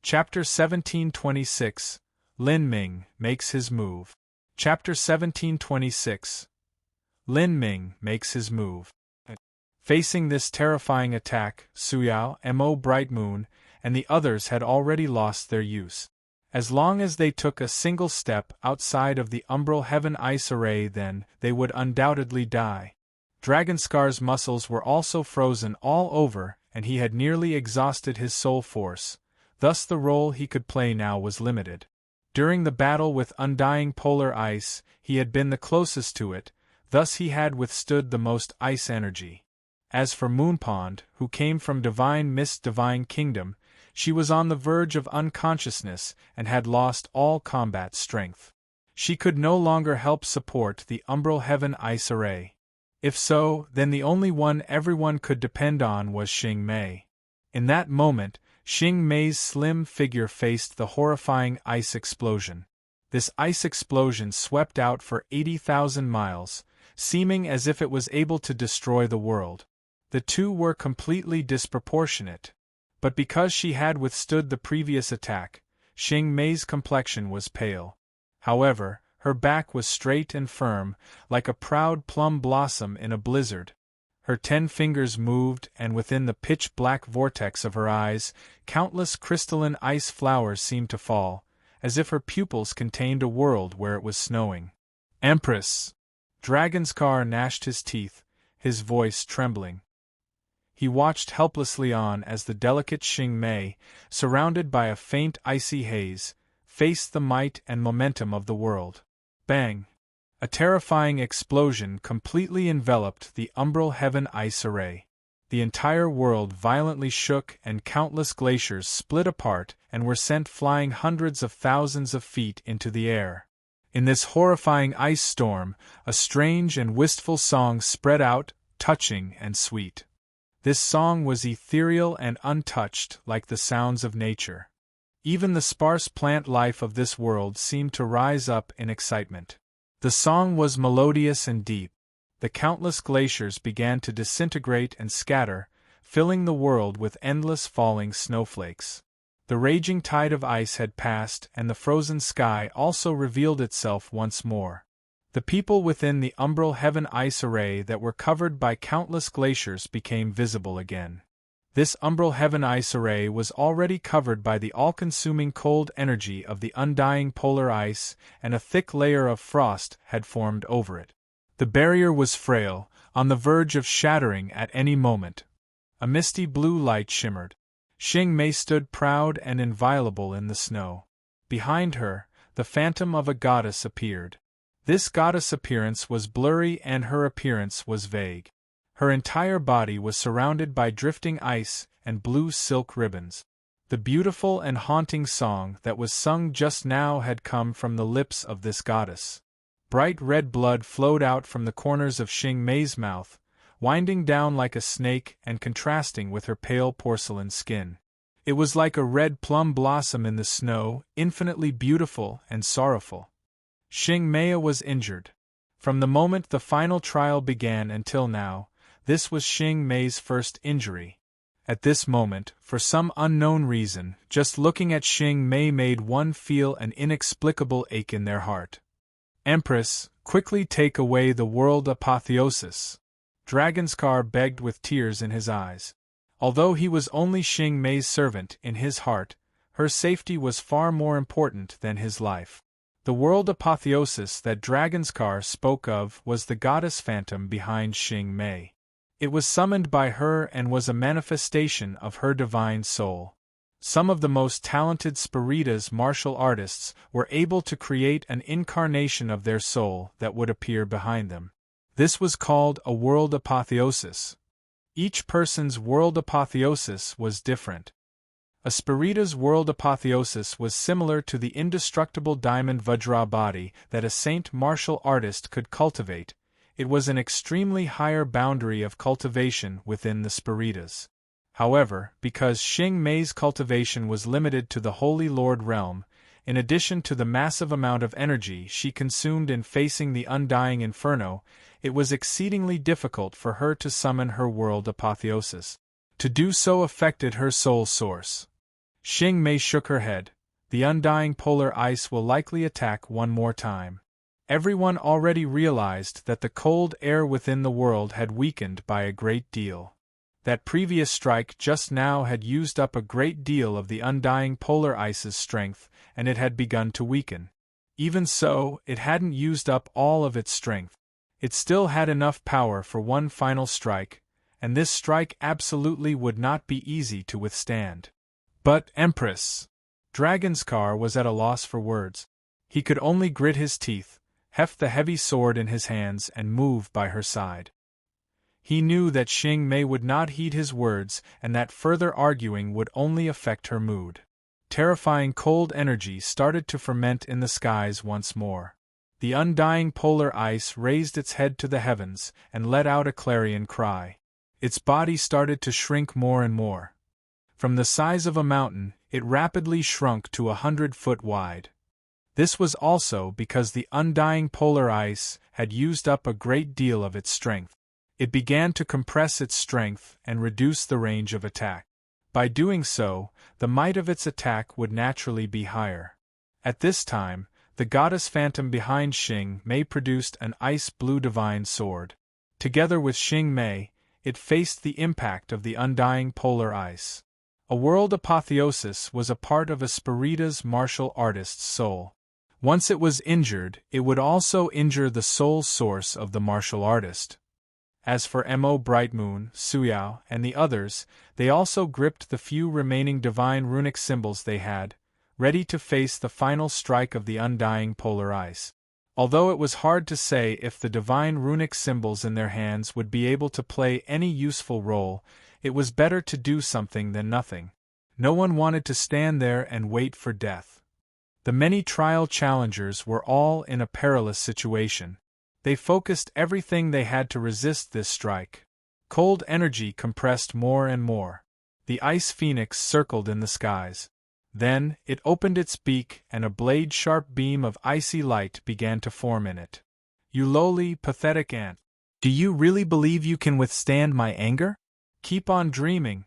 Chapter 1726. Lin Ming makes his move. Chapter 1726. Lin Ming makes his move. Facing this terrifying attack, Suyao, Mo Bright Moon, and the others had already lost their use. As long as they took a single step outside of the umbral heaven ice array, then they would undoubtedly die. Dragonscar's muscles were also frozen all over, and he had nearly exhausted his soul force. Thus the role he could play now was limited. During the battle with undying polar ice, he had been the closest to it, thus he had withstood the most ice energy. As for Moonpond, who came from Divine Mist's Divine Kingdom, she was on the verge of unconsciousness and had lost all combat strength. She could no longer help support the umbral heaven ice array. If so, then the only one everyone could depend on was Xing Mei. In that moment, Xing Mei's slim figure faced the horrifying ice explosion. This ice explosion swept out for 80,000 miles, seeming as if it was able to destroy the world. The two were completely disproportionate. But because she had withstood the previous attack, Xing Mei's complexion was pale. However, her back was straight and firm, like a proud plum blossom in a blizzard. Her 10 fingers moved, and within the pitch-black vortex of her eyes, countless crystalline ice flowers seemed to fall, as if her pupils contained a world where it was snowing. "Empress!" Dragonscar gnashed his teeth, his voice trembling. He watched helplessly on as the delicate Xing Mei, surrounded by a faint icy haze, faced the might and momentum of the world. Bang! A terrifying explosion completely enveloped the umbral heaven ice array. The entire world violently shook and countless glaciers split apart and were sent flying hundreds of thousands of feet into the air. In this horrifying ice storm, a strange and wistful song spread out, touching and sweet. This song was ethereal and untouched, like the sounds of nature. Even the sparse plant life of this world seemed to rise up in excitement. The song was melodious and deep. The countless glaciers began to disintegrate and scatter, filling the world with endless falling snowflakes. The raging tide of ice had passed, and the frozen sky also revealed itself once more. The people within the umbral heaven ice array that were covered by countless glaciers became visible again. This umbral heaven ice array was already covered by the all-consuming cold energy of the undying polar ice, and a thick layer of frost had formed over it. The barrier was frail, on the verge of shattering at any moment. A misty blue light shimmered. Xing Mei stood proud and inviolable in the snow. Behind her, the phantom of a goddess appeared. This goddess' appearance was blurry and her appearance was vague. Her entire body was surrounded by drifting ice and blue silk ribbons. The beautiful and haunting song that was sung just now had come from the lips of this goddess. Bright red blood flowed out from the corners of Xing Mei's mouth, winding down like a snake and contrasting with her pale porcelain skin. It was like a red plum blossom in the snow, infinitely beautiful and sorrowful. Xing Mei was injured. From the moment the final trial began until now, this was Xing Mei's first injury. At this moment, for some unknown reason, just looking at Xing Mei made one feel an inexplicable ache in their heart. "Empress, quickly take away the world apotheosis," Dragonscar begged with tears in his eyes. Although he was only Xing Mei's servant, in his heart, her safety was far more important than his life. The world apotheosis that Dragonscar spoke of was the goddess phantom behind Xing Mei. It was summoned by her and was a manifestation of her divine soul. Some of the most talented Spiritas martial artists were able to create an incarnation of their soul that would appear behind them. This was called a world apotheosis. Each person's world apotheosis was different. A Spirita's world apotheosis was similar to the indestructible diamond Vajra body that a saint martial artist could cultivate. It was an extremely higher boundary of cultivation within the Spiritas. However, because Xing Mei's cultivation was limited to the Holy Lord realm, in addition to the massive amount of energy she consumed in facing the undying inferno, it was exceedingly difficult for her to summon her world apotheosis. To do so affected her soul source. Xing Mei shook her head. The undying polar ice will likely attack one more time. Everyone already realized that the cold air within the world had weakened by a great deal. That previous strike just now had used up a great deal of the undying polar ice's strength, and it had begun to weaken. Even so, it hadn't used up all of its strength. It still had enough power for one final strike, and this strike absolutely would not be easy to withstand. But, Empress! Dragonskar was at a loss for words. He could only grit his teeth, heft the heavy sword in his hands and move by her side. He knew that Xing Mei would not heed his words and that further arguing would only affect her mood. Terrifying cold energy started to ferment in the skies once more. The undying polar ice raised its head to the heavens and let out a clarion cry. Its body started to shrink more and more. From the size of a mountain, it rapidly shrunk to 100 foot wide. This was also because the undying polar ice had used up a great deal of its strength. It began to compress its strength and reduce the range of attack. By doing so, the might of its attack would naturally be higher. At this time, the goddess phantom behind Xing Mei produced an ice-blue divine sword. Together with Xing Mei, it faced the impact of the undying polar ice. A world apotheosis was a part of Espirita's martial artist's soul. Once it was injured, it would also injure the soul source of the martial artist. As for Mo Brightmoon, Suyao, and the others, they also gripped the few remaining divine runic symbols they had, ready to face the final strike of the undying polar ice. Although it was hard to say if the divine runic symbols in their hands would be able to play any useful role, it was better to do something than nothing. No one wanted to stand there and wait for death. The many trial challengers were all in a perilous situation. They focused everything they had to resist this strike. Cold energy compressed more and more. The ice phoenix circled in the skies. Then, it opened its beak and a blade-sharp beam of icy light began to form in it. "You lowly, pathetic ant. Do you really believe you can withstand my anger? Keep on dreaming."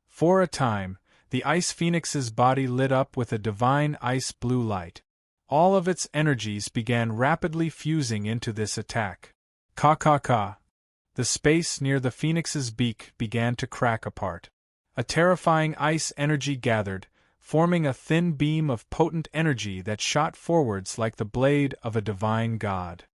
For a time, the ice phoenix's body lit up with a divine ice-blue light. All of its energies began rapidly fusing into this attack. Ka. The space near the phoenix's beak began to crack apart. A terrifying ice energy gathered, forming a thin beam of potent energy that shot forwards like the blade of a divine god.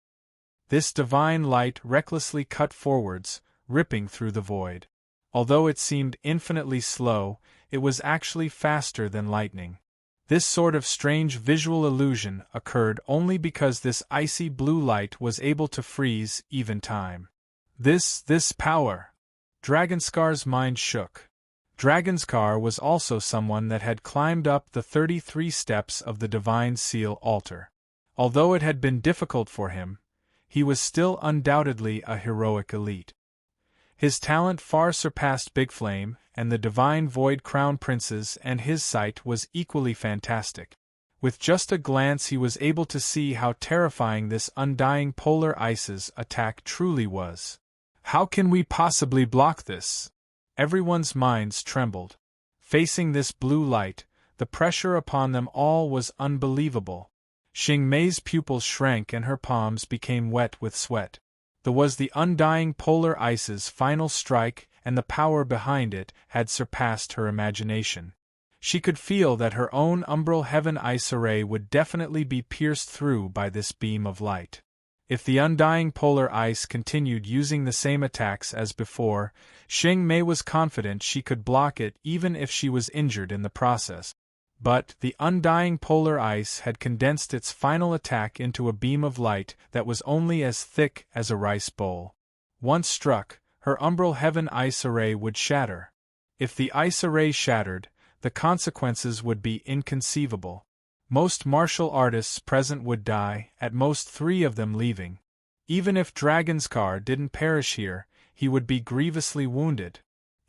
This divine light recklessly cut forwards, ripping through the void. Although it seemed infinitely slow, it was actually faster than lightning. This sort of strange visual illusion occurred only because this icy blue light was able to freeze even time. This power! Dragonskar's mind shook. Dragonskar was also someone that had climbed up the 33 steps of the Divine Seal altar. Although it had been difficult for him, he was still undoubtedly a heroic elite. His talent far surpassed Big Flame and the Divine Void Crown Princes, and his sight was equally fantastic. With just a glance he was able to see how terrifying this undying polar ice's attack truly was. How can we possibly block this? Everyone's minds trembled. Facing this blue light, the pressure upon them all was unbelievable. Xing Mei's pupils shrank and her palms became wet with sweat. There was the undying polar ice's final strike, and the power behind it had surpassed her imagination. She could feel that her own umbral heaven ice array would definitely be pierced through by this beam of light. If the undying polar ice continued using the same attacks as before, Xing Mei was confident she could block it even if she was injured in the process. But the undying polar ice had condensed its final attack into a beam of light that was only as thick as a rice bowl. Once struck, her umbral heaven ice array would shatter. If the ice array shattered, the consequences would be inconceivable. Most martial artists present would die, at most 3 of them leaving. Even if Dragonskar didn't perish here, he would be grievously wounded.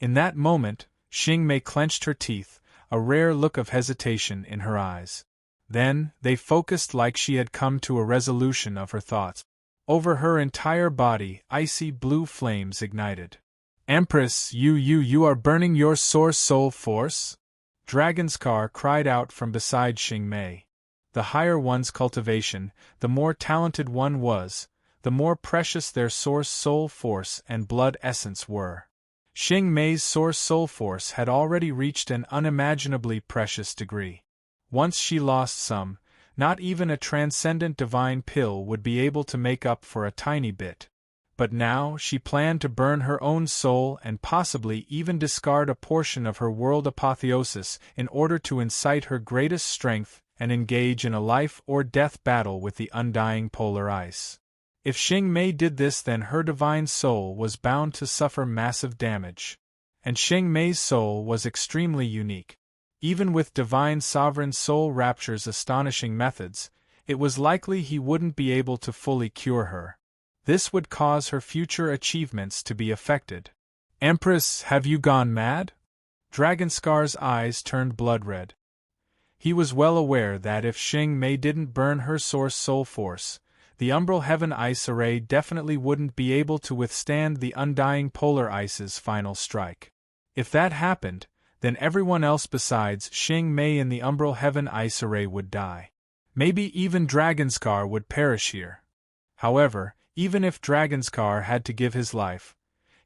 In that moment, Xing Mei clenched her teeth, a rare look of hesitation in her eyes. Then, they focused like she had come to a resolution of her thoughts. Over her entire body, icy blue flames ignited. "Empress, you are burning your source soul force?" Dragonskar cried out from beside Xing Mei. The higher one's cultivation, the more talented one was, the more precious their source soul force and blood essence were. Xing Mei's source soul force had already reached an unimaginably precious degree. Once she lost some, not even a transcendent divine pill would be able to make up for a tiny bit. But now she planned to burn her own soul and possibly even discard a portion of her world apotheosis in order to incite her greatest strength and engage in a life-or-death battle with the undying polar ice. If Xing Mei did this, then her divine soul was bound to suffer massive damage. And Xing Mei's soul was extremely unique. Even with divine sovereign soul rapture's astonishing methods, it was likely he wouldn't be able to fully cure her. This would cause her future achievements to be affected. Empress, have you gone mad? Dragonskar's eyes turned blood-red. He was well aware that if Xing Mei didn't burn her source soul force, the umbral heaven ice array definitely wouldn't be able to withstand the undying polar ice's final strike. If that happened, then everyone else besides Xing Mei in the umbral heaven ice array would die. Maybe even Dragonskar would perish here. However, even if Dragonskar had to give his life,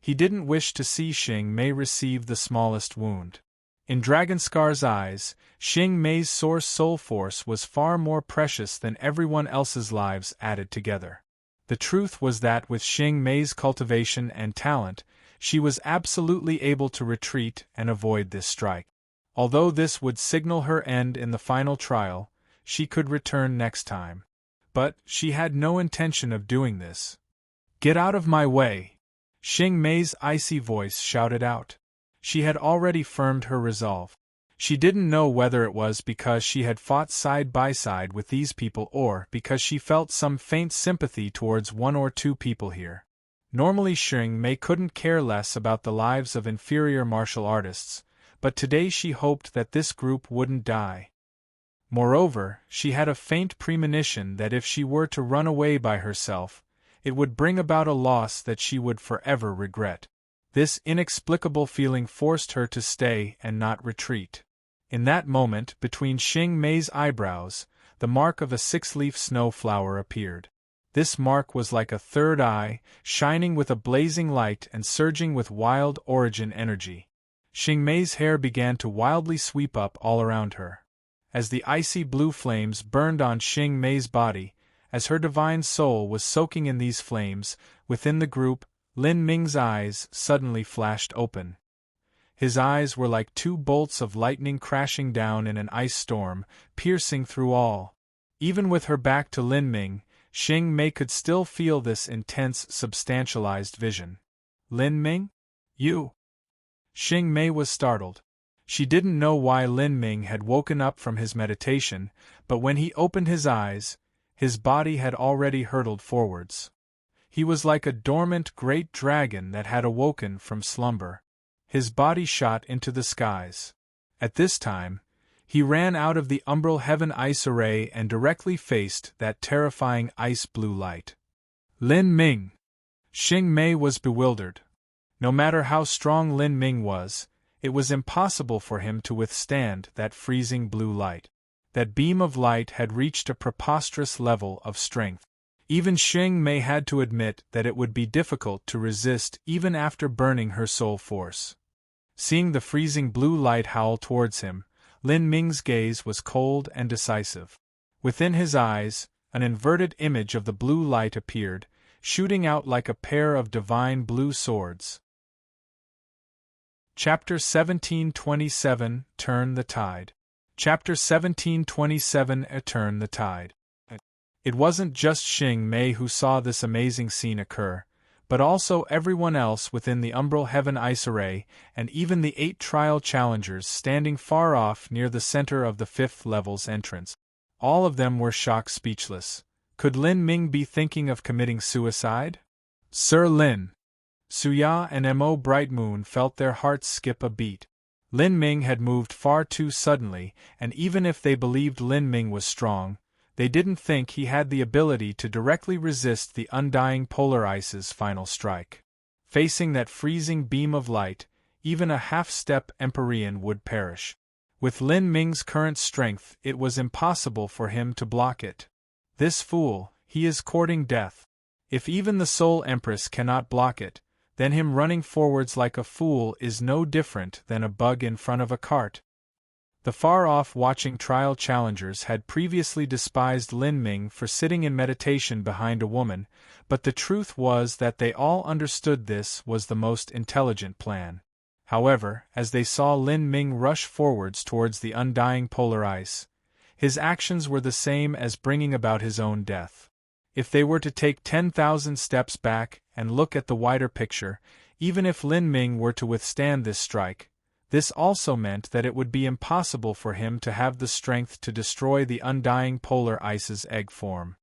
he didn't wish to see Xing Mei receive the smallest wound. In Dragonskar's eyes, Xing Mei's source soul force was far more precious than everyone else's lives added together. The truth was that with Xing Mei's cultivation and talent, she was absolutely able to retreat and avoid this strike. Although this would signal her end in the final trial, she could return next time. But she had no intention of doing this. "Get out of my way!" Xing Mei's icy voice shouted out. She had already firmed her resolve. She didn't know whether it was because she had fought side by side with these people or because she felt some faint sympathy towards one or two people here. Normally Xing Mei couldn't care less about the lives of inferior martial artists, but today she hoped that this group wouldn't die. Moreover, she had a faint premonition that if she were to run away by herself, it would bring about a loss that she would forever regret. This inexplicable feeling forced her to stay and not retreat. In that moment, between Xing Mei's eyebrows, the mark of a six-leaf snow flower appeared. This mark was like a third eye, shining with a blazing light and surging with wild origin energy. Xing Mei's hair began to wildly sweep up all around her. As the icy blue flames burned on Xing Mei's body, as her divine soul was soaking in these flames, within the group, Lin Ming's eyes suddenly flashed open. His eyes were like two bolts of lightning crashing down in an ice storm, piercing through all. Even with her back to Lin Ming, Xing Mei could still feel this intense, substantialized vision. "Lin Ming? You?" Xing Mei was startled. She didn't know why Lin Ming had woken up from his meditation, but when he opened his eyes, his body had already hurtled forwards. He was like a dormant great dragon that had awoken from slumber. His body shot into the skies. At this time, he ran out of the umbral heaven ice array and directly faced that terrifying ice-blue light. "Lin Ming!" Xing Mei was bewildered. No matter how strong Lin Ming was, it was impossible for him to withstand that freezing blue light. That beam of light had reached a preposterous level of strength. Even Xing Mei had to admit that it would be difficult to resist even after burning her soul force. Seeing the freezing blue light howl towards him, Lin Ming's gaze was cold and decisive. Within his eyes, an inverted image of the blue light appeared, shooting out like a pair of divine blue swords. Chapter 1727 Turn the Tide. Chapter 1727 Turn the Tide. It wasn't just Xing Mei who saw this amazing scene occur, but also everyone else within the umbral heaven ice array, and even the 8 trial challengers standing far off near the center of the 5th level's entrance. All of them were shocked speechless. Could Lin Ming be thinking of committing suicide? Sir Lin, Suya and Mo Bright Moon felt their hearts skip a beat. Lin Ming had moved far too suddenly, and even if they believed Lin Ming was strong, they didn't think he had the ability to directly resist the undying polar ice's final strike. Facing that freezing beam of light, even a half-step Empyrean would perish. With Lin Ming's current strength, it was impossible for him to block it. This fool, he is courting death. If even the Soul Empress cannot block it, then him running forwards like a fool is no different than a bug in front of a cart. The far-off watching trial challengers had previously despised Lin Ming for sitting in meditation behind a woman, but the truth was that they all understood this was the most intelligent plan. However, as they saw Lin Ming rush forwards towards the undying polar ice, his actions were the same as bringing about his own death. If they were to take 10,000 steps back and look at the wider picture, even if Lin Ming were to withstand this strike, this also meant that it would be impossible for him to have the strength to destroy the undying polar ice's egg form.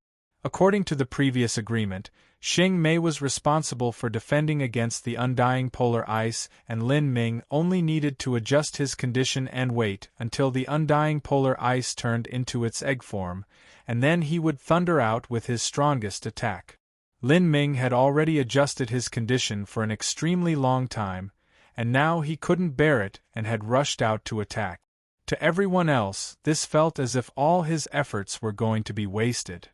According to the previous agreement, Xing Mei was responsible for defending against the undying polar ice, and Lin Ming only needed to adjust his condition and wait until the undying polar ice turned into its egg form, and then he would thunder out with his strongest attack. Lin Ming had already adjusted his condition for an extremely long time, and now he couldn't bear it and had rushed out to attack. To everyone else, this felt as if all his efforts were going to be wasted.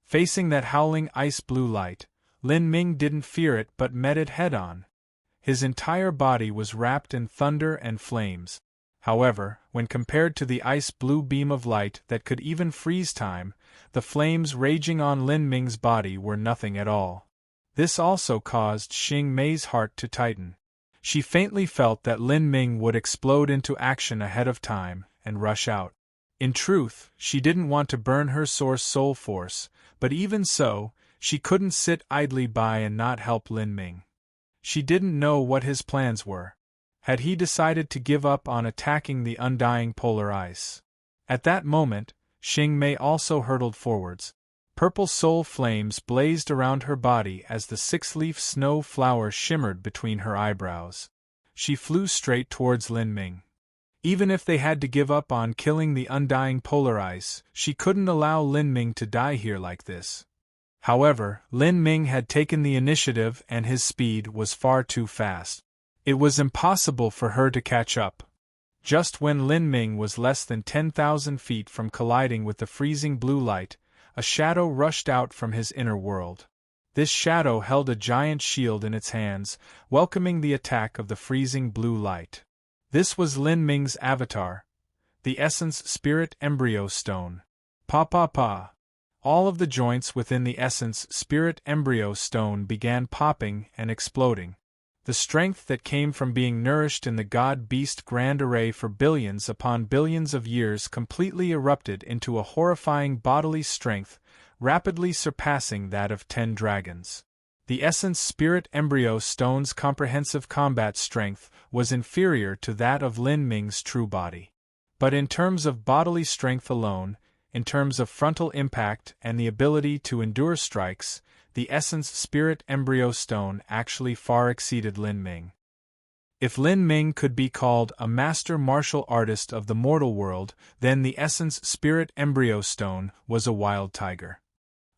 Facing that howling ice blue light, Lin Ming didn't fear it but met it head-on. His entire body was wrapped in thunder and flames. However, when compared to the ice blue beam of light that could even freeze time, the flames raging on Lin Ming's body were nothing at all. This also caused Xing Mei's heart to tighten. She faintly felt that Lin Ming would explode into action ahead of time and rush out. In truth, she didn't want to burn her source soul force, but even so, she couldn't sit idly by and not help Lin Ming. She didn't know what his plans were. Had he decided to give up on attacking the undying polar ice? At that moment, Xing Mei also hurtled forwards. Purple soul flames blazed around her body as the six-leaf snow flower shimmered between her eyebrows. She flew straight towards Lin Ming. Even if they had to give up on killing the undying polar ice, she couldn't allow Lin Ming to die here like this. However, Lin Ming had taken the initiative and his speed was far too fast. It was impossible for her to catch up. Just when Lin Ming was less than 10,000 feet from colliding with the freezing blue light, a shadow rushed out from his inner world. This shadow held a giant shield in its hands, welcoming the attack of the freezing blue light. This was Lin Ming's avatar, the Essence Spirit Embryo Stone. Pa. All of the joints within the Essence Spirit Embryo Stone began popping and exploding. The strength that came from being nourished in the God-Beast Grand Array for billions upon billions of years completely erupted into a horrifying bodily strength, rapidly surpassing that of 10 dragons. The Essence Spirit Embryo Stone's comprehensive combat strength was inferior to that of Lin Ming's true body. But in terms of bodily strength alone, in terms of frontal impact and the ability to endure strikes, the Essence Spirit Embryo Stone actually far exceeded Lin Ming. If Lin Ming could be called a master martial artist of the mortal world, then the Essence Spirit Embryo Stone was a wild tiger.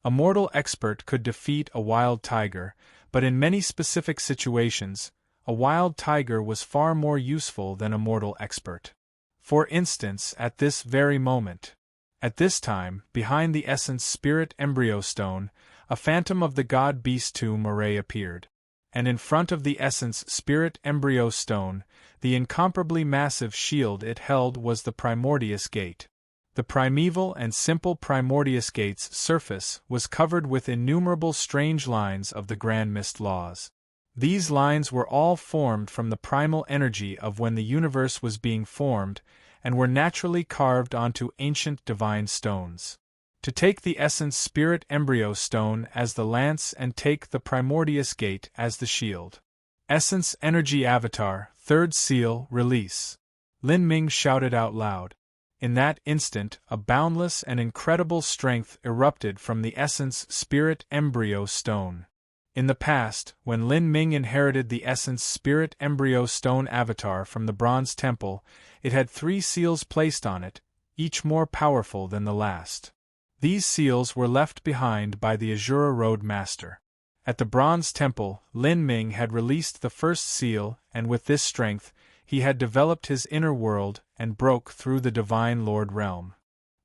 A mortal expert could defeat a wild tiger, but in many specific situations, a wild tiger was far more useful than a mortal expert. For instance, at this very moment. At this time, behind the Essence Spirit Embryo Stone, a phantom of the God-Beast Tomb array appeared. And in front of the Essence Spirit Embryo Stone, the incomparably massive shield it held was the Primordius Gate. The primeval and simple Primordius Gate's surface was covered with innumerable strange lines of the Grand Mist laws. These lines were all formed from the primal energy of when the universe was being formed, and were naturally carved onto ancient divine stones. To take the Essence Spirit Embryo Stone as the lance and take the Primordius Gate as the shield. Essence Energy Avatar, Third Seal, Release. Lin Ming shouted out loud. In that instant, a boundless and incredible strength erupted from the Essence Spirit Embryo Stone. In the past, when Lin Ming inherited the Essence Spirit Embryo Stone avatar from the Bronze Temple, it had 3 seals placed on it, each more powerful than the last. These seals were left behind by the Azura Road Master. At the Bronze Temple, Lin Ming had released the first seal, and with this strength, he had developed his inner world and broke through the Divine Lord realm.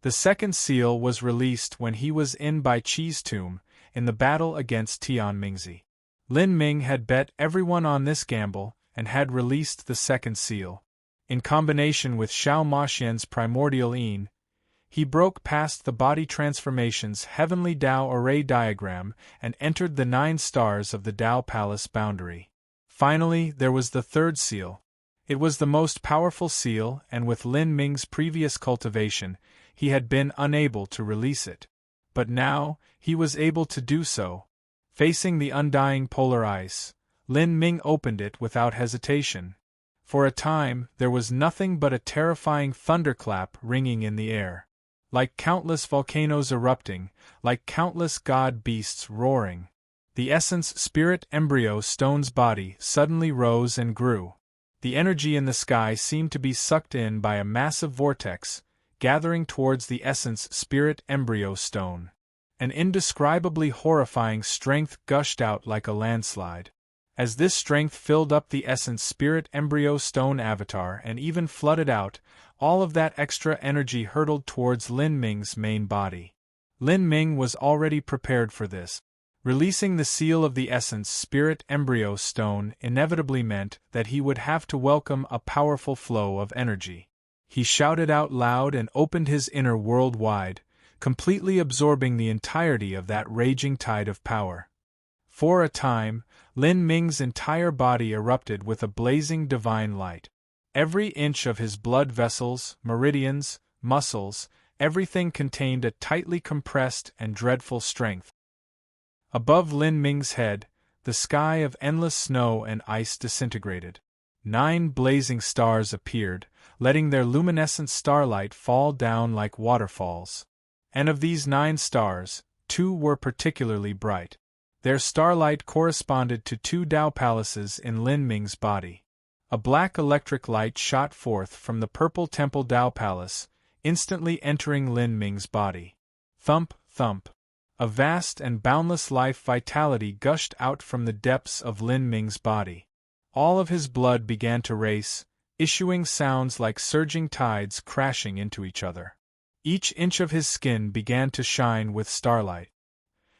The second seal was released when he was in Bai Qi's tomb, in the battle against Tian Mingzi. Lin Ming had bet everyone on this gamble, and had released the second seal. In combination with Xiao Maxian's primordial yin, he broke past the body transformation's heavenly Tao array diagram and entered the 9 stars of the Tao Palace boundary. Finally, there was the third seal. It was the most powerful seal, and with Lin Ming's previous cultivation, he had been unable to release it. But now, he was able to do so. Facing the undying polar ice, Lin Ming opened it without hesitation. For a time, there was nothing but a terrifying thunderclap ringing in the air. Like countless volcanoes erupting, like countless god beasts roaring. The essence spirit embryo stone's body suddenly rose and grew. The energy in the sky seemed to be sucked in by a massive vortex, gathering towards the essence spirit embryo stone. An indescribably horrifying strength gushed out like a landslide. As this strength filled up the essence spirit embryo stone avatar and even flooded out, all of that extra energy hurtled towards Lin Ming's main body. Lin Ming was already prepared for this. Releasing the seal of the essence spirit embryo stone inevitably meant that he would have to welcome a powerful flow of energy. He shouted out loud and opened his inner world wide, completely absorbing the entirety of that raging tide of power. For a time, Lin Ming's entire body erupted with a blazing divine light. Every inch of his blood vessels, meridians, muscles, everything contained a tightly compressed and dreadful strength. Above Lin Ming's head, the sky of endless snow and ice disintegrated. 9 blazing stars appeared, letting their luminescent starlight fall down like waterfalls. And of these 9 stars, 2 were particularly bright. Their starlight corresponded to 2 Tao palaces in Lin Ming's body. A black electric light shot forth from the purple temple Tao palace, instantly entering Lin Ming's body. Thump, thump. A vast and boundless life vitality gushed out from the depths of Lin Ming's body. All of his blood began to race, issuing sounds like surging tides crashing into each other. Each inch of his skin began to shine with starlight.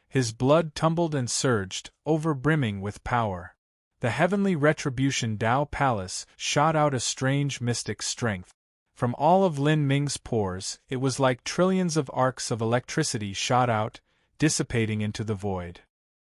His blood tumbled and surged, over-brimming with power. The heavenly retribution Tao Palace shot out a strange mystic strength. From all of Lin Ming's pores, it was like trillions of arcs of electricity shot out, dissipating into the void.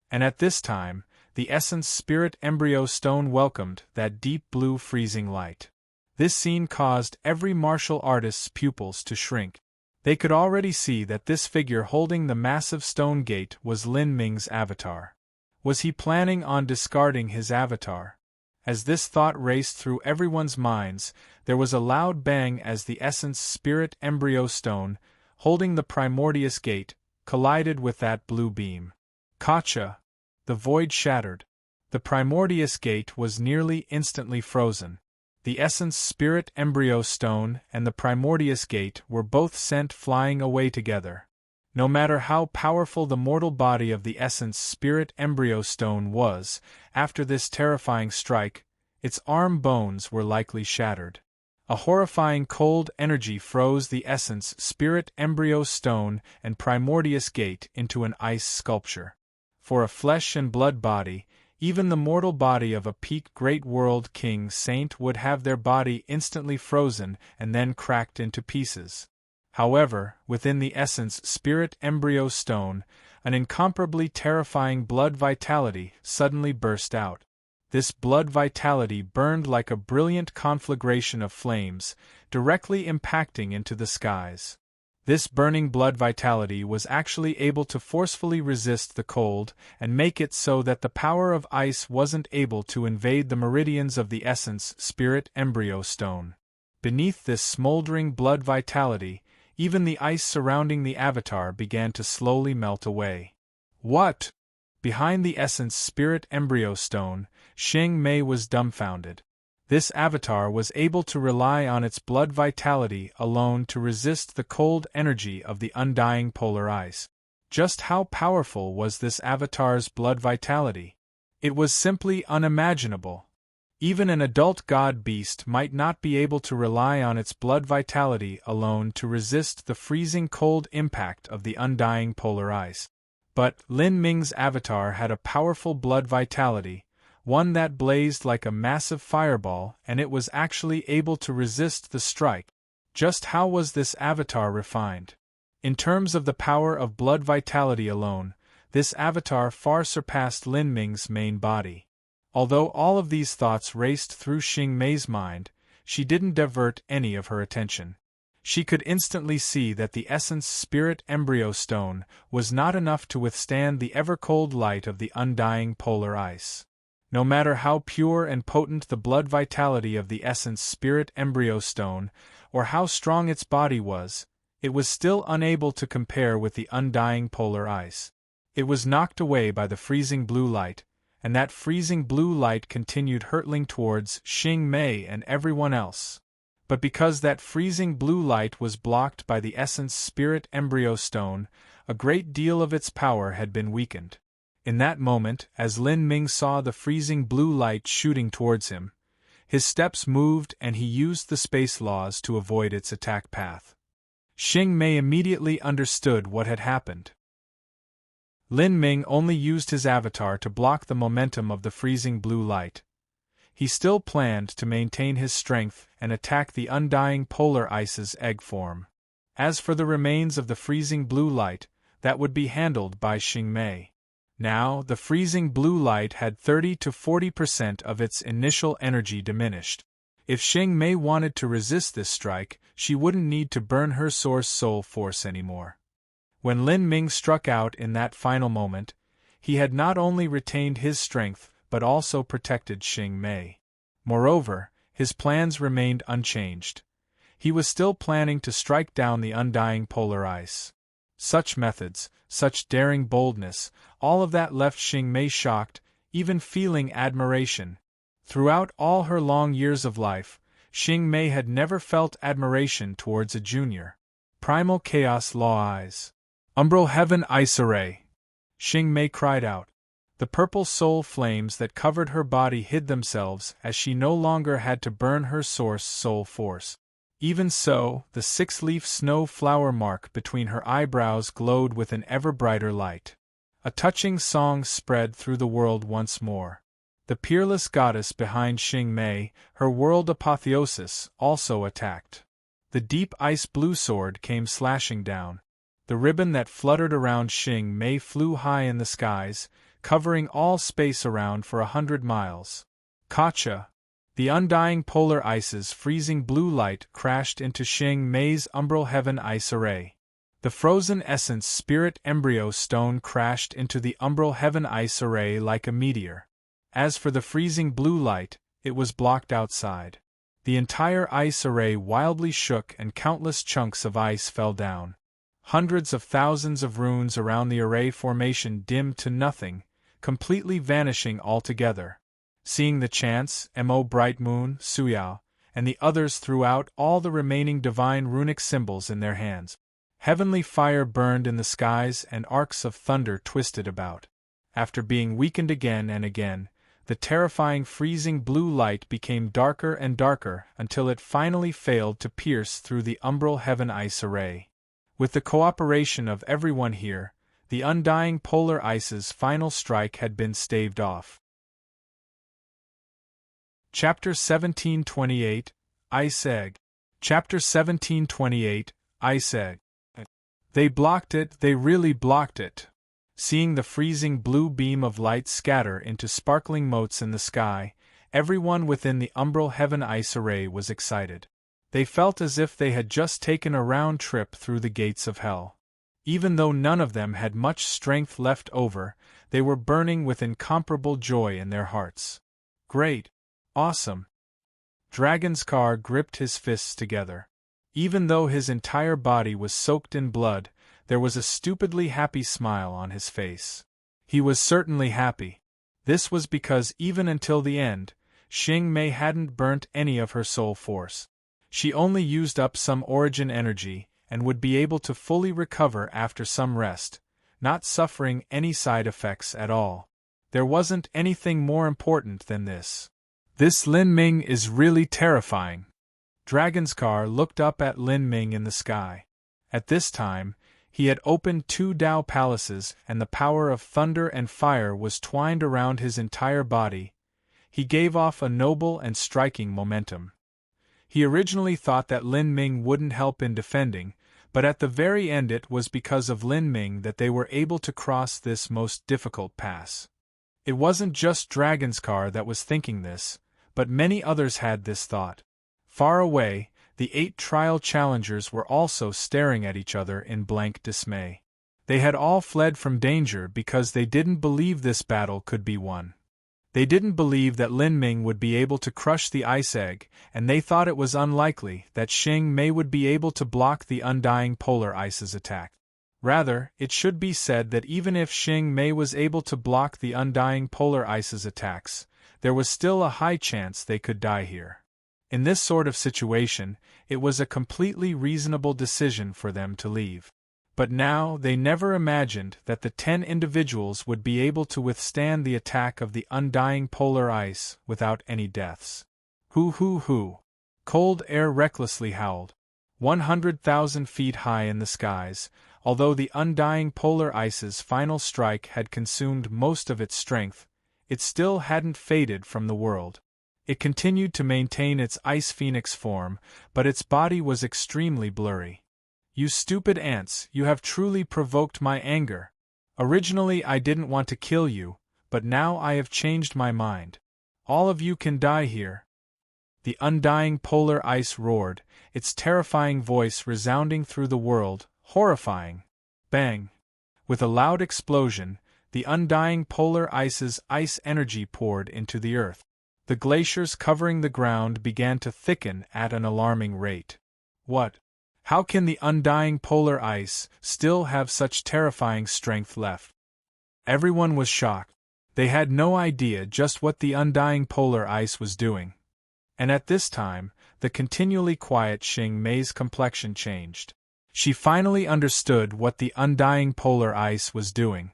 And at this time, the essence spirit embryo stone welcomed that deep blue freezing light. This scene caused every martial artist's pupils to shrink. They could already see that this figure holding the massive stone gate was Lin Ming's avatar. Was he planning on discarding his avatar? As this thought raced through everyone's minds, there was a loud bang as the essence spirit embryo stone, holding the primordious gate, collided with that blue beam. Gotcha! The void shattered. The primordious gate was nearly instantly frozen. The essence spirit embryo stone and the primordious gate were both sent flying away together. No matter how powerful the mortal body of the essence spirit embryo stone was, after this terrifying strike, its arm bones were likely shattered. A horrifying cold energy froze the essence spirit embryo stone and primordious gate into an ice sculpture. For a flesh and blood body, even the mortal body of a peak great world king saint would have their body instantly frozen and then cracked into pieces. However, within the essence spirit embryo stone, an incomparably terrifying blood vitality suddenly burst out. This blood vitality burned like a brilliant conflagration of flames, directly impacting into the skies. This burning blood vitality was actually able to forcefully resist the cold and make it so that the power of ice wasn't able to invade the meridians of the essence spirit embryo stone. Beneath this smoldering blood vitality, even the ice surrounding the avatar began to slowly melt away. What? Behind the essence spirit embryo stone, Xing Mei was dumbfounded. This avatar was able to rely on its blood vitality alone to resist the cold energy of the undying polar ice. Just how powerful was this avatar's blood vitality? It was simply unimaginable. Even an adult god beast might not be able to rely on its blood vitality alone to resist the freezing cold impact of the undying polar ice. But Lin Ming's avatar had a powerful blood vitality, one that blazed like a massive fireball, and it was actually able to resist the strike. Just how was this avatar refined? In terms of the power of blood vitality alone, this avatar far surpassed Lin Ming's main body. Although all of these thoughts raced through Xing Mei's mind, she didn't divert any of her attention. She could instantly see that the essence spirit embryo stone was not enough to withstand the ever-cold light of the undying polar ice. No matter how pure and potent the blood vitality of the essence spirit embryo stone, or how strong its body was, it was still unable to compare with the undying polar ice. It was knocked away by the freezing blue light, and that freezing blue light continued hurtling towards Xing Mei and everyone else. But because that freezing blue light was blocked by the essence spirit embryo stone, a great deal of its power had been weakened. In that moment, as Lin Ming saw the freezing blue light shooting towards him, his steps moved and he used the space laws to avoid its attack path. Xing Mei immediately understood what had happened. Lin Ming only used his avatar to block the momentum of the freezing blue light. He still planned to maintain his strength and attack the undying polar ice's egg form. As for the remains of the freezing blue light, that would be handled by Xing Mei. Now, the freezing blue light had 30 to 40% of its initial energy diminished. If Xing Mei wanted to resist this strike, she wouldn't need to burn her source soul force anymore. When Lin Ming struck out in that final moment, he had not only retained his strength but also protected Xing Mei. Moreover, his plans remained unchanged. He was still planning to strike down the undying polar ice. Such methods, such daring boldness, all of that left Xing Mei shocked, even feeling admiration. Throughout all her long years of life, Xing Mei had never felt admiration towards a junior. Primal Chaos Law Eyes. Umbral Heaven Ice Array! Xing Mei cried out. The purple soul flames that covered her body hid themselves as she no longer had to burn her source soul force. Even so, the six-leaf snow flower mark between her eyebrows glowed with an ever-brighter light. A touching song spread through the world once more. The peerless goddess behind Xing Mei, her world apotheosis, also attacked. The deep ice-blue sword came slashing down. The ribbon that fluttered around Xing Mei flew high in the skies, covering all space around for 100 miles. Gotcha! The undying polar ice's freezing blue light crashed into Xing Mei's umbral heaven ice array. The frozen essence spirit embryo stone crashed into the umbral heaven ice array like a meteor. As for the freezing blue light, it was blocked outside. The entire ice array wildly shook and countless chunks of ice fell down. Hundreds of thousands of runes around the array formation dimmed to nothing, completely vanishing altogether. Seeing the chance, Mo Bright Moon, Suyao, and the others threw out all the remaining divine runic symbols in their hands. Heavenly fire burned in the skies and arcs of thunder twisted about. After being weakened again and again, the terrifying freezing blue light became darker and darker until it finally failed to pierce through the umbral heaven ice array. With the cooperation of everyone here, the undying polar ice's final strike had been staved off. Chapter 1728, Ice Egg. Chapter 1728, Ice Egg. They blocked it, they really blocked it. Seeing the freezing blue beam of light scatter into sparkling motes in the sky, everyone within the umbral heaven ice array was excited. They felt as if they had just taken a round trip through the gates of hell. Even though none of them had much strength left over, they were burning with incomparable joy in their hearts. Great! Awesome! Dragonskar gripped his fists together. Even though his entire body was soaked in blood, there was a stupidly happy smile on his face. He was certainly happy. This was because even until the end, Xing Mei hadn't burnt any of her soul force. She only used up some origin energy, and would be able to fully recover after some rest, not suffering any side effects at all. There wasn't anything more important than this. This Lin Ming is really terrifying. Dragon's looked up at Lin Ming in the sky. At this time, he had opened 2 Dao palaces and the power of thunder and fire was twined around his entire body. He gave off a noble and striking momentum. He originally thought that Lin Ming wouldn't help in defending, but at the very end it was because of Lin Ming that they were able to cross this most difficult pass. It wasn't just Dragon's that was thinking this, but many others had this thought. Far away, the 8 trial challengers were also staring at each other in blank dismay. They had all fled from danger because they didn't believe this battle could be won. They didn't believe that Lin Ming would be able to crush the ice egg, and they thought it was unlikely that Xing Mei would be able to block the undying polar ice's attack. Rather, it should be said that even if Xing Mei was able to block the undying polar ice's attacks, there was still a high chance they could die here. In this sort of situation, it was a completely reasonable decision for them to leave. But now they never imagined that the 10 individuals would be able to withstand the attack of the undying polar ice without any deaths. Hoo! Cold air recklessly howled. 100,000 feet high in the skies, although the undying polar ice's final strike had consumed most of its strength, it still hadn't faded from the world. It continued to maintain its ice phoenix form, but its body was extremely blurry. You stupid ants, you have truly provoked my anger. Originally I didn't want to kill you, but now I have changed my mind. All of you can die here. The undying polar ice roared, its terrifying voice resounding through the world, horrifying. Bang! With a loud explosion, the undying polar ice's ice energy poured into the earth. The glaciers covering the ground began to thicken at an alarming rate. What? How can the undying polar ice still have such terrifying strength left? Everyone was shocked. They had no idea just what the undying polar ice was doing. And at this time, the continually quiet Xing Mei's complexion changed. She finally understood what the undying polar ice was doing.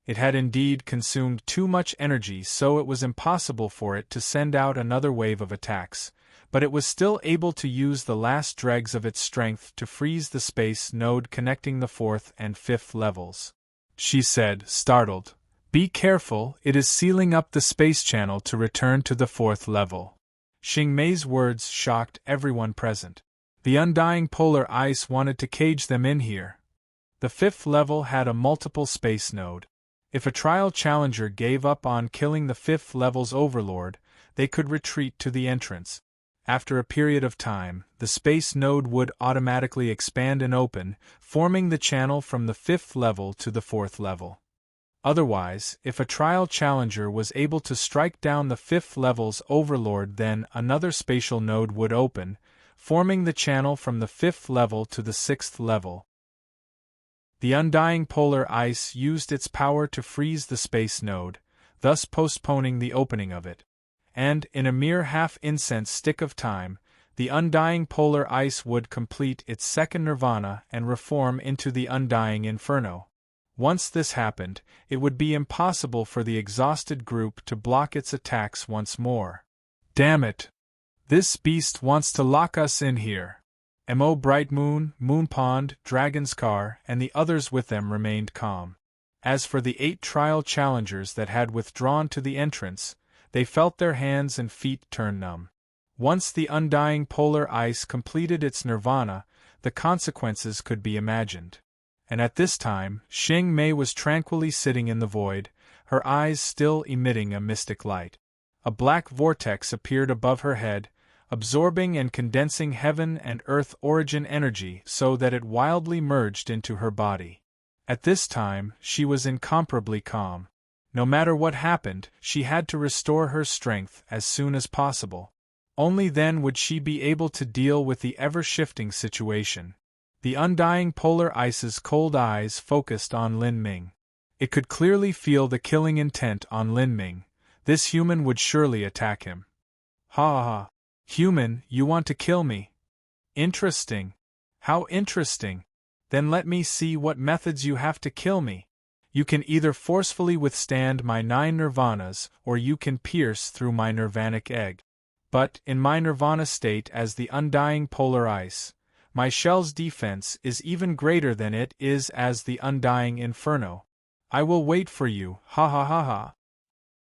It had indeed consumed too much energy, so it was impossible for it to send out another wave of attacks, but it was still able to use the last dregs of its strength to freeze the space node connecting the 4th and 5th levels. She said, startled, "Be careful, it is sealing up the space channel to return to the 4th level." Xing Mei's words shocked everyone present. The undying polar ice wanted to cage them in here. The 5th level had a multiple space node. If a trial challenger gave up on killing the 5th level's overlord, they could retreat to the entrance. After a period of time, the space node would automatically expand and open, forming the channel from the 5th level to the 4th level. Otherwise, if a trial challenger was able to strike down the 5th level's overlord, then another spatial node would open, forming the channel from the 5th level to the 6th level. The undying polar ice used its power to freeze the space node, thus postponing the opening of it. And, in a mere half-incense stick of time, the undying polar ice would complete its second nirvana and reform into the undying inferno. Once this happened, it would be impossible for the exhausted group to block its attacks once more. Damn it! This beast wants to lock us in here. Mo Bright Moon, Moon Pond, Dragon's and the others with them remained calm. As for the 8 trial challengers that had withdrawn to the entrance, they felt their hands and feet turn numb. Once the undying polar ice completed its nirvana, the consequences could be imagined. And at this time, Xing Mei was tranquilly sitting in the void, her eyes still emitting a mystic light. A black vortex appeared above her head, absorbing and condensing heaven and earth origin energy so that it wildly merged into her body. At this time, she was incomparably calm. No matter what happened, she had to restore her strength as soon as possible. Only then would she be able to deal with the ever-shifting situation. The undying polar ice's cold eyes focused on Lin Ming. It could clearly feel the killing intent on Lin Ming. This human would surely attack him. Ha ha! Human, you want to kill me? Interesting. How interesting. Then let me see what methods you have to kill me. You can either forcefully withstand my 9 nirvanas, or you can pierce through my nirvanic egg. But, in my nirvana state as the undying polar ice, my shell's defense is even greater than it is as the undying inferno. I will wait for you, ha ha ha ha.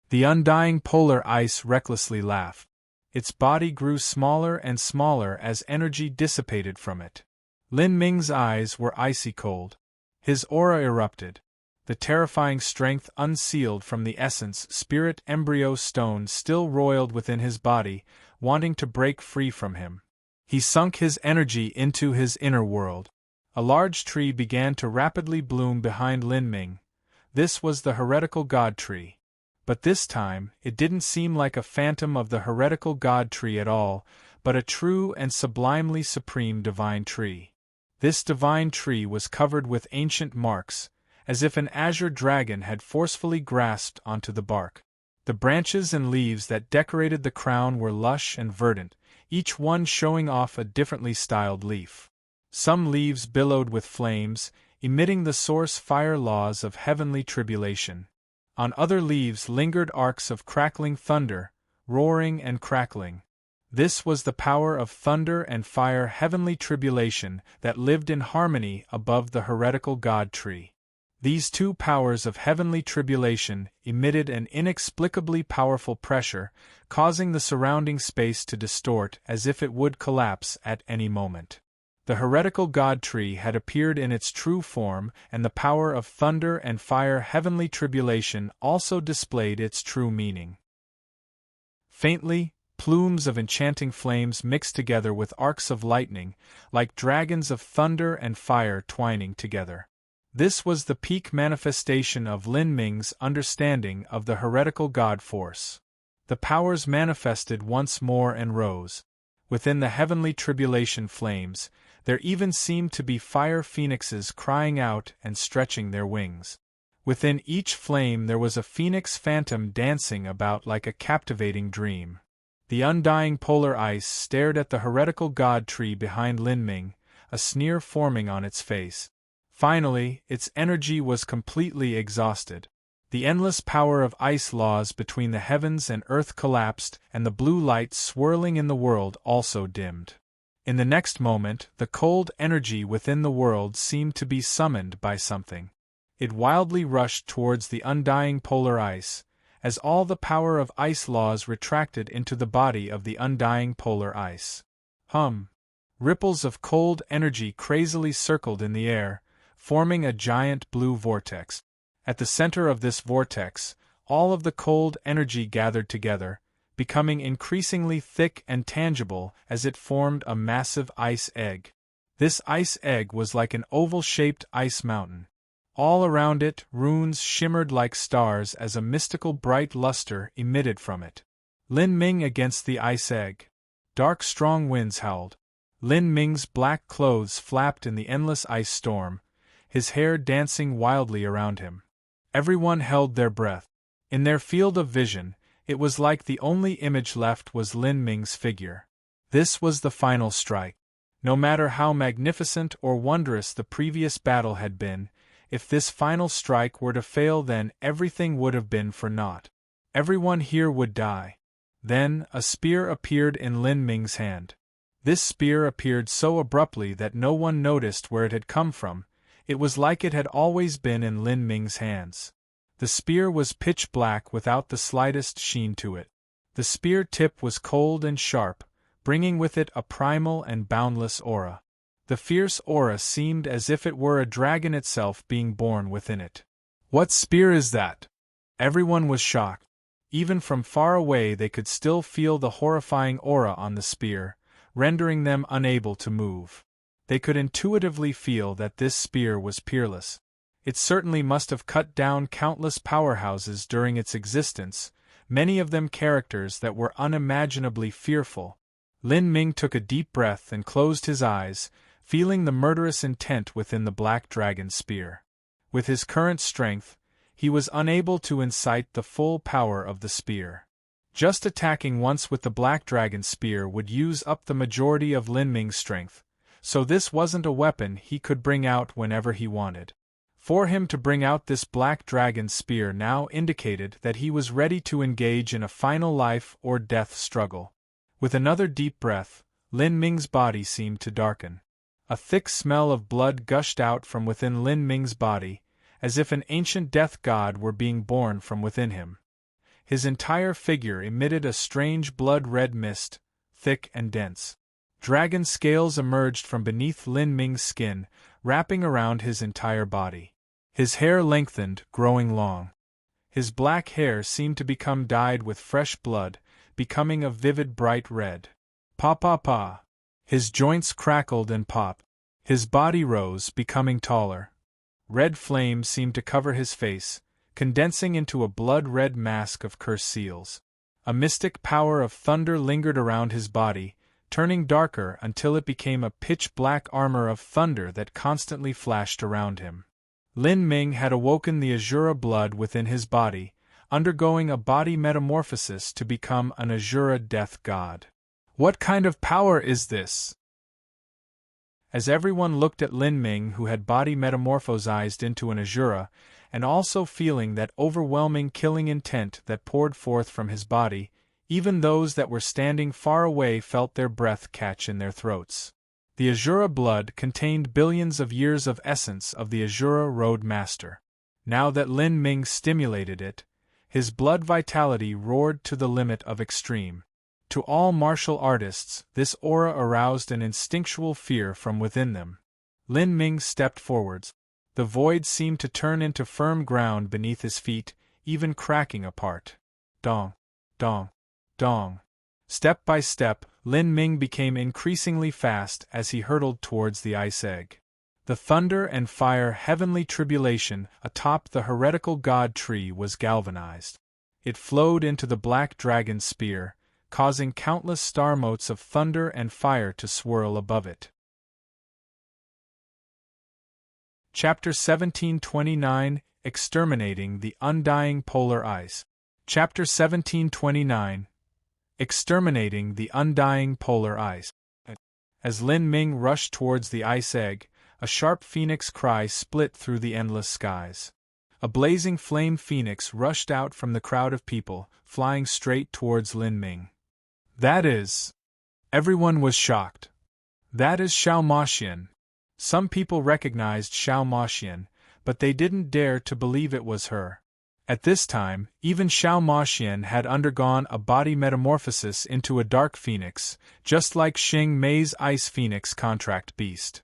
The undying polar ice recklessly laughed. Its body grew smaller and smaller as energy dissipated from it. Lin Ming's eyes were icy cold. His aura erupted. The terrifying strength unsealed from the essence spirit embryo stone still roiled within his body, wanting to break free from him. He sunk his energy into his inner world. A large tree began to rapidly bloom behind Lin Ming. This was the heretical god tree. But this time, it didn't seem like a phantom of the heretical god tree at all, but a true and sublimely supreme divine tree. This divine tree was covered with ancient marks, as if an azure dragon had forcefully grasped onto the bark. The branches and leaves that decorated the crown were lush and verdant, each one showing off a differently styled leaf. Some leaves billowed with flames, emitting the source fire laws of heavenly tribulation. On other leaves lingered arcs of crackling thunder, roaring and crackling. This was the power of thunder and fire heavenly tribulation that lived in harmony above the heretical god tree. These two powers of heavenly tribulation emitted an inexplicably powerful pressure, causing the surrounding space to distort as if it would collapse at any moment. The heretical god tree had appeared in its true form, and the power of thunder and fire heavenly tribulation also displayed its true meaning. Faintly, plumes of enchanting flames mixed together with arcs of lightning, like dragons of thunder and fire twining together. This was the peak manifestation of Lin Ming's understanding of the heretical god force. The powers manifested once more and rose. Within the heavenly tribulation flames, there even seemed to be fire phoenixes crying out and stretching their wings. Within each flame there was a phoenix phantom dancing about like a captivating dream. The undying polar ice stared at the heretical god tree behind Lin Ming, a sneer forming on its face. Finally, its energy was completely exhausted. The endless power of ice laws between the heavens and earth collapsed, and the blue light swirling in the world also dimmed. In the next moment, the cold energy within the world seemed to be summoned by something. It wildly rushed towards the undying polar ice, as all the power of ice laws retracted into the body of the undying polar ice. Ripples of cold energy crazily circled in the air, forming a giant blue vortex. At the center of this vortex, all of the cold energy gathered together, becoming increasingly thick and tangible as it formed a massive ice egg. This ice egg was like an oval-shaped ice mountain. All around it, runes shimmered like stars as a mystical bright luster emitted from it. Lin Ming against the ice egg. Dark strong winds howled. Lin Ming's black clothes flapped in the endless ice storm, his hair dancing wildly around him. Everyone held their breath. In their field of vision, it was like the only image left was Lin Ming's figure. This was the final strike. No matter how magnificent or wondrous the previous battle had been, if this final strike were to fail, then everything would have been for naught. Everyone here would die. Then, a spear appeared in Lin Ming's hand. This spear appeared so abruptly that no one noticed where it had come from. It was like it had always been in Lin Ming's hands. The spear was pitch black without the slightest sheen to it. The spear tip was cold and sharp, bringing with it a primal and boundless aura. The fierce aura seemed as if it were a dragon itself being born within it. "What spear is that?" Everyone was shocked. Even from far away they could still feel the horrifying aura on the spear, rendering them unable to move. They could intuitively feel that this spear was peerless. It certainly must have cut down countless powerhouses during its existence, many of them characters that were unimaginably fearful. Lin Ming took a deep breath and closed his eyes, feeling the murderous intent within the black dragon spear. With his current strength, he was unable to incite the full power of the spear. Just attacking once with the black dragon spear would use up the majority of Lin Ming's strength, so this wasn't a weapon he could bring out whenever he wanted. For him to bring out this black dragon spear now indicated that he was ready to engage in a final life or death struggle. With another deep breath, Lin Ming's body seemed to darken. A thick smell of blood gushed out from within Lin Ming's body, as if an ancient death god were being born from within him. His entire figure emitted a strange blood-red mist, thick and dense. Dragon scales emerged from beneath Lin Ming's skin, wrapping around his entire body. His hair lengthened, growing long. His black hair seemed to become dyed with fresh blood, becoming a vivid bright red. Pa. His joints crackled and popped. His body rose, becoming taller. Red flames seemed to cover his face, condensing into a blood-red mask of cursed seals. A mystic power of thunder lingered around his body, turning darker until it became a pitch-black armor of thunder that constantly flashed around him. Lin Ming had awoken the Azura blood within his body, undergoing a body metamorphosis to become an Azura death god. What kind of power is this? As everyone looked at Lin Ming, who had body metamorphosized into an Azura, and also feeling that overwhelming killing intent that poured forth from his body, even those that were standing far away felt their breath catch in their throats. The Azura blood contained billions of years of essence of the Azura Road Master. Now that Lin Ming stimulated it, his blood vitality roared to the limit of extreme. To all martial artists, this aura aroused an instinctual fear from within them. Lin Ming stepped forwards. The void seemed to turn into firm ground beneath his feet, even cracking apart. Dong, dong, dong. Step by step, Lin Ming became increasingly fast as he hurtled towards the ice egg. The thunder and fire heavenly tribulation atop the heretical god tree was galvanized. It flowed into the black dragon spear, causing countless star motes of thunder and fire to swirl above it. Chapter 1729 – Exterminating the Undying Polar Ice. Chapter 1729 – Exterminating the Undying Polar Ice. As Lin Ming rushed towards the ice egg, a sharp phoenix cry split through the endless skies. A blazing flame phoenix rushed out from the crowd of people, flying straight towards Lin Ming. That is... Everyone was shocked. That is Xiao Maxian. Some people recognized Xiao Maxian, but they didn't dare to believe it was her. At this time, even Xiao Maxian had undergone a body metamorphosis into a dark phoenix, just like Xing Mei's ice phoenix contract beast.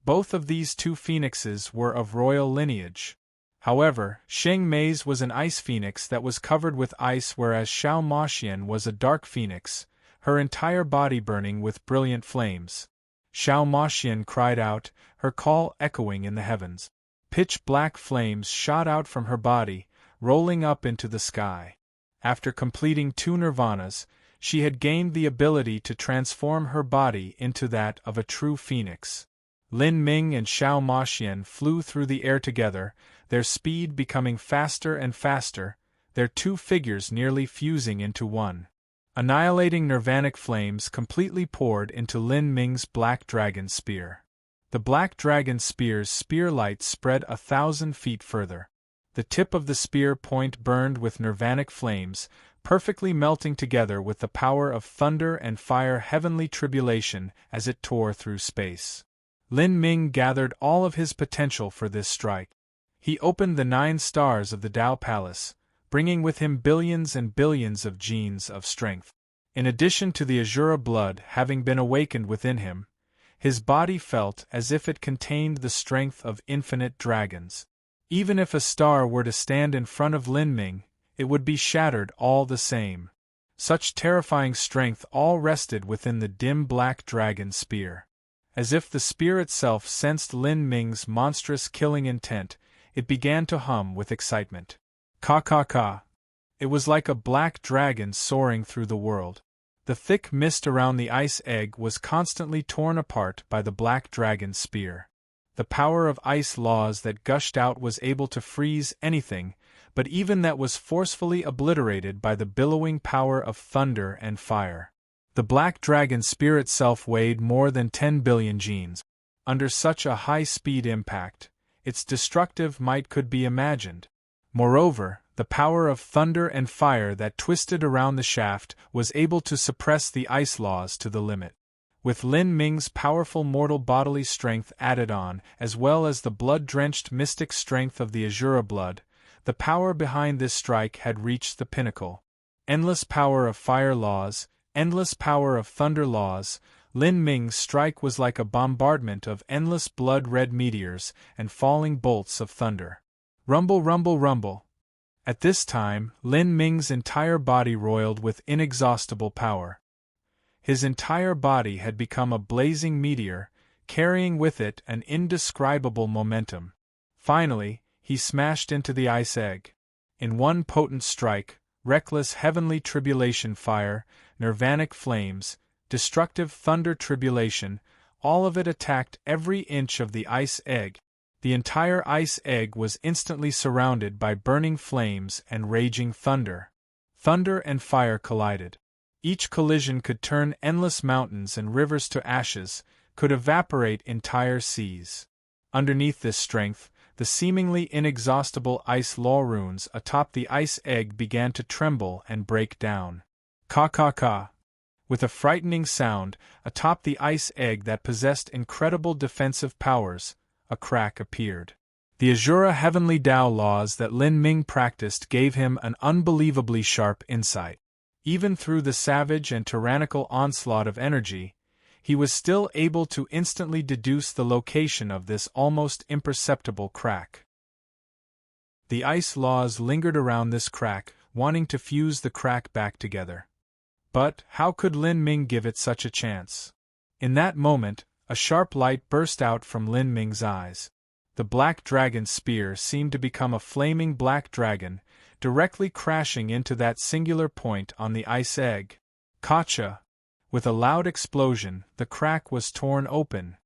Both of these two phoenixes were of royal lineage. However, Xing Mei's was an ice phoenix that was covered with ice, whereas Xiao Maxian was a dark phoenix, her entire body burning with brilliant flames. Xiao Maxian cried out, her call echoing in the heavens. Pitch-black flames shot out from her body, rolling up into the sky. After completing 2 nirvanas, she had gained the ability to transform her body into that of a true phoenix. Lin Ming and Xiao Maxian flew through the air together, their speed becoming faster and faster, their two figures nearly fusing into one. Annihilating nirvanic flames completely poured into Lin Ming's black dragon spear. The black dragon spear's spear light spread 1,000 feet further. The tip of the spear point burned with nirvanic flames, perfectly melting together with the power of thunder and fire heavenly tribulation as it tore through space. Lin Ming gathered all of his potential for this strike. He opened the 9 stars of the Tao Palace, bringing with him billions and billions of genes of strength. In addition to the Azura blood having been awakened within him, his body felt as if it contained the strength of infinite dragons. Even if a star were to stand in front of Lin Ming, it would be shattered all the same. Such terrifying strength all rested within the dim black dragon spear. As if the spear itself sensed Lin Ming's monstrous killing intent, it began to hum with excitement. Ka. It was like a black dragon soaring through the world. The thick mist around the ice egg was constantly torn apart by the black dragon's spear. The power of ice laws that gushed out was able to freeze anything, but even that was forcefully obliterated by the billowing power of thunder and fire. The black dragon spear itself weighed more than 10 billion genes. Under such a high-speed impact, its destructive might could be imagined. Moreover, The power of thunder and fire that twisted around the shaft was able to suppress the ice laws to the limit. With Lin Ming's powerful mortal bodily strength added on, as well as the blood-drenched mystic strength of the Azura blood, the power behind this strike had reached the pinnacle. Endless power of fire laws, endless power of thunder laws. Lin Ming's strike was like a bombardment of endless blood-red meteors and falling bolts of thunder. Rumble, rumble, rumble. At this time, Lin Ming's entire body roiled with inexhaustible power. His entire body had become a blazing meteor, carrying with it an indescribable momentum. Finally, he smashed into the ice egg. In one potent strike, reckless heavenly tribulation fire, nirvanic flames, destructive thunder tribulation, all of it attacked every inch of the ice egg. The entire ice egg was instantly surrounded by burning flames and raging thunder. Thunder and fire collided. Each collision could turn endless mountains and rivers to ashes, could evaporate entire seas. Underneath this strength, the seemingly inexhaustible ice law runes atop the ice egg began to tremble and break down. Ka. With a frightening sound, atop the ice egg that possessed incredible defensive powers, a crack appeared. The Azura heavenly Tao laws that Lin Ming practiced gave him an unbelievably sharp insight. Even through the savage and tyrannical onslaught of energy, he was still able to instantly deduce the location of this almost imperceptible crack. The ice laws lingered around this crack, wanting to fuse the crack back together. But how could Lin Ming give it such a chance? In that moment, a sharp light burst out from Lin Ming's eyes. The black dragon spear seemed to become a flaming black dragon, directly crashing into that singular point on the ice egg. Kacha! With a loud explosion, the crack was torn open.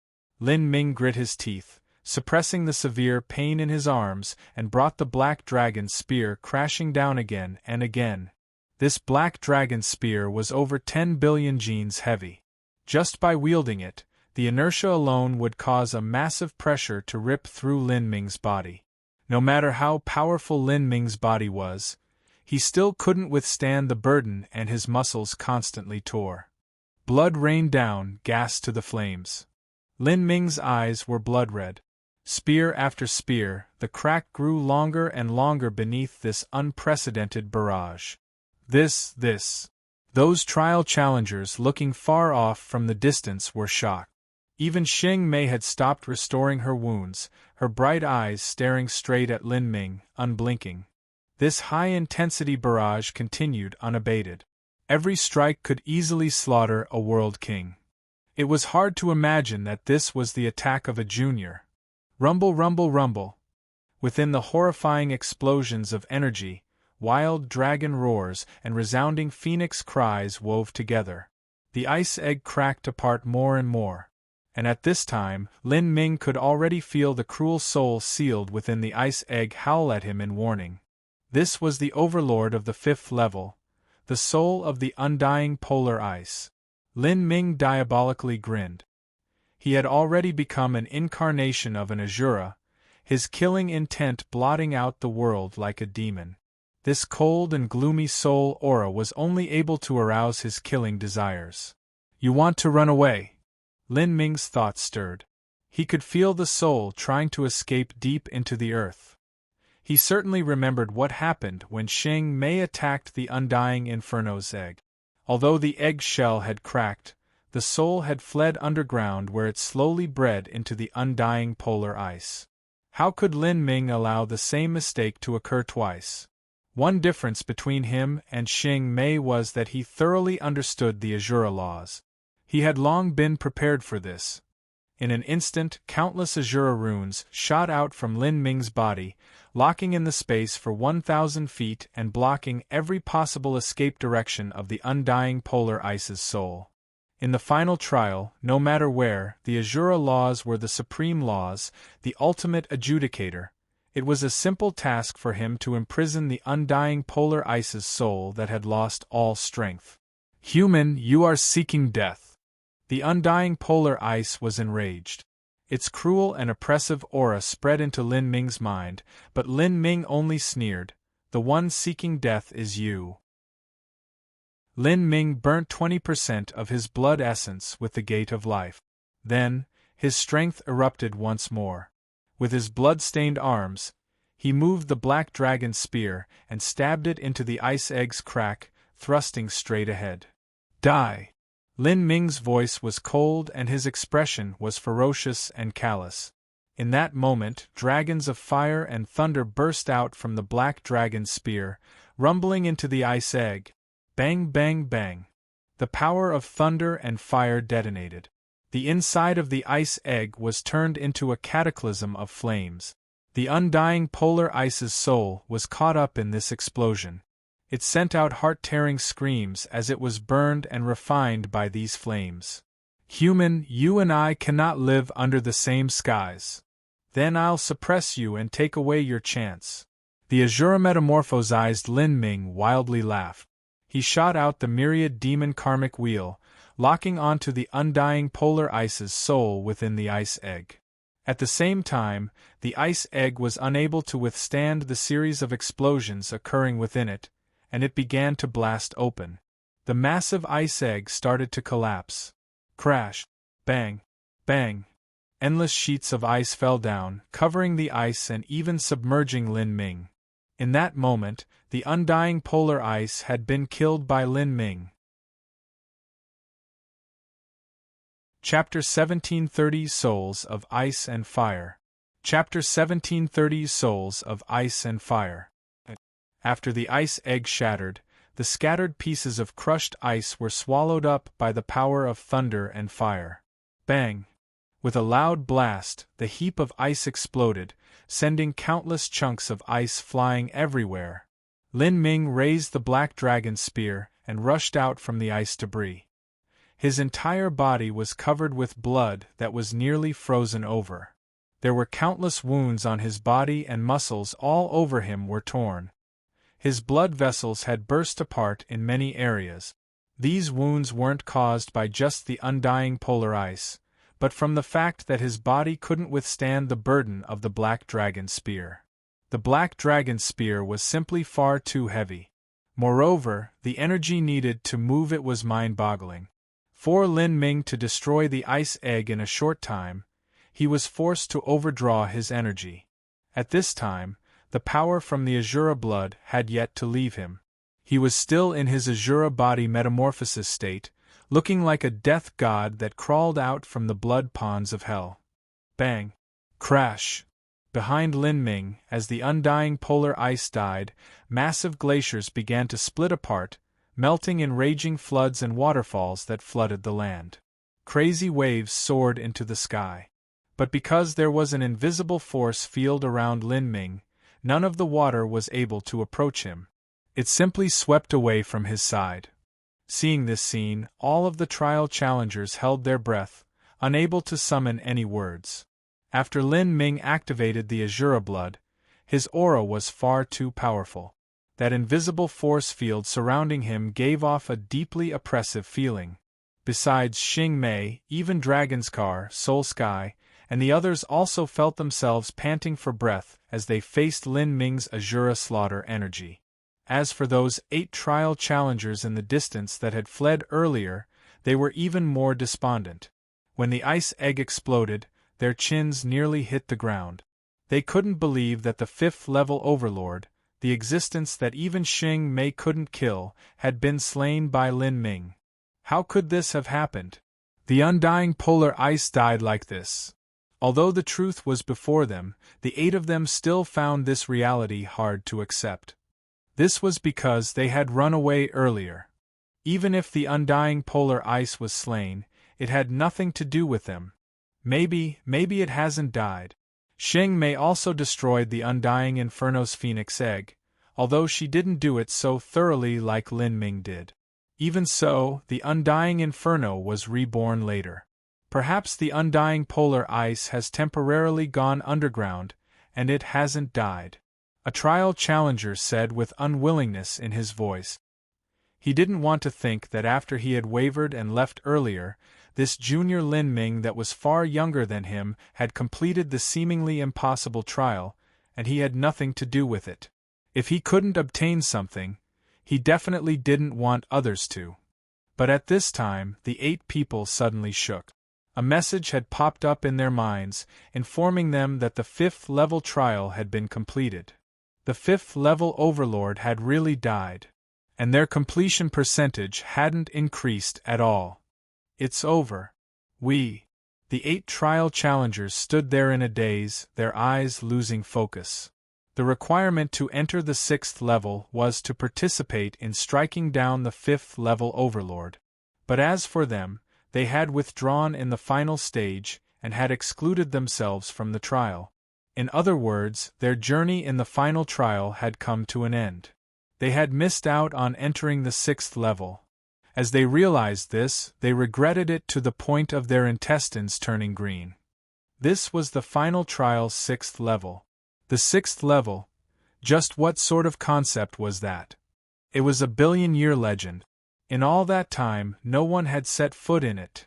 Lin Ming grit his teeth, suppressing the severe pain in his arms, and brought the black dragon spear crashing down again and again. This black dragon spear was over 10 billion genes heavy. Just by wielding it, the inertia alone would cause a massive pressure to rip through Lin Ming's body. No matter how powerful Lin Ming's body was, he still couldn't withstand the burden and his muscles constantly tore. Blood rained down, gas to the flames. Lin Ming's eyes were blood-red. Spear after spear, the crack grew longer and longer beneath this unprecedented barrage. Those trial challengers looking far off from the distance were shocked. Even Xing Mei had stopped restoring her wounds, her bright eyes staring straight at Lin Ming, unblinking. This high-intensity barrage continued unabated. Every strike could easily slaughter a world king. It was hard to imagine that this was the attack of a junior. Rumble, rumble, rumble. Within the horrifying explosions of energy, wild dragon roars and resounding phoenix cries wove together. The ice egg cracked apart more and more. And at this time, Lin Ming could already feel the cruel soul sealed within the ice egg howl at him in warning. This was the overlord of the 5th level, the soul of the undying polar ice. Lin Ming diabolically grinned. He had already become an incarnation of an Azura, his killing intent blotting out the world like a demon. This cold and gloomy soul aura was only able to arouse his killing desires. You want to run away? Lin Ming's thoughts stirred. He could feel the soul trying to escape deep into the earth. He certainly remembered what happened when Xing Mei attacked the undying Inferno's egg. Although the egg shell had cracked, the soul had fled underground where it slowly bred into the undying polar ice. How could Lin Ming allow the same mistake to occur twice? One difference between him and Xing Mei was that he thoroughly understood the Azura laws. He had long been prepared for this. In an instant, countless Azura runes shot out from Lin Ming's body, locking in the space for 1,000 feet and blocking every possible escape direction of the undying polar ice's soul. In the final trial, no matter where, the Azura laws were the supreme laws, the ultimate adjudicator. It was a simple task for him to imprison the undying polar ice's soul that had lost all strength. Human, you are seeking death. The undying polar ice was enraged. Its cruel and oppressive aura spread into Lin Ming's mind, but Lin Ming only sneered, The one seeking death is you. Lin Ming burnt 20% of his blood essence with the gate of life. Then, his strength erupted once more. With his blood-stained arms, he moved the black dragon spear and stabbed it into the ice egg's crack, thrusting straight ahead. Die! Lin Ming's voice was cold and his expression was ferocious and callous. In that moment, dragons of fire and thunder burst out from the black dragon's spear, rumbling into the ice egg. Bang, bang, bang. The power of thunder and fire detonated. The inside of the ice egg was turned into a cataclysm of flames. The undying polar ice's soul was caught up in this explosion. It sent out heart-tearing screams as it was burned and refined by these flames. Human, you and I cannot live under the same skies. Then I'll suppress you and take away your chance. The Azura metamorphosized Lin Ming wildly laughed. He shot out the myriad demon karmic wheel, locking onto the undying polar ice's soul within the ice egg. At the same time, the ice egg was unable to withstand the series of explosions occurring within it, and it began to blast open. The massive ice egg started to collapse. Crash! Bang! Bang! Endless sheets of ice fell down, covering the ice and even submerging Lin Ming. In that moment, the undying polar ice had been killed by Lin Ming. Chapter 1730 Souls of Ice and Fire. Chapter 1730 Souls of Ice and Fire. After the ice egg shattered, the scattered pieces of crushed ice were swallowed up by the power of thunder and fire. Bang! With a loud blast, the heap of ice exploded, sending countless chunks of ice flying everywhere. Lin Ming raised the black dragon spear and rushed out from the ice debris. His entire body was covered with blood that was nearly frozen over. There were countless wounds on his body and muscles all over him were torn. His blood vessels had burst apart in many areas. These wounds weren't caused by just the undying polar ice, but from the fact that his body couldn't withstand the burden of the black dragon spear. The black dragon spear was simply far too heavy. Moreover, the energy needed to move it was mind-boggling. For Lin Ming to destroy the ice egg in a short time, he was forced to overdraw his energy. At this time, the power from the Azura blood had yet to leave him. He was still in his Azura body metamorphosis state, looking like a death god that crawled out from the blood ponds of hell. Bang! Crash! Behind Lin Ming, as the undying polar ice died, massive glaciers began to split apart, melting in raging floods and waterfalls that flooded the land. Crazy waves soared into the sky. But because there was an invisible force field around Lin Ming, none of the water was able to approach him. It simply swept away from his side. Seeing this scene, all of the trial challengers held their breath, unable to summon any words. After Lin Ming activated the Azura blood, his aura was far too powerful. That invisible force field surrounding him gave off a deeply oppressive feeling. Besides Xing Mei, even Dragonskar, Soul Sky, and the others also felt themselves panting for breath as they faced Lin Ming's Azura slaughter energy. As for those 8 trial challengers in the distance that had fled earlier, they were even more despondent. When the ice egg exploded, their chins nearly hit the ground. They couldn't believe that the 5th-level overlord, the existence that even Xing Mei couldn't kill, had been slain by Lin Ming. How could this have happened? The undying polar ice died like this. Although the truth was before them, the 8 of them still found this reality hard to accept. This was because they had run away earlier. Even if the undying polar ice was slain, it had nothing to do with them. Maybe it hasn't died. Xing Mei also destroyed the undying Inferno's phoenix egg, although she didn't do it so thoroughly like Lin Ming did. Even so, the undying Inferno was reborn later. Perhaps the undying polar ice has temporarily gone underground, and it hasn't died. A trial challenger said with unwillingness in his voice. He didn't want to think that after he had wavered and left earlier, this junior Lin Ming that was far younger than him had completed the seemingly impossible trial, and he had nothing to do with it. If he couldn't obtain something, he definitely didn't want others to. But at this time, the 8 people suddenly shook. A message had popped up in their minds, informing them that the 5th level trial had been completed. The 5th level overlord had really died, and their completion percentage hadn't increased at all. It's over. The 8 trial challengers stood there in a daze, their eyes losing focus. The requirement to enter the 6th level was to participate in striking down the 5th level overlord. But as for them, they had withdrawn in the final stage and had excluded themselves from the trial. In other words, their journey in the final trial had come to an end. They had missed out on entering the 6th level. As they realized this, they regretted it to the point of their intestines turning green. This was the final trial's 6th level. The 6th level? Just what sort of concept was that? It was a billion-year legend. In all that time, no one had set foot in it.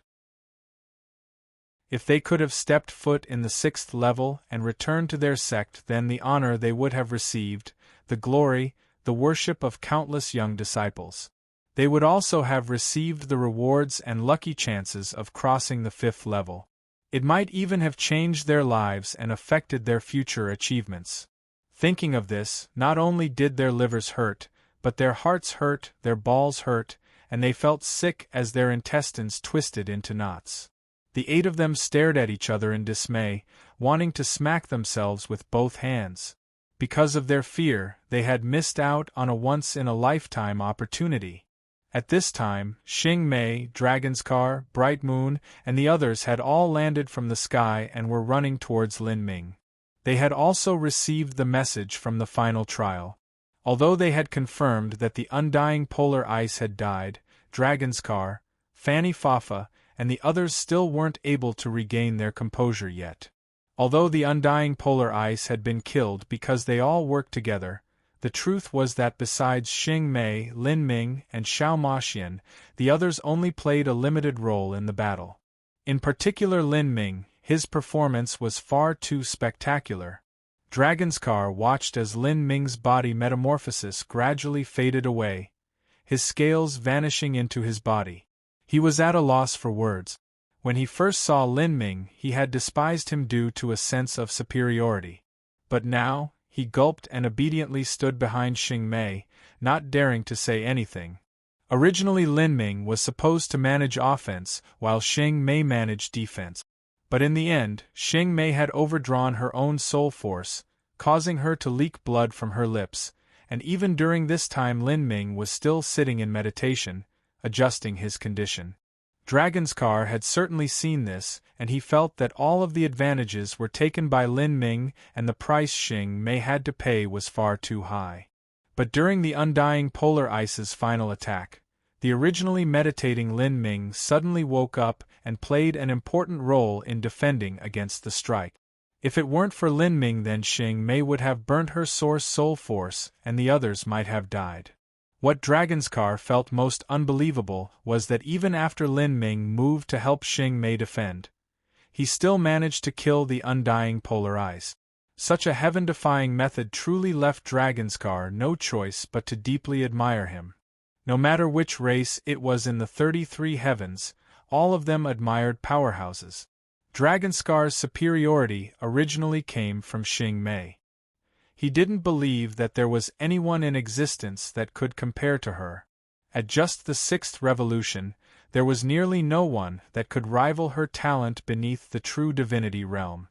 If they could have stepped foot in the 6th level and returned to their sect, then the honor they would have received, the glory, the worship of countless young disciples. They would also have received the rewards and lucky chances of crossing the 5th level. It might even have changed their lives and affected their future achievements. Thinking of this, not only did their livers hurt, but their hearts hurt, their balls hurt, and they felt sick as their intestines twisted into knots. The 8 of them stared at each other in dismay, wanting to smack themselves with both hands. Because of their fear, they had missed out on a once-in-a-lifetime opportunity. At this time, Xing Mei, Dragon's Car, Bright Moon, and the others had all landed from the sky and were running towards Lin Ming. They had also received the message from the final trial. Although they had confirmed that the undying polar ice had died, Dragon's Car, Fanny Fafa, and the others still weren't able to regain their composure yet. Although the undying polar ice had been killed because they all worked together, the truth was that besides Xing Mei, Lin Ming, and Xiao Maxian, the others only played a limited role in the battle. In particular Lin Ming, his performance was far too spectacular. Dragon's Car watched as Lin Ming's body metamorphosis gradually faded away, his scales vanishing into his body. He was at a loss for words. When he first saw Lin Ming, he had despised him due to a sense of superiority. But now, he gulped and obediently stood behind Xing Mei, not daring to say anything. Originally Lin Ming was supposed to manage offense, while Xing Mei managed defense. But in the end, Xing Mei had overdrawn her own soul force, causing her to leak blood from her lips, and even during this time Lin Ming was still sitting in meditation, adjusting his condition. Dragon's Car had certainly seen this, and he felt that all of the advantages were taken by Lin Ming and the price Xing Mei had to pay was far too high. But during the undying polar ice's final attack, the originally meditating Lin Ming suddenly woke up and played an important role in defending against the strike. If it weren't for Lin Ming, then Xing Mei would have burnt her source soul force and the others might have died. What Dragon's Car felt most unbelievable was that even after Lin Ming moved to help Xing Mei defend, he still managed to kill the undying polar ice. Such a heaven-defying method truly left Dragon's Car no choice but to deeply admire him. No matter which race it was in the 33 heavens, all of them admired powerhouses. Dragon's Car's superiority originally came from Xing Mei. He didn't believe that there was anyone in existence that could compare to her. At just the 6th revolution, there was nearly no one that could rival her talent beneath the true divinity realm.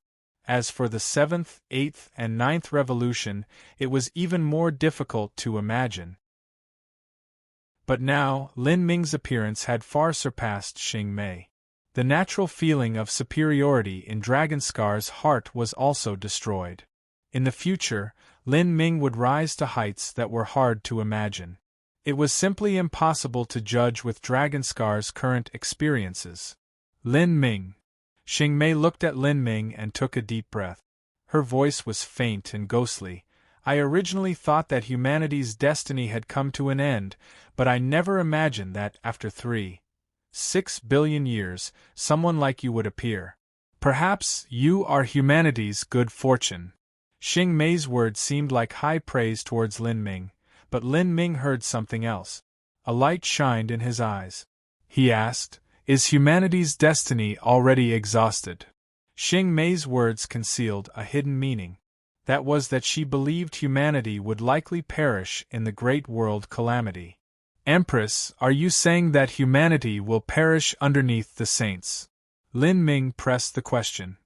As for the 7th, 8th, and 9th revolution, it was even more difficult to imagine. But now, Lin Ming's appearance had far surpassed Xing Mei. The natural feeling of superiority in Dragon's Car's heart was also destroyed. In the future, Lin Ming would rise to heights that were hard to imagine. It was simply impossible to judge with Dragon's Car's current experiences. Lin Ming. Xing Mei looked at Lin Ming and took a deep breath. Her voice was faint and ghostly. I originally thought that humanity's destiny had come to an end, but I never imagined that, after 6 billion years, someone like you would appear. Perhaps you are humanity's good fortune. Xing Mei's words seemed like high praise towards Lin Ming, but Lin Ming heard something else. A light shined in his eyes. He asked, "Is humanity's destiny already exhausted?" Xing Mei's words concealed a hidden meaning. That was that she believed humanity would likely perish in the Great World Calamity. "Empress, are you saying that humanity will perish underneath the saints?" Lin Ming pressed the question.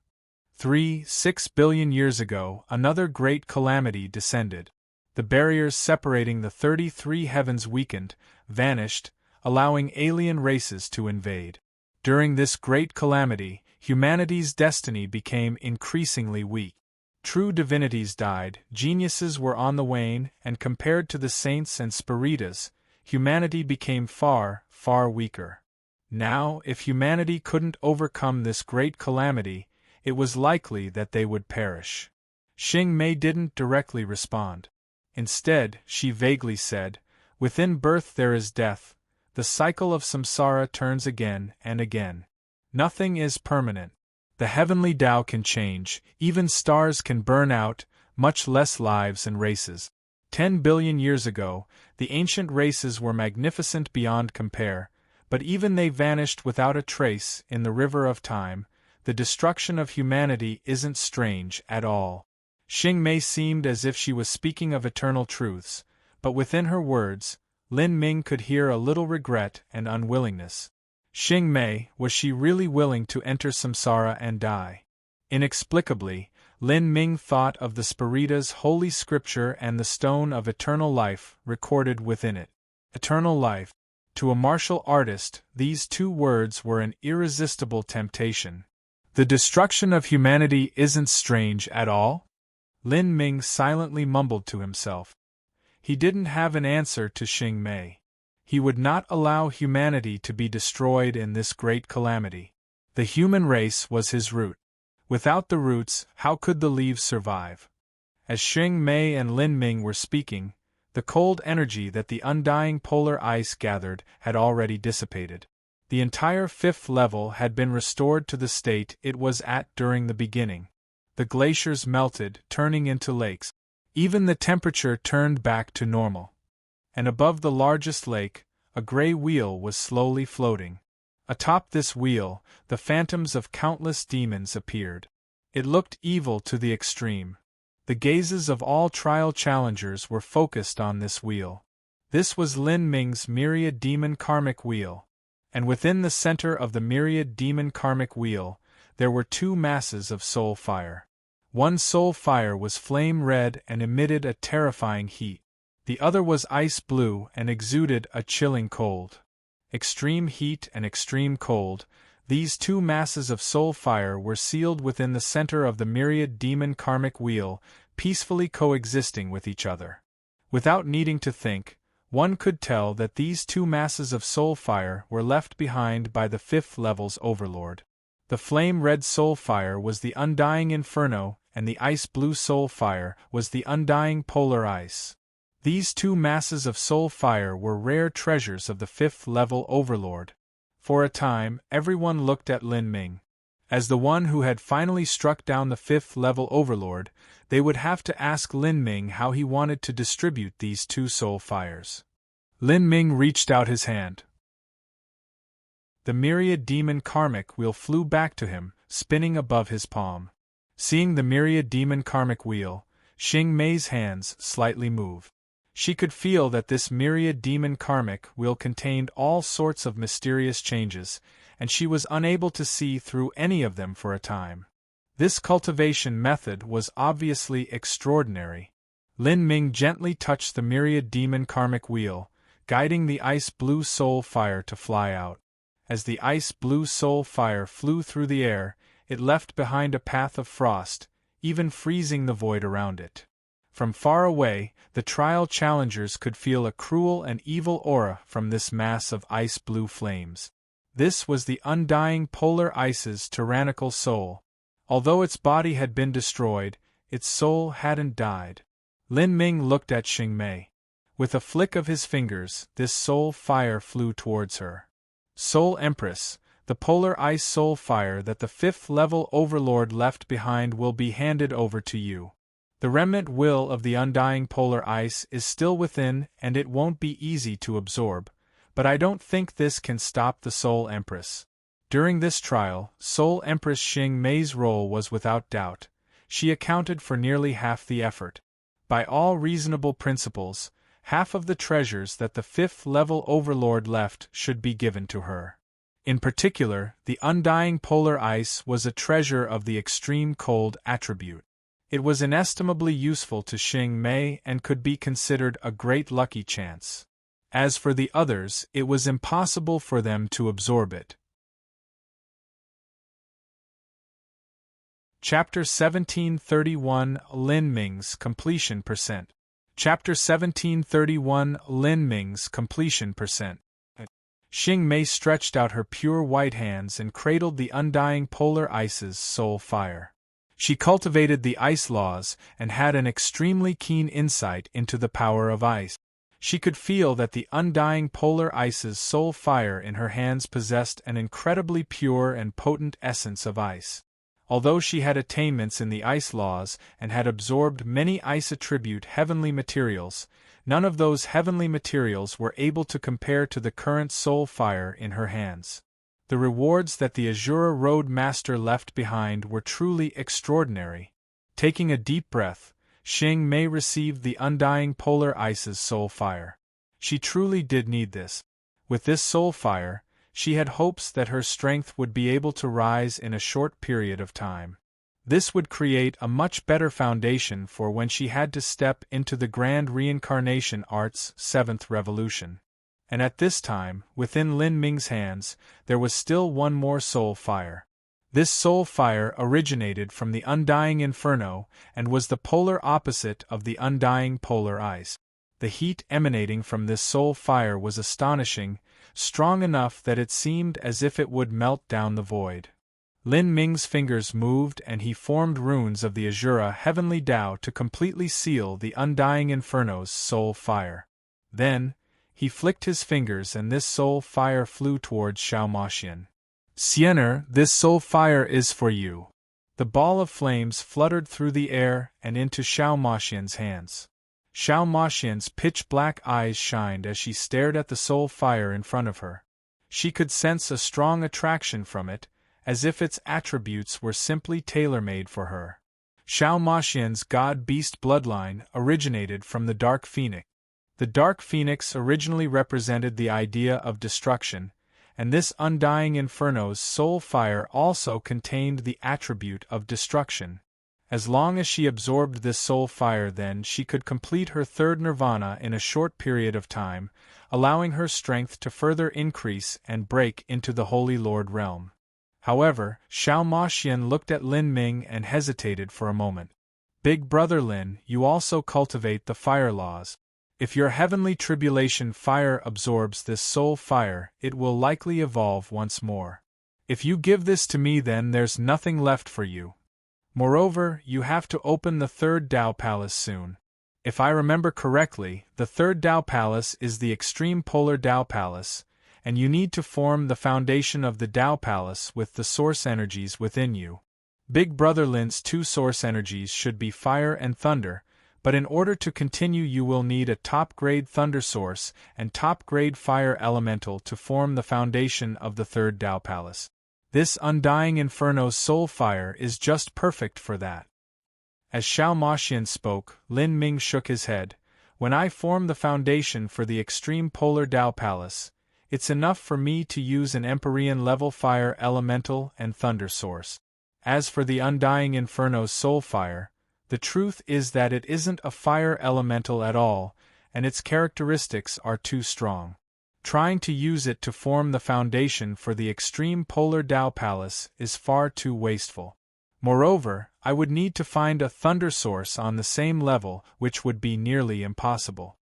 6 billion years ago, another great calamity descended. The barriers separating the 33 heavens weakened, vanished, allowing alien races to invade. During this great calamity, humanity's destiny became increasingly weak. True divinities died, geniuses were on the wane, and compared to the saints and spiritas, humanity became far, far weaker. Now, if humanity couldn't overcome this great calamity, it was likely that they would perish. Xing Mei didn't directly respond. Instead, she vaguely said, "Within birth there is death, the cycle of samsara turns again and again. Nothing is permanent. The heavenly Tao can change, even stars can burn out, much less lives and races. 10 billion years ago, the ancient races were magnificent beyond compare, but even they vanished without a trace in the river of time. The destruction of humanity isn't strange at all." Xing Mei seemed as if she was speaking of eternal truths, but within her words, Lin Ming could hear a little regret and unwillingness. Xing Mei, was she really willing to enter samsara and die? Inexplicably, Lin Ming thought of the Spirita's holy scripture and the stone of eternal life recorded within it. Eternal life. To a martial artist, these two words were an irresistible temptation. The destruction of humanity isn't strange at all? Lin Ming silently mumbled to himself. He didn't have an answer to Xing Mei. He would not allow humanity to be destroyed in this great calamity. The human race was his root. Without the roots, how could the leaves survive? As Xing Mei and Lin Ming were speaking, the cold energy that the undying polar ice gathered had already dissipated. The entire fifth level had been restored to the state it was at during the beginning. The glaciers melted, turning into lakes. Even the temperature turned back to normal. And above the largest lake, a gray wheel was slowly floating. Atop this wheel, the phantoms of countless demons appeared. It looked evil to the extreme. The gazes of all trial challengers were focused on this wheel. This was Lin Ming's myriad demon karmic wheel. And within the center of the myriad demon karmic wheel, there were two masses of soul fire. One soul fire was flame red and emitted a terrifying heat. The other was ice blue and exuded a chilling cold. Extreme heat and extreme cold, these two masses of soul fire were sealed within the center of the myriad demon karmic wheel, peacefully coexisting with each other. Without needing to think, one could tell that these two masses of soul fire were left behind by the fifth level's overlord. The flame-red soul fire was the undying inferno, and the ice-blue soul fire was the undying polar ice. These two masses of soul fire were rare treasures of the fifth-level overlord. For a time, everyone looked at Lin Ming. As the one who had finally struck down the fifth-level overlord, they would have to ask Lin Ming how he wanted to distribute these two soul fires. Lin Ming reached out his hand. The myriad demon karmic wheel flew back to him, spinning above his palm. Seeing the myriad demon karmic wheel, Xing Mei's hands slightly moved. She could feel that this myriad demon karmic wheel contained all sorts of mysterious changes, and she was unable to see through any of them for a time. This cultivation method was obviously extraordinary. Lin Ming gently touched the myriad demon karmic wheel, guiding the ice-blue soul fire to fly out. As the ice-blue soul fire flew through the air, it left behind a path of frost, even freezing the void around it. From far away, the trial challengers could feel a cruel and evil aura from this mass of ice-blue flames. This was the undying polar ice's tyrannical soul. Although its body had been destroyed, its soul hadn't died. Lin Ming looked at Xing Mei. With a flick of his fingers, this soul fire flew towards her. Soul Empress, the polar ice soul fire that the fifth-level overlord left behind will be handed over to you. The remnant will of the undying polar ice is still within and it won't be easy to absorb, but I don't think this can stop the Soul Empress. During this trial, Soul Empress Xing Mei's role was without doubt. She accounted for nearly half the effort. By all reasonable principles, half of the treasures that the fifth-level overlord left should be given to her. In particular, the undying polar ice was a treasure of the extreme cold attribute. It was inestimably useful to Xing Mei and could be considered a great lucky chance. As for the others, it was impossible for them to absorb it. Chapter 1731 Lin Ming's Completion Percent. Chapter 1731 Lin Ming's Completion Percent. Xing Mei stretched out her pure white hands and cradled the undying polar ice's soul fire. She cultivated the ice laws and had an extremely keen insight into the power of ice. She could feel that the undying polar ice's soul fire in her hands possessed an incredibly pure and potent essence of ice. Although she had attainments in the ice laws and had absorbed many ice-attribute heavenly materials, none of those heavenly materials were able to compare to the current soul fire in her hands. The rewards that the Azura Road Master left behind were truly extraordinary. Taking a deep breath, Xing Mei received the undying polar ice's soul fire. She truly did need this. With this soul fire, she had hopes that her strength would be able to rise in a short period of time. This would create a much better foundation for when she had to step into the Grand Reincarnation Art's 7th Revolution. And at this time, within Lin Ming's hands, there was still one more soul fire. This soul fire originated from the undying inferno and was the polar opposite of the undying polar ice. The heat emanating from this soul fire was astonishing, strong enough that it seemed as if it would melt down the void. Lin Ming's fingers moved and he formed runes of the Azura Heavenly Tao to completely seal the undying inferno's soul fire. Then, he flicked his fingers and this soul fire flew towards Xiao Maxian. "Xiener, this soul fire is for you." The ball of flames fluttered through the air and into Xiao Maxian's hands. Xiao Maxian's pitch-black eyes shined as she stared at the soul fire in front of her. She could sense a strong attraction from it, as if its attributes were simply tailor-made for her. Xiao Maxian's god-beast bloodline originated from the Dark Phoenix. The Dark Phoenix originally represented the idea of destruction, and this undying inferno's soul fire also contained the attribute of destruction. As long as she absorbed this soul fire, then she could complete her third nirvana in a short period of time, allowing her strength to further increase and break into the Holy Lord realm. However, Xiao Maxian looked at Lin Ming and hesitated for a moment. "Big Brother Lin, you also cultivate the fire laws. If your heavenly tribulation fire absorbs this soul fire, it will likely evolve once more. If you give this to me, then there's nothing left for you. Moreover, you have to open the third Tao Palace soon. If I remember correctly, the third Tao Palace is the extreme polar Tao Palace, and you need to form the foundation of the Tao Palace with the source energies within you. Big Brother Lin's two source energies should be fire and thunder, but in order to continue you will need a top-grade thunder source and top-grade fire elemental to form the foundation of the third Tao Palace. This undying inferno's soul fire is just perfect for that." As Xiao Maxian spoke, Lin Ming shook his head. "When I form the foundation for the extreme polar Tao Palace, it's enough for me to use an Empyrean-level fire elemental and thunder source. As for the undying inferno's soul fire, the truth is that it isn't a fire elemental at all, and its characteristics are too strong. Trying to use it to form the foundation for the extreme polar Tao Palace is far too wasteful. Moreover, I would need to find a thunder source on the same level, which would be nearly impossible."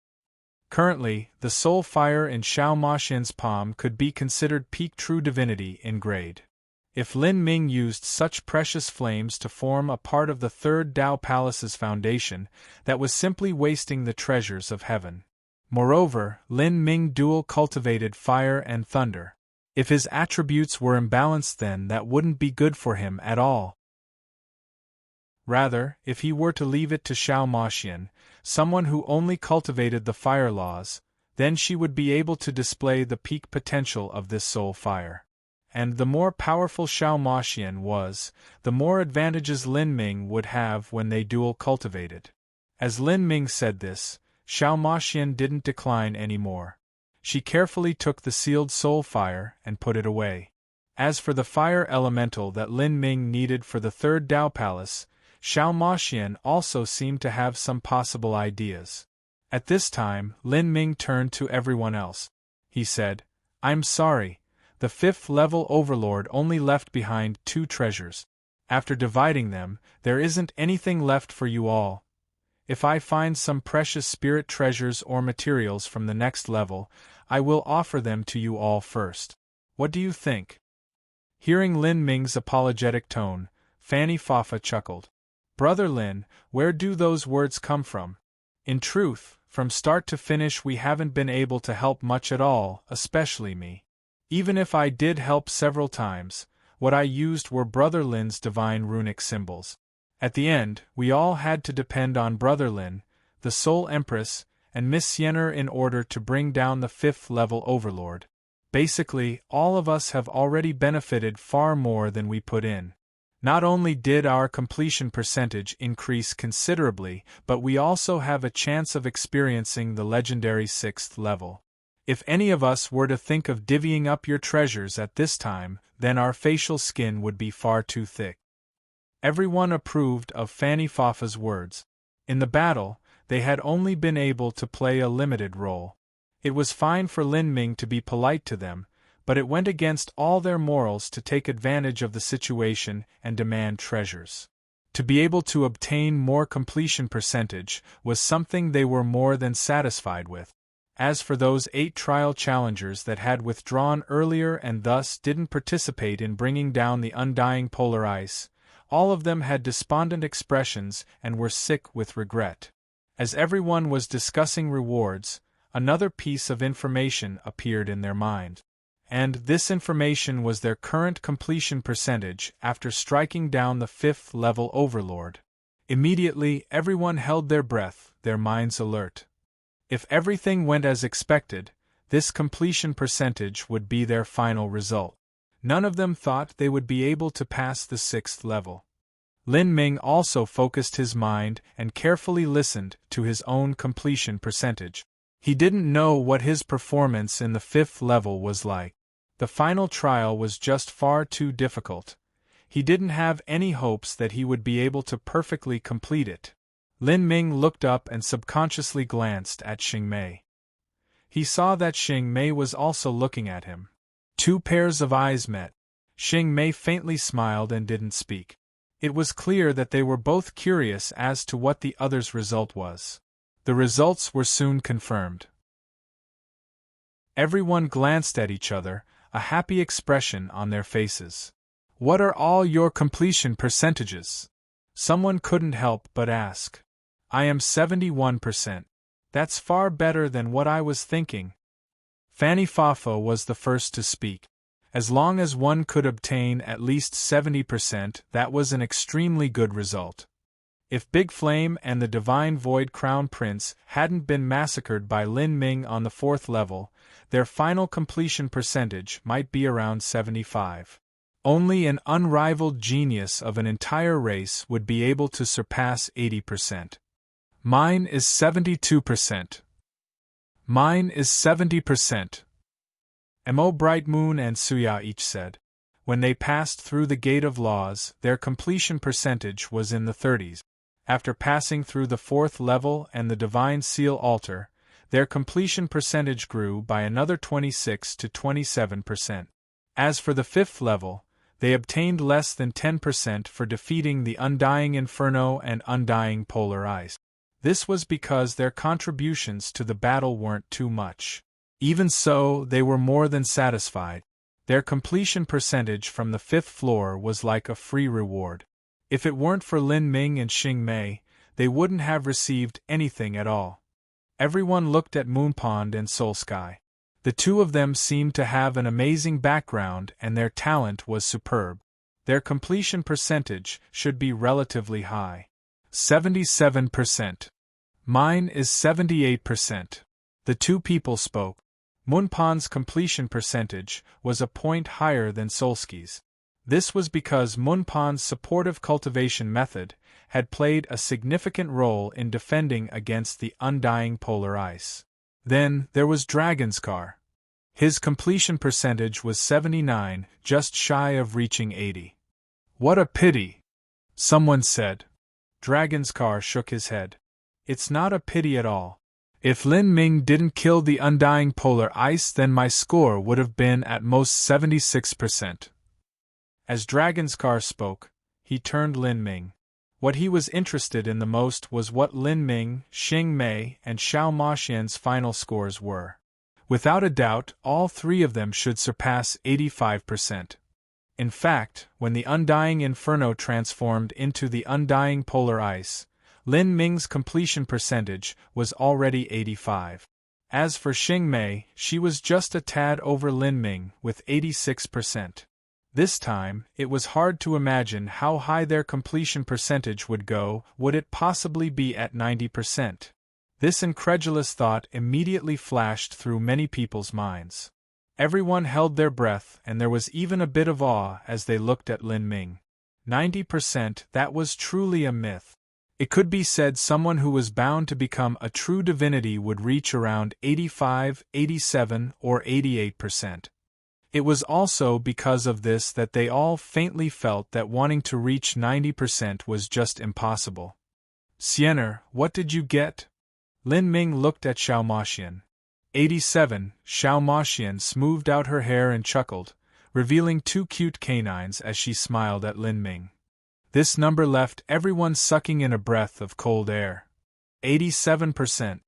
Currently, the soul fire in Xiao Maxian's palm could be considered peak true divinity in grade. If Lin Ming used such precious flames to form a part of the third Tao Palace's foundation, that was simply wasting the treasures of heaven. Moreover, Lin Ming dual cultivated fire and thunder. If his attributes were imbalanced, then that wouldn't be good for him at all. Rather, if he were to leave it to Xiao Maxian, someone who only cultivated the fire laws, then she would be able to display the peak potential of this soul fire. And the more powerful Xiao Maxian was, the more advantages Lin Ming would have when they dual cultivated. As Lin Ming said this, Xiao Maxian didn't decline anymore. She carefully took the sealed soul fire and put it away. As for the fire elemental that Lin Ming needed for the third Dao Palace, Xiao Maxian also seemed to have some possible ideas. At this time, Lin Ming turned to everyone else. He said, "I'm sorry, the fifth-level overlord only left behind 2 treasures. After dividing them, there isn't anything left for you all. If I find some precious spirit treasures or materials from the next level, I will offer them to you all first. What do you think?" Hearing Lin Ming's apologetic tone, Fanny Fafa chuckled. "Brother Lin, where do those words come from? In truth, from start to finish we haven't been able to help much at all, especially me. Even if I did help several times, what I used were Brother Lin's divine runic symbols. At the end, we all had to depend on Brother Lin, the Soul Empress, and Miss Siener in order to bring down the 5th-level overlord. Basically, all of us have already benefited far more than we put in. Not only did our completion percentage increase considerably, but we also have a chance of experiencing the legendary 6th level. If any of us were to think of divvying up your treasures at this time, then our facial skin would be far too thick." Everyone approved of Fanny Fafa's words. In the battle, they had only been able to play a limited role. It was fine for Lin Ming to be polite to them, but it went against all their morals to take advantage of the situation and demand treasures. To be able to obtain more completion percentage was something they were more than satisfied with. As for those 8 trial challengers that had withdrawn earlier and thus didn't participate in bringing down the undying polar ice, all of them had despondent expressions and were sick with regret. As everyone was discussing rewards, another piece of information appeared in their mind. And this information was their current completion percentage after striking down the 5th-level overlord. Immediately, everyone held their breath, their minds alert. If everything went as expected, this completion percentage would be their final result. None of them thought they would be able to pass the 6th level. Lin Ming also focused his mind and carefully listened to his own completion percentage. He didn't know what his performance in the 5th level was like. The final trial was just far too difficult. He didn't have any hopes that he would be able to perfectly complete it. Lin Ming looked up and subconsciously glanced at Xing Mei. He saw that Xing Mei was also looking at him. 2 pairs of eyes met. Xing Mei faintly smiled and didn't speak. It was clear that they were both curious as to what the other's result was. The results were soon confirmed. Everyone glanced at each other, a happy expression on their faces. "What are all your completion percentages?" Someone couldn't help but ask. "I am 71%. That's far better than what I was thinking." Fanny Fafa was the first to speak. As long as one could obtain at least 70%, that was an extremely good result. If Big Flame and the Divine Void Crown Prince hadn't been massacred by Lin Ming on the 4th level, their final completion percentage might be around 75. Only an unrivaled genius of an entire race would be able to surpass 80%. Mine is 72%. Mine is 70%. Mo Bright Moon and Suya each said. When they passed through the Gate of Laws, their completion percentage was in the 30s. After passing through the 4th level and the Divine Seal Altar, their completion percentage grew by another 26 to 27%. As for the 5th level, they obtained less than 10% for defeating the Undying Inferno and Undying Polar Ice. This was because their contributions to the battle weren't too much. Even so, they were more than satisfied. Their completion percentage from the 5th floor was like a free reward. If it weren't for Lin Ming and Xing Mei, they wouldn't have received anything at all. Everyone looked at Moonpond and Soul Sky. The 2 of them seemed to have an amazing background and their talent was superb. their completion percentage should be relatively high. 77%. Mine is 78%. The two people spoke. Munpan's completion percentage was a point higher than Solski's. This was because Munpan's supportive cultivation method had played a significant role in defending against the undying polar ice. Then there was Dragonskar. His completion percentage was 79, just shy of reaching 80. What a pity, someone said. Dragonskar shook his head. It's not a pity at all. If Lin Ming didn't kill the undying polar ice, then my score would have been at most 76%. As Dragonskar spoke, he turned Lin Ming. What he was interested in the most was what Lin Ming, Xing Mei, and Xiao Maxian's final scores were. Without a doubt, all three of them should surpass 85%. In fact, when the undying inferno transformed into the undying polar ice, Lin Ming's completion percentage was already 85. As for Xing Mei, she was just a tad over Lin Ming with 86%. This time, it was hard to imagine how high their completion percentage would go. Would it possibly be at 90%? This incredulous thought immediately flashed through many people's minds. Everyone held their breath, and there was even a bit of awe as they looked at Lin Ming. 90%, that was truly a myth. It could be said someone who was bound to become a true divinity would reach around 85, 87, or 88%. It was also because of this that they all faintly felt that wanting to reach 90% was just impossible. Siener, what did you get? Lin Ming looked at Xiao Maxian. 87, Xiao Maxian smoothed out her hair and chuckled, revealing two cute canines as she smiled at Lin Ming. This number left everyone sucking in a breath of cold air. 87%.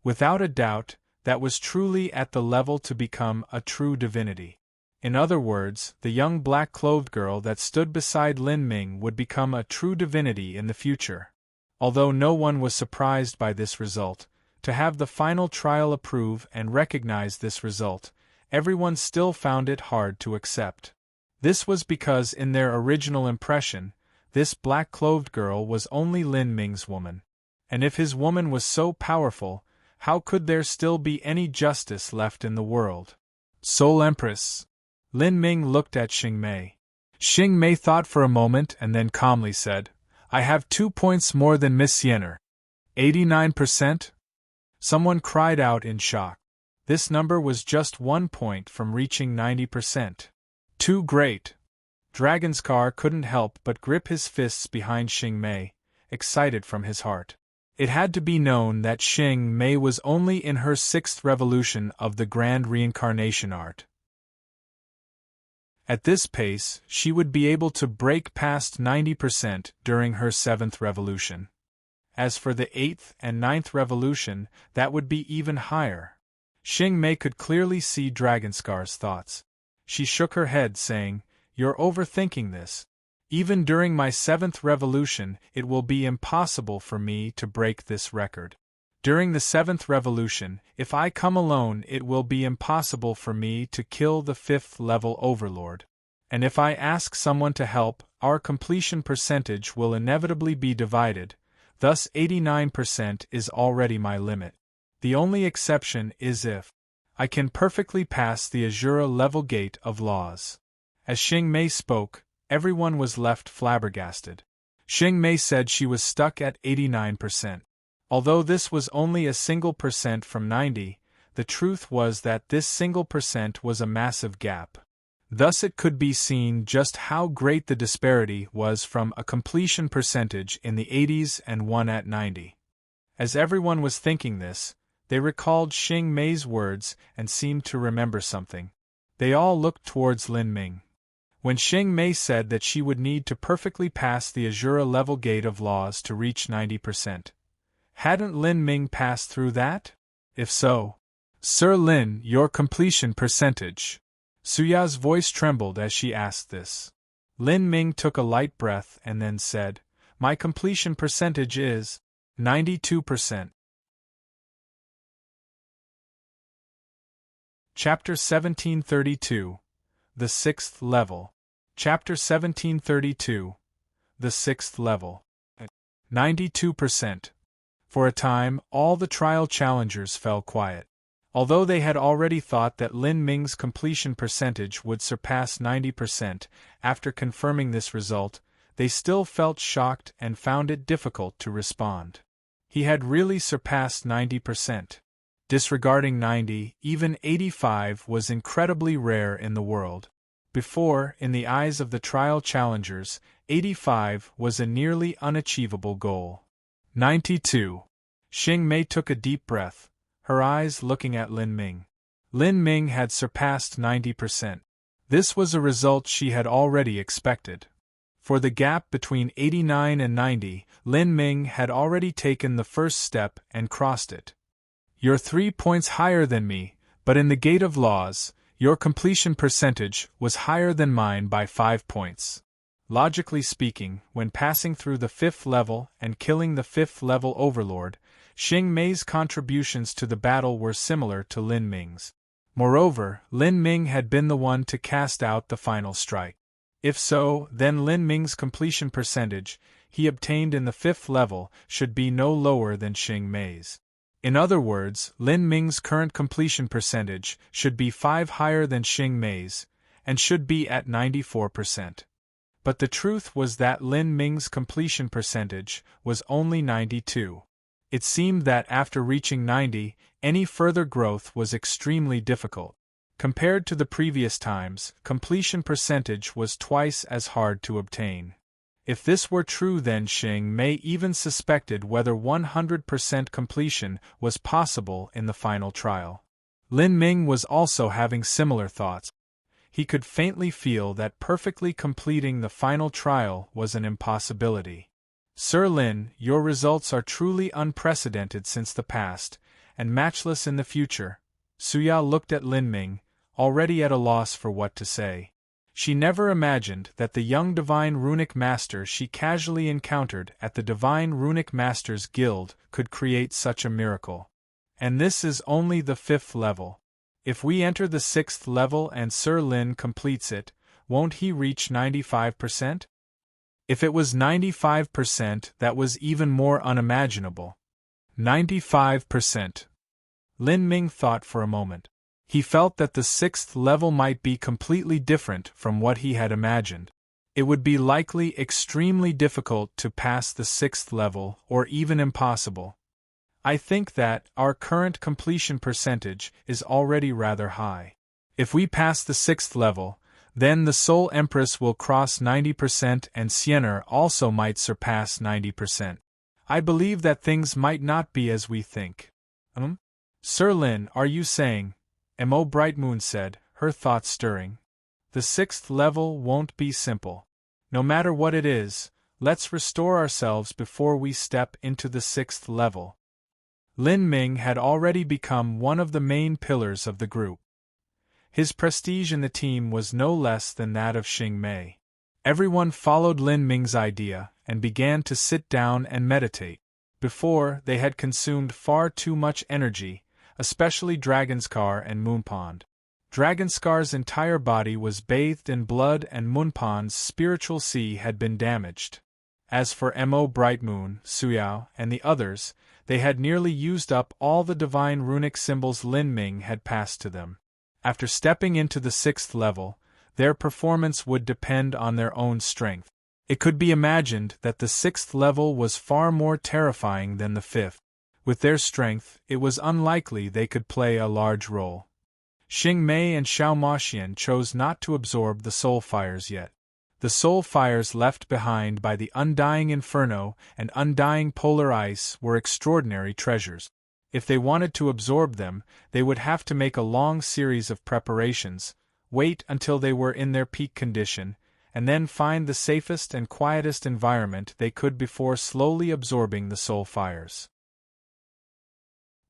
Without a doubt, that was truly at the level to become a true divinity. In other words, the young black-clothed girl that stood beside Lin Ming would become a true divinity in the future. Although no one was surprised by this result, to have the final trial approve and recognize this result, everyone still found it hard to accept. This was because in their original impression, this black-clothed girl was only Lin Ming's woman. And if his woman was so powerful, how could there still be any justice left in the world? Soul Empress. Lin Ming looked at Xing Mei. Xing Mei thought for a moment and then calmly said, I have 2 points more than Miss Siener. 89%? Someone cried out in shock. This number was just 1 point from reaching 90%. Too great. Dragonskar couldn't help but grip his fists behind Xing Mei, excited from his heart. It had to be known that Xing Mei was only in her 6th revolution of the grand reincarnation art. At this pace, she would be able to break past 90% during her 7th revolution. As for the 8th and 9th revolution, that would be even higher. Xing Mei could clearly see Dragonskar's thoughts. She shook her head, saying, You're overthinking this. Even during my 7th revolution, it will be impossible for me to break this record. During the 7th revolution, if I come alone, it will be impossible for me to kill the 5th level overlord. And if I ask someone to help, our completion percentage will inevitably be divided, thus 89% is already my limit. The only exception is if I can perfectly pass the Azura level gate of laws. As Xing Mei spoke, everyone was left flabbergasted. Xing Mei said she was stuck at 89%. Although this was only a single percent from 90, the truth was that this single percent was a massive gap. Thus it could be seen just how great the disparity was from a completion percentage in the 80s and one at 90. As everyone was thinking this, they recalled Xing Mei's words and seemed to remember something. They all looked towards Lin Ming. When Xing Mei said that she would need to perfectly pass the Azura level gate of laws to reach 90%. Hadn't Lin Ming passed through that? If so, Sir Lin, your completion percentage. Suya's voice trembled as she asked this. Lin Ming took a light breath and then said, My completion percentage is 92%. Chapter 1732. The 6th level. Chapter 1732. The Sixth Level. 92%. For a time, all the trial challengers fell quiet. Although they had already thought that Lin Ming's completion percentage would surpass 90%, after confirming this result, they still felt shocked and found it difficult to respond. He had really surpassed 90%. Disregarding 90, even 85 was incredibly rare in the world. Before, in the eyes of the trial challengers, 85 was a nearly unachievable goal. 92. Xing Mei took a deep breath, her eyes looking at Lin Ming. Lin Ming had surpassed 90%. This was a result she had already expected. For the gap between 89 and 90, Lin Ming had already taken the first step and crossed it. "You're 3 points higher than me, but in the gate of laws, your completion percentage was higher than mine by 5 points. Logically speaking, when passing through the 5th level and killing the 5th level overlord, Xing Mei's contributions to the battle were similar to Lin Ming's. Moreover, Lin Ming had been the one to cast out the final strike. If so, then Lin Ming's completion percentage, he obtained in the 5th level, should be no lower than Xing Mei's. In other words, Lin Ming's current completion percentage should be 5 higher than Xing Mei's, and should be at 94%. But the truth was that Lin Ming's completion percentage was only 92. It seemed that after reaching 90, any further growth was extremely difficult. Compared to the previous times, completion percentage was twice as hard to obtain. If this were true, then Xing Mei even suspected whether 100% completion was possible in the final trial. Lin Ming was also having similar thoughts. He could faintly feel that perfectly completing the final trial was an impossibility. "Sir Lin, your results are truly unprecedented since the past, and matchless in the future." Suya looked at Lin Ming, already at a loss for what to say. She never imagined that the young Divine Runic Master she casually encountered at the Divine Runic Masters Guild could create such a miracle. And this is only the 5th level. If we enter the 6th level and Sir Lin completes it, won't he reach 95%? If it was 95%, that was even more unimaginable. 95%. Lin Ming thought for a moment. He felt that the 6th level might be completely different from what he had imagined. It would be likely extremely difficult to pass the 6th level, or even impossible. "I think that our current completion percentage is already rather high. If we pass the 6th level, then the Soul Empress will cross 90% and Sienner also might surpass 90%. I believe that things might not be as we think." Sir Lin, are you saying? Mo Brightmoon said, her thoughts stirring. "The 6th level won't be simple. No matter what it is, let's restore ourselves before we step into the 6th level." Lin Ming had already become one of the main pillars of the group. His prestige in the team was no less than that of Xing Mei. Everyone followed Lin Ming's idea and began to sit down and meditate. Before, they had consumed far too much energy, especially Dragonscar and Moonpond. Dragonscar's entire body was bathed in blood and Moonpond's spiritual sea had been damaged. As for Mo Brightmoon, Suyao, and the others, they had nearly used up all the divine runic symbols Lin Ming had passed to them. After stepping into the 6th level, their performance would depend on their own strength. It could be imagined that the 6th level was far more terrifying than the 5th. With their strength, it was unlikely they could play a large role. Xing Mei and Xiao Maxian chose not to absorb the soul fires yet. The soul fires left behind by the undying inferno and undying polar ice were extraordinary treasures. If they wanted to absorb them, they would have to make a long series of preparations, wait until they were in their peak condition, and then find the safest and quietest environment they could before slowly absorbing the soul fires.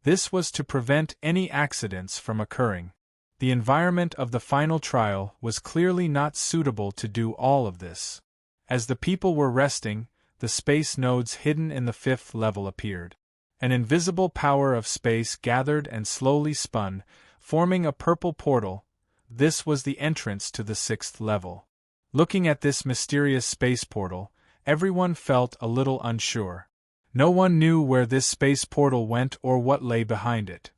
This was to prevent any accidents from occurring. The environment of the final trial was clearly not suitable to do all of this. As the people were resting, the space nodes hidden in the 5th level appeared. An invisible power of space gathered and slowly spun, forming a purple portal. This was the entrance to the 6th level. Looking at this mysterious space portal, everyone felt a little unsure. No one knew where this space portal went or what lay behind it.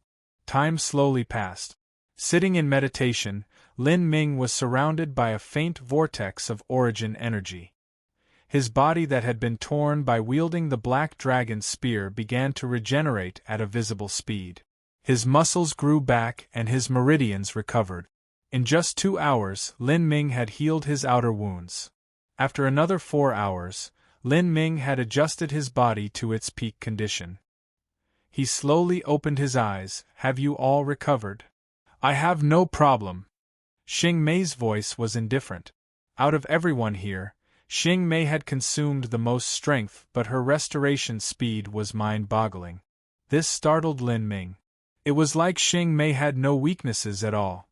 Time slowly passed. Sitting in meditation, Lin Ming was surrounded by a faint vortex of origin energy. His body that had been torn by wielding the black dragon's spear began to regenerate at a visible speed. His muscles grew back and his meridians recovered. In just 2 hours, Lin Ming had healed his outer wounds. After another 4 hours, Lin Ming had adjusted his body to its peak condition. He slowly opened his eyes. "Have you all recovered?" "I have no problem." Xing Mei's voice was indifferent. Out of everyone here, Xing Mei had consumed the most strength, but her restoration speed was mind-boggling. This startled Lin Ming. It was like Xing Mei had no weaknesses at all.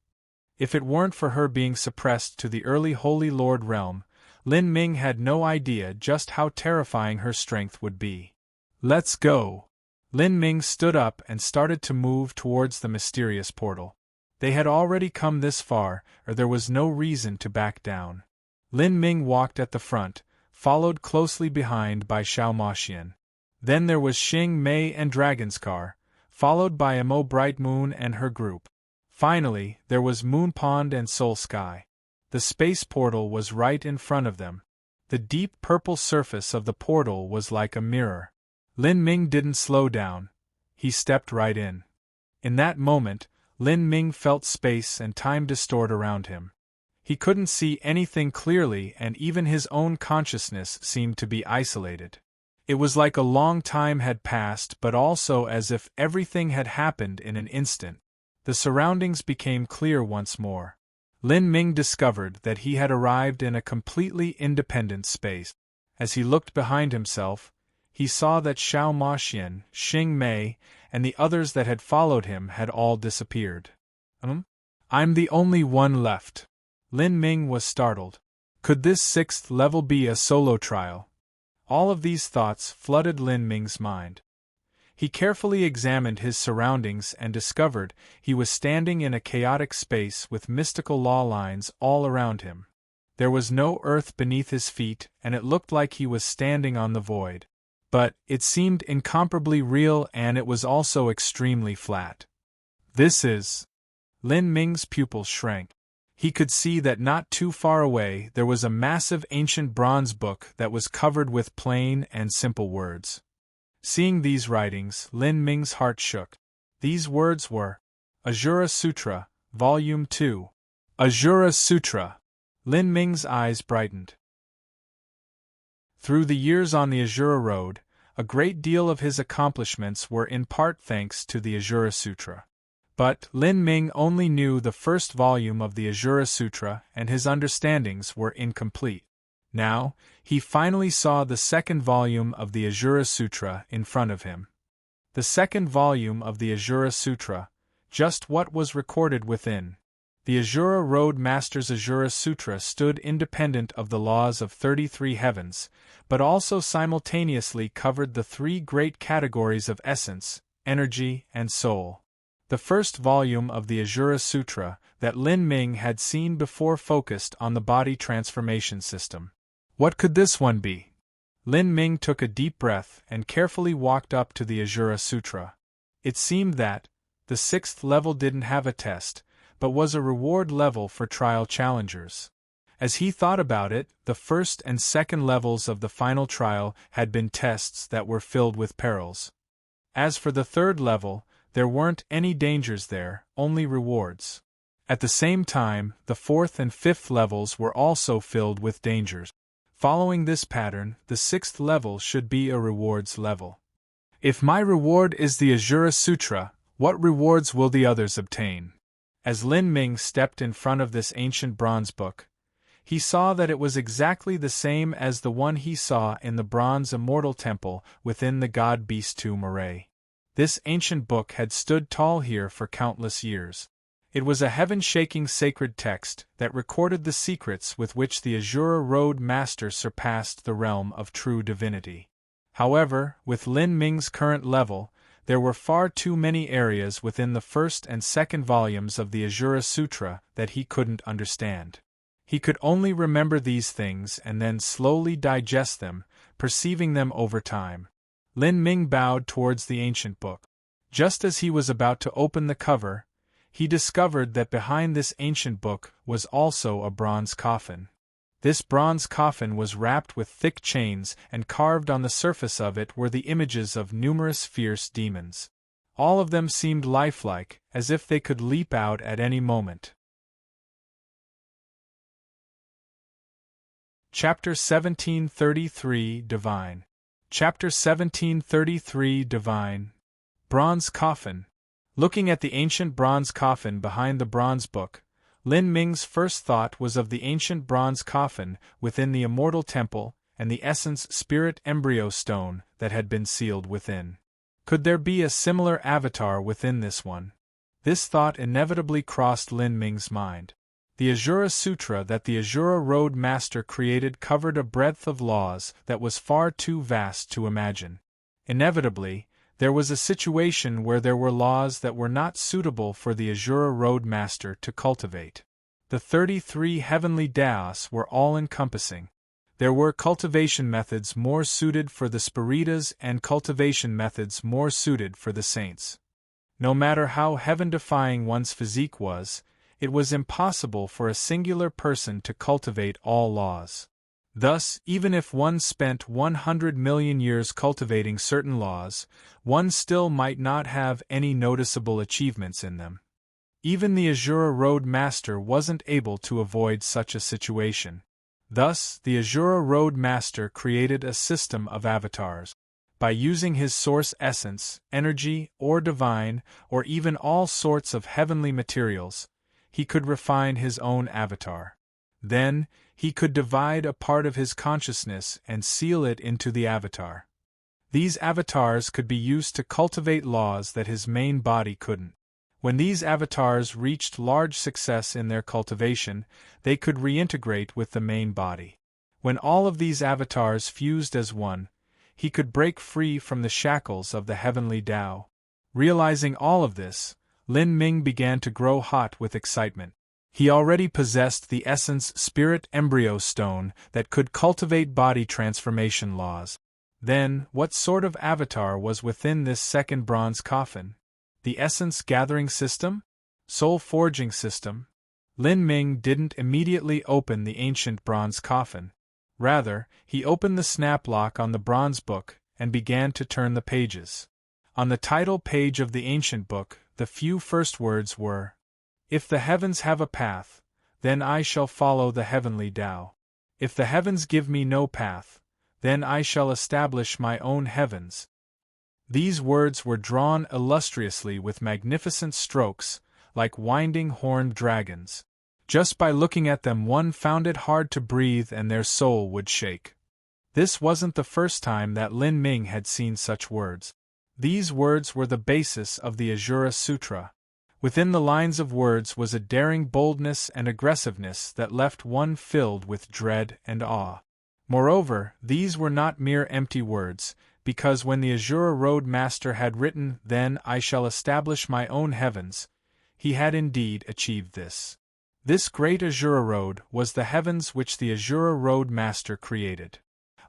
If it weren't for her being suppressed to the early Holy Lord realm, Lin Ming had no idea just how terrifying her strength would be. "Let's go." Lin Ming stood up and started to move towards the mysterious portal. They had already come this far, or there was no reason to back down. Lin Ming walked at the front, followed closely behind by Xiao Maxian. Then there was Xing Mei and Dragon's Car, followed by Emo Bright Moon and her group. Finally, there was Moon Pond and Soul Sky. The space portal was right in front of them. The deep purple surface of the portal was like a mirror. Lin Ming didn't slow down. He stepped right in. In that moment, Lin Ming felt space and time distort around him. He couldn't see anything clearly, and even his own consciousness seemed to be isolated. It was like a long time had passed, but also as if everything had happened in an instant. The surroundings became clear once more. Lin Ming discovered that he had arrived in a completely independent space. As he looked behind himself, he saw that Xiao Maxian, Xing Mei, and the others that had followed him had all disappeared. I'm the only one left. Lin Ming was startled. Could this 6th level be a solo trial? All of these thoughts flooded Lin Ming's mind. He carefully examined his surroundings and discovered he was standing in a chaotic space with mystical law lines all around him. There was no earth beneath his feet, and it looked like he was standing on the void. But it seemed incomparably real, and it was also extremely flat. This is... Lin Ming's pupils shrank. He could see that not too far away there was a massive ancient bronze book that was covered with plain and simple words. Seeing these writings, Lin Ming's heart shook. These words were, Azura Sutra, Volume 2. Azura Sutra. Lin Ming's eyes brightened. Through the years on the Azura Road, a great deal of his accomplishments were in part thanks to the Azura Sutra. But Lin Ming only knew the first volume of the Azura Sutra, and his understandings were incomplete. Now, he finally saw the second volume of the Azura Sutra in front of him. The second volume of the Azura Sutra, just what was recorded within. The Azura Road Master's Azura Sutra stood independent of the laws of 33 heavens, but also simultaneously covered the 3 great categories of essence, energy, and soul. The first volume of the Azura Sutra that Lin Ming had seen before focused on the body transformation system. What could this one be? Lin Ming took a deep breath and carefully walked up to the Azura Sutra. It seemed that the 6th level didn't have a test, but was a reward level for trial challengers. As he thought about it, the first and second levels of the final trial had been tests that were filled with perils. As for the third level, there weren't any dangers there, only rewards. At the same time, the 4th and 5th levels were also filled with dangers. Following this pattern, the 6th level should be a rewards level. If my reward is the Azura Sutra, what rewards will the others obtain? As Lin Ming stepped in front of this ancient bronze book, he saw that it was exactly the same as the one he saw in the bronze immortal temple within the god-beast tomb array. This ancient book had stood tall here for countless years. It was a heaven-shaking sacred text that recorded the secrets with which the Azura Road Master surpassed the realm of true divinity. However, with Lin Ming's current level, there were far too many areas within the first and second volumes of the Azura Sutra that he couldn't understand. He could only remember these things and then slowly digest them, perceiving them over time. Lin Ming bowed towards the ancient book. Just as he was about to open the cover, he discovered that behind this ancient book was also a bronze coffin. This bronze coffin was wrapped with thick chains, and carved on the surface of it were the images of numerous fierce demons. All of them seemed lifelike, as if they could leap out at any moment. Chapter 1733 Divine. Chapter 1733 Divine. Bronze Coffin. Looking at the ancient bronze coffin behind the bronze book, Lin Ming's first thought was of the ancient bronze coffin within the immortal temple and the essence spirit embryo stone that had been sealed within. Could there be a similar avatar within this one? This thought inevitably crossed Lin Ming's mind. The Asura Sutra that the Asura Road Master created covered a breadth of laws that was far too vast to imagine. Inevitably, there was a situation where there were laws that were not suitable for the Asura Road Master to cultivate. The 33 heavenly Daos were all-encompassing. There were cultivation methods more suited for the Spiritas and cultivation methods more suited for the saints. No matter how heaven-defying one's physique was, it was impossible for a singular person to cultivate all laws. Thus, even if one spent 100 million years cultivating certain laws, one still might not have any noticeable achievements in them. Even the Asura Road Master wasn't able to avoid such a situation. Thus, the Asura Road Master created a system of avatars. By using his source essence, energy, or divine, or even all sorts of heavenly materials, he could refine his own avatar. Then, he could divide a part of his consciousness and seal it into the avatar. These avatars could be used to cultivate laws that his main body couldn't. When these avatars reached large success in their cultivation, they could reintegrate with the main body. When all of these avatars fused as one, he could break free from the shackles of the heavenly Tao. Realizing all of this, Lin Ming began to grow hot with excitement. He already possessed the essence spirit embryo stone that could cultivate body transformation laws. Then, what sort of avatar was within this second bronze coffin? The essence gathering system? Soul forging system? Lin Ming didn't immediately open the ancient bronze coffin. Rather, he opened the snap lock on the bronze book and began to turn the pages. On the title page of the ancient book, the few first words were, "If the heavens have a path, then I shall follow the heavenly Tao. If the heavens give me no path, then I shall establish my own heavens." These words were drawn illustriously with magnificent strokes, like winding horned dragons. Just by looking at them one found it hard to breathe and their soul would shake. This wasn't the first time that Lin Ming had seen such words. These words were the basis of the Asura Sutra. Within the lines of words was a daring boldness and aggressiveness that left one filled with dread and awe. Moreover, these were not mere empty words, because when the Asura Road Master had written, "Then I shall establish my own heavens," he had indeed achieved this. This great Asura Road was the heavens which the Asura Road Master created.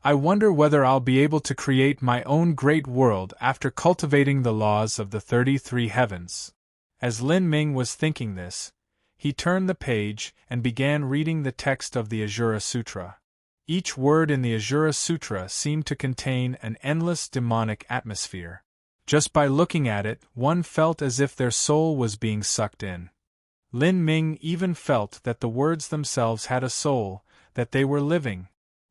I wonder whether I'll be able to create my own great world after cultivating the laws of the 33 heavens. As Lin Ming was thinking this, he turned the page and began reading the text of the Asura Sutra. Each word in the Asura Sutra seemed to contain an endless demonic atmosphere. Just by looking at it, one felt as if their soul was being sucked in. Lin Ming even felt that the words themselves had a soul, that they were living.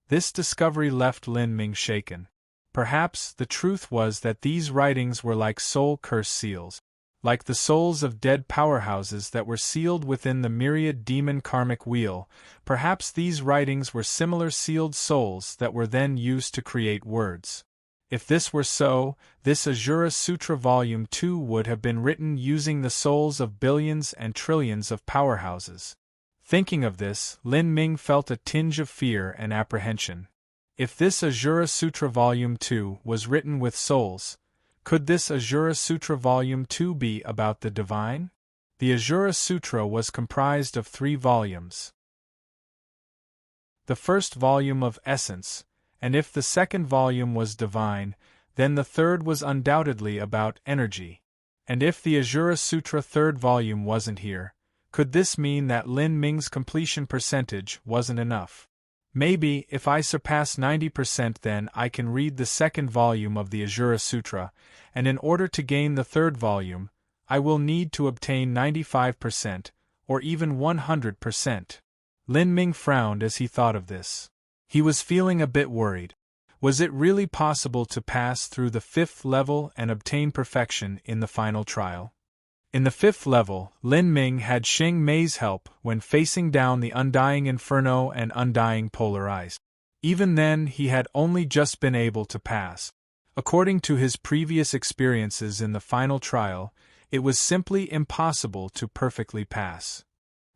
This discovery left Lin Ming shaken. Perhaps the truth was that these writings were like soul curse seals, like the souls of dead powerhouses that were sealed within the myriad demon karmic wheel. Perhaps these writings were similar sealed souls that were then used to create words. If this were so, this Asura Sutra Volume 2 would have been written using the souls of billions and trillions of powerhouses. Thinking of this, Lin Ming felt a tinge of fear and apprehension. If this Asura Sutra Volume 2 was written with souls, could this Asura Sutra Volume 2 be about the divine? The Asura Sutra was comprised of 3 volumes. the first volume of essence, and if the second volume was divine, then the third was undoubtedly about energy. And if the Ajura Sutra third volume wasn't here, could this mean that Lin Ming's completion percentage wasn't enough? Maybe, if I surpass 90%, then I can read the second volume of the Ajura Sutra, and in order to gain the third volume, I will need to obtain 95%, or even 100%. Lin Ming frowned as he thought of this. He was feeling a bit worried. Was it really possible to pass through the fifth level and obtain perfection in the final trial? In the fifth level, Lin Ming had Xing Mei's help when facing down the undying inferno and undying polar ice. Even then, he had only just been able to pass. According to his previous experiences in the final trial, it was simply impossible to perfectly pass.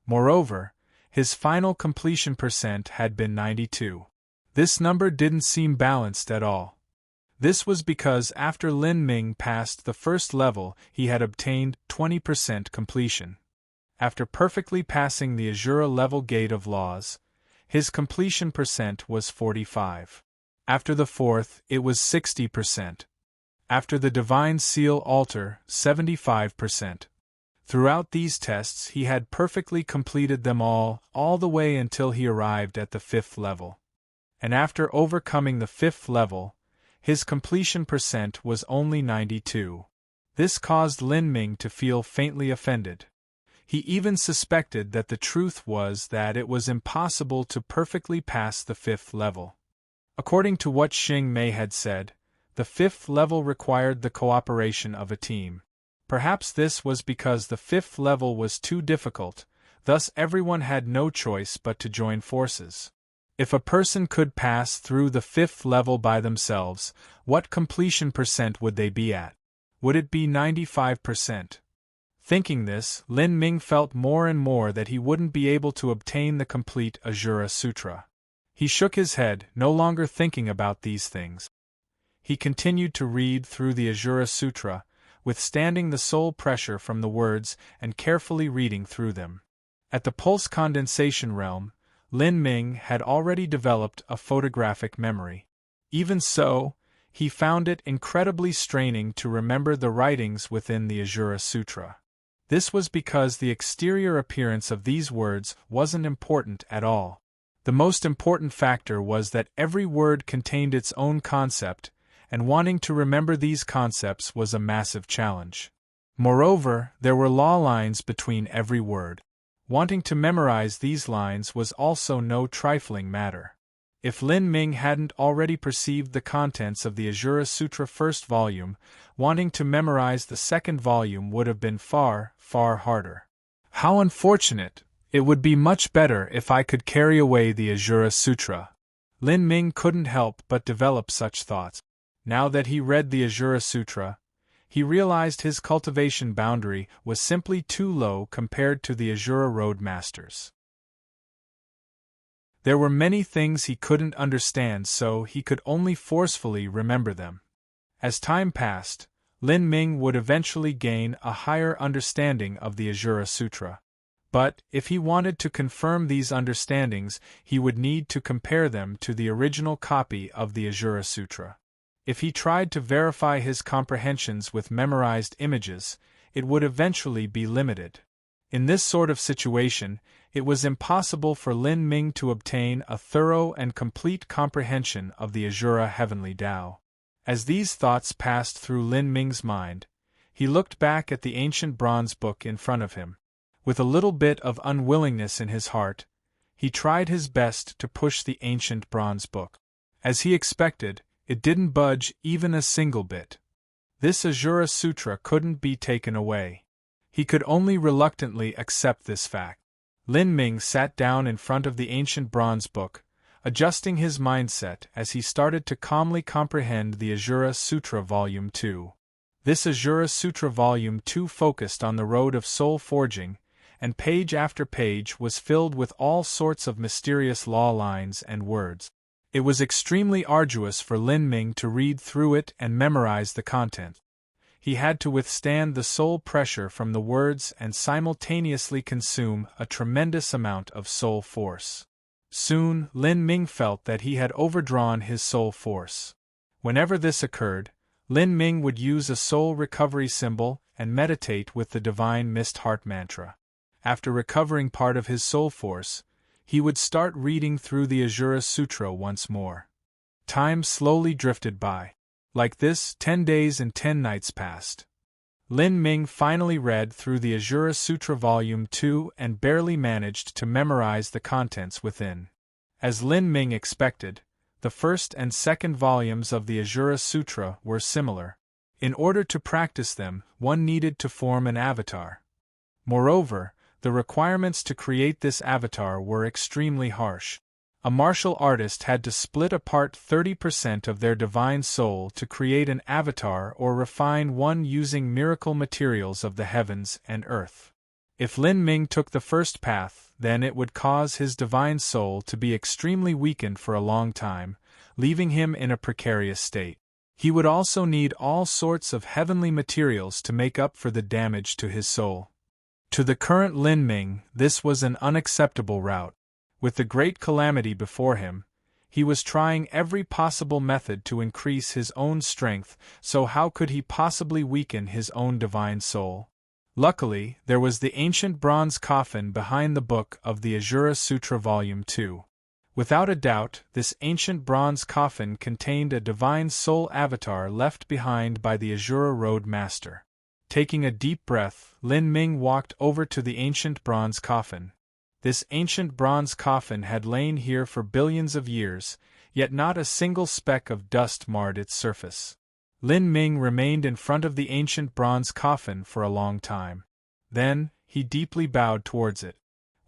Moreover, his final completion percent had been 92. This number didn't seem balanced at all. This was because after Lin Ming passed the first level, he had obtained 20% completion. After perfectly passing the Ajura level gate of laws, his completion percent was 45. After the fourth, it was 60%. After the Divine Seal Altar, 75%. Throughout these tests, he had perfectly completed them all the way until he arrived at the fifth level. And after overcoming the fifth level, his completion percent was only 92. This caused Lin Ming to feel faintly offended. He even suspected that the truth was that it was impossible to perfectly pass the fifth level. According to what Xing Mei had said, the fifth level required the cooperation of a team. Perhaps this was because the fifth level was too difficult, thus everyone had no choice but to join forces. If a person could pass through the fifth level by themselves, what completion percent would they be at? Would it be 95%? Thinking this, Lin Ming felt more and more that he wouldn't be able to obtain the complete Ajura Sutra. He shook his head, no longer thinking about these things. He continued to read through the Ajura Sutra, withstanding the soul pressure from the words and carefully reading through them. At the pulse condensation realm, Lin Ming had already developed a photographic memory. Even so, he found it incredibly straining to remember the writings within the Ajura Sutra. This was because the exterior appearance of these words wasn't important at all. The most important factor was that every word contained its own concept, and wanting to remember these concepts was a massive challenge. Moreover, there were law lines between every word. Wanting to memorize these lines was also no trifling matter. If Lin Ming hadn't already perceived the contents of the Ajura Sutra first volume, wanting to memorize the second volume would have been far, far harder. How unfortunate! It would be much better if I could carry away the Ajura Sutra. Lin Ming couldn't help but develop such thoughts. Now that he read the Ajura Sutra, he realized his cultivation boundary was simply too low compared to the Ajura Road Masters. There were many things he couldn't understand, so he could only forcefully remember them. As time passed, Lin Ming would eventually gain a higher understanding of the Ajura Sutra. But, if he wanted to confirm these understandings, he would need to compare them to the original copy of the Ajura Sutra. If he tried to verify his comprehensions with memorized images, it would eventually be limited. In this sort of situation, it was impossible for Lin Ming to obtain a thorough and complete comprehension of the Ajura Heavenly Tao. As these thoughts passed through Lin Ming's mind, he looked back at the ancient bronze book in front of him. With a little bit of unwillingness in his heart, he tried his best to push the ancient bronze book. As he expected, it didn't budge even a single bit. This Ajura Sutra couldn't be taken away. He could only reluctantly accept this fact. Lin Ming sat down in front of the ancient bronze book, adjusting his mindset as he started to calmly comprehend the Ajura Sutra Volume 2. This Ajura Sutra Volume 2 focused on the road of soul forging, and page after page was filled with all sorts of mysterious law lines and words. It was extremely arduous for Lin Ming to read through it and memorize the content. He had to withstand the soul pressure from the words and simultaneously consume a tremendous amount of soul force. Soon, Lin Ming felt that he had overdrawn his soul force. Whenever this occurred, Lin Ming would use a soul recovery symbol and meditate with the divine mist heart mantra. After recovering part of his soul force, he would start reading through the Ajura Sutra once more. Time slowly drifted by. Like this, 10 days and 10 nights passed. Lin Ming finally read through the Ajura Sutra Volume 2 and barely managed to memorize the contents within. As Lin Ming expected, the first and second volumes of the Ajura Sutra were similar. In order to practice them, one needed to form an avatar. Moreover, the requirements to create this avatar were extremely harsh. A martial artist had to split apart 30% of their divine soul to create an avatar or refine one using miracle materials of the heavens and earth. If Lin Ming took the first path, then it would cause his divine soul to be extremely weakened for a long time, leaving him in a precarious state. He would also need all sorts of heavenly materials to make up for the damage to his soul. To the current Lin Ming, this was an unacceptable route. With the great calamity before him, he was trying every possible method to increase his own strength, so how could he possibly weaken his own divine soul? Luckily, there was the ancient bronze coffin behind the book of the Ajura Sutra Volume 2. Without a doubt, this ancient bronze coffin contained a divine soul avatar left behind by the Ajura Road Master. Taking a deep breath, Lin Ming walked over to the ancient bronze coffin. This ancient bronze coffin had lain here for billions of years, yet not a single speck of dust marred its surface. Lin Ming remained in front of the ancient bronze coffin for a long time. Then, he deeply bowed towards it.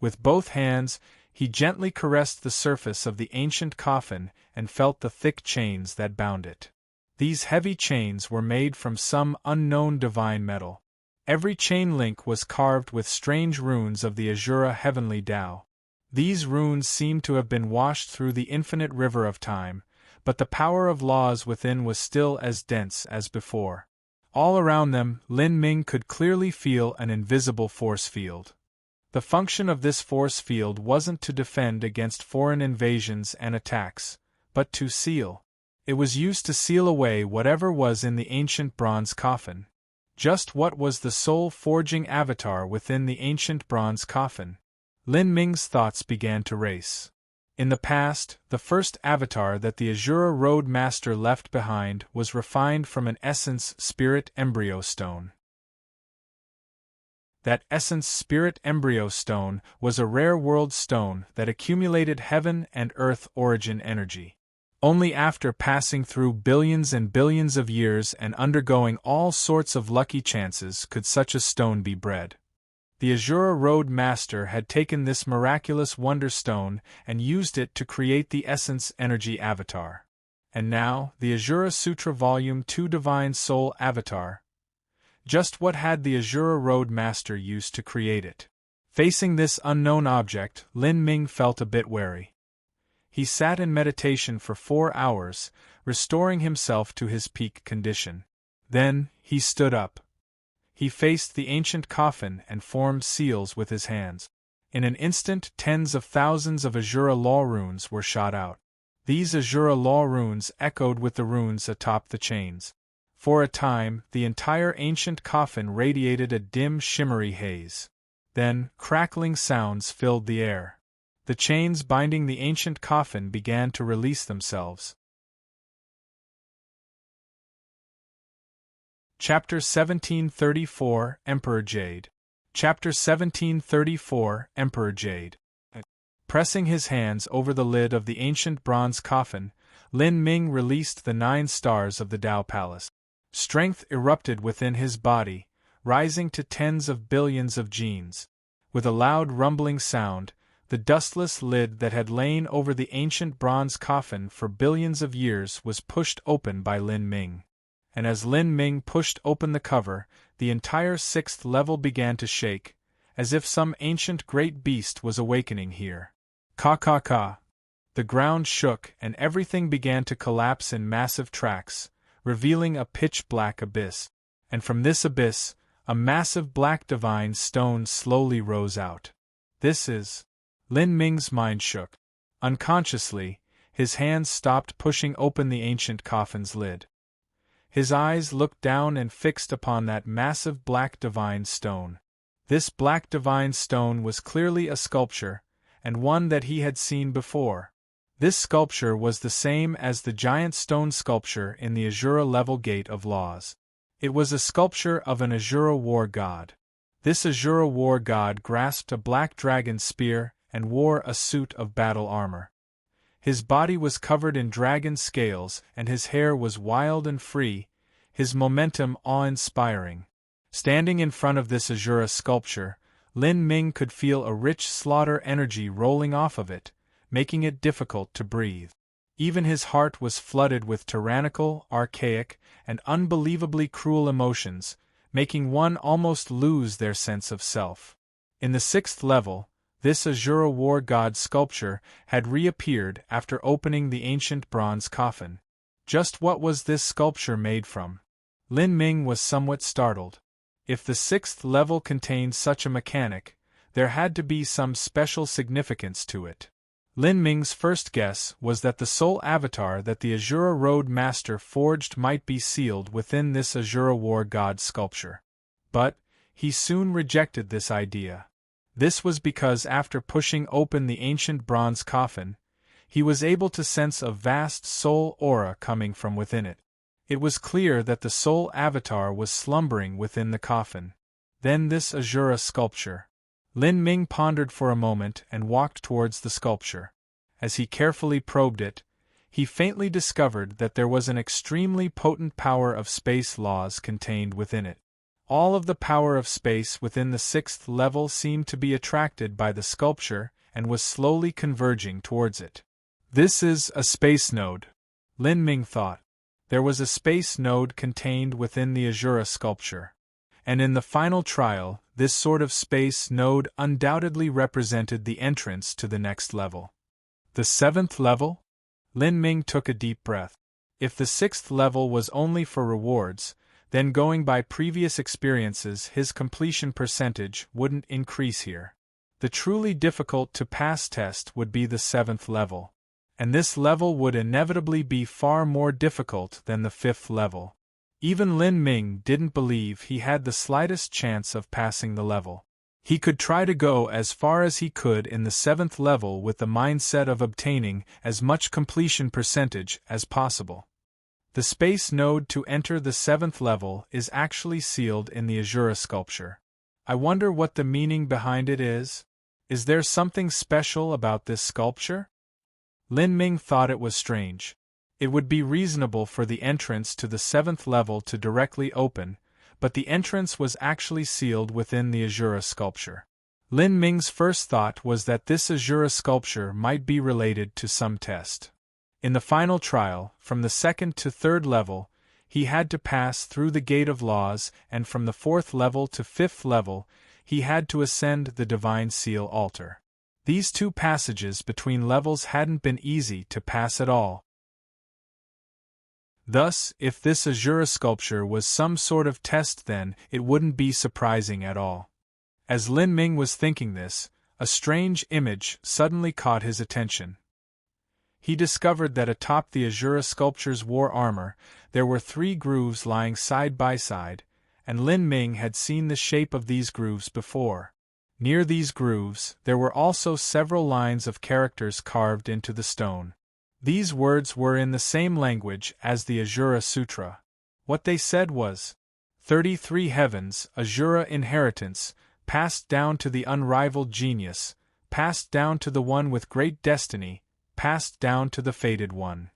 With both hands, he gently caressed the surface of the ancient coffin and felt the thick chains that bound it. These heavy chains were made from some unknown divine metal. Every chain link was carved with strange runes of the Ajura heavenly Tao. These runes seemed to have been washed through the infinite river of time, but the power of laws within was still as dense as before. All around them, Lin Ming could clearly feel an invisible force field. The function of this force field wasn't to defend against foreign invasions and attacks, but to seal. It was used to seal away whatever was in the ancient bronze coffin. Just what was the soul-forging avatar within the ancient bronze coffin? Lin Ming's thoughts began to race. In the past, the first avatar that the Ajura Road Master left behind was refined from an essence spirit embryo stone. That essence spirit embryo stone was a rare world stone that accumulated heaven and earth origin energy. Only after passing through billions and billions of years and undergoing all sorts of lucky chances could such a stone be bred. The Ajura Road Master had taken this miraculous wonder stone and used it to create the Essence Energy Avatar. And now, the Ajura Sutra Volume 2 Divine Soul Avatar. Just what had the Ajura Road Master used to create it? Facing this unknown object, Lin Ming felt a bit wary. He sat in meditation for 4 hours, restoring himself to his peak condition. Then, he stood up. He faced the ancient coffin and formed seals with his hands. In an instant, tens of thousands of Ajura law runes were shot out. These Ajura law runes echoed with the runes atop the chains. For a time, the entire ancient coffin radiated a dim, shimmery haze. Then, crackling sounds filled the air. The chains binding the ancient coffin began to release themselves. Chapter 1734, Emperor Jade. Chapter 1734, Emperor Jade. Pressing his hands over the lid of the ancient bronze coffin, Lin Ming released the 9 stars of the Tao Palace. Strength erupted within his body, rising to tens of billions of genes. With a loud rumbling sound, the dustless lid that had lain over the ancient bronze coffin for billions of years was pushed open by Lin Ming. And as Lin Ming pushed open the cover, the entire 6th level began to shake, as if some ancient great beast was awakening here. Ka. The ground shook and everything began to collapse in massive tracks, revealing a pitch-black abyss. And from this abyss, a massive black divine stone slowly rose out. This is... Lin Ming's mind shook. Unconsciously, his hands stopped pushing open the ancient coffin's lid. His eyes looked down and fixed upon that massive black divine stone. This black divine stone was clearly a sculpture, and one that he had seen before. This sculpture was the same as the giant stone sculpture in the Azura level Gate of Laws. It was a sculpture of an Azura war god. This Azura war god grasped a black dragon spear and wore a suit of battle armor. His body was covered in dragon scales and his hair was wild and free, his momentum awe-inspiring. Standing in front of this Azura sculpture, Lin Ming could feel a rich slaughter energy rolling off of it, making it difficult to breathe. Even his heart was flooded with tyrannical, archaic, and unbelievably cruel emotions, making one almost lose their sense of self. In the 6th level, this Azura war god sculpture had reappeared after opening the ancient bronze coffin. Just what was this sculpture made from? Lin Ming was somewhat startled. If the 6th level contained such a mechanic, there had to be some special significance to it. Lin Ming's first guess was that the soul avatar that the Azura Road Master forged might be sealed within this Azura war god sculpture. But he soon rejected this idea. This was because after pushing open the ancient bronze coffin, he was able to sense a vast soul aura coming from within it. It was clear that the soul avatar was slumbering within the coffin. Then this Azura sculpture. Lin Ming pondered for a moment and walked towards the sculpture. As he carefully probed it, he faintly discovered that there was an extremely potent power of space laws contained within it. All of the power of space within the 6th level seemed to be attracted by the sculpture and was slowly converging towards it. This is a space node, Lin Ming thought. There was a space node contained within the Azura sculpture. And in the final trial, this sort of space node undoubtedly represented the entrance to the next level. The 7th level? Lin Ming took a deep breath. If the 6th level was only for rewards, then going by previous experiences his completion percentage wouldn't increase here. The truly difficult to pass test would be the 7th level. And this level would inevitably be far more difficult than the 5th level. Even Lin Ming didn't believe he had the slightest chance of passing the level. He could try to go as far as he could in the 7th level with the mindset of obtaining as much completion percentage as possible. The space node to enter the 7th level is actually sealed in the Azura sculpture. I wonder what the meaning behind it is? Is there something special about this sculpture? Lin Ming thought it was strange. It would be reasonable for the entrance to the 7th level to directly open, but the entrance was actually sealed within the Azura sculpture. Lin Ming's first thought was that this Azura sculpture might be related to some test. In the final trial, from the 2nd to 3rd level, he had to pass through the Gate of Laws, and from the 4th level to 5th level, he had to ascend the Divine Seal altar. These two passages between levels hadn't been easy to pass at all. Thus, if this Azura sculpture was some sort of test, then it wouldn't be surprising at all. As Lin Ming was thinking this, a strange image suddenly caught his attention. He discovered that atop the Azura sculpture's war armor, there were 3 grooves lying side by side, and Lin Ming had seen the shape of these grooves before. Near these grooves, there were also several lines of characters carved into the stone. These words were in the same language as the Azura Sutra. What they said was, 33 heavens, Azura inheritance, passed down to the unrivaled genius, passed down to the one with great destiny, passed down to the fated one.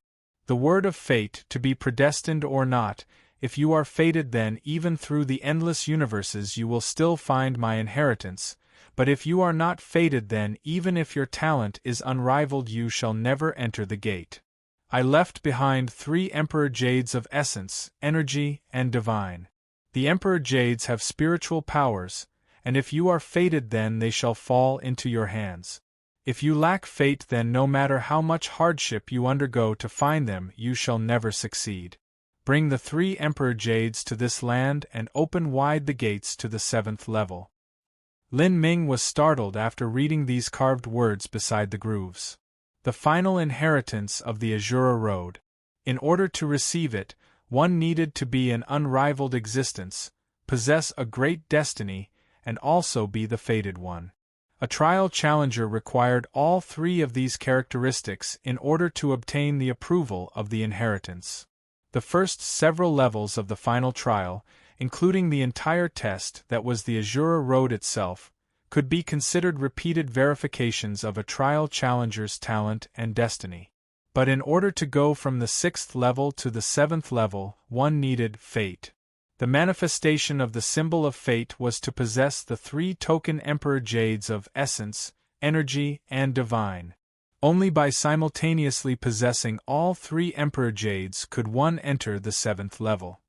The word of fate, to be predestined or not, if you are fated, then even through the endless universes you will still find my inheritance, but if you are not fated, then even if your talent is unrivaled you shall never enter the gate. I left behind 3 Emperor Jades of essence, energy, and divine. The Emperor Jades have spiritual powers, and if you are fated, then they shall fall into your hands. If you lack fate, then no matter how much hardship you undergo to find them, you shall never succeed. Bring the 3 Emperor Jades to this land and open wide the gates to the 7th level. Lin Ming was startled after reading these carved words beside the grooves. the final inheritance of the Azura Road. In order to receive it, one needed to be an unrivaled existence, possess a great destiny, and also be the fated one. A trial challenger required all three of these characteristics in order to obtain the approval of the inheritance. The first several levels of the final trial, including the entire test that was the Azura Road itself, could be considered repeated verifications of a trial challenger's talent and destiny. But in order to go from the 6th level to the 7th level, one needed fate. The manifestation of the symbol of fate was to possess the 3 token Emperor Jades of Essence, Energy, and Divine. Only by simultaneously possessing all 3 Emperor Jades could one enter the 7th level.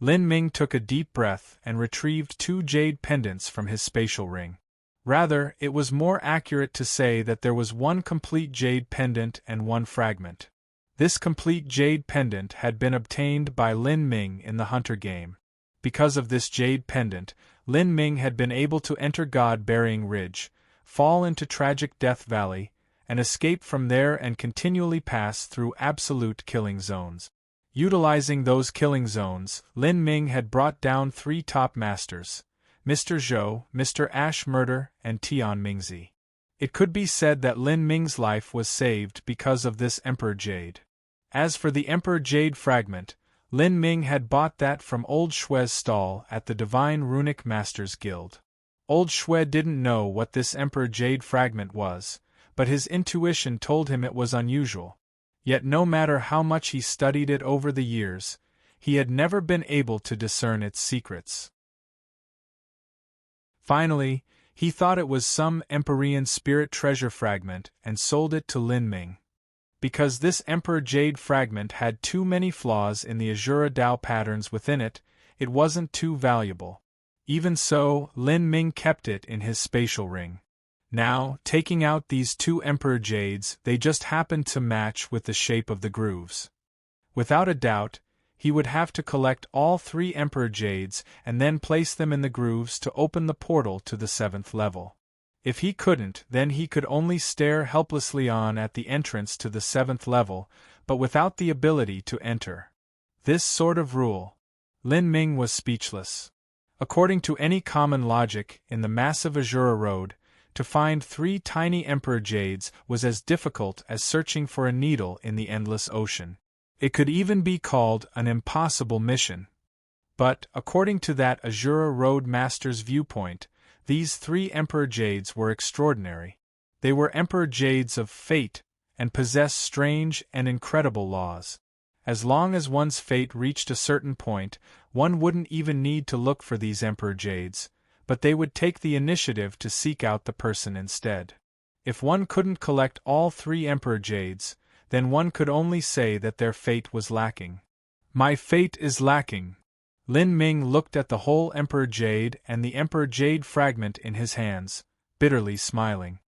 Lin Ming took a deep breath and retrieved 2 jade pendants from his spatial ring. Rather, it was more accurate to say that there was 1 complete jade pendant and 1 fragment. This complete jade pendant had been obtained by Lin Ming in the Hunter game. Because of this jade pendant, Lin Ming had been able to enter God-Burying Ridge, fall into Tragic Death Valley, and escape from there and continually pass through absolute killing zones. Utilizing those killing zones, Lin Ming had brought down 3 top masters, Mr. Zhou, Mr. Ash Murder, and Tian Mingzi. It could be said that Lin Ming's life was saved because of this Emperor Jade. As for the Emperor Jade fragment, Lin Ming had bought that from Old Shue's stall at the Divine Runic Masters Guild. Old Shue didn't know what this Emperor Jade fragment was, but his intuition told him it was unusual. Yet no matter how much he studied it over the years, he had never been able to discern its secrets. Finally, he thought it was some Empyrean spirit treasure fragment and sold it to Lin Ming. Because this Emperor Jade fragment had too many flaws in the Azura Dao patterns within it, it wasn't too valuable. Even so, Lin Ming kept it in his spatial ring. Now, taking out these 2 Emperor Jades, they just happened to match with the shape of the grooves. Without a doubt, he would have to collect all 3 Emperor Jades and then place them in the grooves to open the portal to the 7th level. If he couldn't, then he could only stare helplessly on at the entrance to the 7th level, but without the ability to enter. This sort of rule. Lin Ming was speechless. According to any common logic, in the massive Azura Road, to find 3 tiny Emperor Jades was as difficult as searching for a needle in the endless ocean. It could even be called an impossible mission. But, according to that Azura Road Master's viewpoint, these 3 Emperor Jades were extraordinary. They were Emperor Jades of fate, and possessed strange and incredible laws. As long as one's fate reached a certain point, one wouldn't even need to look for these Emperor Jades, but they would take the initiative to seek out the person instead. If one couldn't collect all 3 Emperor Jades, then one could only say that their fate was lacking. My fate is lacking. Lin Ming looked at the whole Emperor Jade and the Emperor Jade fragment in his hands, bitterly smiling.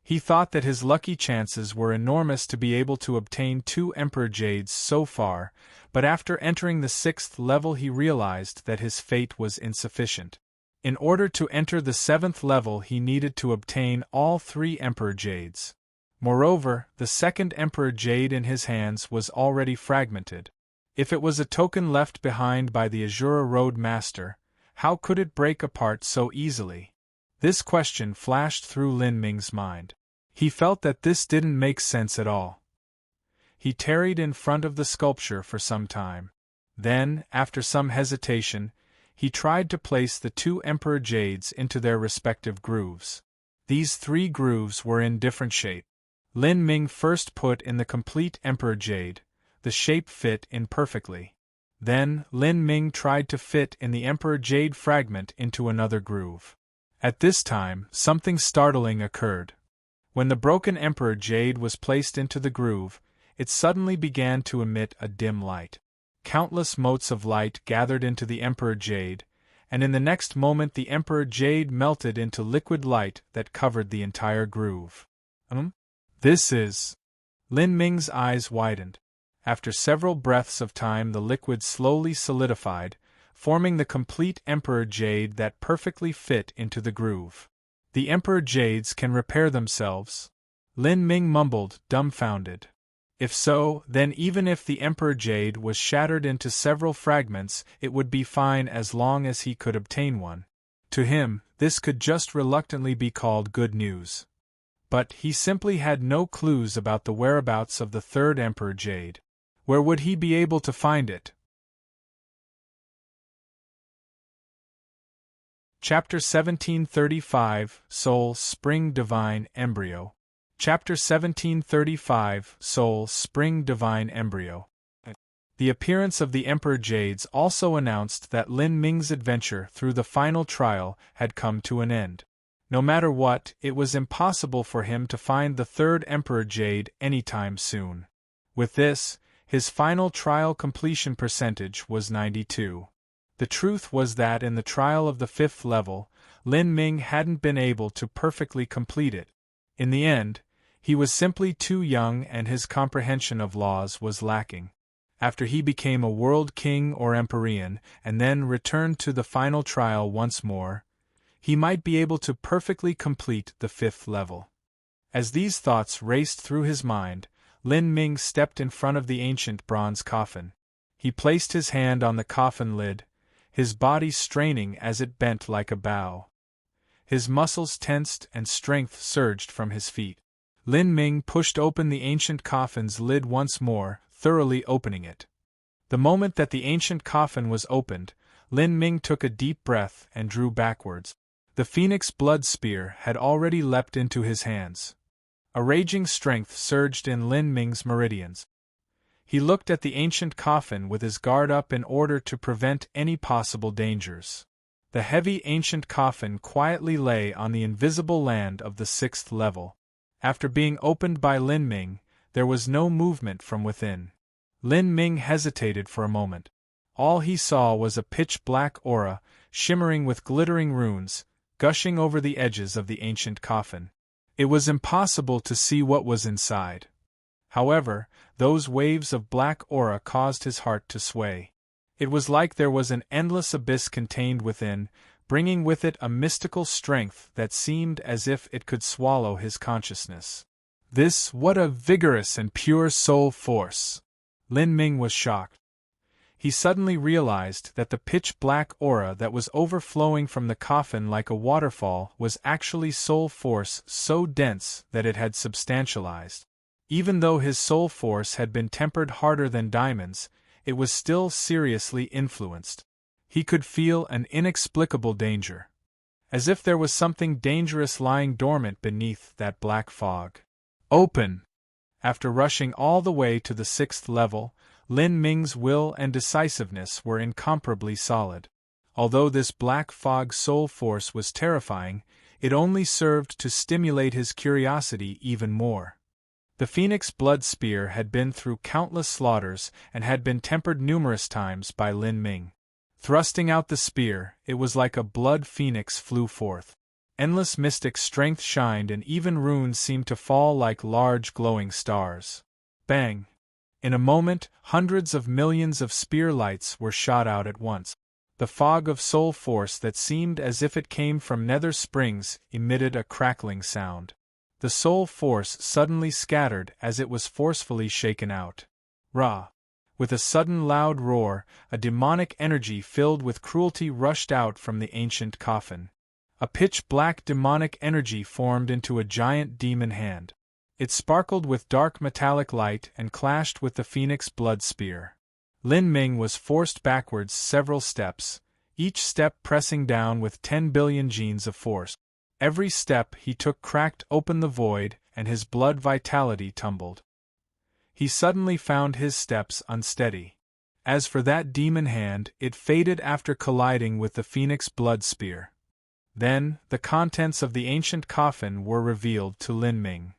He thought that his lucky chances were enormous to be able to obtain 2 Emperor Jades so far, but after entering the 6th level he realized that his fate was insufficient. In order to enter the 7th level he needed to obtain all 3 Emperor Jades. Moreover, the 2nd Emperor Jade in his hands was already fragmented. If it was a token left behind by the Azura Road Master, how could it break apart so easily? This question flashed through Lin Ming's mind. He felt that this didn't make sense at all. He tarried in front of the sculpture for some time. Then, after some hesitation, he tried to place the 2 Emperor Jades into their respective grooves. These 3 grooves were in different shape. Lin Ming first put in the complete Emperor Jade. The shape fit in perfectly. Then, Lin Ming tried to fit in the Emperor Jade fragment into another groove. At this time, something startling occurred. When the broken Emperor Jade was placed into the groove, it suddenly began to emit a dim light. Countless motes of light gathered into the Emperor Jade, and in the next moment the Emperor Jade melted into liquid light that covered the entire groove. This is... Lin Ming's eyes widened. After several breaths of time the liquid slowly solidified, forming the complete Emperor Jade that perfectly fit into the groove. The Emperor Jades can repair themselves. Lin Ming mumbled, dumbfounded. If so, then even if the Emperor Jade was shattered into several fragments, it would be fine as long as he could obtain one. To him, this could just reluctantly be called good news. But he simply had no clues about the whereabouts of the third Emperor Jade. Where would he be able to find it? Chapter 1735, Soul Spring Divine Embryo. Chapter 1735, Soul Spring Divine Embryo. The appearance of the Emperor Jades also announced that Lin Ming's adventure through the final trial had come to an end. No matter what, it was impossible for him to find the third Emperor Jade anytime soon. With this, his final trial completion percentage was 92. The truth was that in the trial of the 5th level, Lin Ming hadn't been able to perfectly complete it. In the end, he was simply too young and his comprehension of laws was lacking. After he became a world king or empyrean and then returned to the final trial once more, he might be able to perfectly complete the 5th level. As these thoughts raced through his mind, Lin Ming stepped in front of the ancient bronze coffin. He placed his hand on the coffin lid, his body straining as it bent like a bow. His muscles tensed and strength surged from his feet. Lin Ming pushed open the ancient coffin's lid once more, thoroughly opening it. The moment that the ancient coffin was opened, Lin Ming took a deep breath and drew backwards. The phoenix blood spear had already leapt into his hands. A raging strength surged in Lin Ming's meridians. He looked at the ancient coffin with his guard up in order to prevent any possible dangers. The heavy ancient coffin quietly lay on the invisible land of the 6th level. After being opened by Lin Ming, there was no movement from within. Lin Ming hesitated for a moment. All he saw was a pitch-black aura, shimmering with glittering runes, gushing over the edges of the ancient coffin. It was impossible to see what was inside. However, those waves of black aura caused his heart to sway. It was like there was an endless abyss contained within, bringing with it a mystical strength that seemed as if it could swallow his consciousness. What a vigorous and pure soul force! Lin Ming was shocked. He suddenly realized that the pitch-black aura that was overflowing from the coffin like a waterfall was actually soul force so dense that it had substantialized. Even though his soul force had been tempered harder than diamonds, it was still seriously influenced. He could feel an inexplicable danger. As if there was something dangerous lying dormant beneath that black fog. Open! After rushing all the way to the 6th level, Lin Ming's will and decisiveness were incomparably solid. Although this black fog soul force was terrifying, it only served to stimulate his curiosity even more. The phoenix blood spear had been through countless slaughters and had been tempered numerous times by Lin Ming. Thrusting out the spear, it was like a blood phoenix flew forth. Endless mystic strength shined and even runes seemed to fall like large glowing stars. Bang! In a moment, hundreds of millions of spear lights were shot out at once. The fog of soul force that seemed as if it came from nether springs emitted a crackling sound. The soul force suddenly scattered as it was forcefully shaken out. Rah! With a sudden loud roar, a demonic energy filled with cruelty rushed out from the ancient coffin. A pitch-black demonic energy formed into a giant demon hand. It sparkled with dark metallic light and clashed with the phoenix blood spear. Lin Ming was forced backwards several steps, each step pressing down with 10 billion genes of force. Every step he took cracked open the void, and his blood vitality tumbled. He suddenly found his steps unsteady. As for that demon hand, it faded after colliding with the phoenix blood spear. Then, the contents of the ancient coffin were revealed to Lin Ming.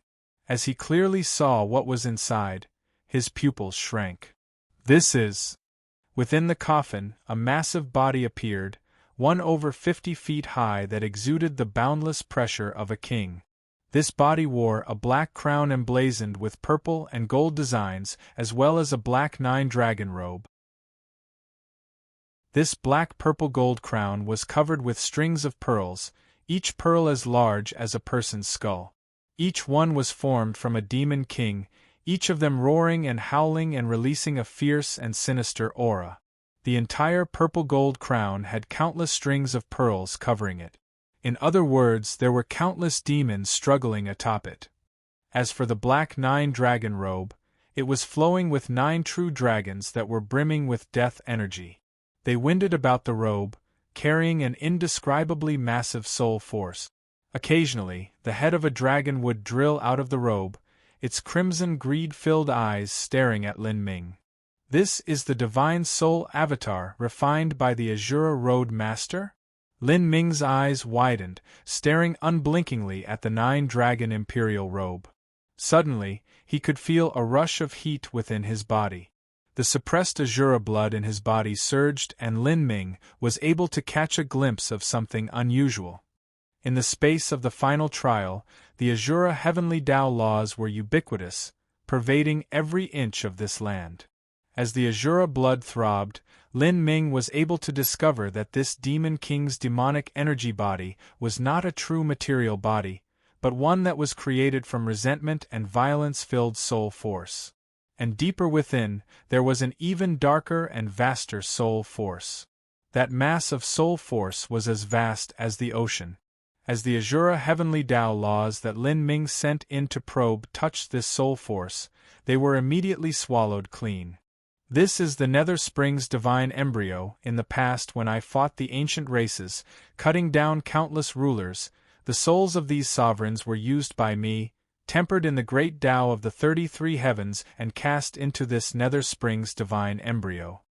As he clearly saw what was inside, his pupils shrank. Within the coffin, a massive body appeared, one over 50 feet high that exuded the boundless pressure of a king. This body wore a black crown emblazoned with purple and gold designs, as well as a black 9-dragon robe. This black purple-gold crown was covered with strings of pearls, each pearl as large as a person's skull. Each one was formed from a demon king, each of them roaring and howling and releasing a fierce and sinister aura. The entire purple-gold crown had countless strings of pearls covering it. In other words, there were countless demons struggling atop it. As for the black 9 dragon robe, it was flowing with 9 true dragons that were brimming with death energy. They winded about the robe, carrying an indescribably massive soul force. Occasionally, the head of a dragon would drill out of the robe, its crimson greed-filled eyes staring at Lin Ming. This is the divine soul avatar refined by the Azura Road Master? Lin Ming's eyes widened, staring unblinkingly at the 9-dragon imperial robe. Suddenly, he could feel a rush of heat within his body. The suppressed Azura blood in his body surged, and Lin Ming was able to catch a glimpse of something unusual. In the space of the final trial, the Azura heavenly Tao laws were ubiquitous, pervading every inch of this land. As the Azura blood throbbed, Lin Ming was able to discover that this demon king's demonic energy body was not a true material body, but one that was created from resentment and violence-filled soul force. And deeper within, there was an even darker and vaster soul force. That mass of soul force was as vast as the ocean. As the Azura heavenly Tao laws that Lin Ming sent in to probe touched this soul force, they were immediately swallowed clean. This is the Nether Springs divine embryo. In the past, when I fought the ancient races, cutting down countless rulers, the souls of these sovereigns were used by me, tempered in the great Tao of the 33 heavens, and cast into this Nether Springs divine embryo.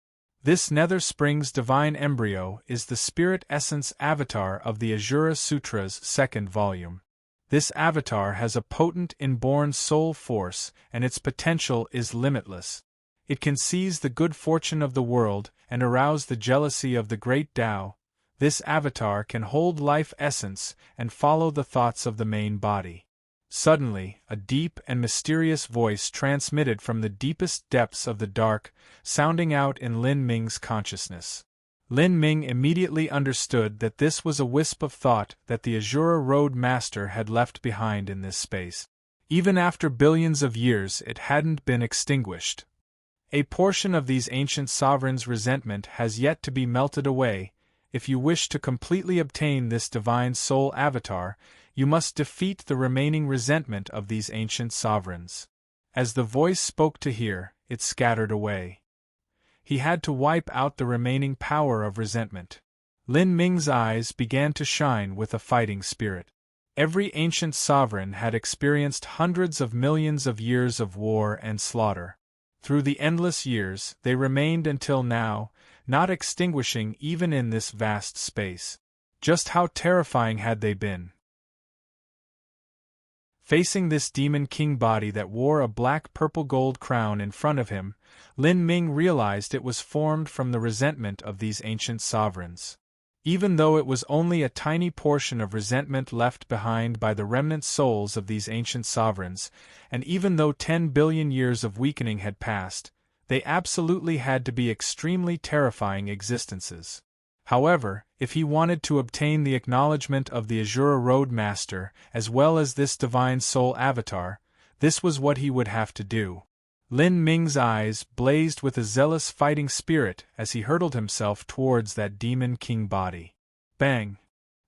This Nether Springs divine embryo is the spirit essence avatar of the Azura Sutra's 2nd volume. This avatar has a potent inborn soul force, and its potential is limitless. It can seize the good fortune of the world and arouse the jealousy of the great Tao. This avatar can hold life essence and follow the thoughts of the main body. Suddenly, a deep and mysterious voice transmitted from the deepest depths of the dark, sounding out in Lin Ming's consciousness. Lin Ming immediately understood that this was a wisp of thought that the Azura Road Master had left behind in this space. Even after billions of years, it hadn't been extinguished. A portion of these ancient sovereigns' resentment has yet to be melted away. If you wish to completely obtain this divine soul avatar, you must defeat the remaining resentment of these ancient sovereigns. As the voice spoke to hear, it scattered away. He had to wipe out the remaining power of resentment. Lin Ming's eyes began to shine with a fighting spirit. Every ancient sovereign had experienced hundreds of millions of years of war and slaughter. Through the endless years, they remained until now, not extinguishing even in this vast space. Just how terrifying had they been? Facing this demon king body that wore a black purple-gold crown in front of him, Lin Ming realized it was formed from the resentment of these ancient sovereigns. Even though it was only a tiny portion of resentment left behind by the remnant souls of these ancient sovereigns, and even though 10 billion years of weakening had passed, they absolutely had to be extremely terrifying existences. However, if he wanted to obtain the acknowledgement of the Azura Road Master, as well as this divine soul avatar, this was what he would have to do. Lin Ming's eyes blazed with a zealous fighting spirit as he hurled himself towards that demon king body. Bang!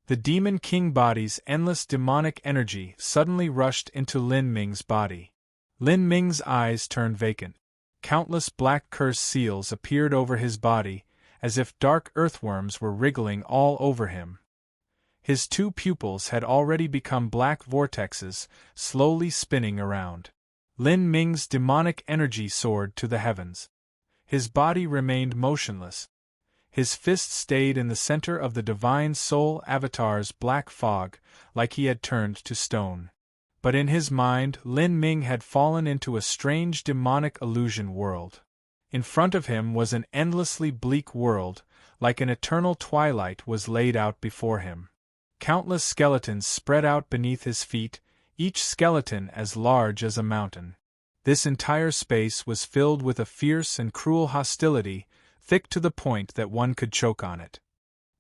The demon king body's endless demonic energy suddenly rushed into Lin Ming's body. Lin Ming's eyes turned vacant. Countless black curse seals appeared over his body, as if dark earthworms were wriggling all over him. His 2 pupils had already become black vortexes, slowly spinning around. Lin Ming's demonic energy soared to the heavens. His body remained motionless. His fist stayed in the center of the divine soul avatar's black fog, like he had turned to stone. But in his mind, Lin Ming had fallen into a strange demonic illusion world. In front of him was an endlessly bleak world, like an eternal twilight was laid out before him. Countless skeletons spread out beneath his feet, each skeleton as large as a mountain. This entire space was filled with a fierce and cruel hostility, thick to the point that one could choke on it.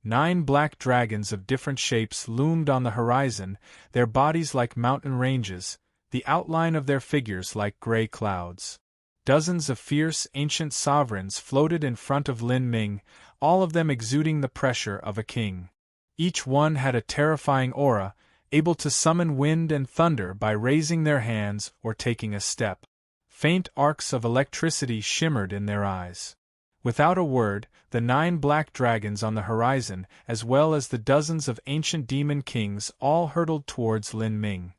9 black dragons of different shapes loomed on the horizon, their bodies like mountain ranges, the outline of their figures like gray clouds. Dozens of fierce, ancient sovereigns floated in front of Lin Ming, all of them exuding the pressure of a king. Each one had a terrifying aura, able to summon wind and thunder by raising their hands or taking a step. Faint arcs of electricity shimmered in their eyes. Without a word, the 9 black dragons on the horizon, as well as the dozens of ancient demon kings, all hurtled towards Lin Ming.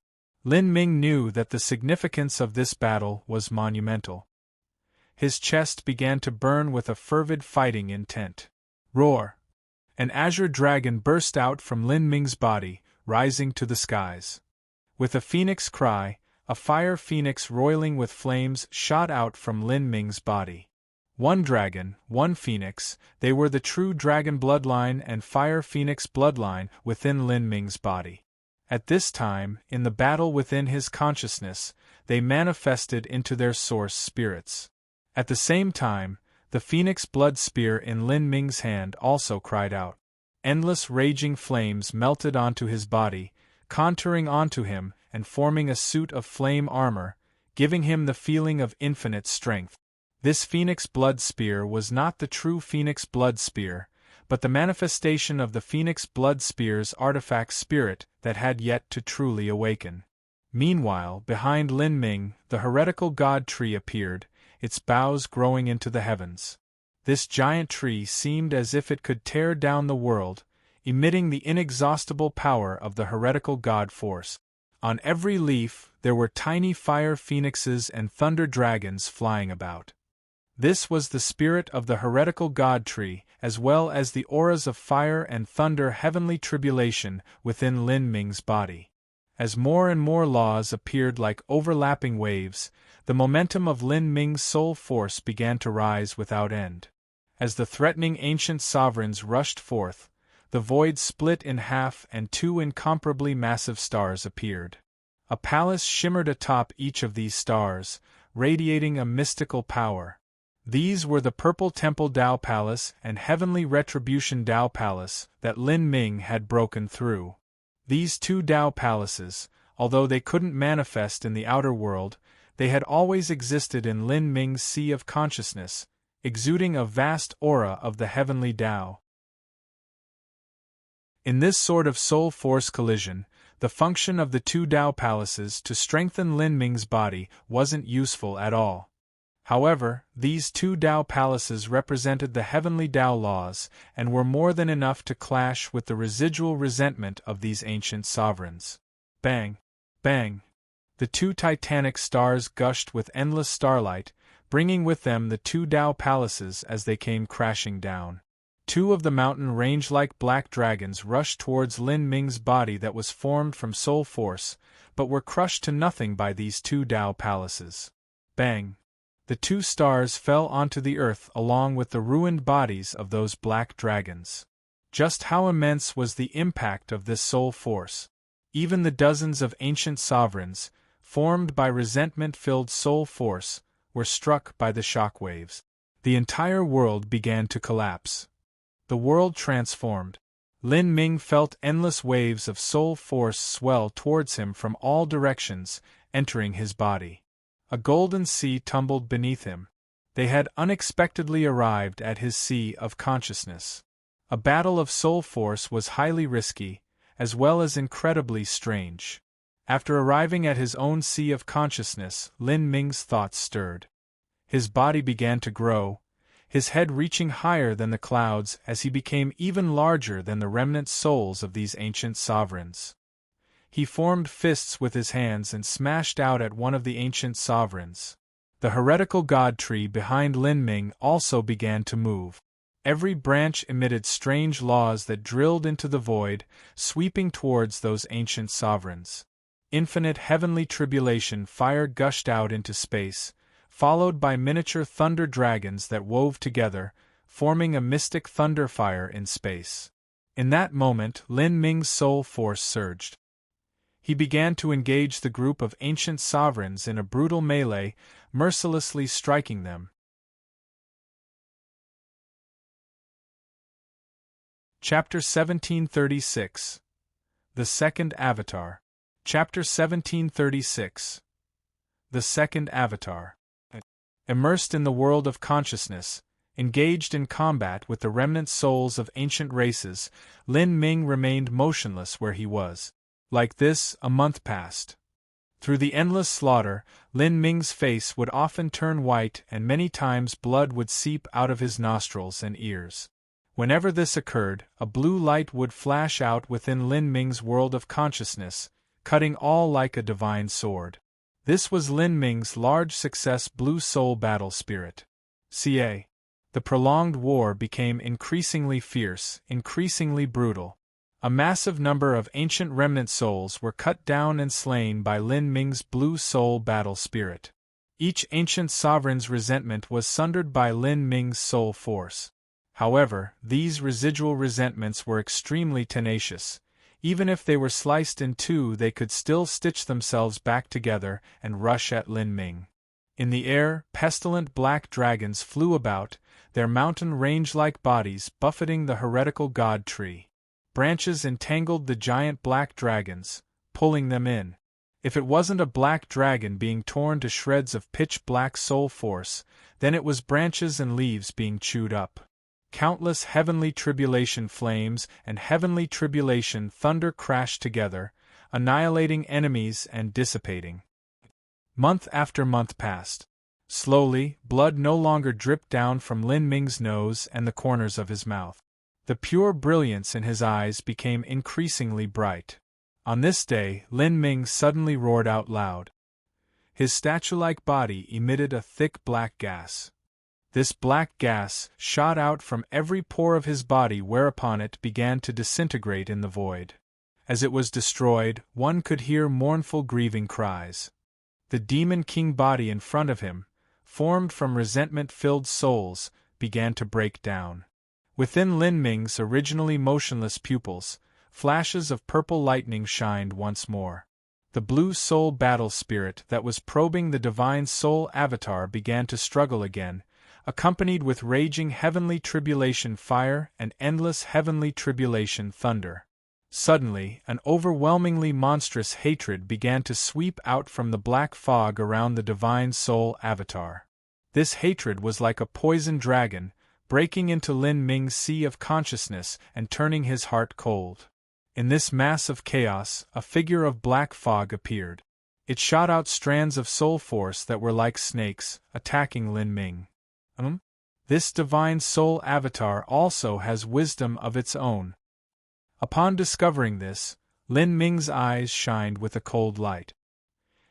Lin Ming knew that the significance of this battle was monumental. His chest began to burn with a fervid fighting intent. Roar! An azure dragon burst out from Lin Ming's body, rising to the skies. With a phoenix cry, a fire phoenix roiling with flames shot out from Lin Ming's body. One dragon, one phoenix, they were the true dragon bloodline and fire phoenix bloodline within Lin Ming's body. At this time, in the battle within his consciousness, they manifested into their source spirits. At the same time, the phoenix blood spear in Lin Ming's hand also cried out. Endless raging flames melted onto his body, contouring onto him and forming a suit of flame armor, giving him the feeling of infinite strength. This phoenix blood spear was not the true phoenix blood spear, but the manifestation of the phoenix blood spear's artifact spirit that had yet to truly awaken. Meanwhile, behind Lin Ming, the heretical god tree appeared, its boughs growing into the heavens. This giant tree seemed as if it could tear down the world, emitting the inexhaustible power of the heretical god force. On every leaf, there were tiny fire phoenixes and thunder dragons flying about. This was the spirit of the heretical god tree, as well as the auras of fire and thunder heavenly tribulation within Lin Ming's body. As more and more laws appeared like overlapping waves, the momentum of Lin Ming's soul force began to rise without end. As the threatening ancient sovereigns rushed forth, the void split in half and 2 incomparably massive stars appeared. A palace shimmered atop each of these stars, radiating a mystical power. These were the Purple Temple Tao Palace and Heavenly Retribution Tao Palace that Lin Ming had broken through. These 2 Tao Palaces, although they couldn't manifest in the outer world, they had always existed in Lin Ming's sea of consciousness, exuding a vast aura of the heavenly Tao. In this sort of soul force collision, the function of the 2 Tao Palaces to strengthen Lin Ming's body wasn't useful at all. However, these 2 Tao Palaces represented the heavenly Tao laws and were more than enough to clash with the residual resentment of these ancient sovereigns. Bang! Bang! The 2 titanic stars gushed with endless starlight, bringing with them the 2 Tao Palaces as they came crashing down. 2 of the mountain range-like black dragons rushed towards Lin Ming's body that was formed from soul force, but were crushed to nothing by these 2 Tao Palaces. Bang! The 2 stars fell onto the earth along with the ruined bodies of those black dragons. Just how immense was the impact of this soul force? Even the dozens of ancient sovereigns, formed by resentment-filled soul force, were struck by the shock waves. The entire world began to collapse. The world transformed. Lin Ming felt endless waves of soul force swell towards him from all directions, entering his body. A golden sea tumbled beneath him. They had unexpectedly arrived at his sea of consciousness. A battle of soul force was highly risky, as well as incredibly strange. After arriving at his own sea of consciousness, Lin Ming's thoughts stirred. His body began to grow, his head reaching higher than the clouds as he became even larger than the remnant souls of these ancient sovereigns. He formed fists with his hands and smashed out at one of the ancient sovereigns. The heretical god tree behind Lin Ming also began to move. Every branch emitted strange laws that drilled into the void, sweeping towards those ancient sovereigns. Infinite heavenly tribulation fire gushed out into space, followed by miniature thunder dragons that wove together, forming a mystic thunder fire in space. In that moment, Lin Ming's soul force surged. He began to engage the group of ancient sovereigns in a brutal melee, mercilessly striking them. Chapter 1736. The Second Avatar. Chapter 1736. The Second Avatar. Immersed in the world of consciousness, engaged in combat with the remnant souls of ancient races, Lin Ming remained motionless where he was. Like this, a month passed. Through the endless slaughter, Lin Ming's face would often turn white and many times blood would seep out of his nostrils and ears. Whenever this occurred, a blue light would flash out within Lin Ming's world of consciousness, cutting all like a divine sword. This was Lin Ming's large success blue soul battle spirit. Ca. The prolonged war became increasingly fierce, increasingly brutal. A massive number of ancient remnant souls were cut down and slain by Lin Ming's blue soul battle spirit. Each ancient sovereign's resentment was sundered by Lin Ming's soul force. However, these residual resentments were extremely tenacious. Even if they were sliced in two, they could still stitch themselves back together and rush at Lin Ming. In the air, pestilent black dragons flew about, their mountain range-like bodies buffeting the heretical god tree. Branches entangled the giant black dragons, pulling them in. If it wasn't a black dragon being torn to shreds of pitch-black soul force, then it was branches and leaves being chewed up. Countless heavenly tribulation flames and heavenly tribulation thunder crashed together, annihilating enemies and dissipating. Month after month passed. Slowly, blood no longer dripped down from Lin Ming's nose and the corners of his mouth. The pure brilliance in his eyes became increasingly bright. On this day, Lin Ming suddenly roared out loud. His statue-like body emitted a thick black gas. This black gas shot out from every pore of his body, whereupon it began to disintegrate in the void. As it was destroyed, one could hear mournful grieving cries. The demon king body in front of him, formed from resentment-filled souls, began to break down. Within Lin Ming's originally motionless pupils, flashes of purple lightning shined once more. The blue soul battle spirit that was probing the divine soul avatar began to struggle again, accompanied with raging heavenly tribulation fire and endless heavenly tribulation thunder. Suddenly, an overwhelmingly monstrous hatred began to sweep out from the black fog around the divine soul avatar. This hatred was like a poison dragon, breaking into Lin Ming's sea of consciousness and turning his heart cold. In this mass of chaos, a figure of black fog appeared. It shot out strands of soul force that were like snakes, attacking Lin Ming. This divine soul avatar also has wisdom of its own. Upon discovering this, Lin Ming's eyes shined with a cold light.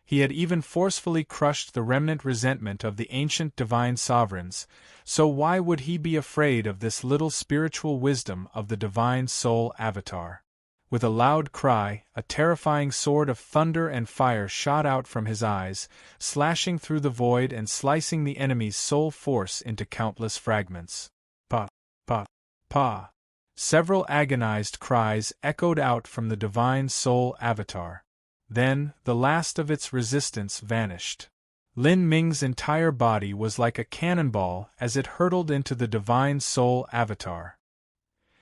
He had even forcefully crushed the remnant resentment of the ancient divine sovereigns, so why would he be afraid of this little spiritual wisdom of the divine soul avatar? With a loud cry, a terrifying sword of thunder and fire shot out from his eyes, slashing through the void and slicing the enemy's soul force into countless fragments. Pa, pa, pa. Several agonized cries echoed out from the divine soul avatar. Then, the last of its resistance vanished. Lin Ming's entire body was like a cannonball as it hurtled into the divine soul avatar.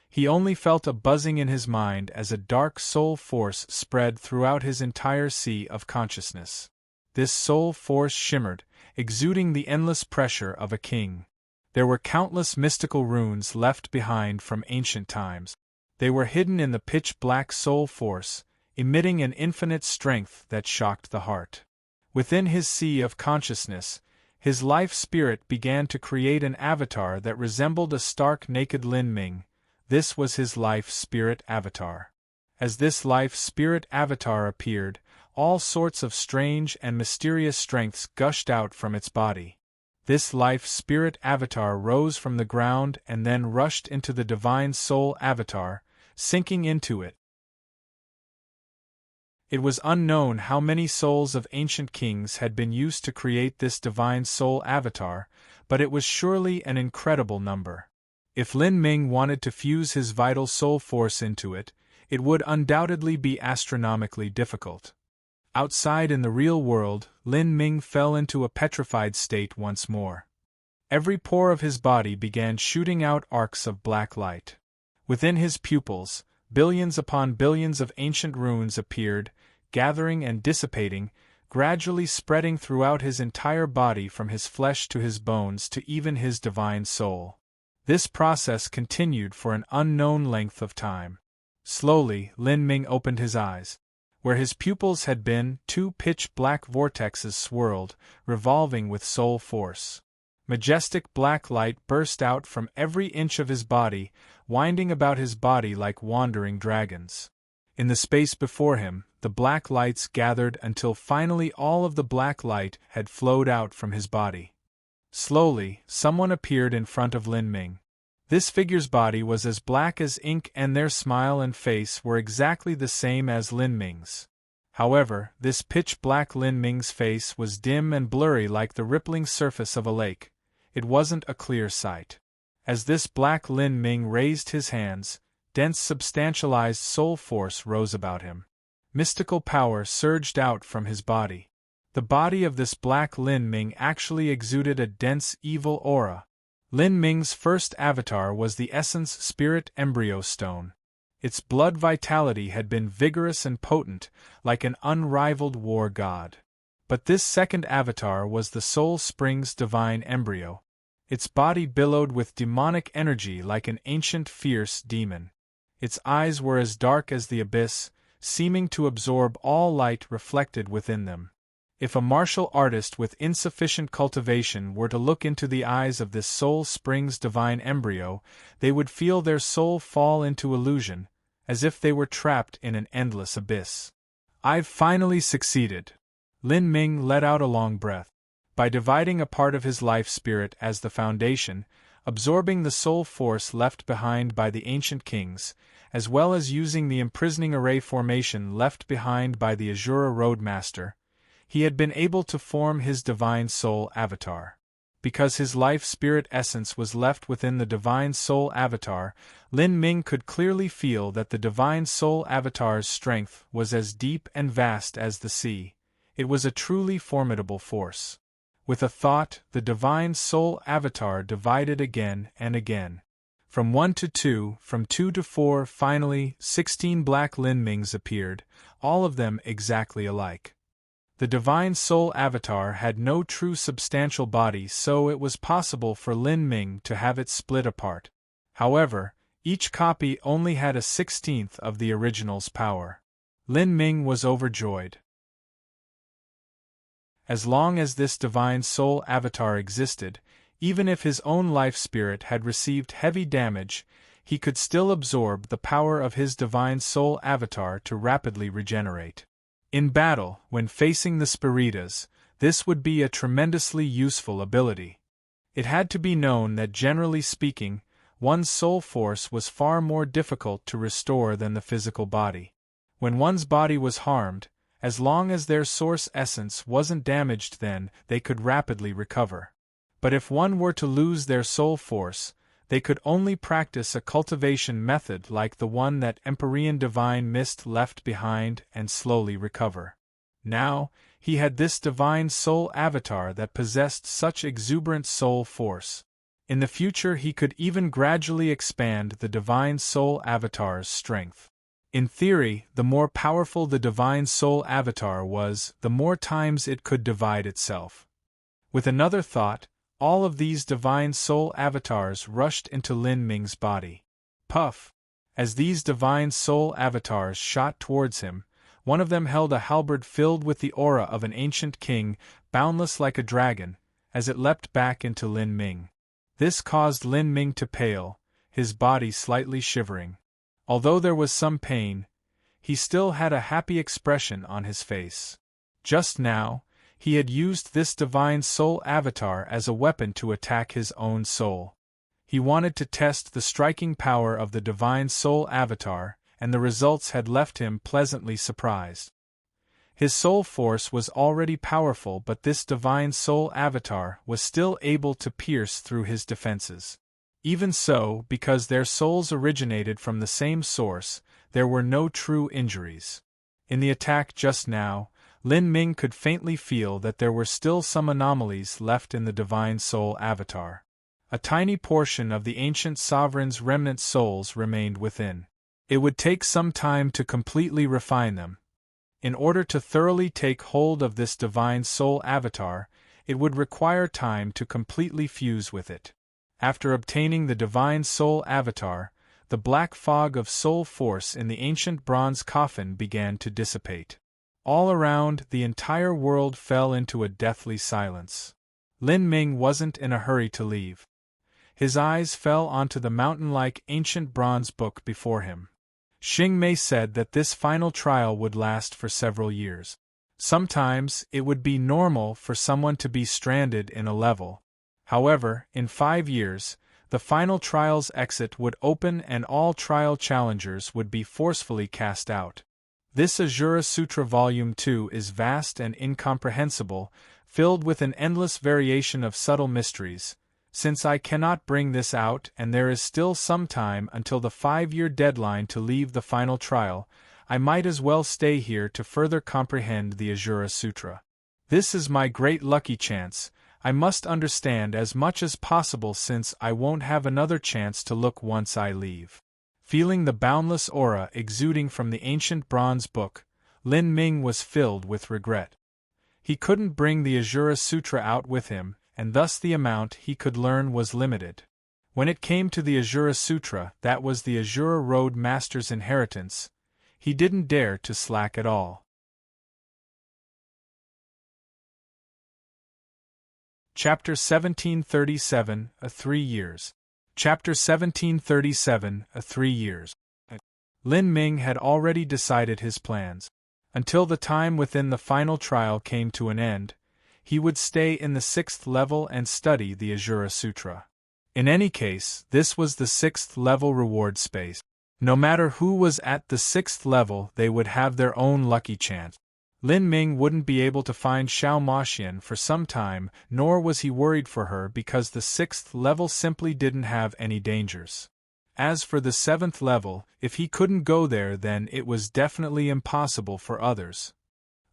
He only felt a buzzing in his mind as a dark soul force spread throughout his entire sea of consciousness. This soul force shimmered, exuding the endless pressure of a king. There were countless mystical runes left behind from ancient times. They were hidden in the pitch-black soul force, emitting an infinite strength that shocked the heart. Within his sea of consciousness, his life spirit began to create an avatar that resembled a stark naked Lin Ming. This was his life spirit avatar. As this life spirit avatar appeared, all sorts of strange and mysterious strengths gushed out from its body. This life spirit avatar rose from the ground and then rushed into the divine soul avatar, sinking into it. It was unknown how many souls of ancient kings had been used to create this divine soul avatar, but it was surely an incredible number. If Lin Ming wanted to fuse his vital soul force into it, it would undoubtedly be astronomically difficult. Outside in the real world, Lin Ming fell into a petrified state once more. Every pore of his body began shooting out arcs of black light. Within his pupils, billions upon billions of ancient runes appeared, gathering and dissipating, gradually spreading throughout his entire body from his flesh to his bones to even his divine soul. This process continued for an unknown length of time. Slowly, Lin Ming opened his eyes. Where his pupils had been, two pitch-black vortexes swirled, revolving with soul force. Majestic black light burst out from every inch of his body, winding about his body like wandering dragons. In the space before him, the black lights gathered until finally all of the black light had flowed out from his body. Slowly, someone appeared in front of Lin Ming. This figure's body was as black as ink and their smile and face were exactly the same as Lin Ming's. However, this pitch-black Lin Ming's face was dim and blurry like the rippling surface of a lake. It wasn't a clear sight. As this black Lin Ming raised his hands, dense substantialized soul force rose about him. Mystical power surged out from his body. The body of this black Lin Ming actually exuded a dense evil aura. Lin Ming's first avatar was the Essence Spirit Embryo Stone. Its blood vitality had been vigorous and potent, like an unrivaled war god. But this second avatar was the Soul Springs Divine Embryo. Its body billowed with demonic energy like an ancient fierce demon. Its eyes were as dark as the abyss, seeming to absorb all light reflected within them. If a martial artist with insufficient cultivation were to look into the eyes of this Soul Springs Divine Embryo, they would feel their soul fall into illusion, as if they were trapped in an endless abyss. I've finally succeeded. Lin Ming let out a long breath. By dividing a part of his life spirit as the foundation, absorbing the soul force left behind by the ancient kings, as well as using the imprisoning array formation left behind by the Azura Roadmaster, he had been able to form his divine soul avatar. Because his life spirit essence was left within the divine soul avatar, Lin Ming could clearly feel that the divine soul avatar's strength was as deep and vast as the sea. It was a truly formidable force. With a thought, the divine soul avatar divided again and again. From 1 to 2, from 2 to 4, finally, 16 black Lin Mings appeared, all of them exactly alike. The divine soul avatar had no true substantial body, so it was possible for Lin Ming to have it split apart. However, each copy only had a 16th of the original's power. Lin Ming was overjoyed. As long as this divine soul avatar existed, even if his own life spirit had received heavy damage, he could still absorb the power of his divine soul avatar to rapidly regenerate. In battle, when facing the Spiritas, this would be a tremendously useful ability. It had to be known that generally speaking, one's soul force was far more difficult to restore than the physical body. When one's body was harmed, as long as their source essence wasn't damaged, then they could rapidly recover. But if one were to lose their soul force, they could only practice a cultivation method like the one that Empyrean Divine Mist left behind and slowly recover. Now, he had this divine soul avatar that possessed such exuberant soul force. In the future he could even gradually expand the divine soul avatar's strength. In theory, the more powerful the divine soul avatar was, the more times it could divide itself. With another thought, all of these divine soul avatars rushed into Lin Ming's body. Puff! As these divine soul avatars shot towards him, one of them held a halberd filled with the aura of an ancient king, boundless like a dragon, as it leapt back into Lin Ming. This caused Lin Ming to pale, his body slightly shivering. Although there was some pain, he still had a happy expression on his face. Just now, he had used this divine soul avatar as a weapon to attack his own soul. He wanted to test the striking power of the divine soul avatar, and the results had left him pleasantly surprised. His soul force was already powerful, but this divine soul avatar was still able to pierce through his defenses. Even so, because their souls originated from the same source, there were no true injuries. In the attack just now, Lin Ming could faintly feel that there were still some anomalies left in the divine soul avatar. A tiny portion of the ancient sovereign's remnant souls remained within. It would take some time to completely refine them. In order to thoroughly take hold of this divine soul avatar, it would require time to completely fuse with it. After obtaining the divine soul avatar, the black fog of soul force in the ancient bronze coffin began to dissipate. All around, the entire world fell into a deathly silence. Lin Ming wasn't in a hurry to leave. His eyes fell onto the mountain-like ancient bronze book before him. Xing Mei said that this final trial would last for several years. Sometimes, it would be normal for someone to be stranded in a level. However, in 5 years, the final trial's exit would open and all trial challengers would be forcefully cast out. This Ajura Sutra Volume 2 is vast and incomprehensible, filled with an endless variation of subtle mysteries. Since I cannot bring this out and there is still some time until the 5-year deadline to leave the final trial, I might as well stay here to further comprehend the Ajura Sutra. This is my great lucky chance. I must understand as much as possible since I won't have another chance to look once I leave. Feeling the boundless aura exuding from the ancient bronze book, Lin Ming was filled with regret. He couldn't bring the Ajura Sutra out with him, and thus the amount he could learn was limited. When it came to the Ajura Sutra, that was the Ajura Road Master's inheritance, he didn't dare to slack at all. Chapter 1737, 3 years. Chapter 1737, 3 years. Lin Ming had already decided his plans. Until the time within the final trial came to an end, he would stay in the 6th level and study the Ajura Sutra. In any case, this was the 6th level reward space. No matter who was at the 6th level, they would have their own lucky chance. Lin Ming wouldn't be able to find Xiao Maxian for some time, nor was he worried for her because the 6th level simply didn't have any dangers. As for the 7th level, if he couldn't go there then it was definitely impossible for others.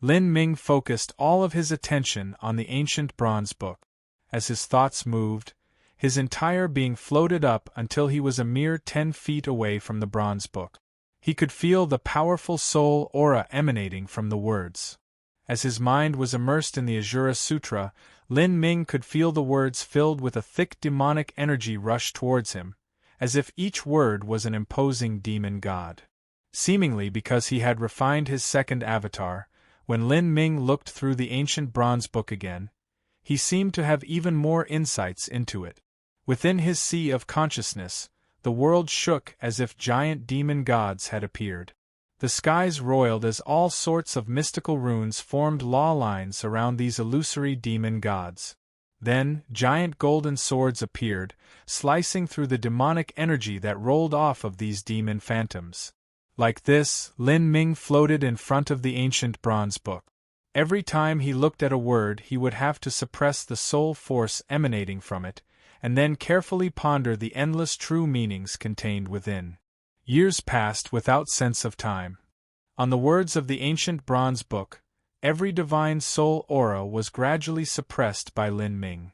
Lin Ming focused all of his attention on the ancient bronze book. As his thoughts moved, his entire being floated up until he was a mere 10 feet away from the bronze book. He could feel the powerful soul aura emanating from the words. As his mind was immersed in the Ajura Sutra, Lin Ming could feel the words filled with a thick demonic energy rush towards him, as if each word was an imposing demon god. Seemingly because he had refined his second avatar, when Lin Ming looked through the ancient bronze book again, he seemed to have even more insights into it. Within his sea of consciousness, the world shook as if giant demon gods had appeared. The skies roiled as all sorts of mystical runes formed law lines around these illusory demon gods. Then, giant golden swords appeared, slicing through the demonic energy that rolled off of these demon phantoms. Like this, Lin Ming floated in front of the ancient bronze book. Every time he looked at a word he would have to suppress the soul force emanating from it, and then carefully ponder the endless true meanings contained within. Years passed without sense of time. On the words of the ancient bronze book, every divine soul aura was gradually suppressed by Lin Ming.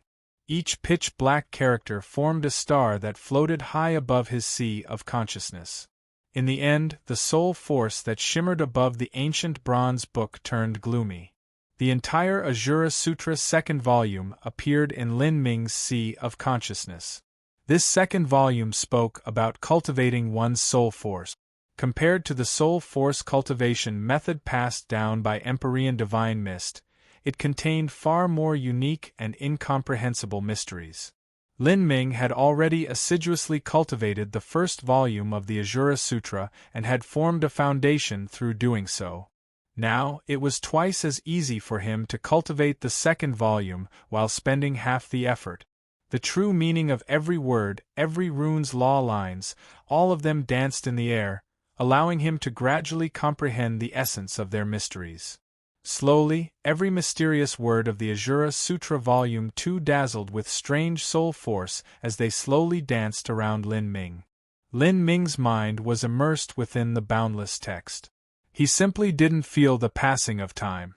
Each pitch-black character formed a star that floated high above his sea of consciousness. In the end, the soul force that shimmered above the ancient bronze book turned gloomy. The entire Ajura Sutra second volume appeared in Lin Ming's sea of consciousness. This second volume spoke about cultivating one's soul force. Compared to the soul force cultivation method passed down by Empyrean Divine Mist, it contained far more unique and incomprehensible mysteries. Lin Ming had already assiduously cultivated the first volume of the Ajura Sutra and had formed a foundation through doing so. Now, it was twice as easy for him to cultivate the second volume while spending half the effort. The true meaning of every word, every rune's law lines, all of them danced in the air, allowing him to gradually comprehend the essence of their mysteries. Slowly, every mysterious word of the Ajura Sutra Volume 2 dazzled with strange soul force as they slowly danced around Lin Ming. Lin Ming's mind was immersed within the boundless text. He simply didn't feel the passing of time.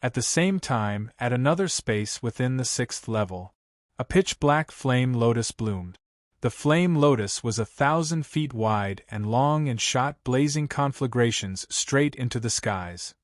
At the same time, at another space within the 6th level, A pitch-black flame lotus bloomed. The flame lotus was 1,000 feet wide and long and shot blazing conflagrations straight into the skies.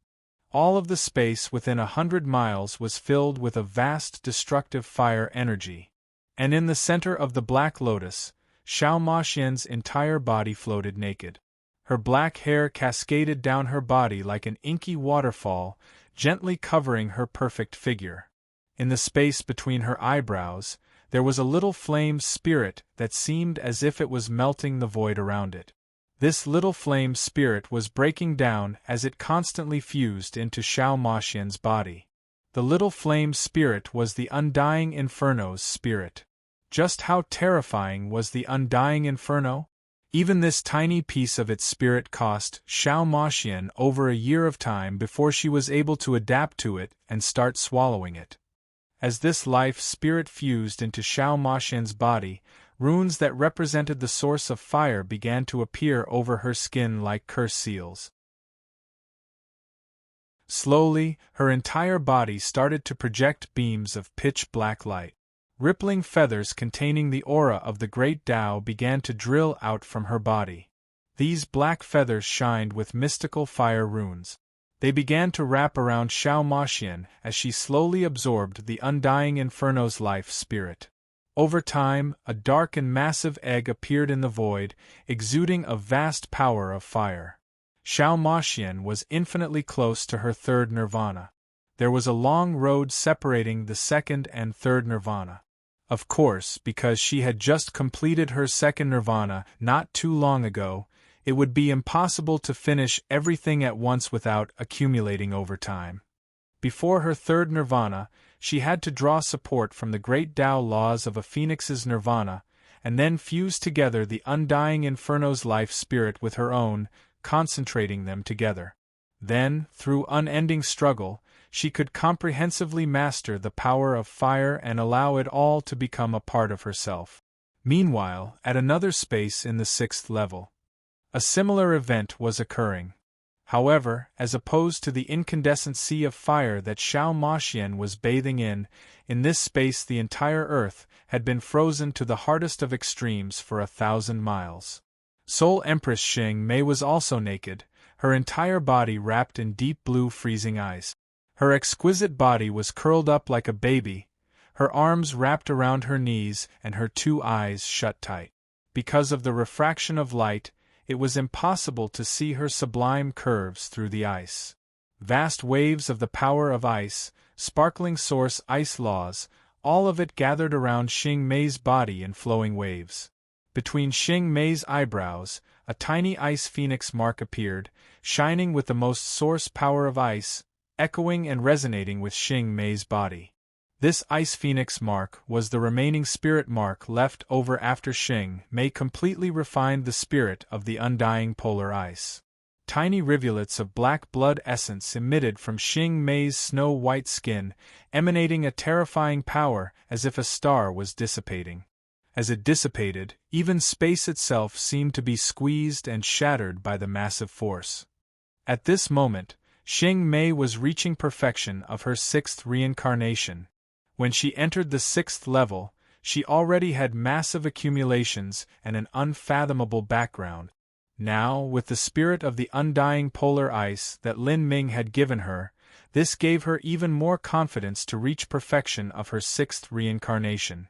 All of the space within 100 miles was filled with a vast destructive fire energy. And in the center of the black lotus, Xiao Maxian's entire body floated naked. Her black hair cascaded down her body like an inky waterfall, gently covering her perfect figure. In the space between her eyebrows, there was a little flame spirit that seemed as if it was melting the void around it. This little flame spirit was breaking down as it constantly fused into Xiao Maxian's body. The little flame spirit was the Undying Inferno's spirit. Just how terrifying was the Undying Inferno? Even this tiny piece of its spirit cost Xiao Maxian over a year of time before she was able to adapt to it and start swallowing it. As this life spirit fused into Xiao Maxian's body, runes that represented the source of fire began to appear over her skin like curse seals. Slowly, her entire body started to project beams of pitch-black light. Rippling feathers containing the aura of the great Tao began to drill out from her body. These black feathers shined with mystical fire runes. They began to wrap around Xiao Maxian as she slowly absorbed the Undying Inferno's life spirit. Over time, a dark and massive egg appeared in the void, exuding a vast power of fire. Xiao Maxian was infinitely close to her third nirvana. There was a long road separating the second and third nirvana. Of course, because she had just completed her second nirvana not too long ago, it would be impossible to finish everything at once without accumulating over time. Before her third nirvana, she had to draw support from the great Tao laws of a phoenix's nirvana, and then fuse together the Undying Inferno's life spirit with her own, concentrating them together. Then, through unending struggle, she could comprehensively master the power of fire and allow it all to become a part of herself. Meanwhile, at another space in the 6th level, a similar event was occurring. However, as opposed to the incandescent sea of fire that Xiao Maxian was bathing in this space the entire earth had been frozen to the hardest of extremes for 1,000 miles. Soul Empress Xing Mei was also naked, her entire body wrapped in deep blue freezing ice. Her exquisite body was curled up like a baby, her arms wrapped around her knees and her 2 eyes shut tight. Because of the refraction of light, it was impossible to see her sublime curves through the ice. Vast waves of the power of ice, sparkling source ice laws, all of it gathered around Xing Mei's body in flowing waves. Between Xing Mei's eyebrows, a tiny ice phoenix mark appeared, shining with the most source power of ice, echoing and resonating with Xing Mei's body. This ice phoenix mark was the remaining spirit mark left over after Xing Mei completely refined the spirit of the undying polar ice. Tiny rivulets of black blood essence emitted from Xing Mei's snow-white skin, emanating a terrifying power as if a star was dissipating. As it dissipated, even space itself seemed to be squeezed and shattered by the massive force. At this moment, Xing Mei was reaching perfection of her 6th reincarnation. When she entered the 6th level, she already had massive accumulations and an unfathomable background. Now, with the spirit of the undying polar ice that Lin Ming had given her, this gave her even more confidence to reach perfection of her 6th reincarnation.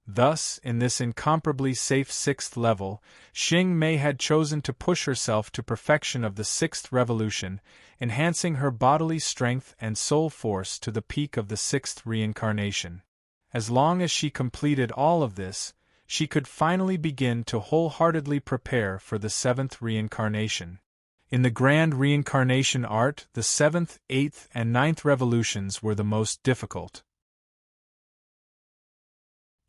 Thus, in this incomparably safe 6th level, Xing Mei had chosen to push herself to perfection of the 6th revolution, enhancing her bodily strength and soul force to the peak of the 6th reincarnation. As long as she completed all of this, she could finally begin to wholeheartedly prepare for the 7th reincarnation. In the grand reincarnation art, the 7th, 8th, and 9th revolutions were the most difficult.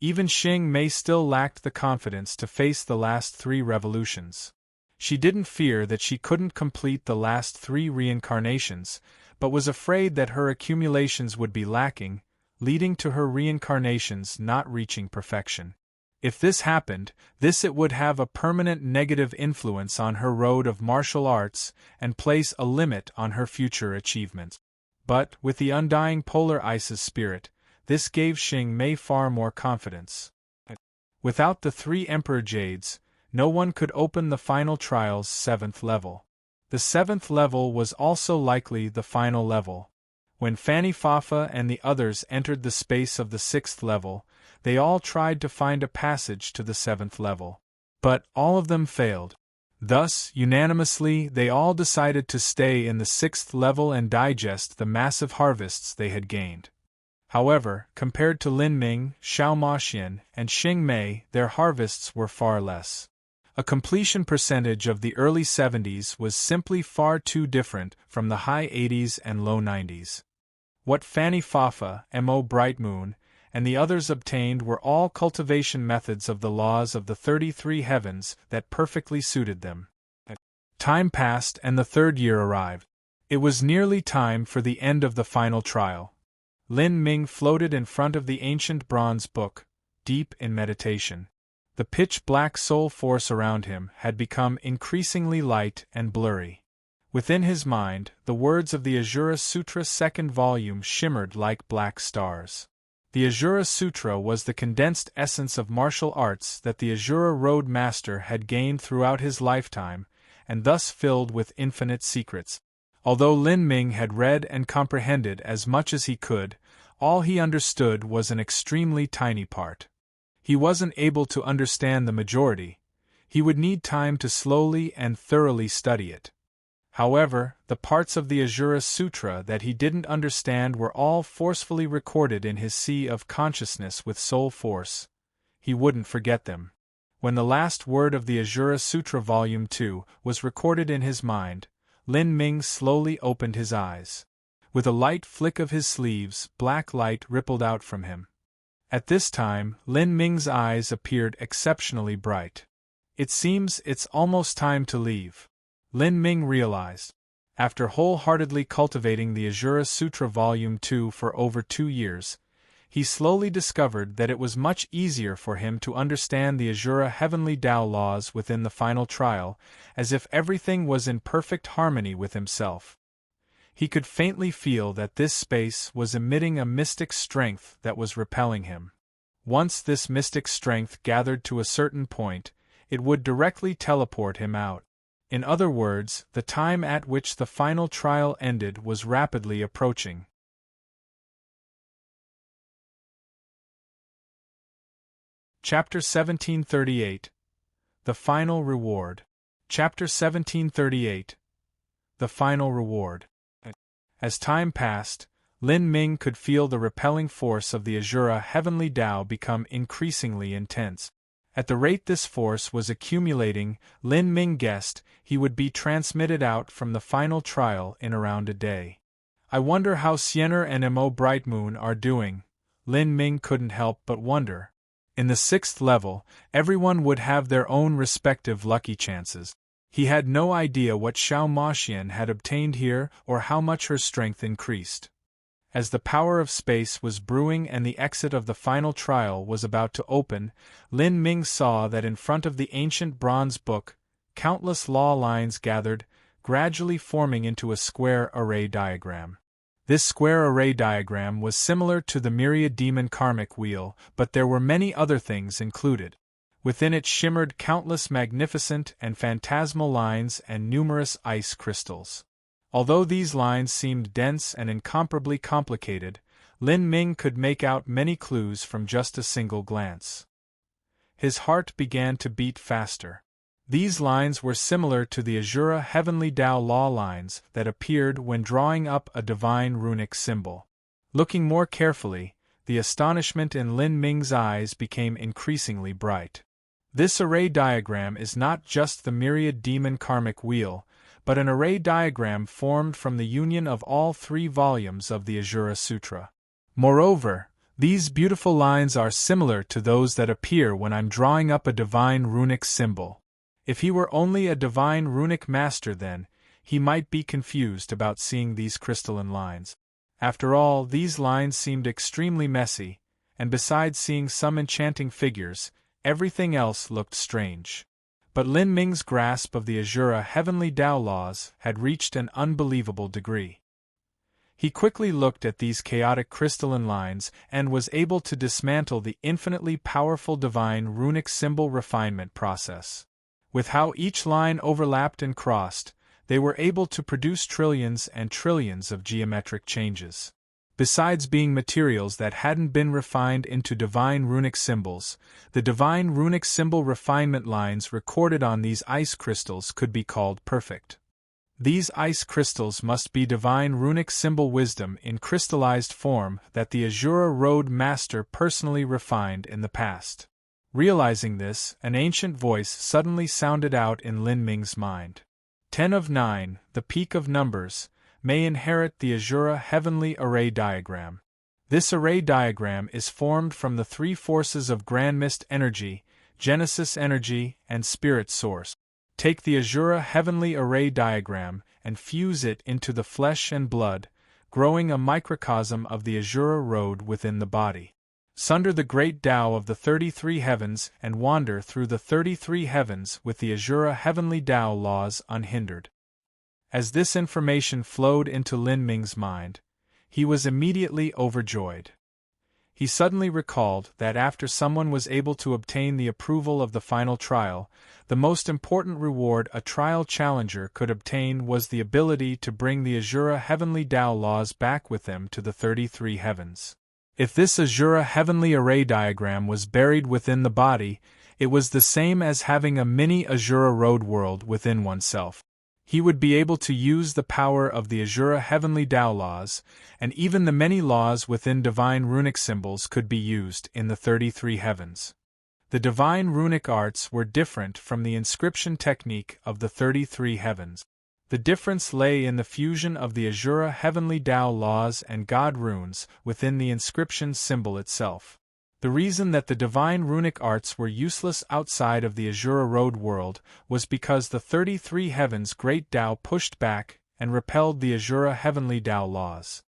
Even Xing Mei still lacked the confidence to face the last 3 revolutions. She didn't fear that she couldn't complete the last 3 reincarnations, but was afraid that her accumulations would be lacking, leading to her reincarnations not reaching perfection. If this happened, it would have a permanent negative influence on her road of martial arts and place a limit on her future achievements. But, with the undying polar ice's spirit, this gave Xing Mei far more confidence. Without the 3 Emperor Jades, no one could open the final trial's 7th level. The 7th level was also likely the final level. When Fanny Fafa and the others entered the space of the 6th level, they all tried to find a passage to the 7th level. But all of them failed. Thus, unanimously, they all decided to stay in the 6th level and digest the massive harvests they had gained. However, compared to Lin Ming, Xiao Maxian, and Xing Mei, their harvests were far less. A completion percentage of the early 70s was simply far too different from the high 80s and low 90s. What Fanny Fafa, Mo Bright Moon, and the others obtained were all cultivation methods of the laws of the 33 heavens that perfectly suited them. Time passed and the 3rd year arrived. It was nearly time for the end of the final trial. Lin Ming floated in front of the ancient bronze book, deep in meditation. The pitch-black soul force around him had become increasingly light and blurry. Within his mind, the words of the Ajura Sutra 2nd volume shimmered like black stars. The Ajura Sutra was the condensed essence of martial arts that the Ajura Road Master had gained throughout his lifetime, and thus filled with infinite secrets. Although Lin Ming had read and comprehended as much as he could, all he understood was an extremely tiny part. He wasn't able to understand the majority. He would need time to slowly and thoroughly study it. However, the parts of the Ajura Sutra that he didn't understand were all forcefully recorded in his sea of consciousness with soul force. He wouldn't forget them. When the last word of the Ajura Sutra Volume 2 was recorded in his mind, Lin Ming slowly opened his eyes. With a light flick of his sleeves, black light rippled out from him. At this time, Lin Ming's eyes appeared exceptionally bright. It seems it's almost time to leave, Lin Ming realized. After wholeheartedly cultivating the Ajura Sutra Volume 2 for over 2 years, he slowly discovered that it was much easier for him to understand the Ajura Heavenly Tao laws within the final trial, as if everything was in perfect harmony with himself. He could faintly feel that this space was emitting a mystic strength that was repelling him. Once this mystic strength gathered to a certain point, it would directly teleport him out. In other words, the time at which the final trial ended was rapidly approaching. Chapter 1738. The Final Reward. Chapter 1738. The Final Reward. As time passed, Lin Ming could feel the repelling force of the Ajura Heavenly Tao become increasingly intense. At the rate this force was accumulating, Lin Ming guessed he would be transmitted out from the final trial in around a day. I wonder how Xiener and Mo Bright Moon are doing, Lin Ming couldn't help but wonder. In the 6th level, everyone would have their own respective lucky chances. He had no idea what Xiao Maxian had obtained here or how much her strength increased. As the power of space was brewing and the exit of the final trial was about to open, Lin Ming saw that in front of the ancient bronze book, countless law lines gathered, gradually forming into a square array diagram. This square array diagram was similar to the myriad demon karmic wheel, but there were many other things included. Within it shimmered countless magnificent and phantasmal lines and numerous ice crystals. Although these lines seemed dense and incomparably complicated, Lin Ming could make out many clues from just a single glance. His heart began to beat faster. These lines were similar to the Ajura Heavenly Tao law lines that appeared when drawing up a divine runic symbol. Looking more carefully, the astonishment in Lin Ming's eyes became increasingly bright. This array diagram is not just the myriad demon karmic wheel, but an array diagram formed from the union of all 3 volumes of the Ajura Sutra. Moreover, these beautiful lines are similar to those that appear when I'm drawing up a divine runic symbol. If he were only a divine runic master then, he might be confused about seeing these crystalline lines. After all, these lines seemed extremely messy, and besides seeing some enchanting figures, everything else looked strange. But Lin Ming's grasp of the Ajura Heavenly Tao laws had reached an unbelievable degree. He quickly looked at these chaotic crystalline lines and was able to dismantle the infinitely powerful divine runic symbol refinement process. With how each line overlapped and crossed, they were able to produce trillions and trillions of geometric changes. Besides being materials that hadn't been refined into divine runic symbols, the divine runic symbol refinement lines recorded on these ice crystals could be called perfect. These ice crystals must be divine runic symbol wisdom in crystallized form that the Azura Road Master personally refined in the past. Realizing this, an ancient voice suddenly sounded out in Lin Ming's mind. 10 of 9, the peak of numbers, may inherit the Azura Heavenly Array Diagram. This array diagram is formed from the three forces of Grand Mist Energy, Genesis Energy, and Spirit Source. Take the Azura Heavenly Array Diagram and fuse it into the flesh and blood, growing a microcosm of the Azura Road within the body. Sunder the great Tao of the 33 heavens and wander through the 33 heavens with the Azura Heavenly Tao laws unhindered. As this information flowed into Lin Ming's mind, he was immediately overjoyed. He suddenly recalled that after someone was able to obtain the approval of the final trial, the most important reward a trial challenger could obtain was the ability to bring the Azura Heavenly Tao laws back with them to the 33 heavens. If this Azura Heavenly Array Diagram was buried within the body, it was the same as having a mini Azura Road world within oneself. He would be able to use the power of the Azura Heavenly Tao laws, and even the many laws within divine runic symbols could be used in the 33 heavens. The divine runic arts were different from the inscription technique of the 33 heavens. The difference lay in the fusion of the Azura Heavenly Tao laws and God runes within the inscription symbol itself. The reason that the divine runic arts were useless outside of the Azura Road world was because the 33 heavens great Tao pushed back and repelled the Azura Heavenly Tao laws.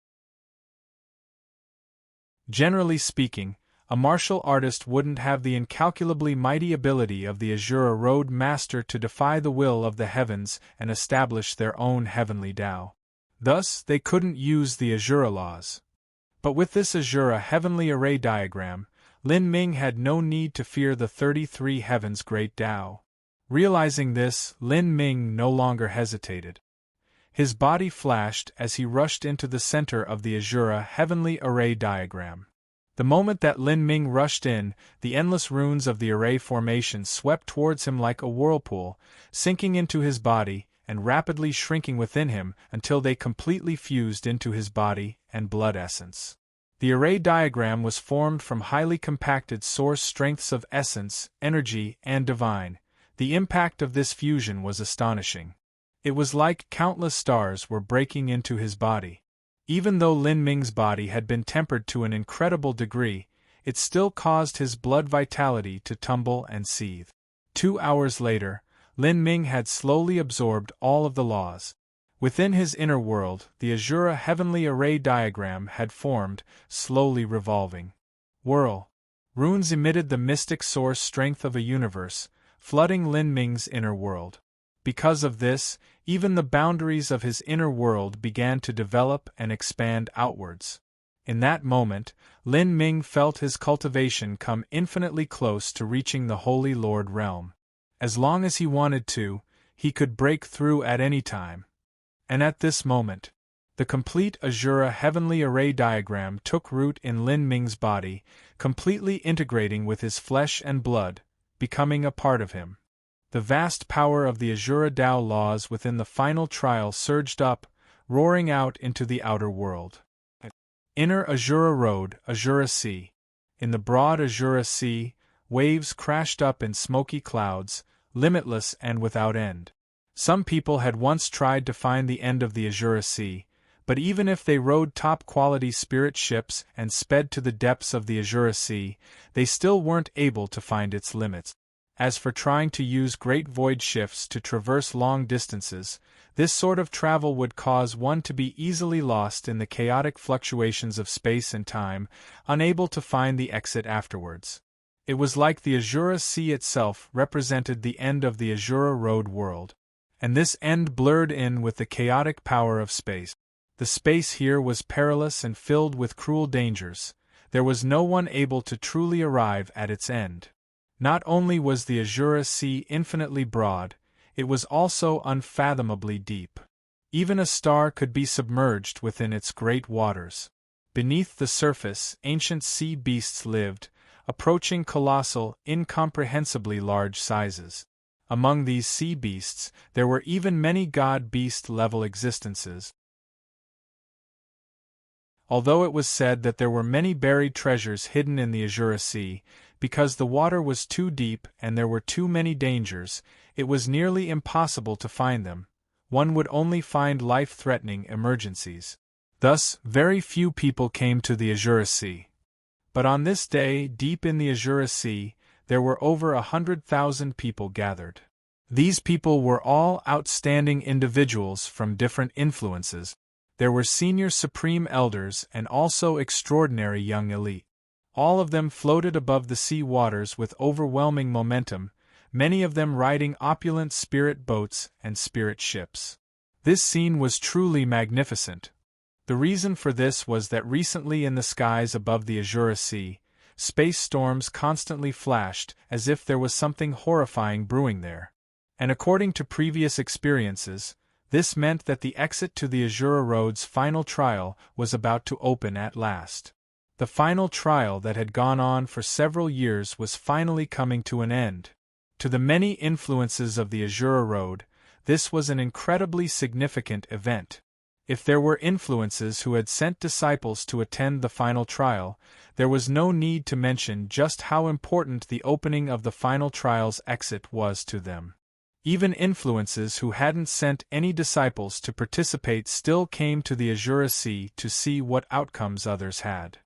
Generally speaking, a martial artist wouldn't have the incalculably mighty ability of the Azura Road Master to defy the will of the heavens and establish their own heavenly Tao. Thus, they couldn't use the Azura laws. But with this Azura Heavenly Array Diagram, Lin Ming had no need to fear the 33 heavens great Tao. Realizing this, Lin Ming no longer hesitated. His body flashed as he rushed into the center of the Azura Heavenly Array Diagram. The moment that Lin Ming rushed in, the endless runes of the array formation swept towards him like a whirlpool, sinking into his body and rapidly shrinking within him until they completely fused into his body and blood essence. The array diagram was formed from highly compacted source strengths of essence, energy, and divine. The impact of this fusion was astonishing. It was like countless stars were breaking into his body. Even though Lin Ming's body had been tempered to an incredible degree, it still caused his blood vitality to tumble and seethe. 2 hours later, Lin Ming had slowly absorbed all of the laws. Within his inner world, the Azura Heavenly Array Diagram had formed, slowly revolving. Whirl. Runes emitted the mystic source strength of a universe, flooding Lin Ming's inner world. Because of this, even the boundaries of his inner world began to develop and expand outwards. In that moment, Lin Ming felt his cultivation come infinitely close to reaching the Holy Lord realm. As long as he wanted to, he could break through at any time. And at this moment, the complete Azura Heavenly Array Diagram took root in Lin Ming's body, completely integrating with his flesh and blood, becoming a part of him. The vast power of the Azura Tao laws within the final trial surged up, roaring out into the outer world. Inner Azura Road, Azura Sea. In the broad Azura Sea, waves crashed up in smoky clouds, limitless and without end. Some people had once tried to find the end of the Azura Sea, but even if they rode top-quality spirit ships and sped to the depths of the Azura Sea, they still weren't able to find its limits. As for trying to use great void shifts to traverse long distances, this sort of travel would cause one to be easily lost in the chaotic fluctuations of space and time, unable to find the exit afterwards. It was like the Azura Sea itself represented the end of the Azura Road world. And this end blurred in with the chaotic power of space. The The space here was perilous and filled with cruel dangers. There was no one able to truly arrive at its end. Not only was the Azure Sea infinitely broad, it was also unfathomably deep. Even a star could be submerged within its great waters. Beneath the surface, ancient sea beasts lived, approaching colossal, incomprehensibly large sizes. Among these sea beasts, there were even many god-beast level existences. Although it was said that there were many buried treasures hidden in the Azure Sea, because the water was too deep and there were too many dangers, it was nearly impossible to find them. One would only find life-threatening emergencies. Thus, very few people came to the Azure Sea. But on this day, deep in the Azure Sea, there were over 100,000 people gathered. These people were all outstanding individuals from different influences. There were senior supreme elders and also extraordinary young elite. All of them floated above the sea waters with overwhelming momentum, many of them riding opulent spirit boats and spirit ships. This scene was truly magnificent. The reason for this was that recently in the skies above the Azure Sea, space storms constantly flashed as if there was something horrifying brewing there. And according to previous experiences, this meant that the exit to the Azure Road's final trial was about to open at last. The final trial that had gone on for several years was finally coming to an end. To the many influences of the Azure Road, this was an incredibly significant event. If there were influences who had sent disciples to attend the final trial, there was no need to mention just how important the opening of the final trial's exit was to them. Even influences who hadn't sent any disciples to participate still came to the Azure Sea to see what outcomes others had.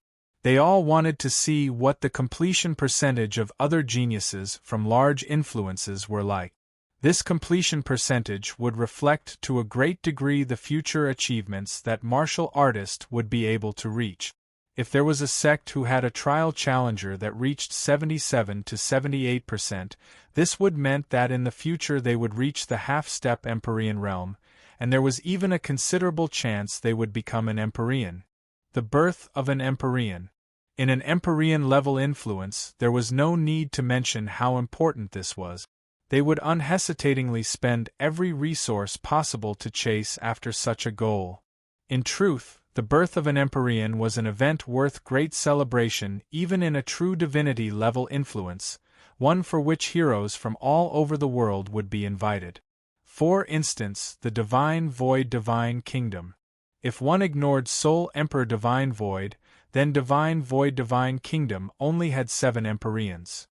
They all wanted to see what the completion percentage of other geniuses from large influences were like. This completion percentage would reflect to a great degree the future achievements that martial artists would be able to reach. If there was a sect who had a trial challenger that reached 77 to 78%, this would meant that in the future they would reach the half-step Empyrean realm, and there was even a considerable chance they would become an Empyrean. The birth of an Empyrean. In an Empyrean level influence, there was no need to mention how important this was. They would unhesitatingly spend every resource possible to chase after such a goal. In truth, the birth of an Empyrean was an event worth great celebration even in a true divinity-level influence, one for which heroes from all over the world would be invited. For instance, the Divine Void Divine Kingdom. If one ignored Soul Emperor Divine Void, then Divine Void Divine Kingdom only had 7 Empyreans.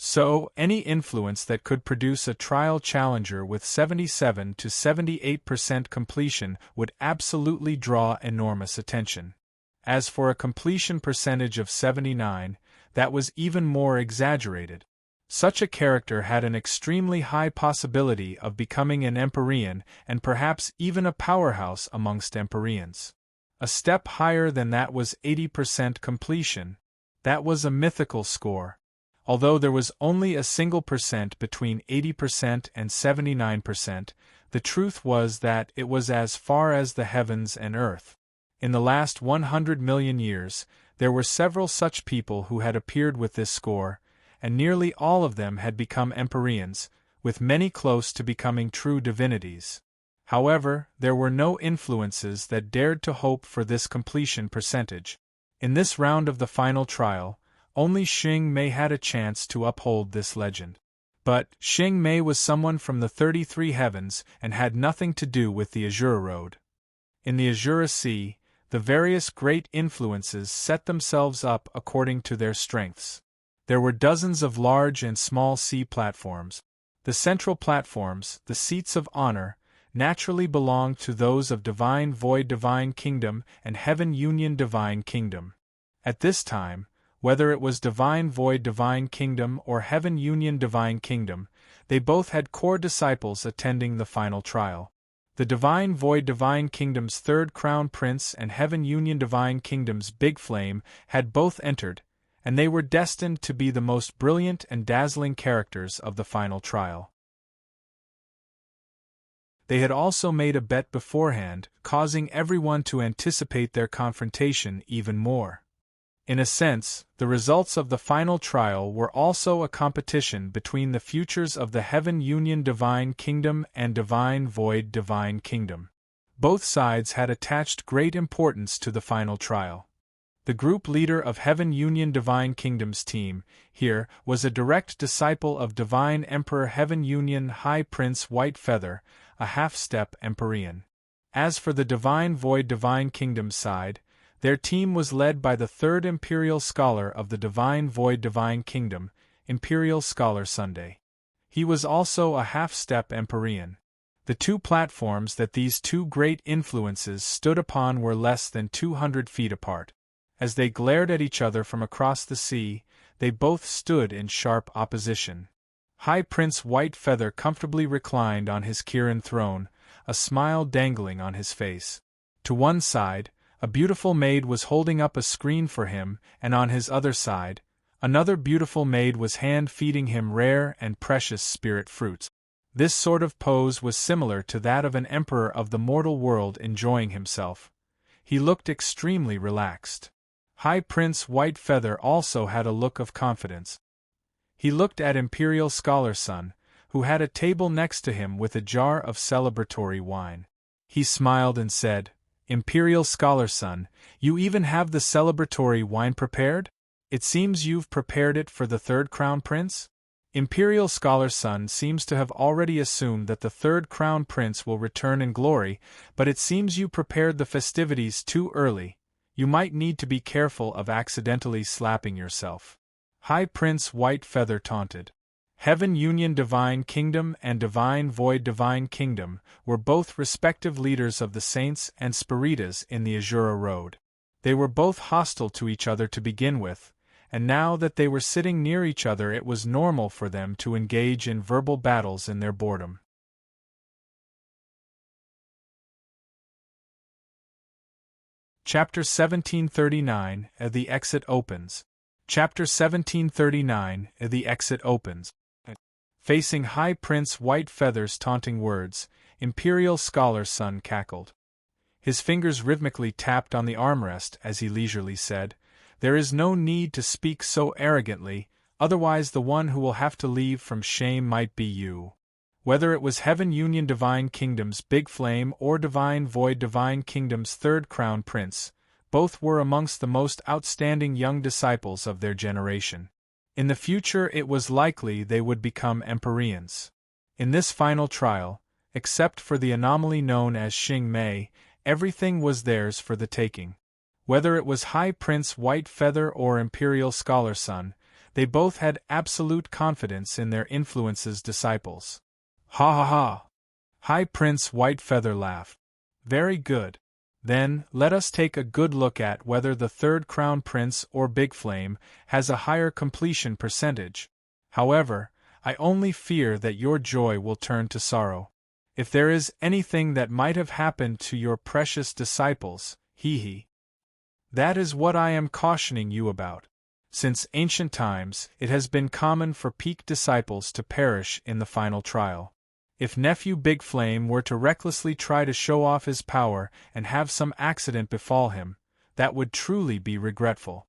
So, any influence that could produce a trial challenger with 77 to 78% completion would absolutely draw enormous attention. As for a completion percentage of 79, that was even more exaggerated. Such a character had an extremely high possibility of becoming an Empyrean and perhaps even a powerhouse amongst Empyreans. A step higher than that was 80% completion. That was a mythical score. Although there was only a single percent between 80% and 79%, the truth was that it was as far as the heavens and earth. In the last 100 million years, there were several such people who had appeared with this score, and nearly all of them had become Empyreans, with many close to becoming true divinities. However, there were no influences that dared to hope for this completion percentage. In this round of the final trial, only Xing Mei had a chance to uphold this legend. But Xing Mei was someone from the 33 heavens and had nothing to do with the Azure Road. In the Azure Sea, the various great influences set themselves up according to their strengths. There were dozens of large and small sea platforms. The central platforms, the seats of honor, naturally belonged to those of Divine Void Divine Kingdom and Heaven Union Divine Kingdom. At this time, whether it was Divine Void Divine Kingdom or Heaven Union Divine Kingdom, they both had core disciples attending the final trial. The Divine Void Divine Kingdom's third Crown Prince and Heaven Union Divine Kingdom's Big Flame had both entered, and they were destined to be the most brilliant and dazzling characters of the final trial. They had also made a bet beforehand, causing everyone to anticipate their confrontation even more. In a sense, the results of the final trial were also a competition between the futures of the Heaven Union Divine Kingdom and Divine Void Divine Kingdom. Both sides had attached great importance to the final trial. The group leader of Heaven Union Divine Kingdom's team, here, was a direct disciple of Divine Emperor Heaven Union High Prince White Feather, a half-step Empyrean. As for the Divine Void Divine Kingdom's side, their team was led by the third Imperial Scholar of the Divine Void Divine Kingdom, Imperial Scholar Sunday. He was also a half-step Empyrean. The two platforms that these two great influences stood upon were less than 200 feet apart. As they glared at each other from across the sea, they both stood in sharp opposition. High Prince White Feather comfortably reclined on his Kirin throne, a smile dangling on his face. To one side, a beautiful maid was holding up a screen for him, and on his other side, another beautiful maid was hand-feeding him rare and precious spirit fruits. This sort of pose was similar to that of an emperor of the mortal world enjoying himself. He looked extremely relaxed. High Prince White Feather also had a look of confidence. He looked at Imperial Scholar Sun, who had a table next to him with a jar of celebratory wine. He smiled and said, "Imperial Scholar Sun, you even have the celebratory wine prepared? It seems you've prepared it for the third Crown Prince?" Imperial Scholar Sun seems to have already assumed that the third Crown Prince will return in glory, but it seems you prepared the festivities too early. You might need to be careful of accidentally slapping yourself. High Prince White Feather taunted. Heaven Union Divine Kingdom and Divine Void Divine Kingdom were both respective leaders of the Saints and Spiritas in the Azura Road. They were both hostile to each other to begin with, and now that they were sitting near each other it was normal for them to engage in verbal battles in their boredom. Chapter 1739, The Exit Opens. Chapter 1739, The Exit Opens. Facing High Prince White Feather's taunting words, Imperial Scholar Sun cackled. His fingers rhythmically tapped on the armrest as he leisurely said, "There is no need to speak so arrogantly, otherwise the one who will have to leave from shame might be you." Whether it was Heaven Union Divine Kingdom's Big Flame or Divine Void Divine Kingdom's third Crown Prince, both were amongst the most outstanding young disciples of their generation. In the future it was likely they would become Empyreans. In this final trial, except for the anomaly known as Xing Mei, everything was theirs for the taking. Whether it was High Prince White Feather or Imperial Scholar Sun, they both had absolute confidence in their influence's disciples. Ha ha ha! High Prince White Feather laughed. Very good. Then, let us take a good look at whether the third Crown Prince or Big Flame has a higher completion percentage. However, I only fear that your joy will turn to sorrow. If there is anything that might have happened to your precious disciples, that is what I am cautioning you about. Since ancient times, it has been common for peak disciples to perish in the final trial. If nephew Big Flame were to recklessly try to show off his power and have some accident befall him, that would truly be regretful.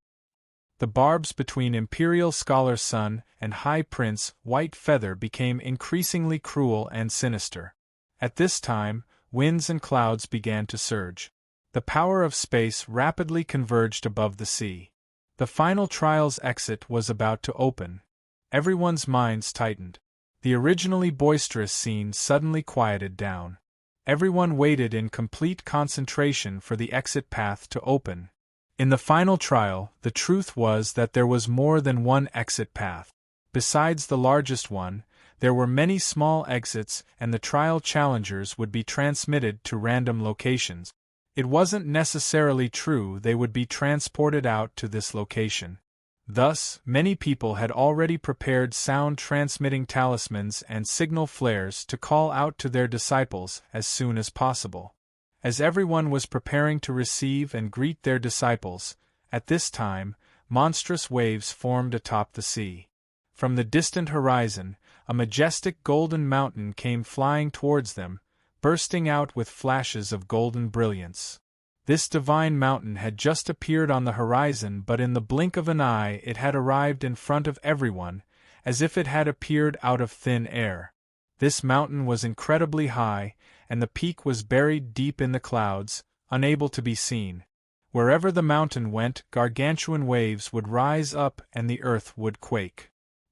The barbs between Imperial Scholar Sun and High Prince White Feather became increasingly cruel and sinister. At this time, winds and clouds began to surge. The power of space rapidly converged above the sea. The final trial's exit was about to open. Everyone's minds tightened. The originally boisterous scene suddenly quieted down. Everyone waited in complete concentration for the exit path to open. In the final trial, the truth was that there was more than one exit path. Besides the largest one, there were many small exits, and the trial challengers would be transmitted to random locations. It wasn't necessarily true they would be transported out to this location. Thus, many people had already prepared sound-transmitting talismans and signal flares to call out to their disciples as soon as possible. As everyone was preparing to receive and greet their disciples, at this time, monstrous waves formed atop the sea. From the distant horizon, a majestic golden mountain came flying towards them, bursting out with flashes of golden brilliance. This divine mountain had just appeared on the horizon, but in the blink of an eye it had arrived in front of everyone, as if it had appeared out of thin air. This mountain was incredibly high, and the peak was buried deep in the clouds, unable to be seen. Wherever the mountain went, gargantuan waves would rise up and the earth would quake.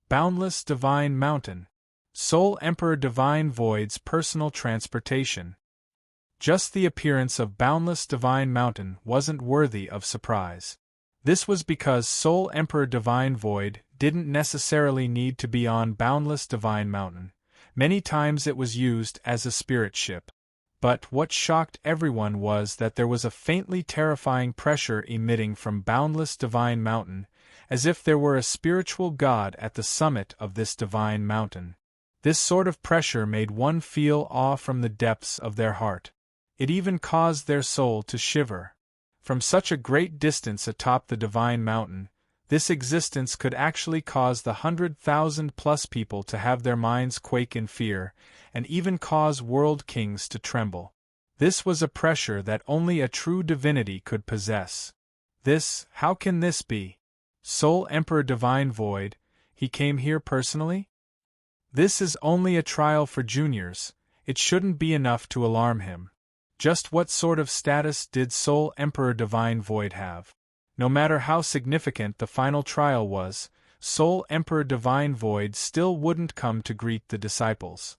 Boundless Divine Mountain. Sole Emperor Divine Void's personal transportation. Just the appearance of Boundless Divine Mountain wasn't worthy of surprise. This was because Sole Emperor Divine Void didn't necessarily need to be on Boundless Divine Mountain. Many times it was used as a spirit ship. But what shocked everyone was that there was a faintly terrifying pressure emitting from Boundless Divine Mountain, as if there were a spiritual god at the summit of this divine mountain. This sort of pressure made one feel awe from the depths of their heart. It even caused their soul to shiver. From such a great distance atop the divine mountain, this existence could actually cause the 100,000+ people to have their minds quake in fear, and even cause world kings to tremble. This was a pressure that only a true divinity could possess. How can this be? Sole Emperor Divine Void, he came here personally? This is only a trial for juniors, it shouldn't be enough to alarm him. Just what sort of status did Sole Emperor Divine Void have? No matter how significant the final trial was, Sole Emperor Divine Void still wouldn't come to greet the disciples.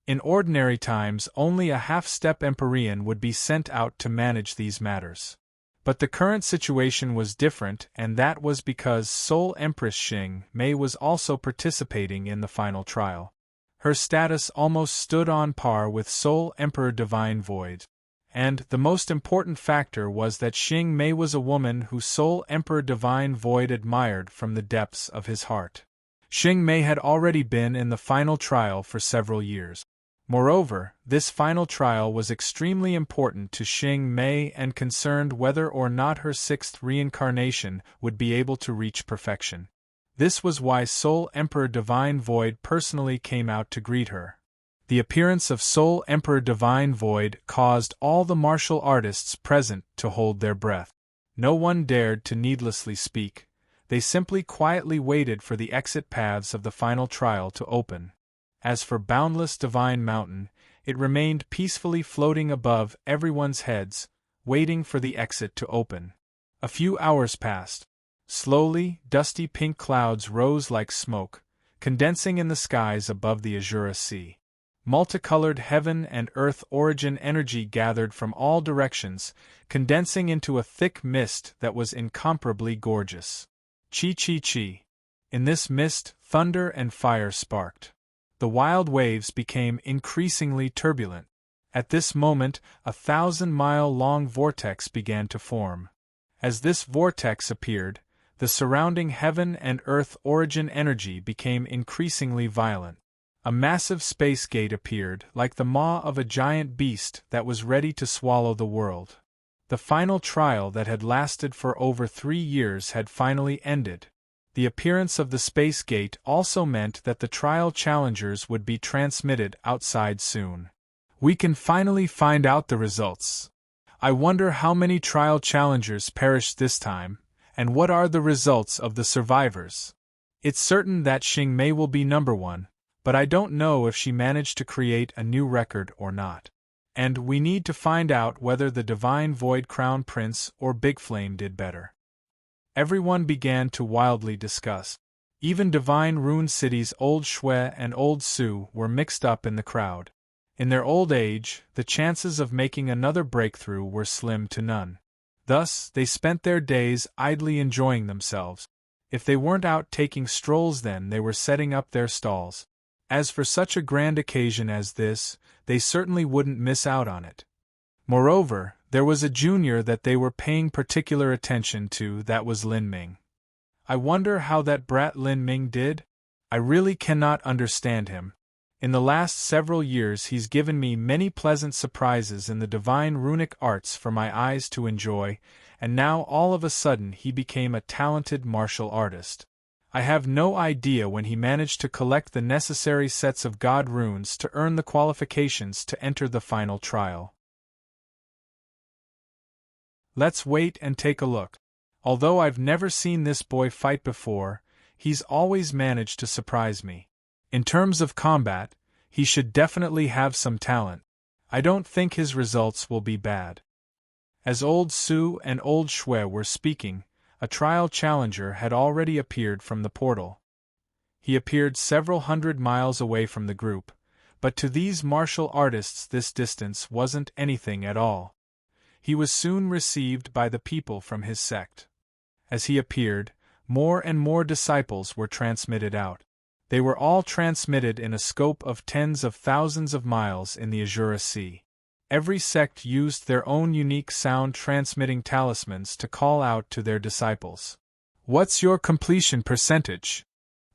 In ordinary times, only a half-step Empyrean would be sent out to manage these matters. But the current situation was different, and that was because Sole Empress Xing Mei was also participating in the final trial. Her status almost stood on par with Sole Emperor Divine Void. And the most important factor was that Xing Mei was a woman who Sole Emperor Divine Void admired from the depths of his heart. Xing Mei had already been in the final trial for several years. Moreover, this final trial was extremely important to Xing Mei and concerned whether or not her sixth reincarnation would be able to reach perfection. This was why Sole Emperor Divine Void personally came out to greet her. The appearance of Sole Emperor Divine Void caused all the martial artists present to hold their breath. No one dared to needlessly speak. They simply quietly waited for the exit paths of the final trial to open. As for Boundless Divine Mountain, it remained peacefully floating above everyone's heads, waiting for the exit to open. A few hours passed. Slowly, dusty pink clouds rose like smoke, condensing in the skies above the azure sea. Multicolored heaven and earth origin energy gathered from all directions, condensing into a thick mist that was incomparably gorgeous. Chi. In this mist, thunder and fire sparked. The wild waves became increasingly turbulent. At this moment, a 1,000-mile-long vortex began to form. As this vortex appeared, the surrounding heaven and earth origin energy became increasingly violent. A massive space gate appeared, like the maw of a giant beast that was ready to swallow the world. The final trial that had lasted for over 3 years had finally ended. The appearance of the space gate also meant that the trial challengers would be transmitted outside soon. We can finally find out the results. I wonder how many trial challengers perished this time, and what are the results of the survivors. It's certain that Xing Mei will be number 1, but I don't know if she managed to create a new record or not. And we need to find out whether the Divine Void Crown Prince or Big Flame did better. Everyone began to wildly discuss. Even Divine Rune City's Old Shui and Old Su were mixed up in the crowd. In their old age, the chances of making another breakthrough were slim to none. Thus, they spent their days idly enjoying themselves. If they weren't out taking strolls, then they were setting up their stalls. As for such a grand occasion as this, they certainly wouldn't miss out on it. Moreover, there was a junior that they were paying particular attention to, that was Lin Ming. I wonder how that brat Lin Ming did? I really cannot understand him. In the last several years he's given me many pleasant surprises in the divine runic arts for my eyes to enjoy, and now all of a sudden he became a talented martial artist. I have no idea when he managed to collect the necessary sets of God runes to earn the qualifications to enter the final trial. Let's wait and take a look. Although I've never seen this boy fight before, he's always managed to surprise me. In terms of combat, he should definitely have some talent. I don't think his results will be bad. As Old Sue and Old Shui were speaking, a trial challenger had already appeared from the portal. He appeared several hundred miles away from the group, but to these martial artists this distance wasn't anything at all. He was soon received by the people from his sect. As he appeared, more and more disciples were transmitted out. They were all transmitted in a scope of tens of thousands of miles in the Azure Sea. Every sect used their own unique sound-transmitting talismans to call out to their disciples. What's your completion percentage?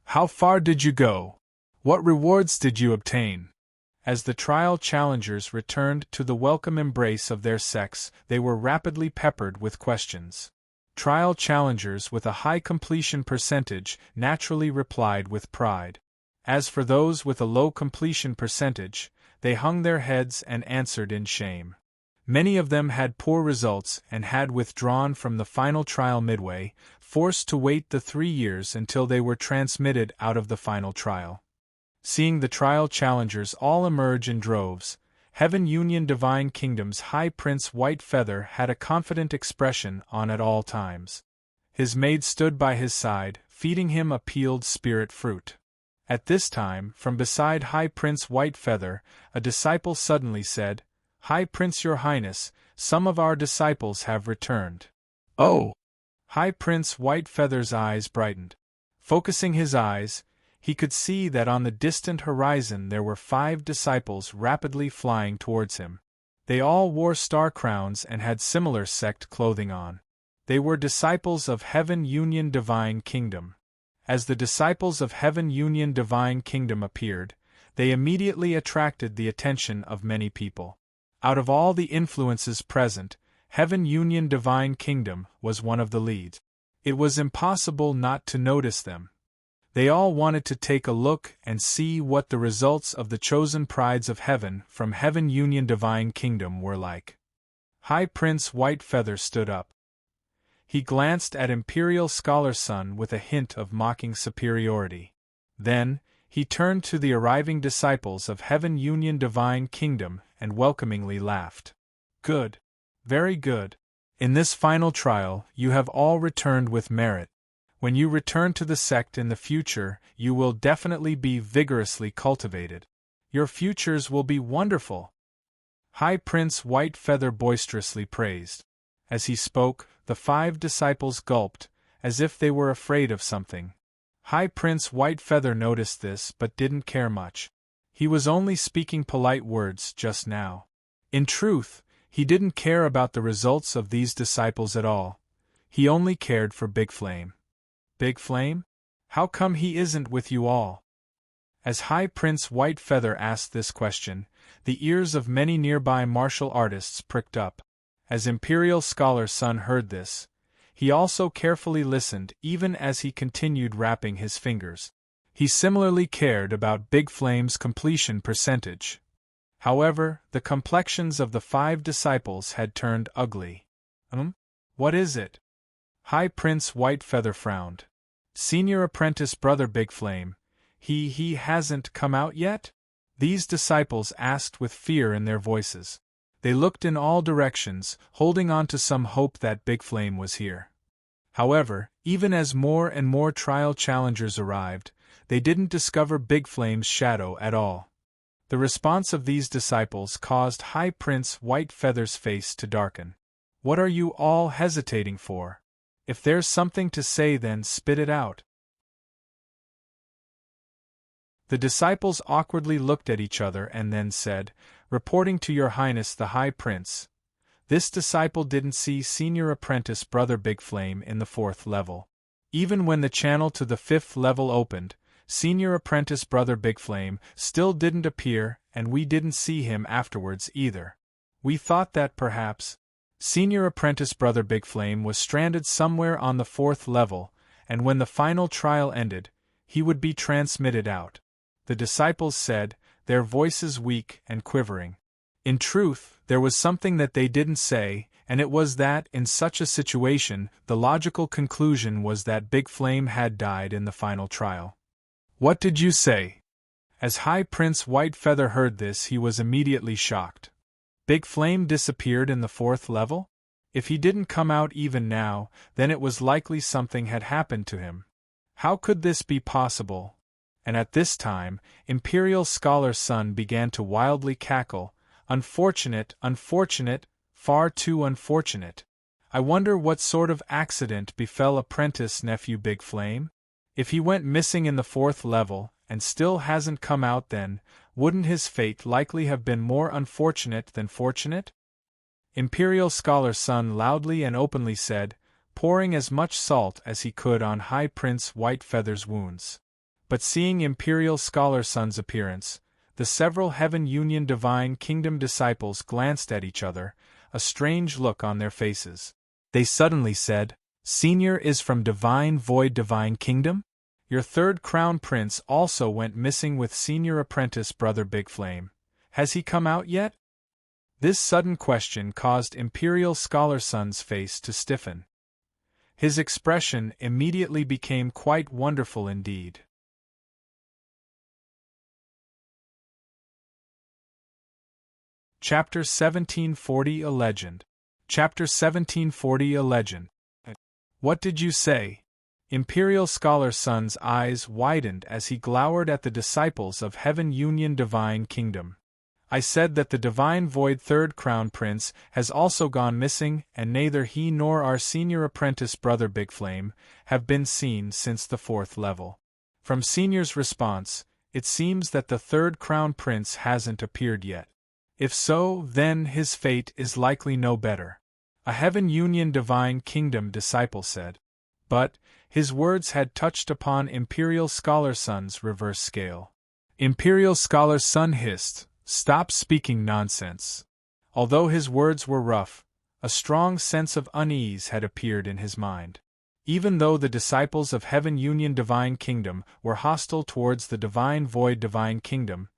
How far did you go? What rewards did you obtain? As the trial challengers returned to the welcome embrace of their sects, they were rapidly peppered with questions. Trial challengers with a high completion percentage naturally replied with pride. As for those with a low completion percentage, they hung their heads and answered in shame. Many of them had poor results and had withdrawn from the final trial midway, forced to wait the 3 years until they were transmitted out of the final trial. Seeing the trial challengers all emerge in droves, Heaven Union Divine Kingdom's High Prince White Feather had a confident expression on at all times. His maid stood by his side, feeding him a peeled spirit fruit. At this time, from beside High Prince White Feather, a disciple suddenly said, "High Prince, Your Highness, some of our disciples have returned." "Oh!" High Prince White Feather's eyes brightened. Focusing his eyes, he could see that on the distant horizon there were 5 disciples rapidly flying towards him. They all wore star crowns and had similar sect clothing on. They were disciples of Heaven Union Divine Kingdom. As the disciples of Heaven Union Divine Kingdom appeared, they immediately attracted the attention of many people. Out of all the influences present, Heaven Union Divine Kingdom was one of the leads. It was impossible not to notice them. They all wanted to take a look and see what the results of the chosen prides of heaven from Heaven Union Divine Kingdom were like. High Prince White Feather stood up. He glanced at Imperial Scholar Sun with a hint of mocking superiority. Then, he turned to the arriving disciples of Heaven Union Divine Kingdom and welcomingly laughed. "Good. Very good. In this final trial, you have all returned with merit. When you return to the sect in the future, you will definitely be vigorously cultivated. Your futures will be wonderful." High Prince White Feather boisterously praised. As he spoke, the 5 disciples gulped, as if they were afraid of something. High Prince White Feather noticed this but didn't care much. He was only speaking polite words just now. In truth, he didn't care about the results of these disciples at all. He only cared for Big Flame. "Big Flame? How come he isn't with you all?" As High Prince White Feather asked this question, the ears of many nearby martial artists pricked up. As Imperial Scholar Sun heard this, he also carefully listened even as he continued rapping his fingers. He similarly cared about Big Flame's completion percentage. However, the complexions of the 5 disciples had turned ugly. What is it?" High Prince White Feather frowned. "Senior Apprentice Brother Big Flame, he hasn't come out yet?" These disciples asked with fear in their voices. They looked in all directions, holding on to some hope that Big Flame was here. However, even as more and more trial challengers arrived, they didn't discover Big Flame's shadow at all. The response of these disciples caused High Prince White Feather's face to darken. "What are you all hesitating for? If there's something to say, then spit it out." The disciples awkwardly looked at each other and then said, "Reporting to Your Highness the High Prince. This disciple didn't see Senior Apprentice Brother Big Flame in the 4th level. Even when the channel to the 5th level opened, Senior Apprentice Brother Big Flame still didn't appear, and we didn't see him afterwards either. We thought that perhaps Senior Apprentice Brother Big Flame was stranded somewhere on the 4th level, and when the final trial ended, he would be transmitted out. The disciples said, their voices weak and quivering. In truth, there was something that they didn't say, and it was that, in such a situation, the logical conclusion was that Big Flame had died in the final trial. "What did you say?" As High Prince Whitefeather heard this, he was immediately shocked. Big Flame disappeared in the 4th level? If he didn't come out even now, then it was likely something had happened to him. How could this be possible? And at this time, Imperial Scholar Sun began to wildly cackle. Unfortunate, unfortunate, far too unfortunate. I wonder what sort of accident befell apprentice nephew Big Flame? If he went missing in the 4th level, and still hasn't come out, then wouldn't his fate likely have been more unfortunate than fortunate? Imperial Scholar Sun loudly and openly said, pouring as much salt as he could on High Prince Whitefeather's wounds. But seeing Imperial Scholar Sun's appearance, the several Heaven Union Divine Kingdom disciples glanced at each other, a strange look on their faces. They suddenly said, "Senior is from Divine Void Divine Kingdom? Your 3rd Crown Prince also went missing with Senior Apprentice Brother Big Flame. Has he come out yet?" This sudden question caused Imperial Scholar Sun's face to stiffen. His expression immediately became quite wonderful indeed. Chapter 1740 A Legend. Chapter 1740 A Legend. What did you say? Imperial Scholar Sun's eyes widened as he glowered at the disciples of Heaven Union Divine Kingdom. I said that the Divine Void 3rd Crown Prince has also gone missing, and neither he nor our senior apprentice Brother Big Flame have been seen since the 4th level. From Senior's response, it seems that the 3rd Crown Prince hasn't appeared yet. If so, then his fate is likely no better, a Heaven Union Divine Kingdom disciple said. But his words had touched upon Imperial Scholar Sun's reverse scale. Imperial Scholar Sun hissed, "Stop speaking nonsense." Although his words were rough, a strong sense of unease had appeared in his mind. Even though the disciples of Heaven Union Divine Kingdom were hostile towards the Divine Void Divine Kingdom,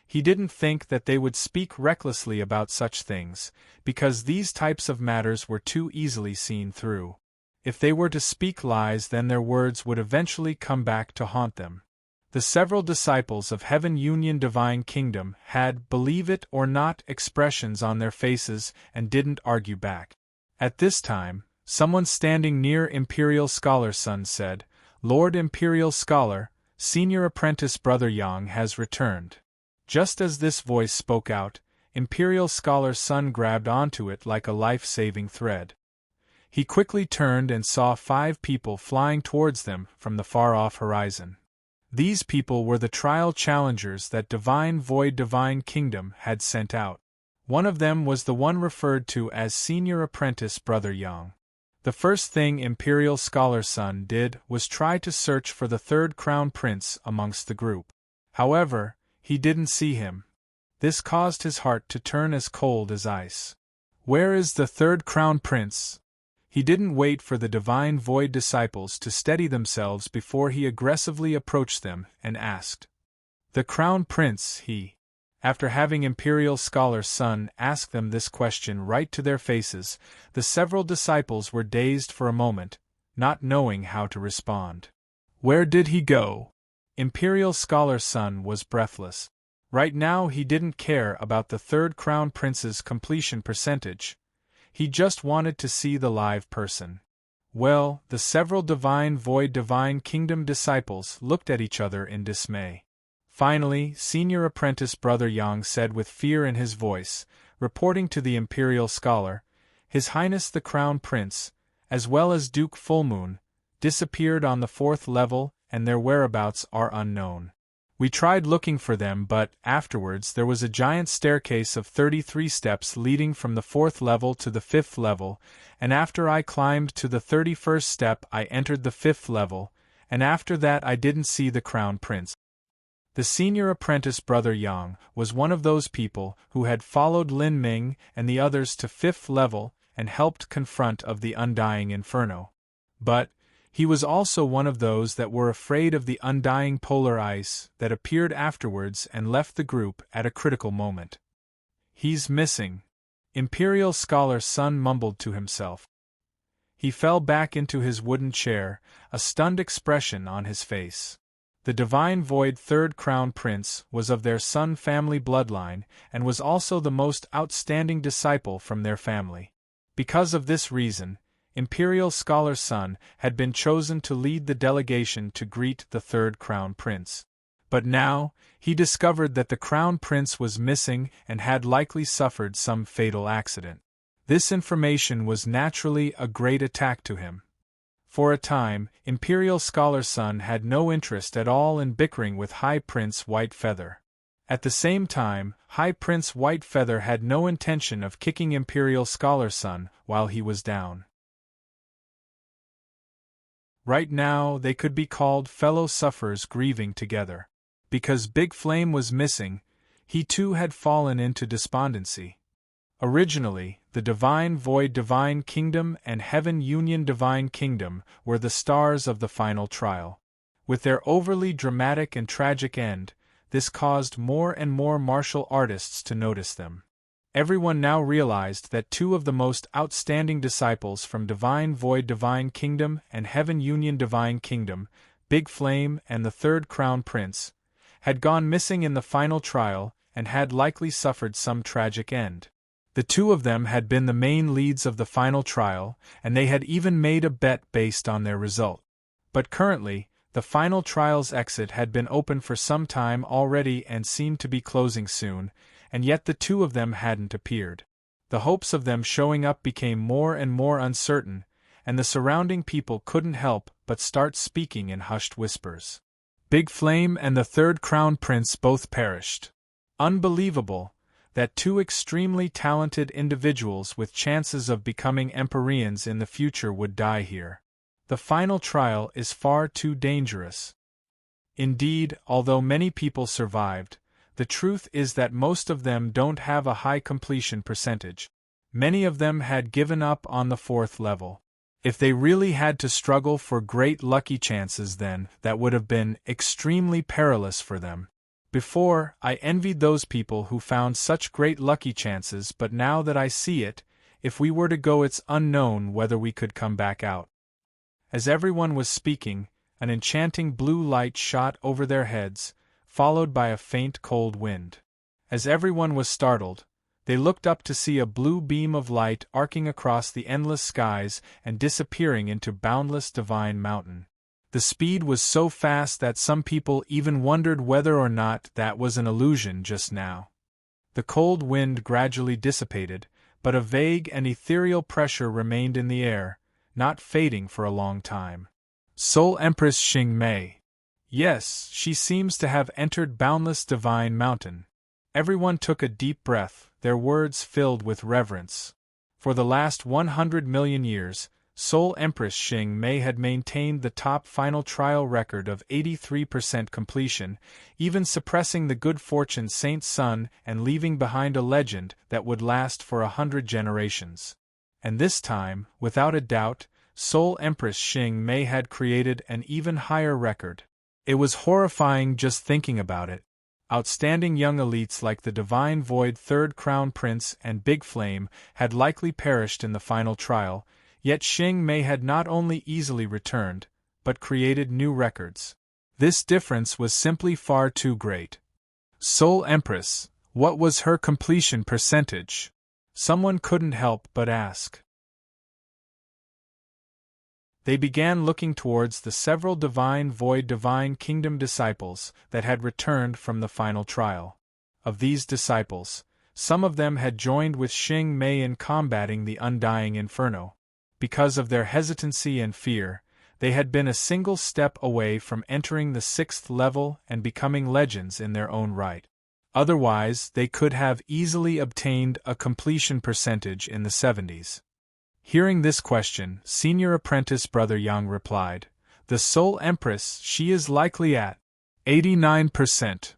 he didn't think that they would speak recklessly about such things, because these types of matters were too easily seen through. If they were to speak lies, then their words would eventually come back to haunt them. The several disciples of Heaven Union Divine Kingdom had, believe it or not, expressions on their faces and didn't argue back. At this time, someone standing near Imperial Scholar Sun said, "Lord Imperial Scholar, Senior Apprentice Brother Yang has returned." Just as this voice spoke out, Imperial Scholar Sun grabbed onto it like a life-saving thread. He quickly turned and saw 5 people flying towards them from the far-off horizon. These people were the trial challengers that Divine Void Divine Kingdom had sent out. One of them was the one referred to as Senior Apprentice Brother Yang. The first thing Imperial Scholar Sun did was try to search for the 3rd Crown Prince amongst the group. However, he didn't see him. This caused his heart to turn as cold as ice. "Where is the 3rd Crown Prince?" He didn't wait for the Divine Void disciples to steady themselves before he aggressively approached them and asked. "The Crown Prince, he." After having Imperial Scholar Sun ask them this question right to their faces, the several disciples were dazed for a moment, not knowing how to respond. "Where did he go?" Imperial Scholar Sun was breathless. Right now he didn't care about the 3rd Crown Prince's completion percentage. He just wanted to see the live person. Well, the several Divine Void Divine Kingdom disciples looked at each other in dismay. Finally, Senior Apprentice Brother Yang said with fear in his voice, reporting to the Imperial Scholar, "His Highness the Crown Prince, as well as Duke Fullmoon, disappeared on the 4th level, and their whereabouts are unknown. We tried looking for them, but afterwards there was a giant staircase of 33 steps leading from the 4th level to the 5th level, and after I climbed to the 31st step I entered the 5th level, and after that I didn't see the Crown Prince." The Senior Apprentice Brother Yang was one of those people who had followed Lin Ming and the others to 5th level and helped confront of the Undying Inferno. But He was also one of those that were afraid of the undying polar ice that appeared afterwards and left the group at a critical moment. "He's missing," Imperial Scholar Sun mumbled to himself. He fell back into his wooden chair, a stunned expression on his face. The Divine Void Third Crown Prince was of their Sun family bloodline and was also the most outstanding disciple from their family. Because of this reason, Imperial Scholar Sun had been chosen to lead the delegation to greet the Third Crown Prince. But now, he discovered that the Crown Prince was missing and had likely suffered some fatal accident. This information was naturally a great attack to him. For a time, Imperial Scholar Sun had no interest at all in bickering with High Prince Whitefeather. At the same time, High Prince Whitefeather had no intention of kicking Imperial Scholar Sun while he was down. Right now, they could be called fellow sufferers grieving together. Because Big Flame was missing, he too had fallen into despondency. Originally, the Divine Void Divine Kingdom and Heaven Union Divine Kingdom were the stars of the final trial. With their overly dramatic and tragic end, this caused more and more martial artists to notice them. Everyone now realized that two of the most outstanding disciples from Divine Void Divine Kingdom and Heaven Union Divine Kingdom, Big Flame and the Third Crown Prince, had gone missing in the final trial and had likely suffered some tragic end. The two of them had been the main leads of the final trial, and they had even made a bet based on their result. But currently, the final trial's exit had been open for some time already and seemed to be closing soon, and yet the two of them hadn't appeared. The hopes of them showing up became more and more uncertain, and the surrounding people couldn't help but start speaking in hushed whispers. Big Flame and the Third Crown Prince both perished. Unbelievable that two extremely talented individuals with chances of becoming Empyreans in the future would die here. The final trial is far too dangerous. Indeed, although many people survived, the truth is that most of them don't have a high completion percentage. Many of them had given up on the 4th level. If they really had to struggle for great lucky chances, then that would have been extremely perilous for them. Before, I envied those people who found such great lucky chances, but now that I see it, if we were to go, it's unknown whether we could come back out. As everyone was speaking, an enchanting blue light shot over their heads, followed by a faint cold wind. As everyone was startled, they looked up to see a blue beam of light arcing across the endless skies and disappearing into boundless divine mountain. The speed was so fast that some people even wondered whether or not that was an illusion just now. The cold wind gradually dissipated, but a vague and ethereal pressure remained in the air, not fading for a long time. Soul Empress Xing Mei. Yes, she seems to have entered boundless divine mountain. Everyone took a deep breath, their words filled with reverence. For the last 100 million years, Soul Empress Xing Mei had maintained the top final trial record of 83% completion, even suppressing the good fortune Saint Sun and leaving behind a legend that would last for 100 generations. And this time, without a doubt, Soul Empress Xing Mei had created an even higher record. It was horrifying just thinking about it. Outstanding young elites like the Divine Void Third Crown Prince and Big Flame had likely perished in the final trial, yet Xing Mei had not only easily returned, but created new records. This difference was simply far too great. Soul Empress, what was her completion percentage? Someone couldn't help but ask. They began looking towards the several Divine Void Divine Kingdom disciples that had returned from the final trial. Of these disciples, some of them had joined with Xing Mei in combating the undying inferno. Because of their hesitancy and fear, they had been a single step away from entering the 6th level and becoming legends in their own right. Otherwise, they could have easily obtained a completion percentage in the 70s. Hearing this question, Senior Apprentice Brother Yang replied, "The Soul Empress, she is likely at 89%.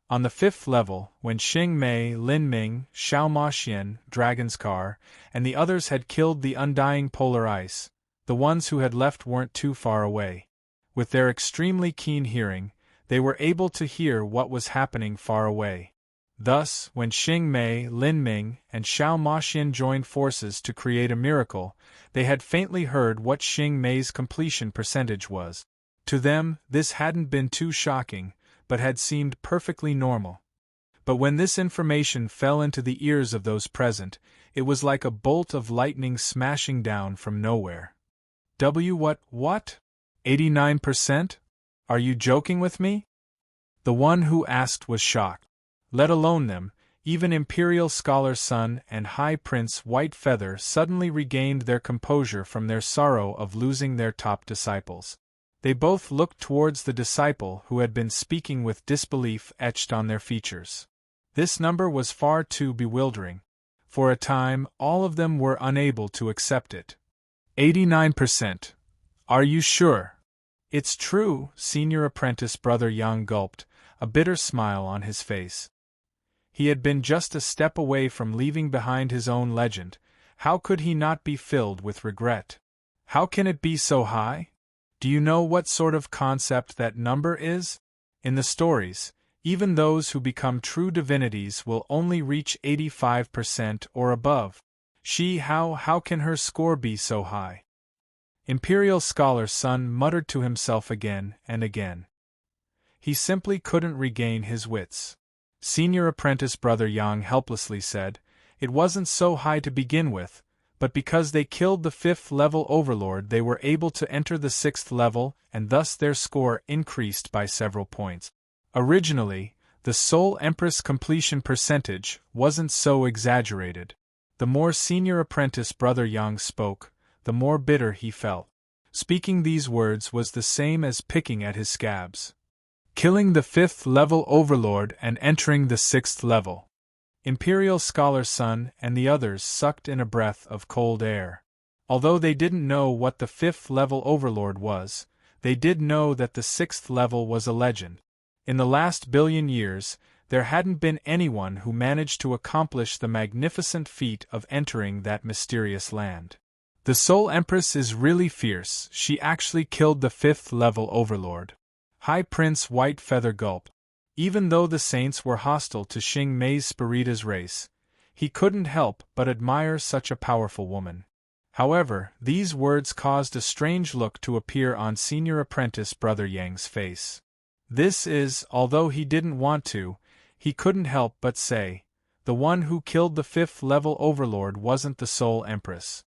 On the 5th level, when Xing Mei, Lin Ming, Xiao Ma Xian, Dragon's Car, and the others had killed the undying polar ice, The ones who had left weren't too far away. With their extremely keen hearing, they were able to hear what was happening far away. Thus, when Xing Mei, Lin Ming, and Xiao Maxian joined forces to create a miracle, they had faintly heard what Xing Mei's completion percentage was. To them, this hadn't been too shocking, but had seemed perfectly normal. But when this information fell into the ears of those present, it was like a bolt of lightning smashing down from nowhere. What? 89%? Are you joking with me? The one who asked was shocked. Let alone them, even Imperial Scholar Sun and High Prince White Feather suddenly regained their composure from their sorrow of losing their top disciples. They both looked towards the disciple who had been speaking with disbelief etched on their features. This number was far too bewildering. For a time, all of them were unable to accept it. 89%. Are you sure? It's true, Senior Apprentice Brother Yang gulped, a bitter smile on his face. He had been just a step away from leaving behind his own legend. How could he not be filled with regret? How can it be so high? Do you know what sort of concept that number is? In the stories, even those who become true divinities will only reach 85% or above. How can her score be so high? Imperial Scholar Sun muttered to himself again and again. He simply couldn't regain his wits. Senior Apprentice Brother Yang helplessly said, it wasn't so high to begin with, but because they killed the 5th level overlord they were able to enter the 6th level and thus their score increased by several points. Originally, the Soul Empress completion percentage wasn't so exaggerated. The more Senior Apprentice Brother Yang spoke, the more bitter he felt. Speaking these words was the same as picking at his scabs. Killing the 5th level overlord and entering the 6th level. Imperial Scholar Sun and the others sucked in a breath of cold air. Although they didn't know what the 5th level overlord was, they did know that the 6th level was a legend. In the last billion years, there hadn't been anyone who managed to accomplish the magnificent feat of entering that mysterious land. The Soul Empress is really fierce, she actually killed the 5th level overlord. High Prince White Feather gulped. Even though the saints were hostile to Xing Mei's Spiritas race, he couldn't help but admire such a powerful woman. However, these words caused a strange look to appear on Senior Apprentice Brother Yang's face. This is, although he didn't want to, he couldn't help but say, the one who killed the 5th level overlord wasn't the Soul Empress.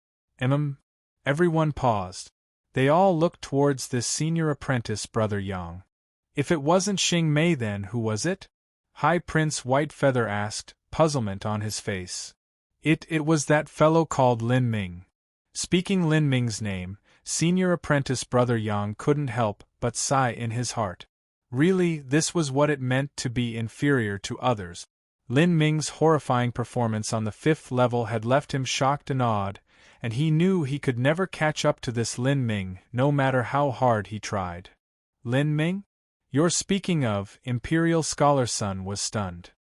Everyone paused. They all looked towards this Senior Apprentice Brother Yang. If it wasn't Xing Mei then who was it? High Prince White Feather asked, puzzlement on his face. It was that fellow called Lin Ming. Speaking Lin Ming's name, Senior Apprentice Brother Yang couldn't help but sigh in his heart. Really, this was what it meant to be inferior to others. Lin Ming's horrifying performance on the 5th level had left him shocked and awed, and he knew he could never catch up to this Lin Ming, no matter how hard he tried. Lin Ming? You're speaking of, Imperial Scholar Sun was stunned.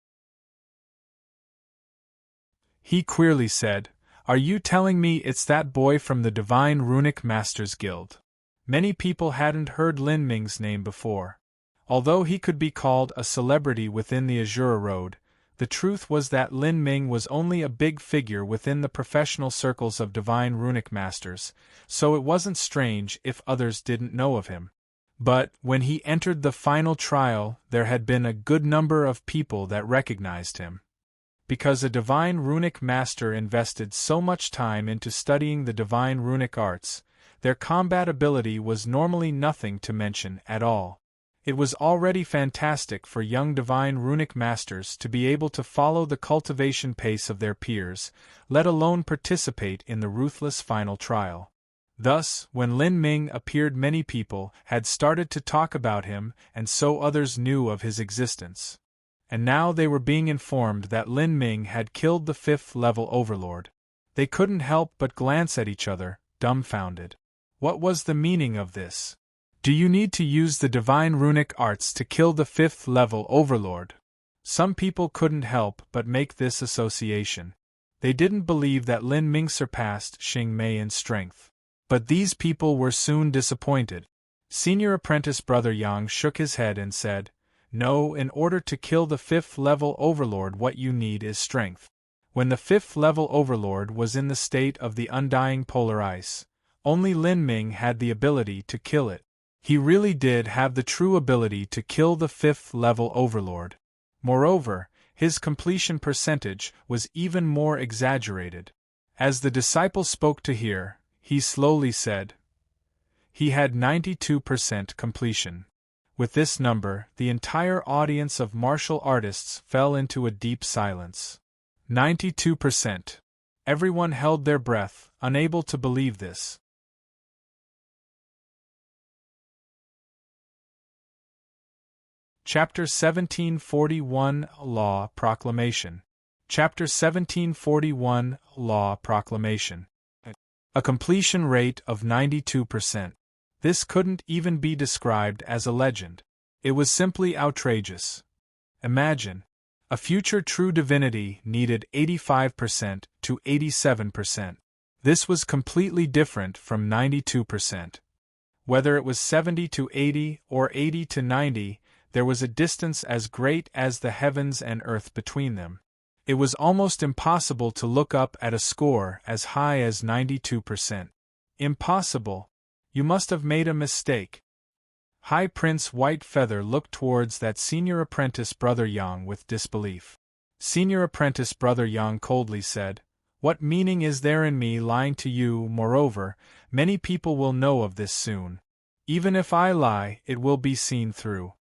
He queerly said, are you telling me it's that boy from the Divine Runic Masters Guild? Many people hadn't heard Lin Ming's name before. Although he could be called a celebrity within the Azura Road, the truth was that Lin Ming was only a big figure within the professional circles of Divine Runic Masters, so it wasn't strange if others didn't know of him. But, when he entered the final trial, there had been a good number of people that recognized him. Because a Divine Runic Master invested so much time into studying the Divine Runic arts, their combat ability was normally nothing to mention at all. It was already fantastic for young Divine Runic Masters to be able to follow the cultivation pace of their peers, let alone participate in the ruthless final trial. Thus, when Lin Ming appeared, many people had started to talk about him, and so others knew of his existence. And now they were being informed that Lin Ming had killed the 5th level overlord. They couldn't help but glance at each other, dumbfounded. What was the meaning of this? Do you need to use the Divine Runic arts to kill the 5th level overlord? Some people couldn't help but make this association. They didn't believe that Lin Ming surpassed Xing Mei in strength. But these people were soon disappointed. Senior apprentice Brother Yang shook his head and said, "No, in order to kill the 5th level overlord what you need is strength." When the 5th level overlord was in the state of the undying polar ice, only Lin Ming had the ability to kill it. He really did have the true ability to kill the 5th level overlord. Moreover, his completion percentage was even more exaggerated. As the disciple spoke to hear, he slowly said, he had 92% completion. With this number, the entire audience of martial artists fell into a deep silence. 92%. Everyone held their breath, unable to believe this. Chapter 1741 Law Proclamation. Chapter 1741 Law Proclamation. A completion rate of 92%. This couldn't even be described as a legend. It was simply outrageous. Imagine. A future true divinity needed 85% to 87%. This was completely different from 92%. Whether it was 70 to 80 or 80 to 90, there was a distance as great as the heavens and earth between them. It was almost impossible to look up at a score as high as 92%. Impossible. You must have made a mistake. High Prince Whitefeather looked towards that senior apprentice Brother Yang with disbelief. Senior apprentice Brother Yang coldly said, "What meaning is there in me lying to you? Moreover, many people will know of this soon. Even if I lie, it will be seen through.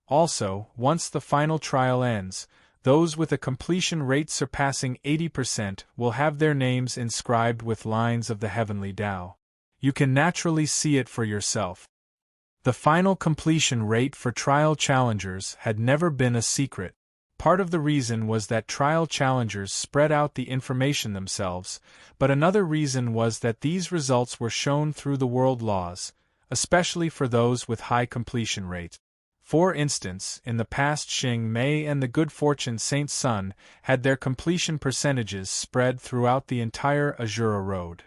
Also, once the final trial ends, those with a completion rate surpassing 80% will have their names inscribed with lines of the heavenly Tao. You can naturally see it for yourself." The final completion rate for trial challengers had never been a secret. Part of the reason was that trial challengers spread out the information themselves, but another reason was that these results were shown through the world laws, especially for those with high completion rate. For instance, in the past Xing Mei and the Good Fortune Saint Sun had their completion percentages spread throughout the entire Azura Road.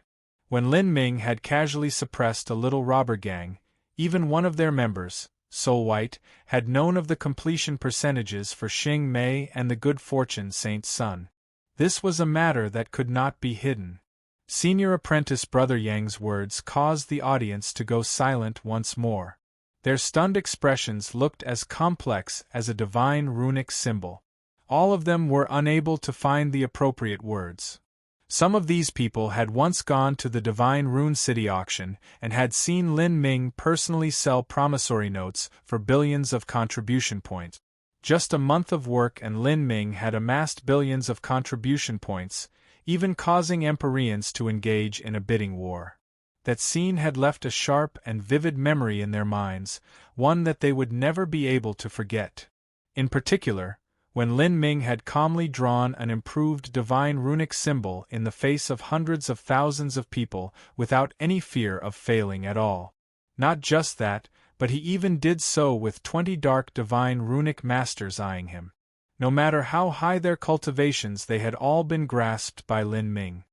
When Lin Ming had casually suppressed a little robber gang, even one of their members, Soul White, had known of the completion percentages for Xing Mei and the Good Fortune Saint Sun. This was a matter that could not be hidden. Senior apprentice Brother Yang's words caused the audience to go silent once more. Their stunned expressions looked as complex as a divine runic symbol. All of them were unable to find the appropriate words. Some of these people had once gone to the Divine Rune City auction and had seen Lin Ming personally sell promissory notes for billions of contribution points. Just a month of work and Lin Ming had amassed billions of contribution points, even causing Empyreans to engage in a bidding war. That scene had left a sharp and vivid memory in their minds, one that they would never be able to forget. In particular, when Lin Ming had calmly drawn an improved divine runic symbol in the face of hundreds of thousands of people without any fear of failing at all. Not just that, but he even did so with 20 dark divine runic masters eyeing him. No matter how high their cultivations, they had all been grasped by Lin Ming.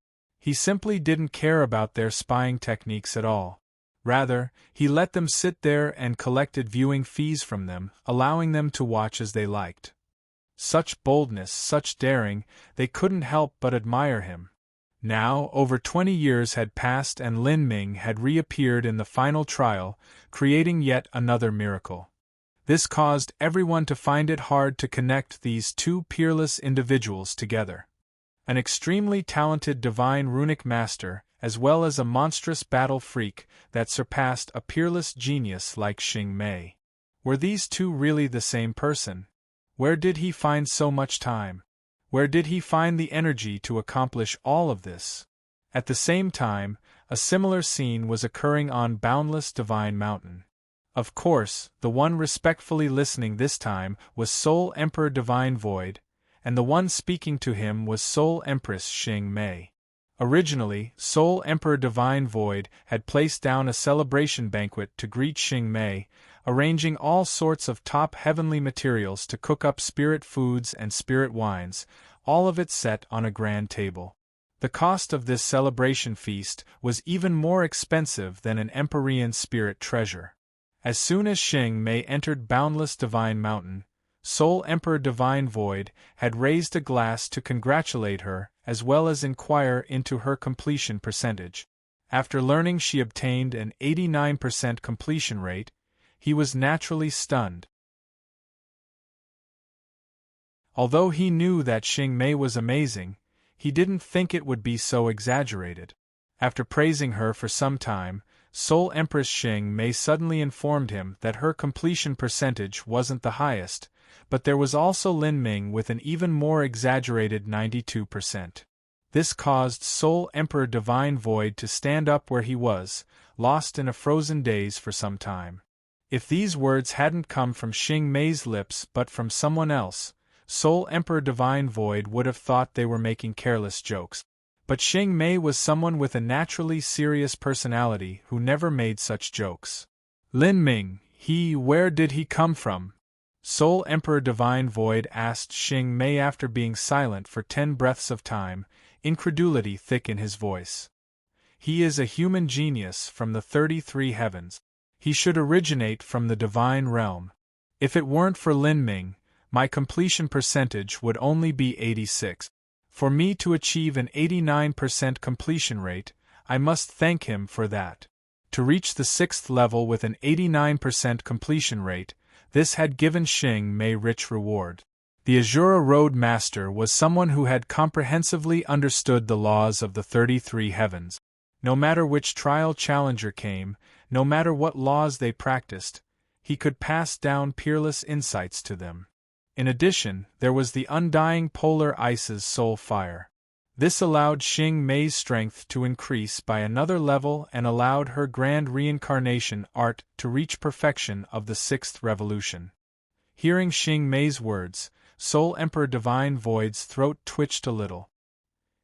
He simply didn't care about their spying techniques at all. Rather, he let them sit there and collected viewing fees from them, allowing them to watch as they liked. Such boldness, such daring, they couldn't help but admire him. Now, over 20 years had passed and Lin Ming had reappeared in the final trial, creating yet another miracle. This caused everyone to find it hard to connect these two peerless individuals together. An extremely talented divine runic master, as well as a monstrous battle freak that surpassed a peerless genius like Xing Mei. Were these two really the same person? Where did he find so much time? Where did he find the energy to accomplish all of this? At the same time, a similar scene was occurring on Boundless Divine Mountain. Of course, the one respectfully listening this time was Soul Emperor Divine Void, and the one speaking to him was Soul Empress Xing Mei. Originally, Soul Emperor Divine Void had placed down a celebration banquet to greet Xing Mei, arranging all sorts of top heavenly materials to cook up spirit foods and spirit wines, all of it set on a grand table. The cost of this celebration feast was even more expensive than an Empyrean spirit treasure. As soon as Xing Mei entered Boundless Divine Mountain, Soul Emperor Divine Void had raised a glass to congratulate her as well as inquire into her completion percentage. After learning she obtained an 89% completion rate, he was naturally stunned. Although he knew that Xing Mei was amazing, he didn't think it would be so exaggerated. After praising her for some time, Soul Empress Xing Mei suddenly informed him that her completion percentage wasn't the highest, but there was also Lin Ming with an even more exaggerated 92%. This caused Soul Emperor Divine Void to stand up where he was, lost in a frozen daze for some time. If these words hadn't come from Xing Mei's lips but from someone else, Soul Emperor Divine Void would have thought they were making careless jokes. But Xing Mei was someone with a naturally serious personality who never made such jokes. Lin Ming, where did he come from? Soul Emperor Divine Void asked Xing Mei after being silent for 10 breaths of time, incredulity thick in his voice. He is a human genius from the 33 heavens. He should originate from the divine realm. If it weren't for Lin Ming, my completion percentage would only be 86. For me to achieve an 89% completion rate, I must thank him for that. To reach the 6th level with an 89% completion rate, this had given Xing Mei rich reward. The Azura Road Master was someone who had comprehensively understood the laws of the 33 heavens. No matter which trial challenger came, no matter what laws they practiced, he could pass down peerless insights to them. In addition, there was the undying polar ice's soul fire. This allowed Xing Mei's strength to increase by another level and allowed her grand reincarnation art to reach perfection of the 6th revolution. Hearing Xing Mei's words, Soul Emperor Divine Void's throat twitched a little.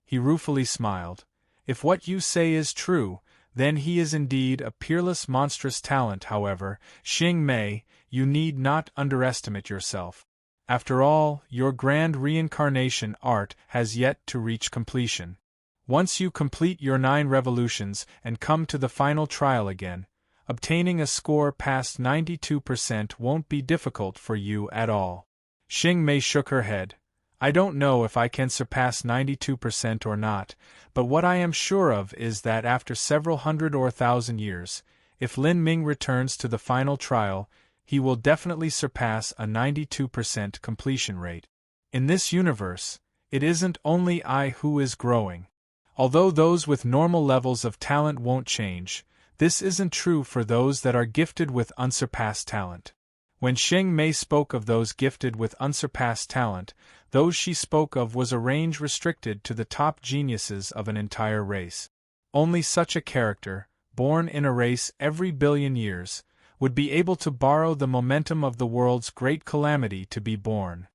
He ruefully smiled. If what you say is true, then he is indeed a peerless monstrous talent. However, Xing Mei, you need not underestimate yourself. After all, your grand reincarnation art has yet to reach completion. Once you complete your 9 revolutions and come to the final trial again, obtaining a score past 92% won't be difficult for you at all. Xing Mei shook her head. I don't know if I can surpass 92% or not, but what I am sure of is that after several hundred or thousand years, if Lin Ming returns to the final trial, he will definitely surpass a 92% completion rate. In this universe, it isn't only I who is growing. Although those with normal levels of talent won't change, this isn't true for those that are gifted with unsurpassed talent. When Xing Mei spoke of those gifted with unsurpassed talent, those she spoke of was a range restricted to the top geniuses of an entire race. Only such a character, born in a race every billion years, would be able to borrow the momentum of the world's great calamity to be born.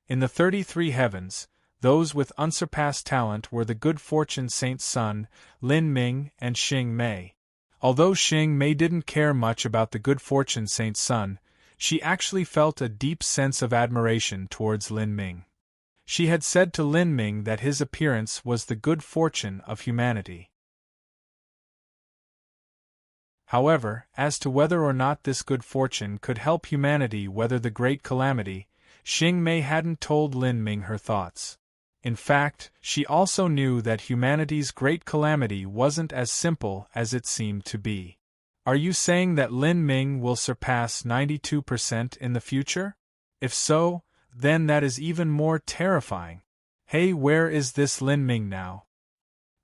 In the 33 heavens, those with unsurpassed talent were the good fortune Saint Sun, Lin Ming, and Xing Mei. Although Xing Mei didn't care much about the good fortune Saint Sun, she actually felt a deep sense of admiration towards Lin Ming. She had said to Lin Ming that his appearance was the good fortune of humanity. However, as to whether or not this good fortune could help humanity weather the great calamity, Xing Mei hadn't told Lin Ming her thoughts. In fact, she also knew that humanity's great calamity wasn't as simple as it seemed to be. Are you saying that Lin Ming will surpass 92% in the future? If so, then that is even more terrifying. Hey, where is this Lin Ming now?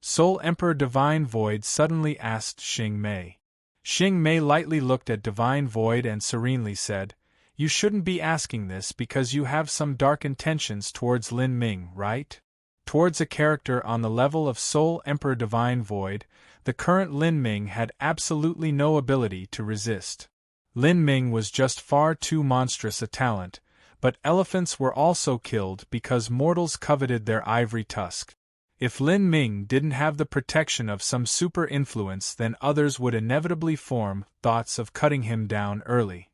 Soul Emperor Divine Void suddenly asked Xing Mei. Xing Mei lightly looked at Divine Void and serenely said, You shouldn't be asking this because you have some dark intentions towards Lin Ming, right? Towards a character on the level of Soul Emperor Divine Void, the current Lin Ming had absolutely no ability to resist. Lin Ming was just far too monstrous a talent, but elephants were also killed because mortals coveted their ivory tusk. If Lin Ming didn't have the protection of some super influence, then others would inevitably form thoughts of cutting him down early.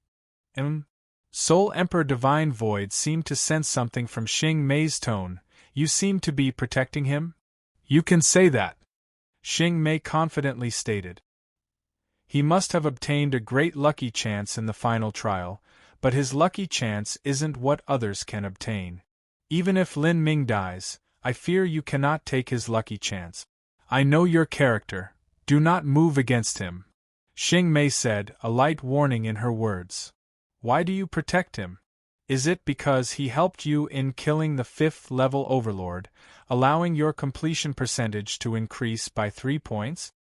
Soul Emperor Divine Void seemed to sense something from Xing Mei's tone. You seem to be protecting him? You can say that, Xing Mei confidently stated. He must have obtained a great lucky chance in the final trial, but his lucky chance isn't what others can obtain. Even if Lin Ming dies, I fear you cannot take his lucky chance. I know your character. Do not move against him, Xing Mei said, a light warning in her words. Why do you protect him? Is it because he helped you in killing the 5th-level overlord, allowing your completion percentage to increase by 3 points?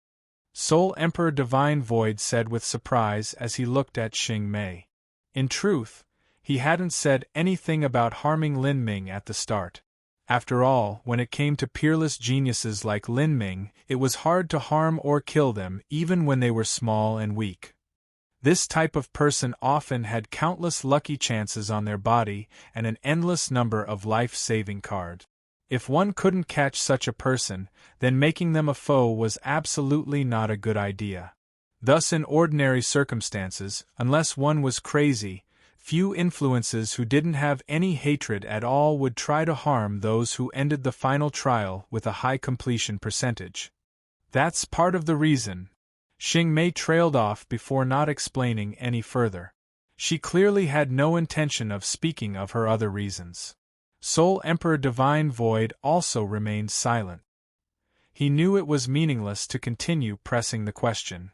Soul Emperor Divine Void said with surprise as he looked at Xing Mei. In truth, he hadn't said anything about harming Lin Ming at the start. After all, when it came to peerless geniuses like Lin Ming, it was hard to harm or kill them even when they were small and weak. This type of person often had countless lucky chances on their body and an endless number of life-saving cards. If one couldn't catch such a person, then making them a foe was absolutely not a good idea. Thus, in ordinary circumstances, unless one was crazy, few influences who didn't have any hatred at all would try to harm those who ended the final trial with a high completion percentage. That's part of the reason. Xing Mei trailed off before not explaining any further. She clearly had no intention of speaking of her other reasons. Soul Emperor Divine Void also remained silent. He knew it was meaningless to continue pressing the question.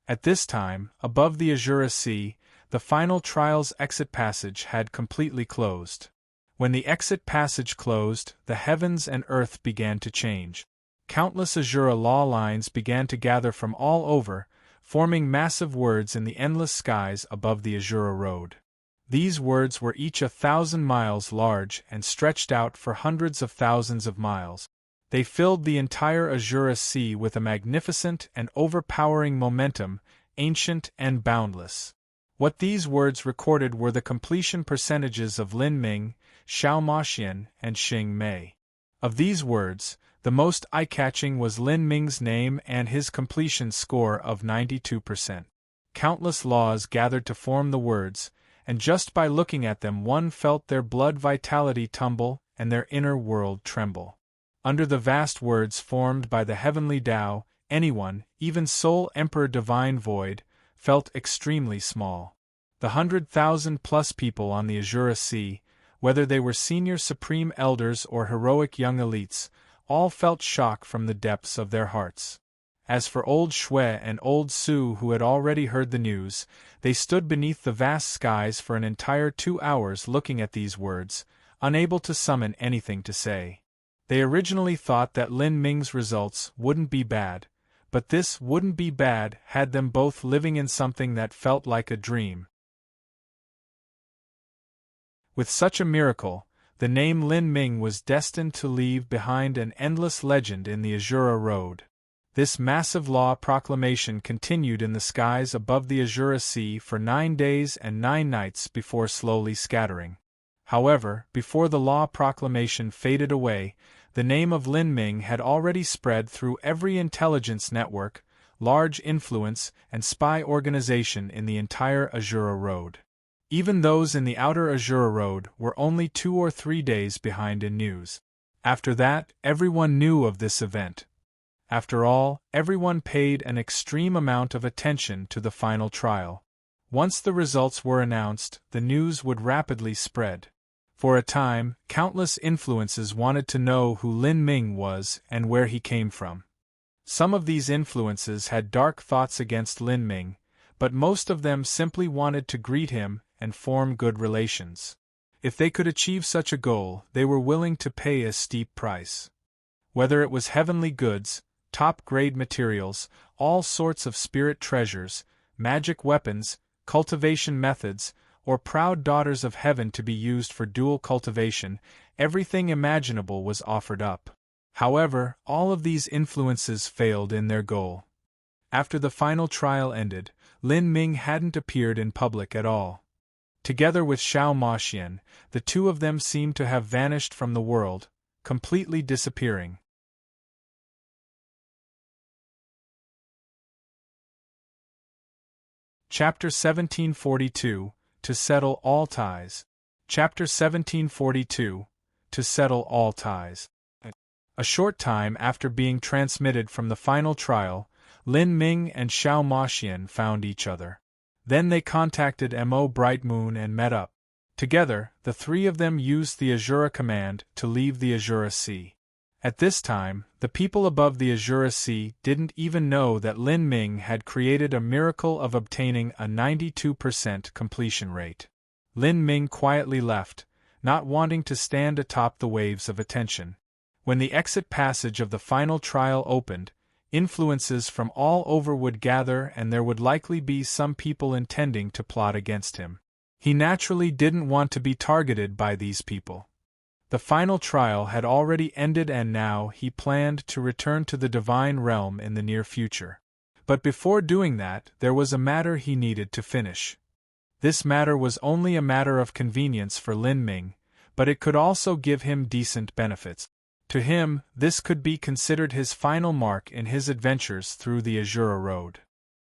At this time, above the Azura Sea, the final trial's exit passage had completely closed. When the exit passage closed, the heavens and earth began to change. Countless Azura law lines began to gather from all over, forming massive words in the endless skies above the Azura Road. These words were each 1,000 miles large and stretched out for hundreds of thousands of miles. They filled the entire Azura Sea with a magnificent and overpowering momentum, ancient and boundless. What these words recorded were the completion percentages of Lin Ming, Xiao Maxian, and Xing Mei. Of these words, the most eye-catching was Lin Ming's name and his completion score of 92%. Countless laws gathered to form the words, and just by looking at them one felt their blood vitality tumble and their inner world tremble. Under the vast words formed by the heavenly Tao, anyone, even Soul Emperor Divine Void, felt extremely small. The 100,000+ people on the Azura Sea, whether they were senior supreme elders or heroic young elites, all felt shock from the depths of their hearts. As for old Shui and old Su who had already heard the news, they stood beneath the vast skies for an entire 2 hours looking at these words, unable to summon anything to say. They originally thought that Lin Ming's results wouldn't be bad, but this wouldn't be bad had them both living in something that felt like a dream. With such a miracle, the name Lin Ming was destined to leave behind an endless legend in the Azura Road. This massive law proclamation continued in the skies above the Azura Sea for 9 days and 9 nights before slowly scattering. However, before the law proclamation faded away, the name of Lin Ming had already spread through every intelligence network, large influence, and spy organization in the entire Azura Road. Even those in the outer Azura Road were only 2 or 3 days behind in news. After that, everyone knew of this event. After all, everyone paid an extreme amount of attention to the final trial. Once the results were announced, the news would rapidly spread. For a time, countless influences wanted to know who Lin Ming was and where he came from. Some of these influences had dark thoughts against Lin Ming, but most of them simply wanted to greet him and form good relations. If they could achieve such a goal, they were willing to pay a steep price. Whether it was heavenly goods, top-grade materials, all sorts of spirit treasures, magic weapons, cultivation methods, or proud daughters of heaven to be used for dual cultivation, everything imaginable was offered up. However, all of these influences failed in their goal. After the final trial ended, Lin Ming hadn't appeared in public at all. Together with Xiao Maxian, the two of them seemed to have vanished from the world, completely disappearing. Chapter 1742, To Settle All Ties. Chapter 1742, To Settle All Ties. A short time after being transmitted from the final trial, Lin Ming and Xiao Maxian found each other. Then they contacted Mo Bright Moon and met up. Together, the three of them used the Azura command to leave the Azura Sea. At this time, the people above the Azura Sea didn't even know that Lin Ming had created a miracle of obtaining a 92% completion rate. Lin Ming quietly left, not wanting to stand atop the waves of attention. When the exit passage of the final trial opened, influences from all over would gather and there would likely be some people intending to plot against him. He naturally didn't want to be targeted by these people. The final trial had already ended and now he planned to return to the divine realm in the near future. But before doing that, there was a matter he needed to finish. This matter was only a matter of convenience for Lin Ming, but it could also give him decent benefits. To him, this could be considered his final mark in his adventures through the Azura Road.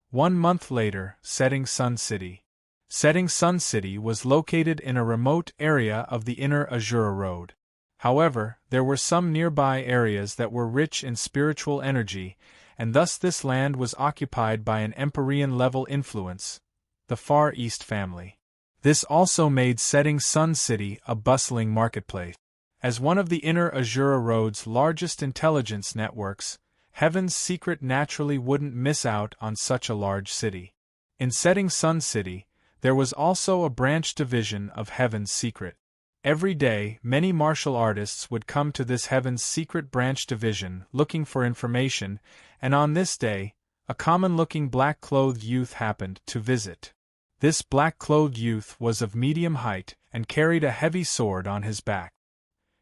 1 month later, Setting Sun City. Setting Sun City was located in a remote area of the inner Azura Road. However, there were some nearby areas that were rich in spiritual energy, and thus this land was occupied by an Empyrean-level influence, the Far East family. This also made Setting Sun City a bustling marketplace. As one of the inner Azura Road's largest intelligence networks, Heaven's Secret naturally wouldn't miss out on such a large city. In Setting Sun City, there was also a branch division of Heaven's Secret. Every day, many martial artists would come to this Heaven's Secret branch division looking for information, and on this day, a common-looking black-clothed youth happened to visit. This black-clothed youth was of medium height and carried a heavy sword on his back.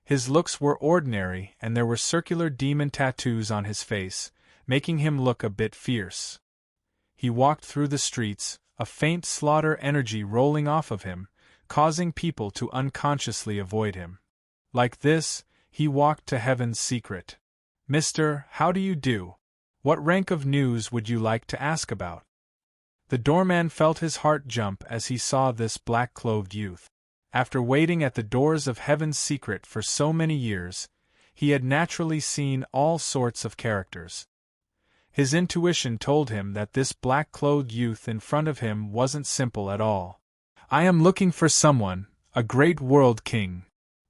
His looks were ordinary and there were circular demon tattoos on his face, making him look a bit fierce. He walked through the streets, a faint slaughter energy rolling off of him, causing people to unconsciously avoid him. Like this, he walked to Heaven's Secret. "Mister, how do you do? What rank of news would you like to ask about?" The doorman felt his heart jump as he saw this black-clothed youth. After waiting at the doors of Heaven's Secret for so many years, he had naturally seen all sorts of characters. His intuition told him that this black-clothed youth in front of him wasn't simple at all. "I am looking for someone, a great world king,"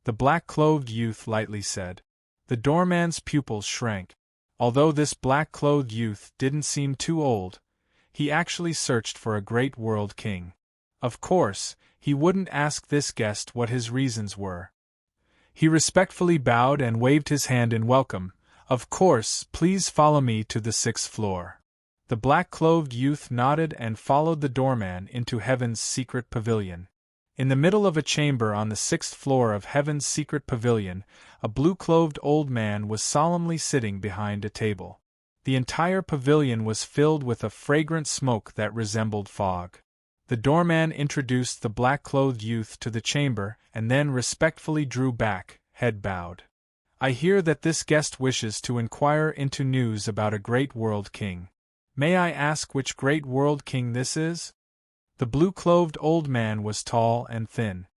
the black-clothed youth lightly said. The doorman's pupils shrank. Although this black-clothed youth didn't seem too old, he actually searched for a great world king. Of course, he wouldn't ask this guest what his reasons were. He respectfully bowed and waved his hand in welcome. "Of course, please follow me to the 6th floor." The black-clothed youth nodded and followed the doorman into Heaven's Secret Pavilion. In the middle of a chamber on the 6th floor of Heaven's Secret Pavilion, a blue-clothed old man was solemnly sitting behind a table. The entire pavilion was filled with a fragrant smoke that resembled fog. The doorman introduced the black-clothed youth to the chamber and then respectfully drew back, head bowed. "I hear that this guest wishes to inquire into news about a great world king. May I ask which great world king this is?" The blue-clothed old man was tall and thin.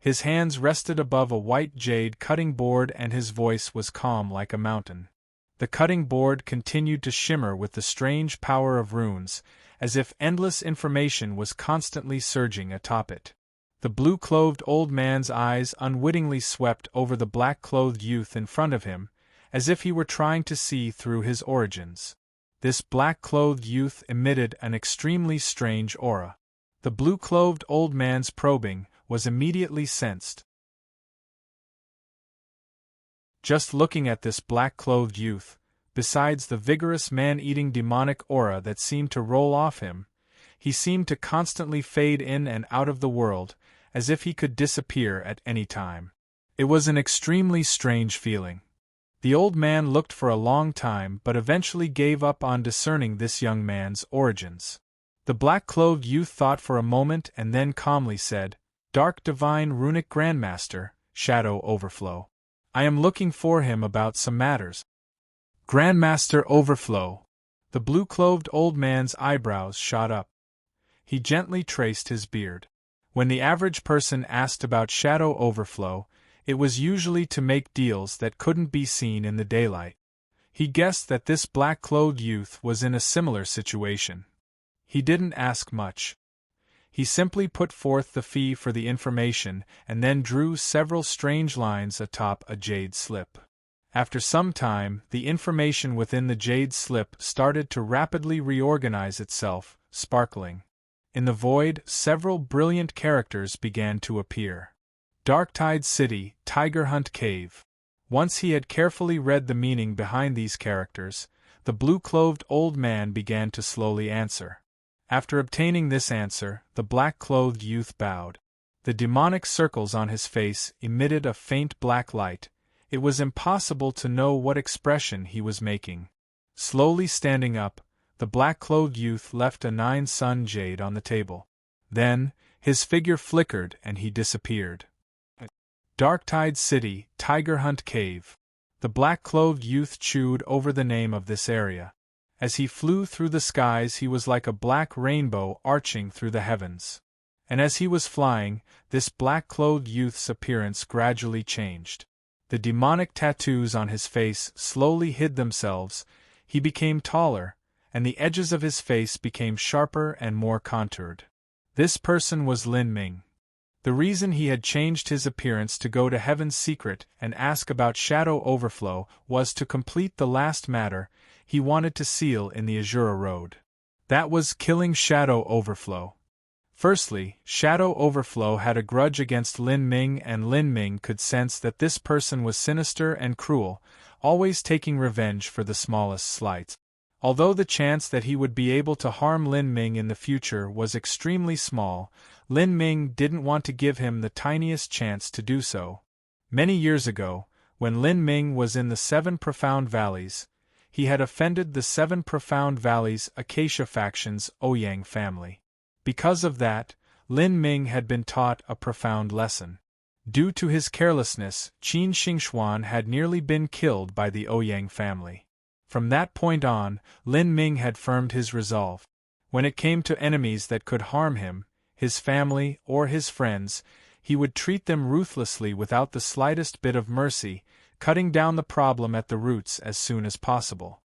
His hands rested above a white jade cutting board and his voice was calm like a mountain. The cutting board continued to shimmer with the strange power of runes, as if endless information was constantly surging atop it. The blue-clothed old man's eyes unwittingly swept over the black-clothed youth in front of him, as if he were trying to see through his origins. This black-clothed youth emitted an extremely strange aura. The blue-clothed old man's probing was immediately sensed. Just looking at this black-clothed youth, besides the vigorous man-eating demonic aura that seemed to roll off him, he seemed to constantly fade in and out of the world, as if he could disappear at any time. It was an extremely strange feeling. The old man looked for a long time but eventually gave up on discerning this young man's origins. The black-clothed youth thought for a moment and then calmly said, "Dark Divine Runic Grandmaster, Shadow Overflow. I am looking for him about some matters." "Grandmaster Overflow." The blue-clothed old man's eyebrows shot up. He gently traced his beard. When the average person asked about Shadow Overflow, It was usually to make deals that couldn't be seen in the daylight. He guessed that this black-clothed youth was in a similar situation. He didn't ask much. He simply put forth the fee for the information and then drew several strange lines atop a jade slip. After some time, the information within the jade slip started to rapidly reorganize itself, sparkling. In the void, several brilliant characters began to appear. Darktide City, Tiger Hunt Cave. Once he had carefully read the meaning behind these characters, the blue-clothed old man began to slowly answer. After obtaining this answer, the black-clothed youth bowed. The demonic circles on his face emitted a faint black light. It was impossible to know what expression he was making. Slowly standing up, the black-clothed youth left a 9-sun jade on the table. Then, his figure flickered and he disappeared. Darktide City, Tiger Hunt Cave. The black-clothed youth chewed over the name of this area. As he flew through the skies, he was like a black rainbow arching through the heavens. And as he was flying, this black-clothed youth's appearance gradually changed. The demonic tattoos on his face slowly hid themselves, he became taller, and the edges of his face became sharper and more contoured. This person was Lin Ming. The reason he had changed his appearance to go to Heaven's Secret and ask about Shadow Overflow was to complete the last matter he wanted to seal in the Azura Road. That was killing Shadow Overflow. Firstly, Shadow Overflow had a grudge against Lin Ming, and Lin Ming could sense that this person was sinister and cruel, always taking revenge for the smallest slights. Although the chance that he would be able to harm Lin Ming in the future was extremely small, Lin Ming didn't want to give him the tiniest chance to do so. Many years ago, when Lin Ming was in the 7 Profound Valleys, he had offended the 7 Profound Valleys Acacia faction's Ouyang family. Because of that, Lin Ming had been taught a profound lesson. Due to his carelessness, Qin Xingxuan had nearly been killed by the Ouyang family. From that point on, Lin Ming had firmed his resolve. When it came to enemies that could harm him, his family, or his friends, he would treat them ruthlessly without the slightest bit of mercy, cutting down the problem at the roots as soon as possible.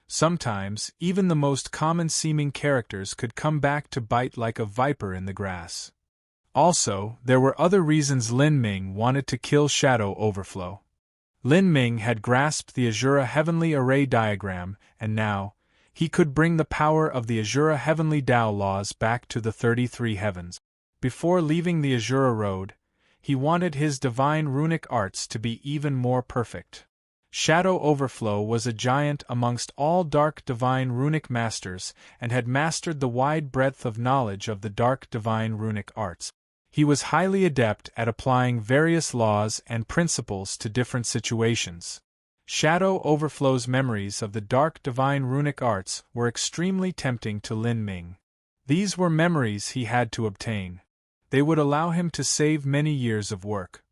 Sometimes, even the most common-seeming characters could come back to bite like a viper in the grass. Also, there were other reasons Lin Ming wanted to kill Shadow Overflow. Lin Ming had grasped the Azura Heavenly Array diagram, and now, he could bring the power of the Azura Heavenly Tao laws back to the 33 heavens. Before leaving the Azura Road, he wanted his divine runic arts to be even more perfect. Shadow Overflow was a giant amongst all dark divine runic masters and had mastered the wide breadth of knowledge of the dark divine runic arts. He was highly adept at applying various laws and principles to different situations. Shadow Overflow's memories of the dark divine runic arts were extremely tempting to Lin Ming. These were memories he had to obtain. They would allow him to save many years of work.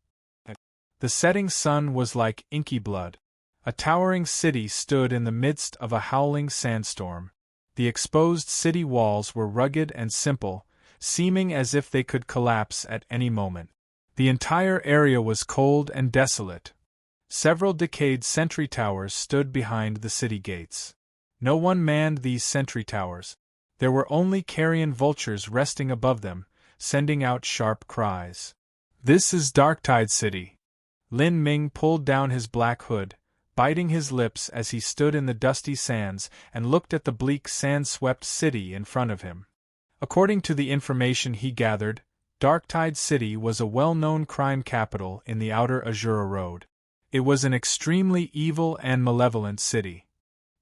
The setting sun was like inky blood. A towering city stood in the midst of a howling sandstorm. The exposed city walls were rugged and simple, seeming as if they could collapse at any moment. The entire area was cold and desolate. Several decayed sentry towers stood behind the city gates. No one manned these sentry towers. There were only carrion vultures resting above them, sending out sharp cries. "This is Darktide City." Lin Ming pulled down his black hood, biting his lips as he stood in the dusty sands and looked at the bleak sand-swept city in front of him. According to the information he gathered, Darktide City was a well-known crime capital in the outer Azura Road. It was an extremely evil and malevolent city.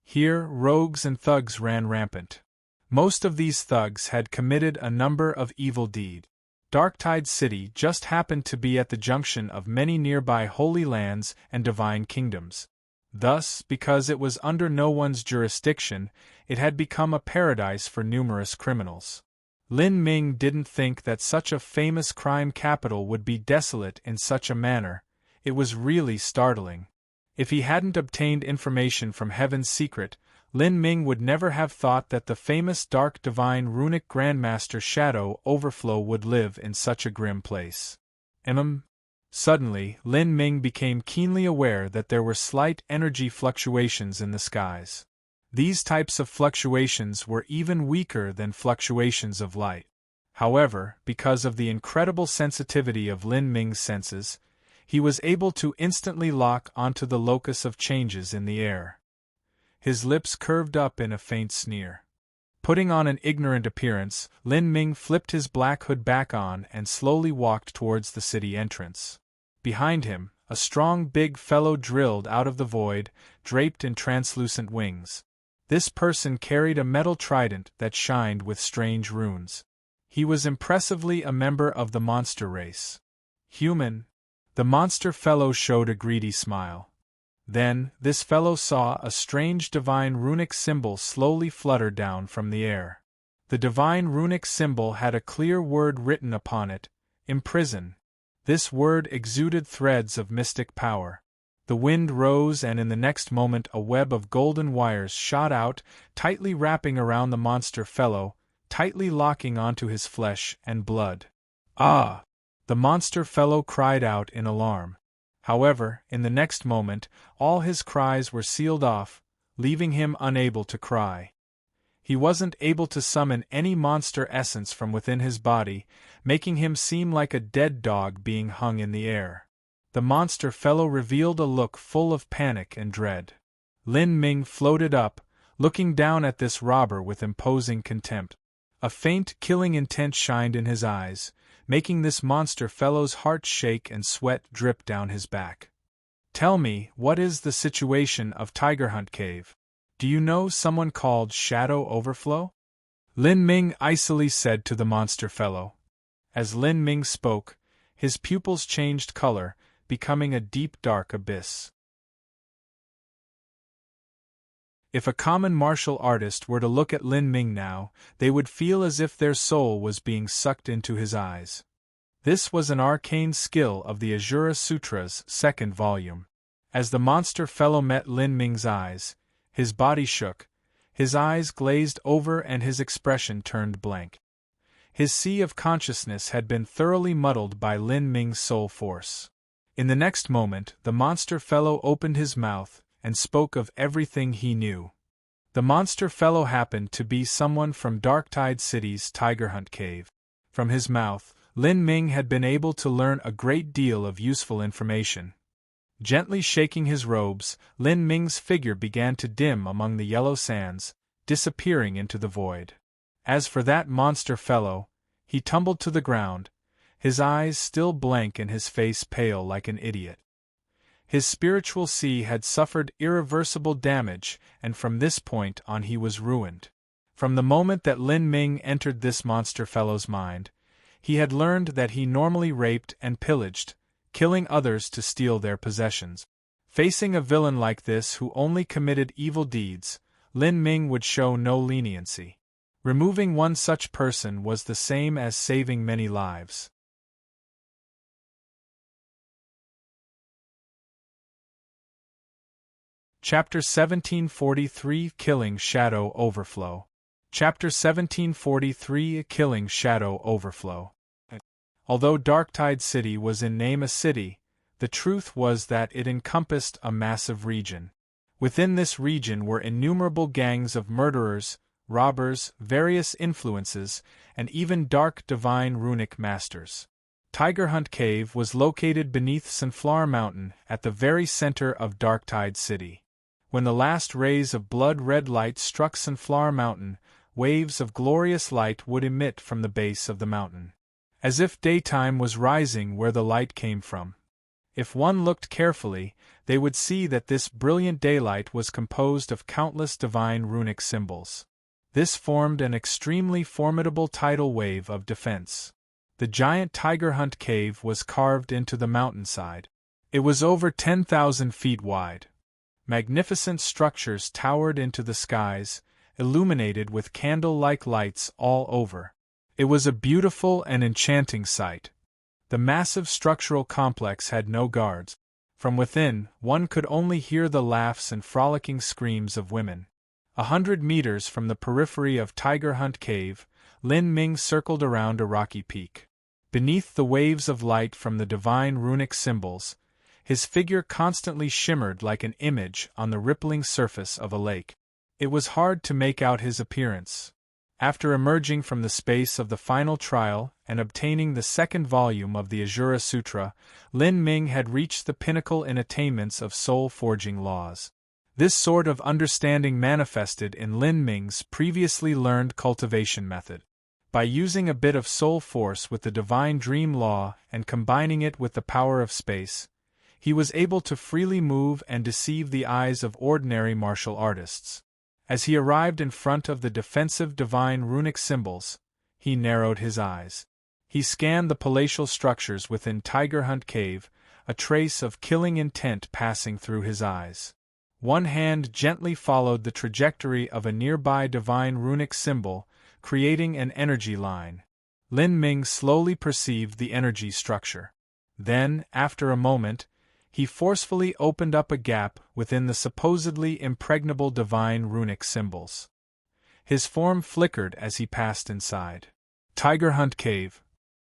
Here, rogues and thugs ran rampant. Most of these thugs had committed a number of evil deeds. Darktide City just happened to be at the junction of many nearby holy lands and divine kingdoms. Thus, because it was under no one's jurisdiction, it had become a paradise for numerous criminals. Lin Ming didn't think that such a famous crime capital would be desolate in such a manner. It was really startling. If he hadn't obtained information from Heaven's Secret, Lin Ming would never have thought that the famous dark divine runic grandmaster Shadow Overflow would live in such a grim place. Suddenly, Lin Ming became keenly aware that there were slight energy fluctuations in the skies. These types of fluctuations were even weaker than fluctuations of light. However, because of the incredible sensitivity of Lin Ming's senses, he was able to instantly lock onto the locus of changes in the air. His lips curved up in a faint sneer. Putting on an ignorant appearance, Lin Ming flipped his black hood back on and slowly walked towards the city entrance. Behind him, a strong big fellow drilled out of the void, draped in translucent wings. This person carried a metal trident that shined with strange runes. He was impressively a member of the monster race. Human? The monster fellow showed a greedy smile. Then, this fellow saw a strange divine runic symbol slowly flutter down from the air. The divine runic symbol had a clear word written upon it, imprison. This word exuded threads of mystic power. The wind rose and in the next moment a web of golden wires shot out, tightly wrapping around the monster fellow, tightly locking onto his flesh and blood. Ah! The monster fellow cried out in alarm. However, in the next moment, all his cries were sealed off, leaving him unable to cry. He wasn't able to summon any monster essence from within his body, making him seem like a dead dog being hung in the air. The monster fellow revealed a look full of panic and dread. Lin Ming floated up, looking down at this robber with imposing contempt. A faint, killing intent shined in his eyes, making this monster fellow's heart shake and sweat drip down his back. Tell me, what is the situation of Tiger Hunt Cave? Do you know someone called Shadow Overflow? Lin Ming icily said to the monster fellow. As Lin Ming spoke, his pupils changed color, becoming a deep dark abyss. If a common martial artist were to look at Lin Ming now, they would feel as if their soul was being sucked into his eyes. This was an arcane skill of the Ajura Sutra's second volume. As the monster fellow met Lin Ming's eyes, his body shook, his eyes glazed over and his expression turned blank. His sea of consciousness had been thoroughly muddled by Lin Ming's soul force. In the next moment, the monster fellow opened his mouth and spoke of everything he knew. The monster fellow happened to be someone from Darktide City's Tiger Hunt Cave. From his mouth, Lin Ming had been able to learn a great deal of useful information. Gently shaking his robes, Lin Ming's figure began to dim among the yellow sands, disappearing into the void. As for that monster fellow, he tumbled to the ground, his eyes still blank and his face pale like an idiot. His spiritual sea had suffered irreversible damage, and from this point on he was ruined. From the moment that Lin Ming entered this monster fellow's mind, he had learned that he normally raped and pillaged, killing others to steal their possessions. Facing a villain like this who only committed evil deeds, Lin Ming would show no leniency. Removing one such person was the same as saving many lives. Chapter 1743 Killing Shadow Overflow. Chapter 1743 Killing Shadow Overflow. Although Darktide City was in name a city, the truth was that it encompassed a massive region. Within this region were innumerable gangs of murderers, robbers, various influences, and even dark divine runic masters. Tiger Hunt Cave was located beneath Sunflower Mountain at the very center of Darktide City. When the last rays of blood-red light struck Sunflower Mountain, waves of glorious light would emit from the base of the mountain, as if daytime was rising where the light came from. If one looked carefully, they would see that this brilliant daylight was composed of countless divine runic symbols. This formed an extremely formidable tidal wave of defense. The giant Tiger Hunt Cave was carved into the mountainside. It was over 10,000 feet wide. Magnificent structures towered into the skies, illuminated with candle-like lights all over. It was a beautiful and enchanting sight. The massive structural complex had no guards. From within, one could only hear the laughs and frolicking screams of women. 100 meters from the periphery of Tiger Hunt Cave, Lin Ming circled around a rocky peak. Beneath the waves of light from the divine runic symbols, his figure constantly shimmered like an image on the rippling surface of a lake. It was hard to make out his appearance. After emerging from the space of the final trial and obtaining the second volume of the Ajura Sutra, Lin Ming had reached the pinnacle in attainments of soul-forging laws. This sort of understanding manifested in Lin Ming's previously learned cultivation method. By using a bit of soul force with the divine dream law and combining it with the power of space, he was able to freely move and deceive the eyes of ordinary martial artists. As he arrived in front of the defensive divine runic symbols, he narrowed his eyes. He scanned the palatial structures within Tiger Hunt Cave, a trace of killing intent passing through his eyes. One hand gently followed the trajectory of a nearby divine runic symbol, creating an energy line. Lin Ming slowly perceived the energy structure. Then, after a moment, he forcefully opened up a gap within the supposedly impregnable divine runic symbols. His form flickered as he passed inside Tiger Hunt Cave.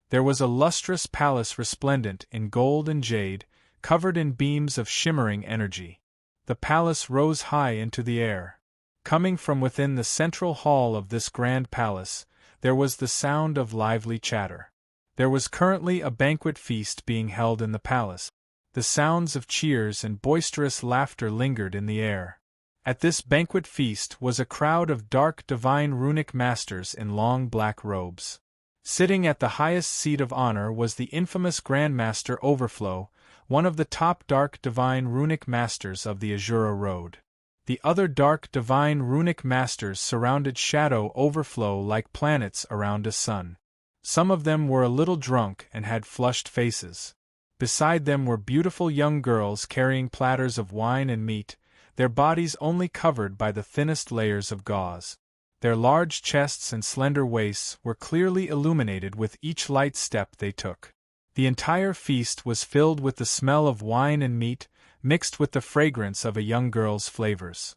There was a lustrous palace resplendent in gold and jade, covered in beams of shimmering energy. The palace rose high into the air. Coming from within the central hall of this grand palace, there was the sound of lively chatter. There was currently a banquet feast being held in the palace. The sounds of cheers and boisterous laughter lingered in the air. At this banquet feast was a crowd of dark divine runic masters in long black robes. Sitting at the highest seat of honor was the infamous Grandmaster Overflow, one of the top dark divine runic masters of the Ajura Road. The other dark divine runic masters surrounded Shadow Overflow like planets around a sun. Some of them were a little drunk and had flushed faces. Beside them were beautiful young girls carrying platters of wine and meat, their bodies only covered by the thinnest layers of gauze. Their large chests and slender waists were clearly illuminated with each light step they took. The entire feast was filled with the smell of wine and meat, mixed with the fragrance of a young girl's flavors.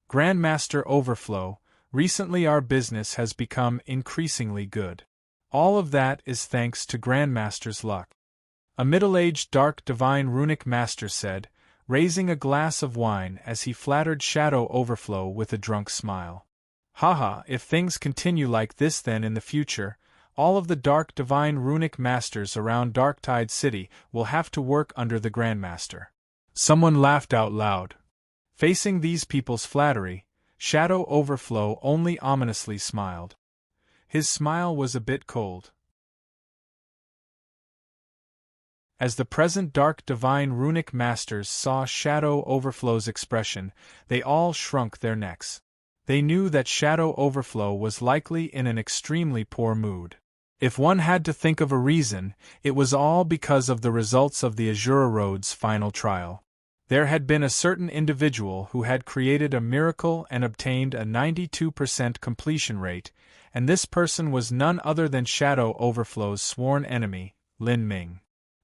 Grandmaster Overflow, recently our business has become increasingly good. All of that is thanks to Grandmaster's luck. A middle-aged dark divine runic master said, raising a glass of wine as he flattered Shadow Overflow with a drunk smile. Haha, if things continue like this then in the future, all of the dark divine runic masters around Darktide City will have to work under the Grandmaster. Someone laughed out loud. Facing these people's flattery, Shadow Overflow only ominously smiled. His smile was a bit cold. As the present dark divine runic masters saw Shadow Overflow's expression, they all shrunk their necks. They knew that Shadow Overflow was likely in an extremely poor mood. If one had to think of a reason, it was all because of the results of the Ajura Road's final trial. There had been a certain individual who had created a miracle and obtained a 92% completion rate, and this person was none other than Shadow Overflow's sworn enemy, Lin Ming.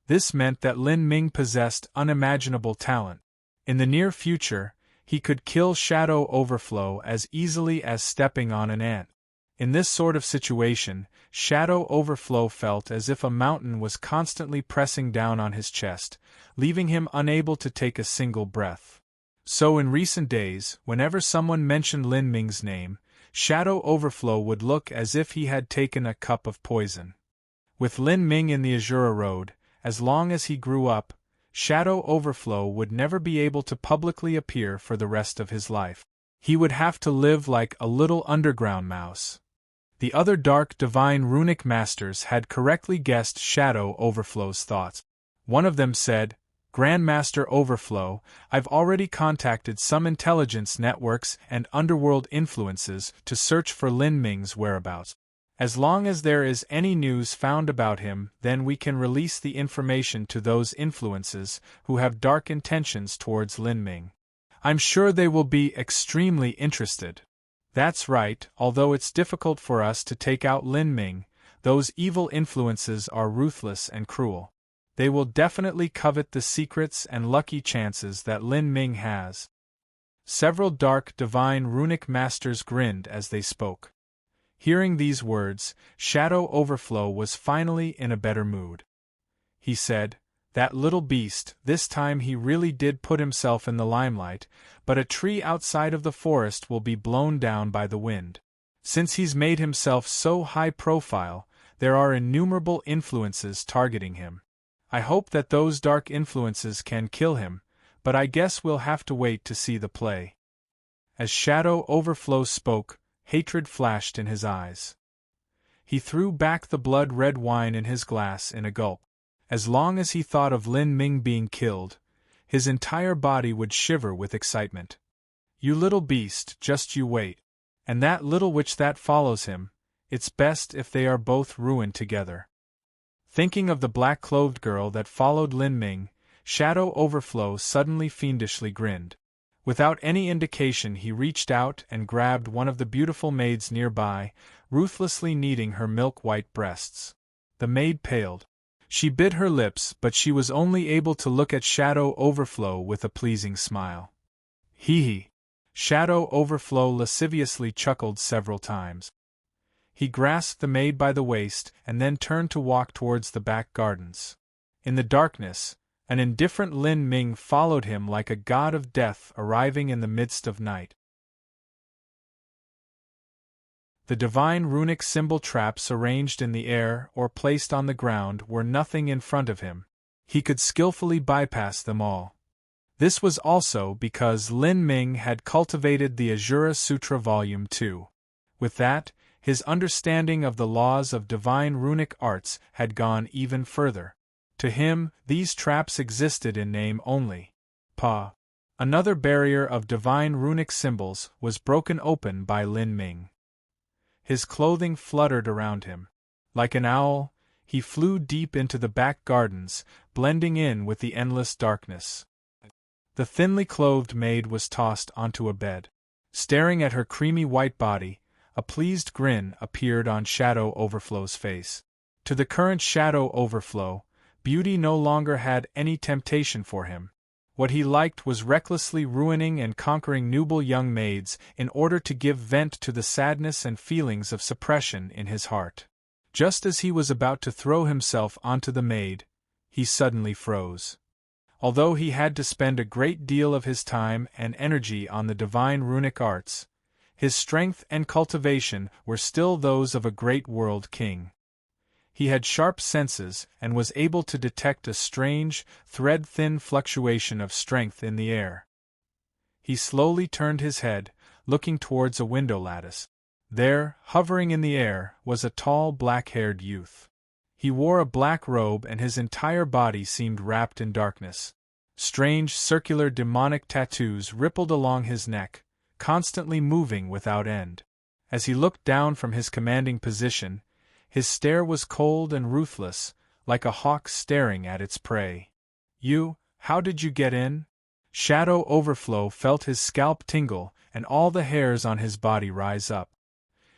This meant that Lin Ming possessed unimaginable talent. In the near future, he could kill Shadow Overflow as easily as stepping on an ant. In this sort of situation, Shadow Overflow felt as if a mountain was constantly pressing down on his chest, leaving him unable to take a single breath. So in recent days, whenever someone mentioned Lin Ming's name, Shadow Overflow would look as if he had taken a cup of poison. With Lin Ming in the Ajura Road, as long as he grew up, Shadow Overflow would never be able to publicly appear for the rest of his life. He would have to live like a little underground mouse. The other dark divine runic masters had correctly guessed Shadow Overflow's thoughts. One of them said, Grandmaster Overflow, I've already contacted some intelligence networks and underworld influences to search for Lin Ming's whereabouts. As long as there is any news found about him, then we can release the information to those influences who have dark intentions towards Lin Ming. I'm sure they will be extremely interested. That's right, although it's difficult for us to take out Lin Ming, those evil influences are ruthless and cruel. They will definitely covet the secrets and lucky chances that Lin Ming has. Several dark divine runic masters grinned as they spoke. Hearing these words, Shadow Overflow was finally in a better mood. He said, "That little beast, this time he really did put himself in the limelight, but a tree outside of the forest will be blown down by the wind. Since he's made himself so high profile, there are innumerable influences targeting him. I hope that those dark influences can kill him, but I guess we'll have to wait to see the play." As Shadow Overflow spoke, hatred flashed in his eyes. He threw back the blood-red wine in his glass in a gulp. As long as he thought of Lin Ming being killed, his entire body would shiver with excitement. "You little beast, just you wait. And that little witch that follows him, it's best if they are both ruined together." Thinking of the black-clothed girl that followed Lin Ming, Shadow Overflow suddenly fiendishly grinned. Without any indication he reached out and grabbed one of the beautiful maids nearby, ruthlessly kneading her milk-white breasts. The maid paled. She bit her lips, but she was only able to look at Shadow Overflow with a pleasing smile. Hee hee. Shadow Overflow lasciviously chuckled several times. He grasped the maid by the waist and then turned to walk towards the back gardens. In the darkness, an indifferent Lin Ming followed him like a god of death arriving in the midst of night. The divine runic symbol traps arranged in the air or placed on the ground were nothing in front of him. He could skillfully bypass them all. This was also because Lin Ming had cultivated the Azura Sutra Volume 2. With that, his understanding of the laws of divine runic arts had gone even further. To him, these traps existed in name only. Another barrier of divine runic symbols was broken open by Lin Ming. His clothing fluttered around him. Like an owl, he flew deep into the back gardens, blending in with the endless darkness. The thinly clothed maid was tossed onto a bed. Staring at her creamy white body, a pleased grin appeared on Shadow Overflow's face. To the current Shadow Overflow, beauty no longer had any temptation for him. What he liked was recklessly ruining and conquering noble young maids in order to give vent to the sadness and feelings of suppression in his heart. Just as he was about to throw himself onto the maid, he suddenly froze. Although he had to spend a great deal of his time and energy on the divine runic arts, his strength and cultivation were still those of a great world king. He had sharp senses and was able to detect a strange, thread-thin fluctuation of strength in the air. He slowly turned his head, looking towards a window lattice. There, hovering in the air, was a tall, black-haired youth. He wore a black robe and his entire body seemed wrapped in darkness. Strange, circular demonic tattoos rippled along his neck, constantly moving without end. As he looked down from his commanding position, his stare was cold and ruthless, like a hawk staring at its prey. How did you get in?" Shadow Overflow felt his scalp tingle and all the hairs on his body rise up.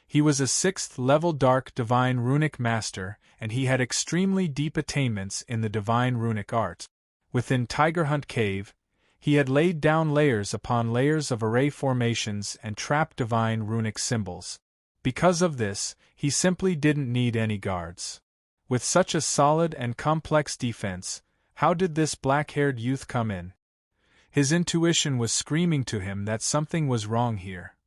He was a 6th-level Dark Divine Runic Master, and he had extremely deep attainments in the Divine Runic art. Within Tiger Hunt Cave, he had laid down layers upon layers of array formations and trapped divine runic symbols. Because of this, he simply didn't need any guards. With such a solid and complex defense, how did this black-haired youth come in? His intuition was screaming to him that something was wrong here.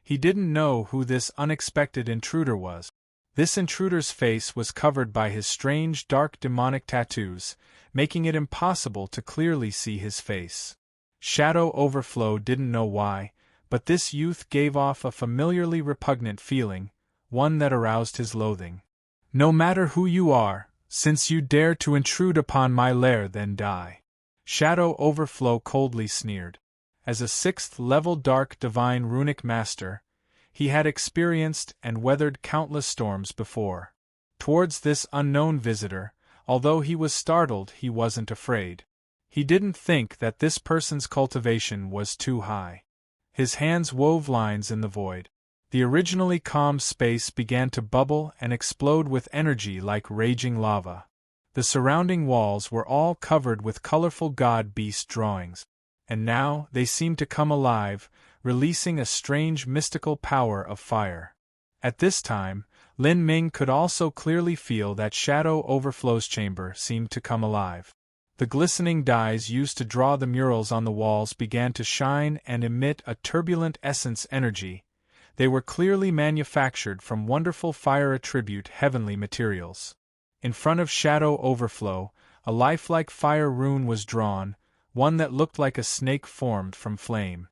He didn't know who this unexpected intruder was. This intruder's face was covered by his strange dark demonic tattoos, making it impossible to clearly see his face. Shadow Overflow didn't know why, but this youth gave off a familiarly repugnant feeling, one that aroused his loathing. "No matter who you are, since you dare to intrude upon my lair, then die," Shadow Overflow coldly sneered. As a 6th-level Dark Divine Runic Master, he had experienced and weathered countless storms before. Towards this unknown visitor, although he was startled, he wasn't afraid. He didn't think that this person's cultivation was too high. His hands wove lines in the void. The originally calm space began to bubble and explode with energy like raging lava. The surrounding walls were all covered with colorful god-beast drawings. and now they seemed to come alive, releasing a strange mystical power of fire. At this time, Lin Ming could also clearly feel that Shadow Overflow's chamber seemed to come alive. The glistening dyes used to draw the murals on the walls began to shine and emit a turbulent essence energy. They were clearly manufactured from wonderful fire attribute heavenly materials. In front of Shadow Overflow, a lifelike fire rune was drawn, one that looked like a snake formed from flame.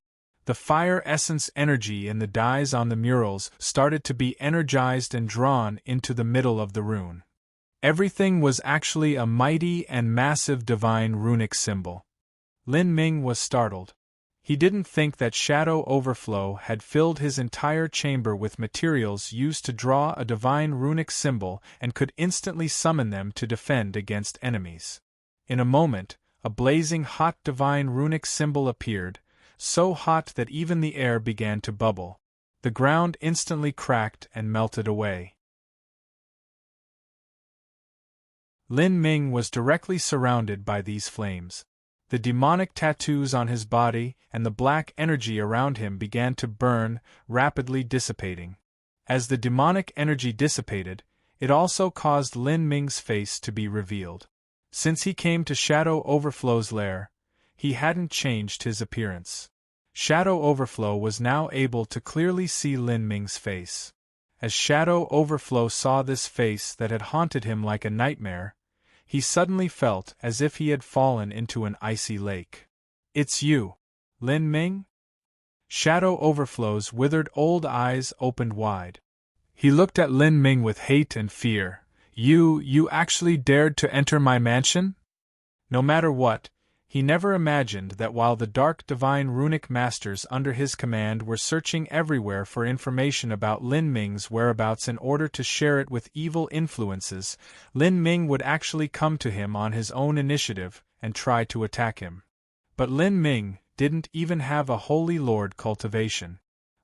The fire essence energy in the dyes on the murals started to be energized and drawn into the middle of the rune. Everything was actually a mighty and massive divine runic symbol. Lin Ming was startled. He didn't think that Shadow Overflow had filled his entire chamber with materials used to draw a divine runic symbol and could instantly summon them to defend against enemies. In a moment, a blazing hot divine runic symbol appeared, so hot that even the air began to bubble. The ground instantly cracked and melted away. Lin Ming was directly surrounded by these flames. The demonic tattoos on his body and the black energy around him began to burn, rapidly dissipating. As the demonic energy dissipated, it also caused Lin Ming's face to be revealed. Since he came to Shadow Overflow's lair, he hadn't changed his appearance. Shadow Overflow was now able to clearly see Lin Ming's face. As Shadow Overflow saw this face that had haunted him like a nightmare, he suddenly felt as if he had fallen into an icy lake. "It's you, Lin Ming?" Shadow Overflow's withered old eyes opened wide. He looked at Lin Ming with hate and fear. You actually dared to enter my mansion?" No matter what, he never imagined that while the dark divine runic masters under his command were searching everywhere for information about Lin Ming's whereabouts in order to share it with evil influences, Lin Ming would actually come to him on his own initiative and try to attack him. But Lin Ming didn't even have a Holy Lord cultivation.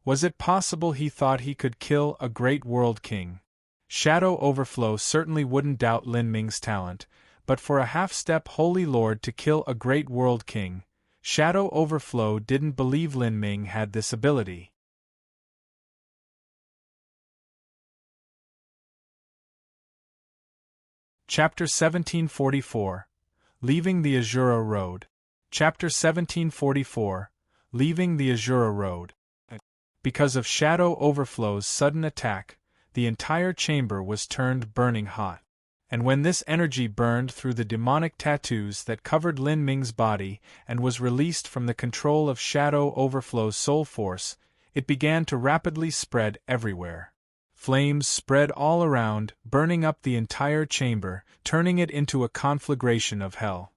Was it possible he thought he could kill a great world king? Shadow Overflow certainly wouldn't doubt Lin Ming's talent, but for a half-step Holy Lord to kill a great world king, Shadow Overflow didn't believe Lin Ming had this ability. Chapter 1744 Leaving the Azura Road. Chapter 1744 Leaving the Azura Road. Because of Shadow Overflow's sudden attack, the entire chamber was turned burning hot. And when this energy burned through the demonic tattoos that covered Lin Ming's body and was released from the control of Shadow Overflow's soul force, it began to rapidly spread everywhere. Flames spread all around, burning up the entire chamber, turning it into a conflagration of hell.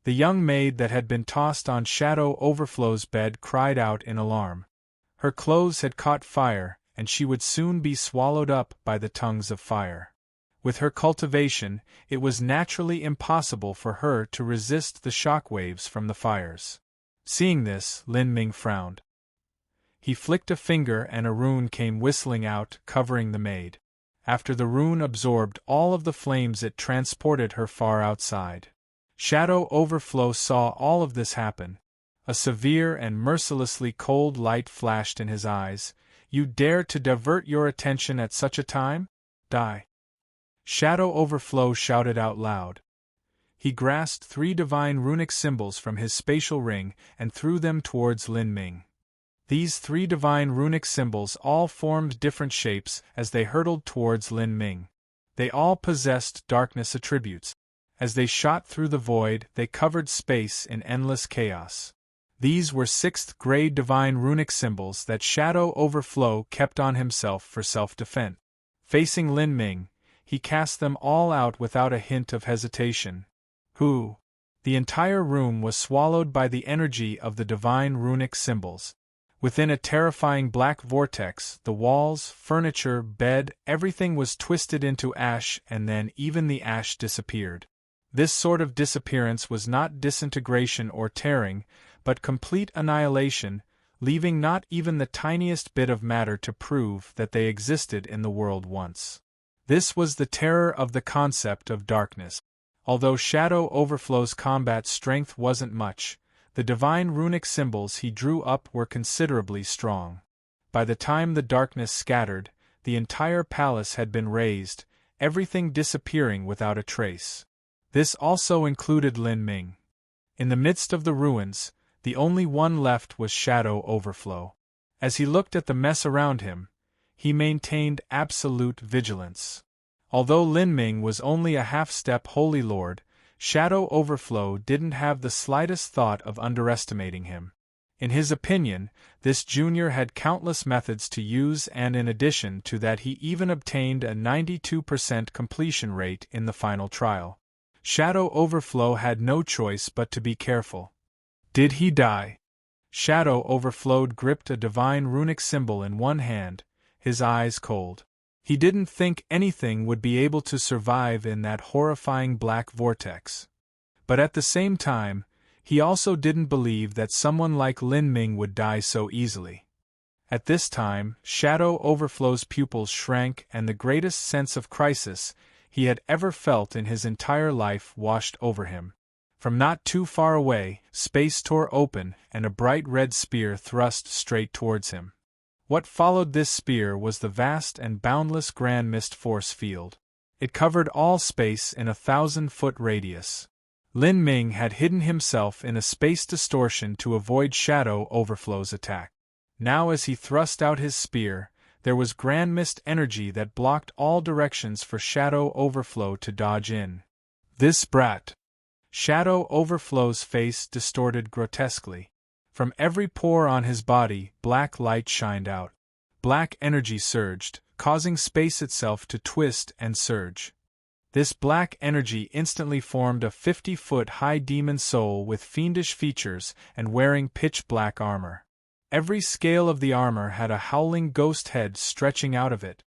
The young maid that had been tossed on Shadow Overflow's bed cried out in alarm. Her clothes had caught fire, and she would soon be swallowed up by the tongues of fire. With her cultivation, it was naturally impossible for her to resist the shock waves from the fires. Seeing this, Lin Ming frowned. He flicked a finger and a rune came whistling out, covering the maid. After the rune absorbed all of the flames, it transported her far outside. Shadow Overflow saw all of this happen. A severe and mercilessly cold light flashed in his eyes. "You dare to divert your attention at such a time? Die!" Shadow Overflow shouted out loud. He grasped 3 divine runic symbols from his spatial ring and threw them towards Lin Ming. These 3 divine runic symbols all formed different shapes as they hurtled towards Lin Ming. They all possessed darkness attributes. As they shot through the void, they covered space in endless chaos. These were 6th grade divine runic symbols that Shadow Overflow kept on himself for self-defense. Facing Lin Ming, he cast them all out without a hint of hesitation. "Who?" The entire room was swallowed by the energy of the divine runic symbols. Within a terrifying black vortex, the walls, furniture, bed, everything was twisted into ash, and then even the ash disappeared. This sort of disappearance was not disintegration or tearing, but complete annihilation, leaving not even the tiniest bit of matter to prove that they existed in the world once. This was the terror of the concept of darkness. Although Shadow Overflow's combat strength wasn't much, The divine runic symbols he drew up were considerably strong. By the time the darkness scattered, the entire palace had been razed, everything disappearing without a trace. This also included Lin Ming. In the midst of the ruins, the only one left was Shadow Overflow. As he looked at the mess around him, he maintained absolute vigilance. Although Lin Ming was only a half-step Holy Lord, Shadow Overflow didn't have the slightest thought of underestimating him. In his opinion, this junior had countless methods to use, and in addition to that he even obtained a 92% completion rate in the final trial. Shadow Overflow had no choice but to be careful. Did he die? Shadow Overflow gripped a divine runic symbol in one hand, his eyes cold. He didn't think anything would be able to survive in that horrifying black vortex. But at the same time, he also didn't believe that someone like Lin Ming would die so easily. At this time, Shadow Overflow's pupils shrank, and the greatest sense of crisis he had ever felt in his entire life washed over him. From not too far away, space tore open, and a bright red spear thrust straight towards him. What followed this spear was the vast and boundless Grand Mist Force Field. It covered all space in a 1,000-foot radius. Lin Ming had hidden himself in a space distortion to avoid Shadow Overflow's attack. Now as he thrust out his spear, there was Grand Mist energy that blocked all directions for Shadow Overflow to dodge in. This brat! Shadow Overflow's face distorted grotesquely. From every pore on his body, black light shined out. Black energy surged, causing space itself to twist and surge. This black energy instantly formed a 50-foot-high demon soul with fiendish features and wearing pitch-black armor. Every scale of the armor had a howling ghost head stretching out of it.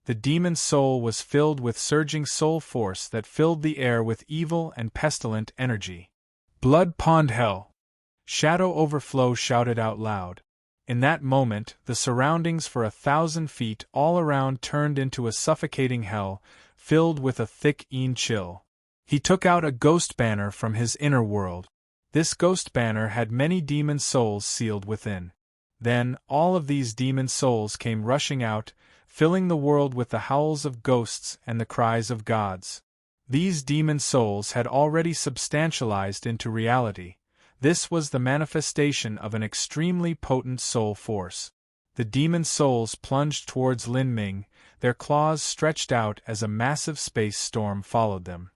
The demon soul was filled with surging soul force that filled the air with evil and pestilent energy. "Blood Pond Hell!" Shadow Overflow shouted out loud. In that moment, the surroundings for 1,000 feet all around turned into a suffocating hell, filled with a thick chill. He took out a ghost banner from his inner world. This ghost banner had many demon souls sealed within. Then, all of these demon souls came rushing out, filling the world with the howls of ghosts and the cries of gods. These demon souls had already substantialized into reality. This was the manifestation of an extremely potent soul force. The demon souls plunged towards Lin Ming, their claws stretched out as a massive space storm followed them.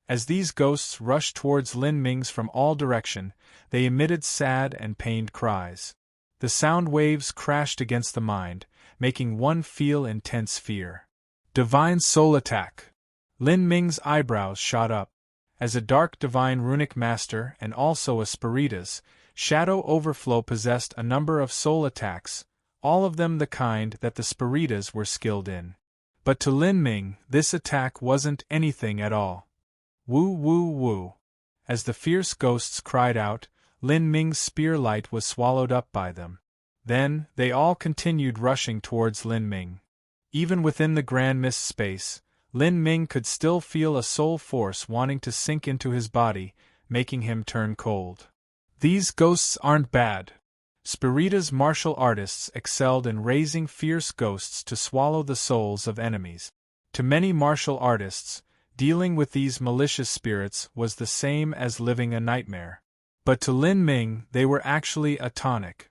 As these ghosts rushed towards Lin Ming's from all direction, they emitted sad and pained cries. The sound waves crashed against the mind, making one feel intense fear. Divine Soul Attack! Lin Ming's eyebrows shot up. As a dark divine runic master and also a spiritus, Shadow Overflow possessed a number of soul attacks, all of them the kind that the spiritus were skilled in. But to Lin Ming, this attack wasn't anything at all. Woo woo woo! As the fierce ghosts cried out, Lin Ming's spear light was swallowed up by them. Then, they all continued rushing towards Lin Ming. Even within the Grand Mist space, Lin Ming could still feel a soul force wanting to sink into his body, making him turn cold. These ghosts aren't bad. Spiritus martial artists excelled in raising fierce ghosts to swallow the souls of enemies. To many martial artists, dealing with these malicious spirits was the same as living a nightmare. But to Lin Ming, they were actually a tonic.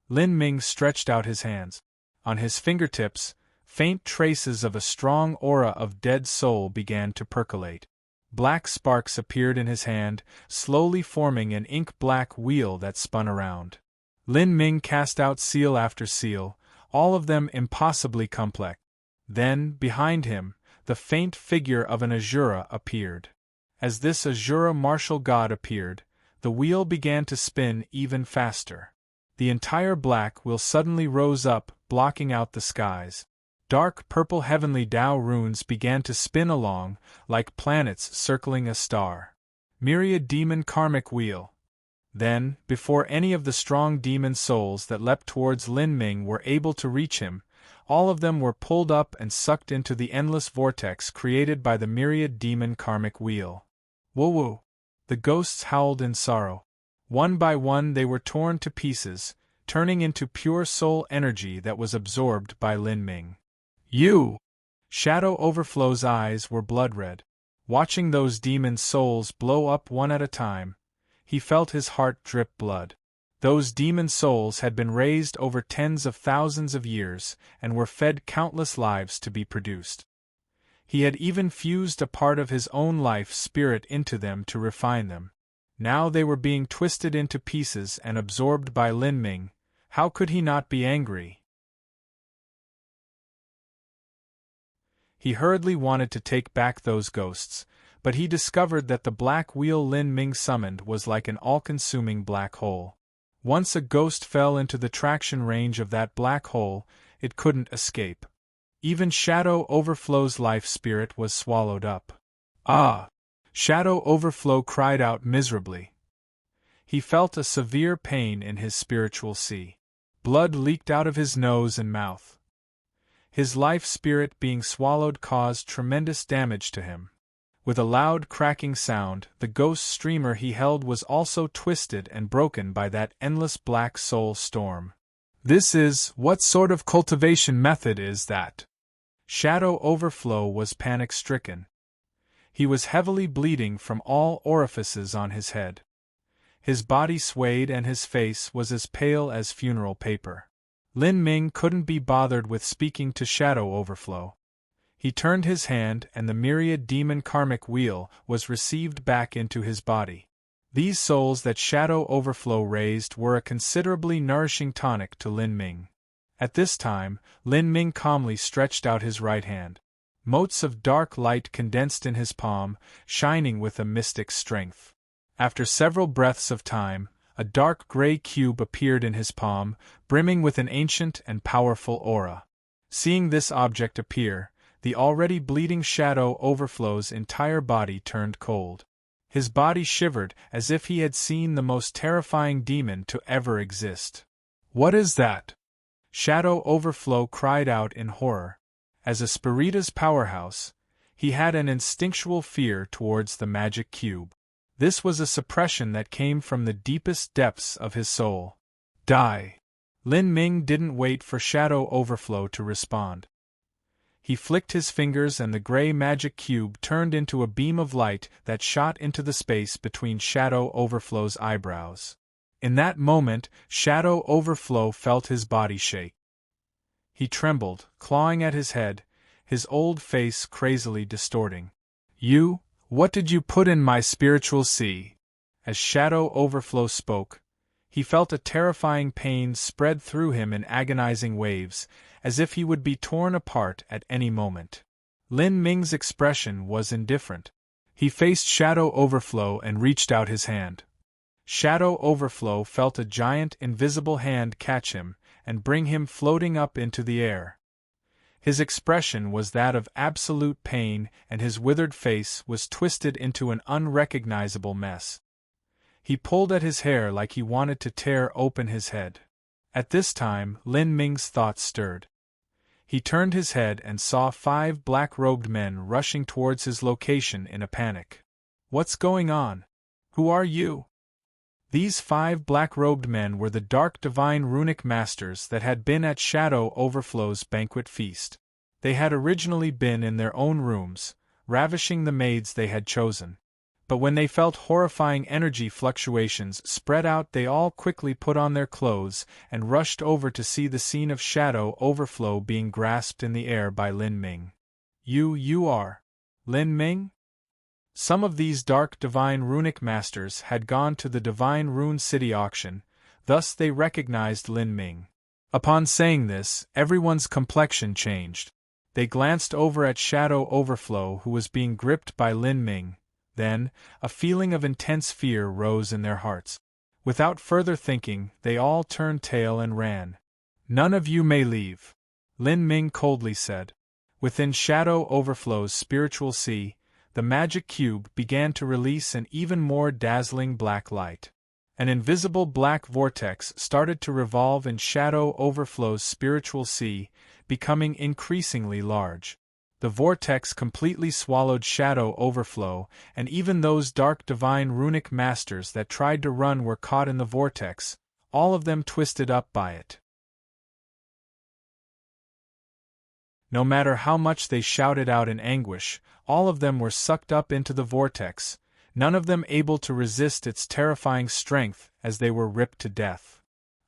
Lin Ming stretched out his hands. On his fingertips, faint traces of a strong aura of dead soul began to percolate. Black sparks appeared in his hand, slowly forming an ink-black wheel that spun around. Lin Ming cast out seal after seal, all of them impossibly complex. Then, behind him, the faint figure of an Azura appeared. As this Azura martial god appeared, the wheel began to spin even faster. The entire black wheel suddenly rose up, blocking out the skies. Dark purple heavenly Tao runes began to spin along, like planets circling a star. Myriad demon karmic wheel. Then, before any of the strong demon souls that leapt towards Lin Ming were able to reach him, all of them were pulled up and sucked into the endless vortex created by the myriad demon karmic wheel. Woo-woo! the ghosts howled in sorrow. One by one they were torn to pieces, turning into pure soul energy that was absorbed by Lin Ming. You! Shadow Overflow's eyes were blood-red. Watching those demon souls blow up one at a time, he felt his heart drip blood. Those demon souls had been raised over tens of thousands of years and were fed countless lives to be produced. He had even fused a part of his own life spirit into them to refine them. Now they were being twisted into pieces and absorbed by Lin Ming. How could he not be angry? He hurriedly wanted to take back those ghosts, but he discovered that the black wheel Lin Ming summoned was like an all-consuming black hole. Once a ghost fell into the traction range of that black hole, it couldn't escape. Even Shadow Overflow's life spirit was swallowed up. Ah! Shadow Overflow cried out miserably. He felt a severe pain in his spiritual sea. Blood leaked out of his nose and mouth. His life spirit being swallowed caused tremendous damage to him. With a loud cracking sound, the ghost streamer he held was also twisted and broken by that endless black soul storm. What sort of cultivation method is that? Shadow Overflow was panic-stricken. He was heavily bleeding from all orifices on his head. His body swayed and his face was as pale as funeral paper. Lin Ming couldn't be bothered with speaking to Shadow Overflow. He turned his hand and the myriad demon karmic wheel was received back into his body. These souls that Shadow Overflow raised were a considerably nourishing tonic to Lin Ming. At this time, Lin Ming calmly stretched out his right hand. Motes of dark light condensed in his palm, shining with a mystic strength. After several breaths of time, a dark gray cube appeared in his palm, brimming with an ancient and powerful aura. Seeing this object appear, the already bleeding Shadow Overflow's entire body turned cold. His body shivered as if he had seen the most terrifying demon to ever exist. What is that? Shadow Overflow cried out in horror. As a Spirita's powerhouse, he had an instinctual fear towards the magic cube. This was a suppression that came from the deepest depths of his soul. Die! Lin Ming didn't wait for Shadow Overflow to respond. He flicked his fingers and the gray magic cube turned into a beam of light that shot into the space between Shadow Overflow's eyebrows. In that moment, Shadow Overflow felt his body shake. He trembled, clawing at his head, his old face crazily distorting. What did you put in my spiritual sea? As Shadow Overflow spoke, he felt a terrifying pain spread through him in agonizing waves, as if he would be torn apart at any moment. Lin Ming's expression was indifferent. He faced Shadow Overflow and reached out his hand. Shadow Overflow felt a giant invisible hand catch him and bring him floating up into the air. His expression was that of absolute pain and his withered face was twisted into an unrecognizable mess. He pulled at his hair like he wanted to tear open his head. At this time, Lin Ming's thoughts stirred. He turned his head and saw 5 black-robed men rushing towards his location in a panic. What's going on? Who are you? These 5 black-robed men were the dark divine runic masters that had been at Shadow Overflow's banquet feast. They had originally been in their own rooms, ravishing the maids they had chosen. But when they felt horrifying energy fluctuations spread out, they all quickly put on their clothes and rushed over to see the scene of Shadow Overflow being grasped in the air by Lin Ming. You are Lin Ming? Some of these dark divine runic masters had gone to the Divine Rune City auction, thus they recognized Lin Ming. Upon saying this, everyone's complexion changed. They glanced over at Shadow Overflow who was being gripped by Lin Ming. Then, a feeling of intense fear rose in their hearts. Without further thinking, they all turned tail and ran. None of you may leave, Lin Ming coldly said. Within Shadow Overflow's spiritual sea, the magic cube began to release an even more dazzling black light. An invisible black vortex started to revolve in Shadow Overflow's spiritual sea, becoming increasingly large. The vortex completely swallowed Shadow Overflow, and even those dark divine runic masters that tried to run were caught in the vortex, all of them twisted up by it. No matter how much they shouted out in anguish, all of them were sucked up into the vortex, none of them able to resist its terrifying strength as they were ripped to death.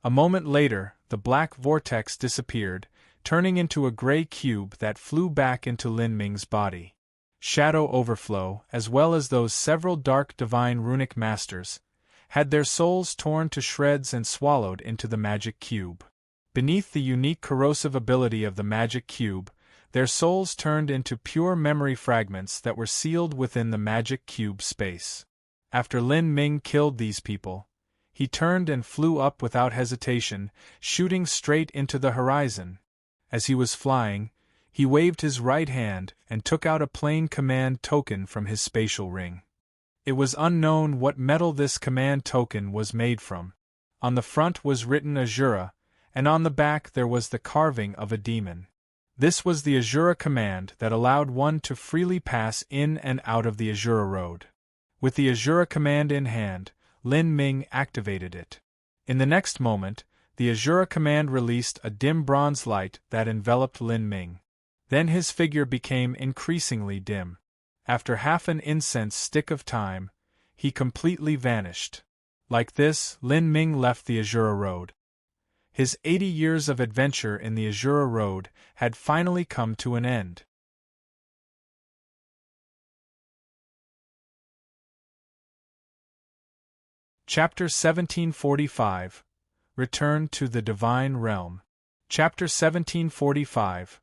A moment later, the black vortex disappeared, turning into a gray cube that flew back into Lin Ming's body. Shadow Overflow, as well as those several dark divine runic masters, had their souls torn to shreds and swallowed into the magic cube. Beneath the unique corrosive ability of the magic cube, their souls turned into pure memory fragments that were sealed within the magic cube space. After Lin Ming killed these people, he turned and flew up without hesitation, shooting straight into the horizon. As he was flying, he waved his right hand and took out a plain command token from his spatial ring. It was unknown what metal this command token was made from. On the front was written Azura, and on the back there was the carving of a demon. This was the Azura command that allowed one to freely pass in and out of the Azura Road. With the Azura command in hand, Lin Ming activated it. In the next moment, the Azura command released a dim bronze light that enveloped Lin Ming. Then his figure became increasingly dim. After half an incense stick of time, he completely vanished. Like this, Lin Ming left the Azura Road. His 80 years of adventure in the Azura Road had finally come to an end. Chapter 1745 Return to the Divine Realm. Chapter 1745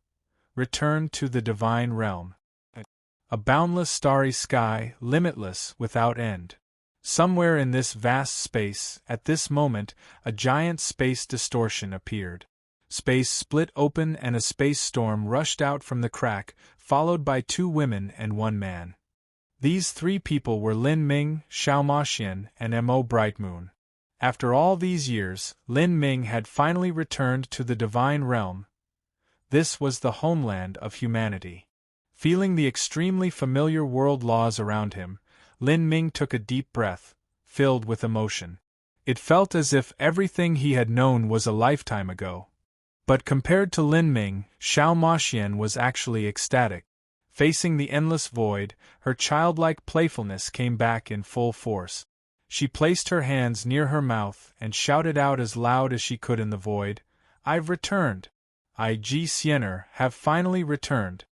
Return to the Divine Realm. A boundless starry sky, limitless, without end. Somewhere in this vast space, at this moment, a giant space distortion appeared. Space split open and a space storm rushed out from the crack, followed by 2 women and 1 man. These 3 people were Lin Ming, Xiao Maxian, and Mo Brightmoon. After all these years, Lin Ming had finally returned to the Divine Realm. This was the homeland of humanity. Feeling the extremely familiar world laws around him, Lin Ming took a deep breath, filled with emotion. It felt as if everything he had known was a lifetime ago. But compared to Lin Ming, Xiao Maxian was actually ecstatic. Facing the endless void, her childlike playfulness came back in full force. She placed her hands near her mouth and shouted out as loud as she could in the void, "I've returned! I, Ji Xiener, have finally returned!"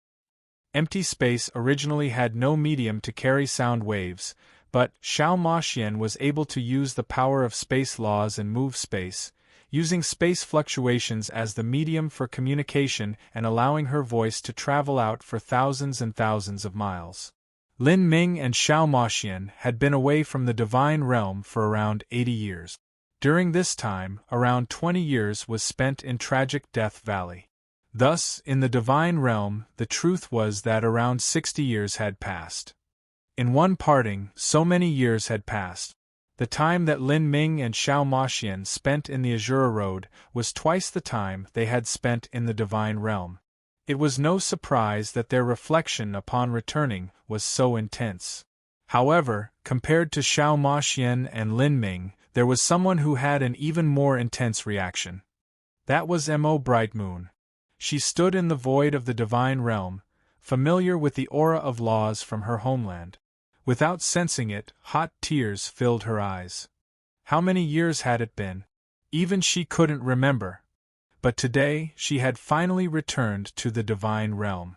Empty space originally had no medium to carry sound waves, but Xiao Maxian was able to use the power of space laws and move space, using space fluctuations as the medium for communication and allowing her voice to travel out for thousands and thousands of miles. Lin Ming and Xiao Maxian had been away from the Divine Realm for around 80 years. During this time, around 20 years was spent in tragic Death Valley. Thus, in the Divine Realm, the truth was that around 60 years had passed. In one parting, so many years had passed. The time that Lin Ming and Xiao Maxian spent in the Azura Road was twice the time they had spent in the Divine Realm. It was no surprise that their reflection upon returning was so intense. However, compared to Xiao Maxian and Lin Ming, there was someone who had an even more intense reaction. That was Mo Brightmoon. She stood in the void of the Divine Realm, familiar with the aura of laws from her homeland. Without sensing it, hot tears filled her eyes. How many years had it been? Even she couldn't remember. But today, she had finally returned to the Divine Realm.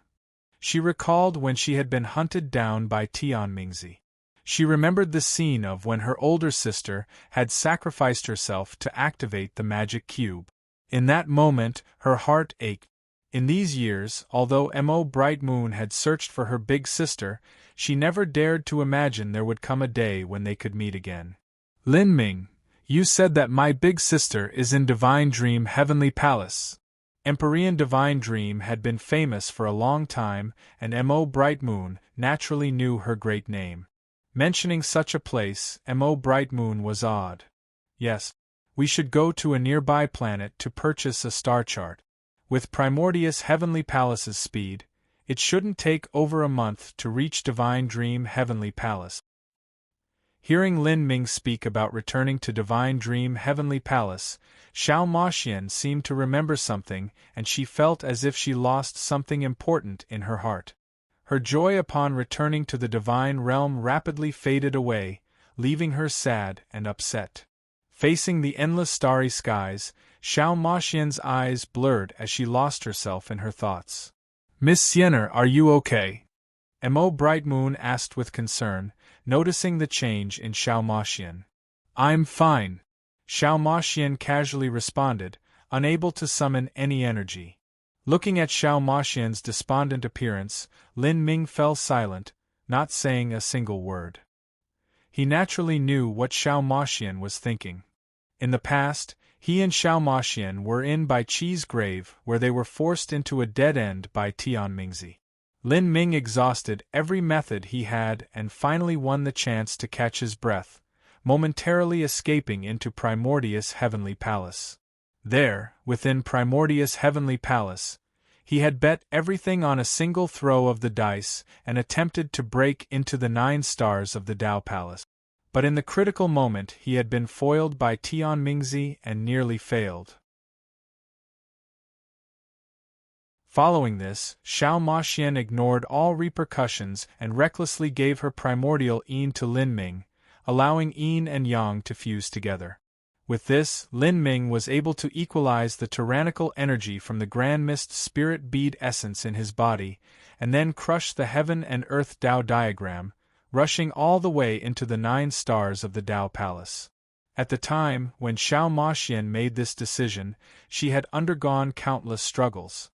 She recalled when she had been hunted down by Tianmingzi. She remembered the scene of when her older sister had sacrificed herself to activate the magic cube. In that moment, her heart ached. In these years, although Mo Brightmoon had searched for her big sister, she never dared to imagine there would come a day when they could meet again. "Lin Ming, you said that my big sister is in Divine Dream Heavenly Palace." Empyrean Divine Dream had been famous for a long time, and Mo Brightmoon naturally knew her great name. Mentioning such a place, Mo Brightmoon was awed. "Yes. We should go to a nearby planet to purchase a star chart. With Primordius Heavenly Palace's speed, It shouldn't take over a month to reach Divine Dream Heavenly Palace. Hearing Lin Ming speak about returning to Divine Dream Heavenly Palace, Xiao Maxian seemed to remember something, and she felt as if she lost something important in her heart. Her joy upon returning to the Divine Realm rapidly faded away, leaving her sad and upset. Facing the endless starry skies, Xiao Maxian's eyes blurred as she lost herself in her thoughts. "Miss Siener, are you okay?" Mo Bright Moon asked with concern, noticing the change in Xiao Maxian. "I'm fine," Xiao Maxian casually responded, unable to summon any energy. Looking at Xiao Maxian's despondent appearance, Lin Ming fell silent, not saying a single word. He naturally knew what Xiao Maxian was thinking. In the past, he and Xiao Maxian were in Bai Qi's grave, where they were forced into a dead end by Tian Mingzi. Lin Ming exhausted every method he had and finally won the chance to catch his breath, momentarily escaping into Primordius Heavenly Palace. There, within Primordius Heavenly Palace, he had bet everything on a single throw of the dice and attempted to break into the 9 stars of the Dao Palace. But in the critical moment he had been foiled by Tian Mingzi and nearly failed. Following this, Xiao Maxian ignored all repercussions and recklessly gave her primordial yin to Lin Ming, allowing yin and yang to fuse together. With this, Lin Ming was able to equalize the tyrannical energy from the Grand Mist Spirit Bead essence in his body, and then crush the Heaven and Earth Dao diagram, rushing all the way into the 9 stars of the Dao Palace. At the time when Xiao Maxian made this decision, she had undergone countless struggles.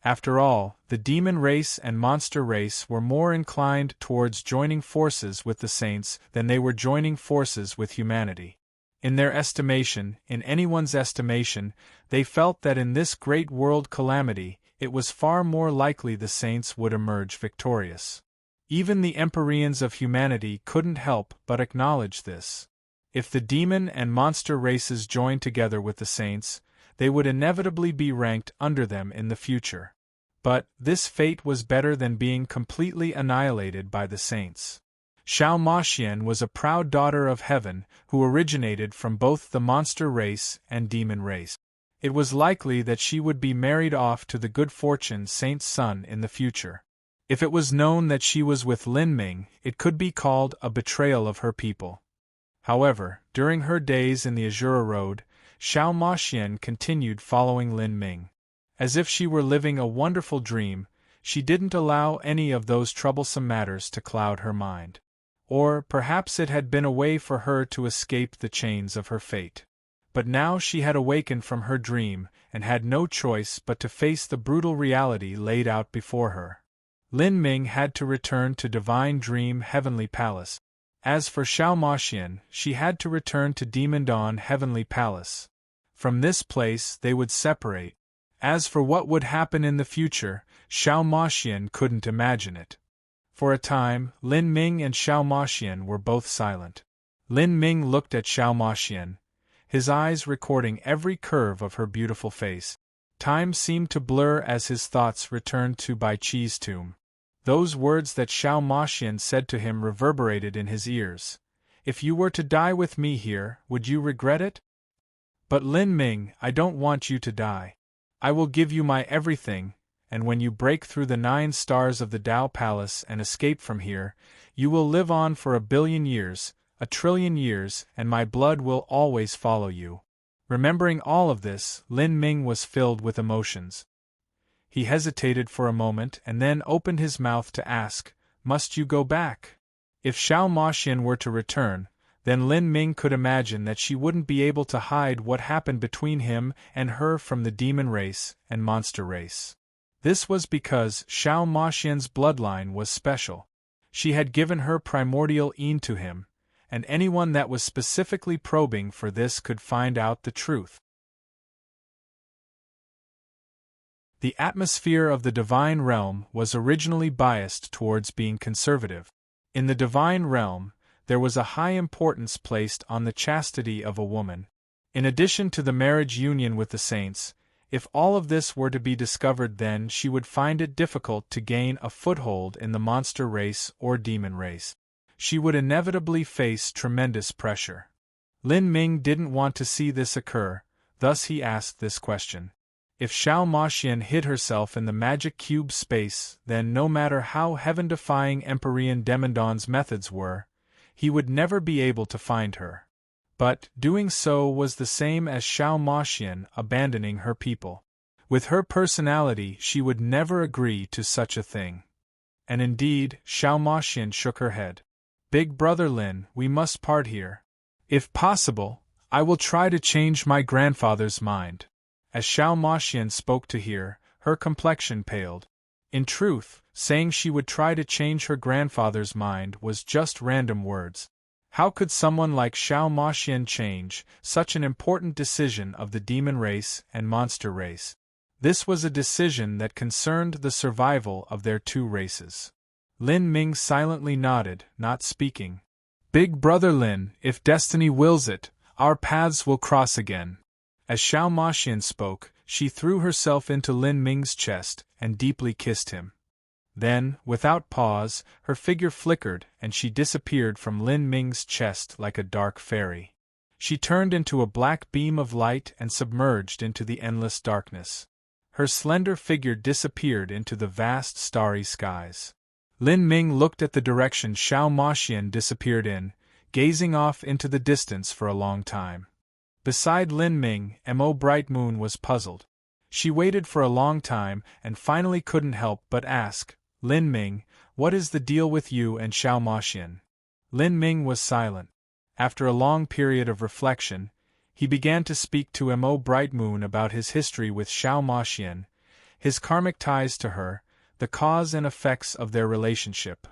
After all, the demon race and monster race were more inclined towards joining forces with the saints than they were joining forces with humanity. In their estimation, in anyone's estimation, they felt that in this great world calamity, it was far more likely the saints would emerge victorious. Even the Empyreans of humanity couldn't help but acknowledge this. If the demon and monster races joined together with the saints, they would inevitably be ranked under them in the future. But this fate was better than being completely annihilated by the saints. Xiao Maxian was a proud daughter of heaven who originated from both the monster race and demon race. It was likely that she would be married off to the good fortune saint's son in the future. If it was known that she was with Lin Ming, it could be called a betrayal of her people. However, during her days in the Azura Road, Xiao Maxian continued following Lin Ming. As if she were living a wonderful dream, she didn't allow any of those troublesome matters to cloud her mind. Or perhaps it had been a way for her to escape the chains of her fate. But now she had awakened from her dream and had no choice but to face the brutal reality laid out before her. Lin Ming had to return to Divine Dream Heavenly Palace. As for Xiao Maxian, she had to return to Demon Dawn Heavenly Palace. From this place they would separate. As for what would happen in the future, Xiao Maxian couldn't imagine it. For a time, Lin Ming and Xiao Maxian were both silent. Lin Ming looked at Xiao Maxian, his eyes recording every curve of her beautiful face. Time seemed to blur as his thoughts returned to Bai Qi's tomb. Those words that Xiao Maxian said to him reverberated in his ears. "If you were to die with me here, would you regret it?" "But Lin Ming, I don't want you to die. I will give you my everything, and when you break through the 9 stars of the Dao Palace and escape from here, you will live on for 1,000,000,000 years, 1,000,000,000,000 years, and my blood will always follow you." Remembering all of this, Lin Ming was filled with emotions. He hesitated for a moment and then opened his mouth to ask, "Must you go back?" If Xiao Maxian were to return, then Lin Ming could imagine that she wouldn't be able to hide what happened between him and her from the demon race and monster race. This was because Xiao Maxian's bloodline was special. She had given her primordial yin to him, and anyone that was specifically probing for this could find out the truth. The atmosphere of the divine realm was originally biased towards being conservative. In the divine realm, there was a high importance placed on the chastity of a woman. In addition to the marriage union with the saints, If all of this were to be discovered, then she would find it difficult to gain a foothold in the monster race or demon race. She would inevitably face tremendous pressure. Lin Ming didn't want to see this occur, thus he asked this question. If Xiao Maxian hid herself in the magic cube space, then no matter how heaven-defying Empyrean Demandon's methods were, he would never be able to find her. But doing so was the same as Xiao Maxian abandoning her people. With her personality, she would never agree to such a thing. And indeed, Xiao Maxian shook her head. Big brother Lin, we must part here. If possible, I will try to change my grandfather's mind. As Xiao Maxian spoke to her, her complexion paled. In truth, saying she would try to change her grandfather's mind was just random words. How could someone like Xiao Maxian change such an important decision of the demon race and monster race? This was a decision that concerned the survival of their two races. Lin Ming silently nodded, not speaking. Big brother Lin, if destiny wills it, our paths will cross again. As Xiao Maxian spoke, she threw herself into Lin Ming's chest and deeply kissed him. Then, without pause, her figure flickered and she disappeared from Lin Ming's chest like a dark fairy. She turned into a black beam of light and submerged into the endless darkness. Her slender figure disappeared into the vast starry skies. Lin Ming looked at the direction Xiao Maxian disappeared in, gazing off into the distance for a long time. Beside Lin Ming, Mo Bright Moon was puzzled. She waited for a long time and finally couldn't help but ask, Lin Ming, what is the deal with you and Xiao Maxian? Lin Ming was silent. After a long period of reflection, he began to speak to Mo Bright Moon about his history with Xiao Maxian, his karmic ties to her, the cause and effects of their relationship.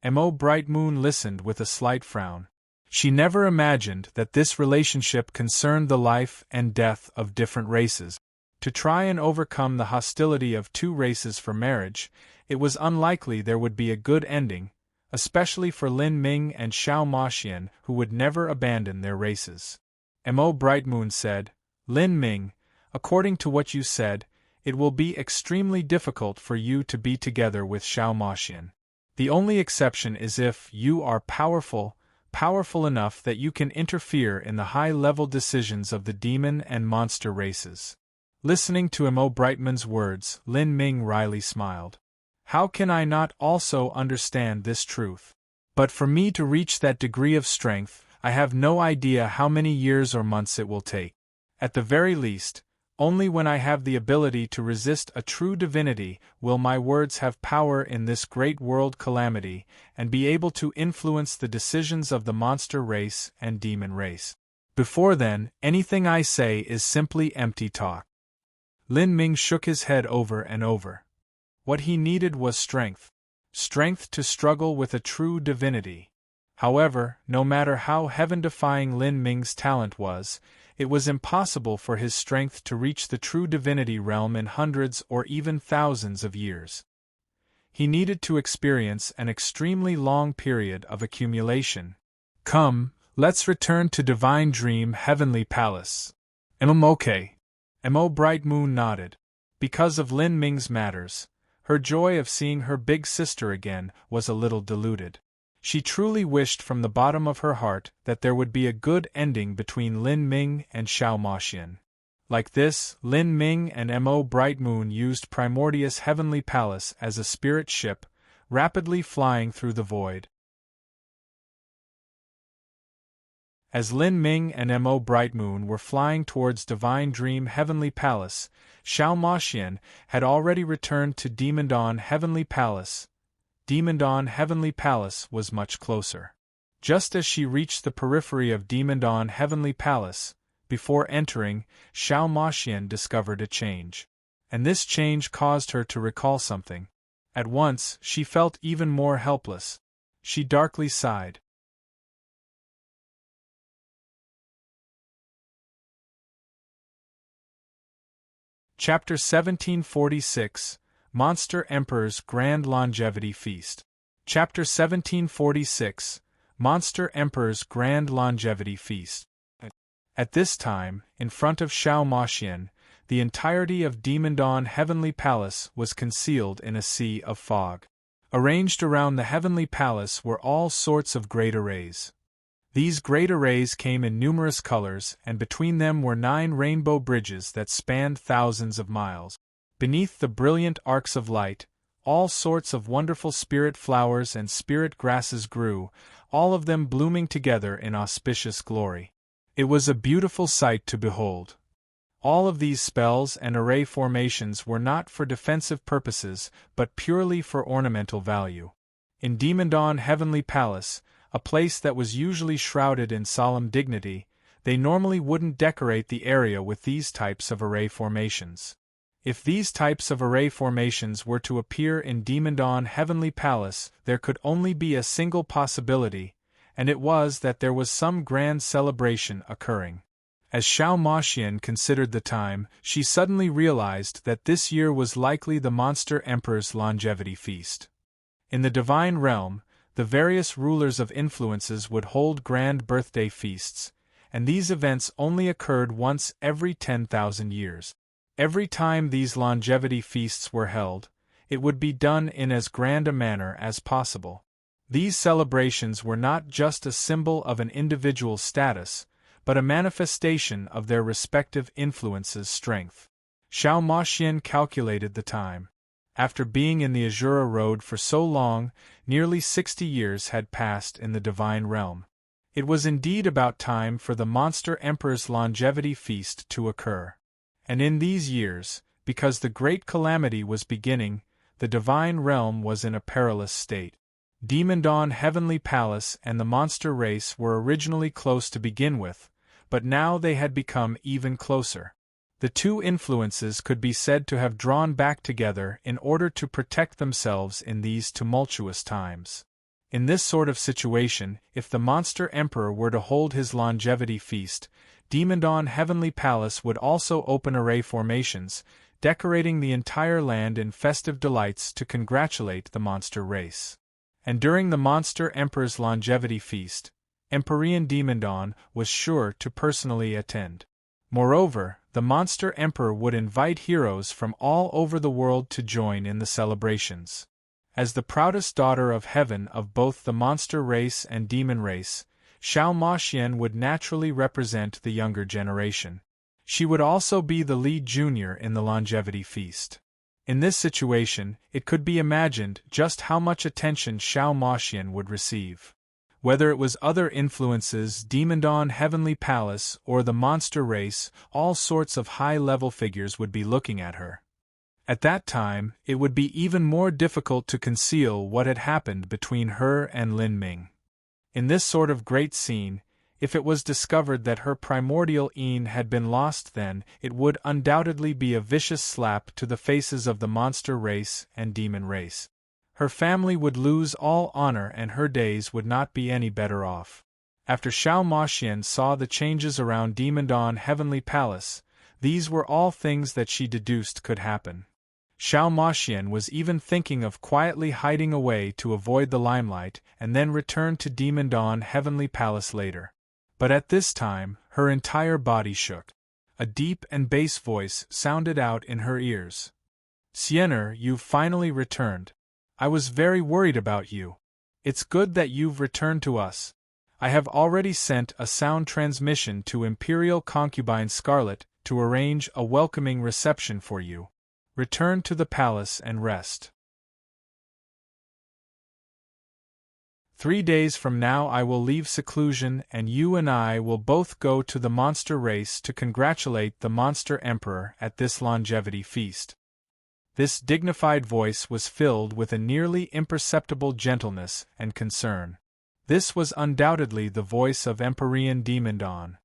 Mo Bright Moon listened with a slight frown. She never imagined that this relationship concerned the life and death of different races. To try and overcome the hostility of two races for marriage, it was unlikely there would be a good ending, especially for Lin Ming and Xiao Maxian, who would never abandon their races. Mo Bright Moon said, Lin Ming, according to what you said, it will be extremely difficult for you to be together with Xiao Maxian. The only exception is if you are powerful enough that you can interfere in the high-level decisions of the demon and monster races. Listening to Mo Brightman's words, Lin Ming wryly smiled. How can I not also understand this truth? But for me to reach that degree of strength, I have no idea how many years or months it will take. At the very least, only when I have the ability to resist a true divinity will my words have power in this great world calamity and be able to influence the decisions of the monster race and demon race. Before then, anything I say is simply empty talk. Lin Ming shook his head over and over. What he needed was strength. Strength to struggle with a true divinity. However, no matter how heaven-defying Lin Ming's talent was, it was impossible for his strength to reach the true divinity realm in hundreds or even thousands of years. He needed to experience an extremely long period of accumulation. Come, let's return to Divine Dream Heavenly Palace. Okay. Mo Bright Moon nodded. Because of Lin Ming's matters, her joy of seeing her big sister again was a little diluted. She truly wished from the bottom of her heart that there would be a good ending between Lin Ming and Xiao Maxian. Like this, Lin Ming and Mo Bright Moon used Primordius Heavenly Palace as a spirit ship, rapidly flying through the void. As Lin Ming and Mo Bright Moon were flying towards Divine Dream Heavenly Palace, Xiao Maxian had already returned to Demon Dawn Heavenly Palace. Demon Dawn Heavenly Palace was much closer. Just as she reached the periphery of Demon Dawn Heavenly Palace, before entering, Xiao Maxian discovered a change. And this change caused her to recall something. At once, she felt even more helpless. She darkly sighed. Chapter 1746, Monster Emperor's Grand Longevity Feast. Chapter 1746, Monster Emperor's Grand Longevity Feast. At this time, in front of Xiao Maxian, the entirety of Demon Dawn Heavenly Palace was concealed in a sea of fog. Arranged around the Heavenly Palace were all sorts of great arrays. These great arrays came in numerous colors, and between them were 9 rainbow bridges that spanned thousands of miles. Beneath the brilliant arcs of light, all sorts of wonderful spirit flowers and spirit grasses grew, all of them blooming together in auspicious glory. It was a beautiful sight to behold. All of these spells and array formations were not for defensive purposes, but purely for ornamental value. In Demon Dawn Heavenly Palace, a place that was usually shrouded in solemn dignity, they normally wouldn't decorate the area with these types of array formations. If these types of array formations were to appear in Demon Dawn Heavenly Palace, there could only be a single possibility, and it was that there was some grand celebration occurring. As Xiao Moxian considered the time, she suddenly realized that this year was likely the Monster Emperor's longevity feast. In the divine realm, the various rulers of influences would hold grand birthday feasts, and these events only occurred once every 10,000 years. Every time these longevity feasts were held, it would be done in as grand a manner as possible. These celebrations were not just a symbol of an individual's status, but a manifestation of their respective influences' strength. Xiao Moxian calculated the time. After being in the Azura Road for so long, nearly 60 years had passed in the divine realm. It was indeed about time for the Monster Emperor's longevity feast to occur. And in these years, because the great calamity was beginning, the divine realm was in a perilous state. Demon Dawn Heavenly Palace and the monster race were originally close to begin with, but now they had become even closer. The two influences could be said to have drawn back together in order to protect themselves in these tumultuous times. In this sort of situation, if the Monster Emperor were to hold his longevity feast, Demon Dawn Heavenly Palace would also open array formations, decorating the entire land in festive delights to congratulate the monster race. And during the Monster Emperor's longevity feast, Empyrean Demon Dawn was sure to personally attend. Moreover, the Monster Emperor would invite heroes from all over the world to join in the celebrations. As the proudest daughter of heaven of both the monster race and demon race, Xiao Moxian would naturally represent the younger generation. She would also be the lead junior in the longevity feast. In this situation, it could be imagined just how much attention Xiao Moxian would receive. Whether it was other influences, Demon Dawn Heavenly Palace, or the monster race, all sorts of high-level figures would be looking at her. At that time, it would be even more difficult to conceal what had happened between her and Lin Ming. In this sort of great scene, if it was discovered that her primordial Yin had been lost, then it would undoubtedly be a vicious slap to the faces of the monster race and demon race. Her family would lose all honor and her days would not be any better off. After Xiao Moxian saw the changes around Demon Dawn Heavenly Palace, these were all things that she deduced could happen. Xiao Moxian was even thinking of quietly hiding away to avoid the limelight and then return to Demon Dawn Heavenly Palace later. But at this time, her entire body shook. A deep and bass voice sounded out in her ears. "Siener, you've finally returned. I was very worried about you. It's good that you've returned to us. I have already sent a sound transmission to Imperial Concubine Scarlet to arrange a welcoming reception for you. Return to the palace and rest. 3 days from now I will leave seclusion and you and I will both go to the monster race to congratulate the Monster Emperor at this longevity feast." This dignified voice was filled with a nearly imperceptible gentleness and concern. This was undoubtedly the voice of Empyrean Demon Dawn.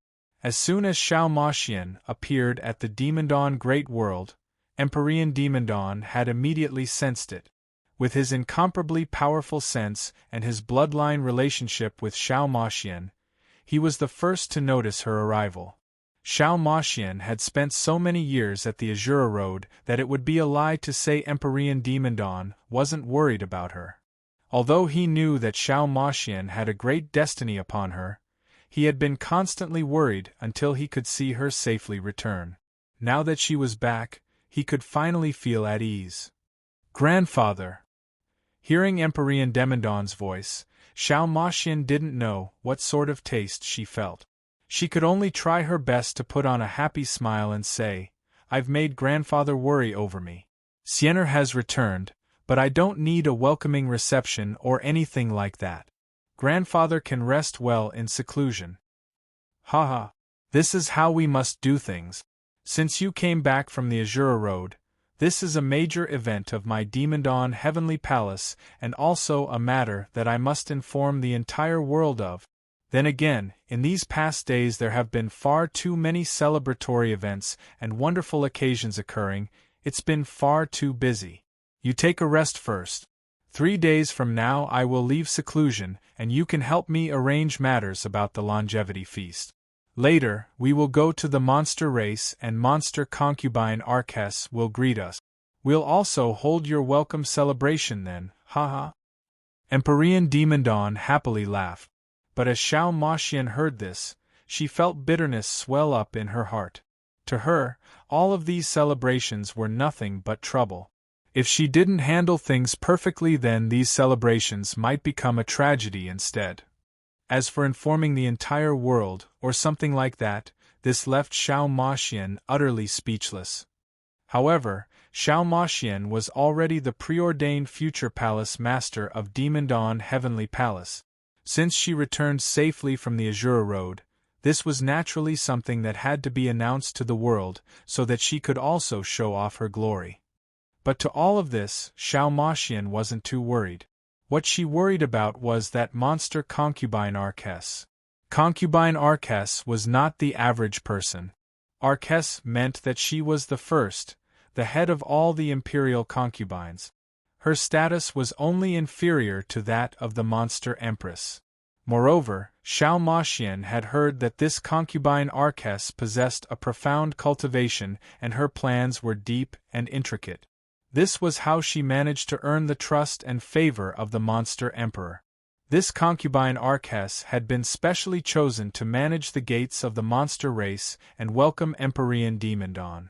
As soon as Xiao Moxian appeared at the Demon Dawn Great World, Empyrean Demon Dawn had immediately sensed it. With his incomparably powerful sense and his bloodline relationship with Xiao Moxian, he was the first to notice her arrival. Xiao Moxian had spent so many years at the Azura Road that it would be a lie to say Empyrean Demon Dawn wasn't worried about her. Although he knew that Xiao Moxian had a great destiny upon her, he had been constantly worried until he could see her safely return. now that she was back, he could finally feel at ease. Grandfather! Hearing Emperor Demandon's voice, Xiao Maxian didn't know what sort of taste she felt. She could only try her best to put on a happy smile and say, "I've made grandfather worry over me. Siener has returned, but I don't need a welcoming reception or anything like that. Grandfather can rest well in seclusion." "Haha, this is how we must do things. Since you came back from the Azura Road, this is a major event of my Demandon Heavenly Palace and also a matter that I must inform the entire world of. Then again, in these past days there have been far too many celebratory events and wonderful occasions occurring, it's been far too busy. You take a rest first. 3 days from now I will leave seclusion and you can help me arrange matters about the longevity feast. Later, we will go to the monster race and monster concubine Arcas will greet us. We'll also hold your welcome celebration then, haha." Empyrean Demandon happily laughed. But as Xiao Maxian heard this, she felt bitterness swell up in her heart. To her, all of these celebrations were nothing but trouble. If she didn't handle things perfectly, then these celebrations might become a tragedy instead. As for informing the entire world, or something like that, this left Xiao Maxian utterly speechless. However, Xiao Maxian was already the preordained future palace master of Demandon Heavenly Palace. Since she returned safely from the Azura Road, this was naturally something that had to be announced to the world so that she could also show off her glory. But to all of this, Xiao Maxian wasn't too worried. What she worried about was that monster concubine Arcas. Concubine Arcas was not the average person. Arcas meant that she was the first, the head of all the imperial concubines. Her status was only inferior to that of the monster empress. Moreover, Xiao Maxian had heard that this concubine Arcas possessed a profound cultivation and her plans were deep and intricate. This was how she managed to earn the trust and favor of the monster emperor. This concubine Arcas had been specially chosen to manage the gates of the monster race and welcome Empyrean Demandon.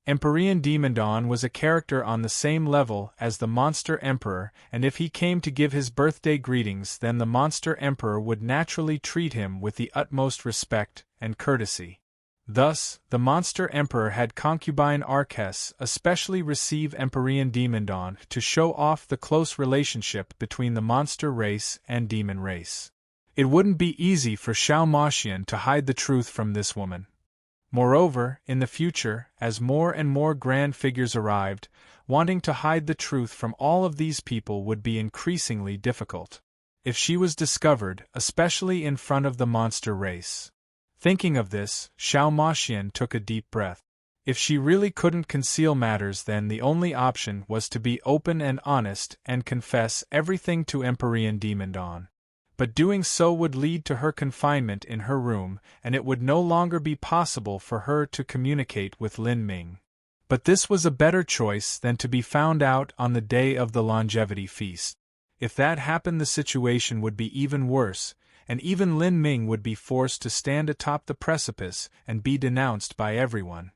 Empyrean Demandon was a character on the same level as the monster emperor, and if he came to give his birthday greetings, then the monster emperor would naturally treat him with the utmost respect and courtesy. Thus, the monster emperor had concubine Arcas especially receive Empyrean Demandon to show off the close relationship between the monster race and demon race. It wouldn't be easy for Xiao Maxian to hide the truth from this woman. Moreover, in the future, as more and more grand figures arrived, wanting to hide the truth from all of these people would be increasingly difficult. If she was discovered, especially in front of the monster race. Thinking of this, Xiao Maxian took a deep breath. If she really couldn't conceal matters, then the only option was to be open and honest and confess everything to Empyrean Demandon. But doing so would lead to her confinement in her room, and it would no longer be possible for her to communicate with Lin Ming. But this was a better choice than to be found out on the day of the longevity feast. If that happened, the situation would be even worse, and even Lin Ming would be forced to stand atop the precipice and be denounced by everyone.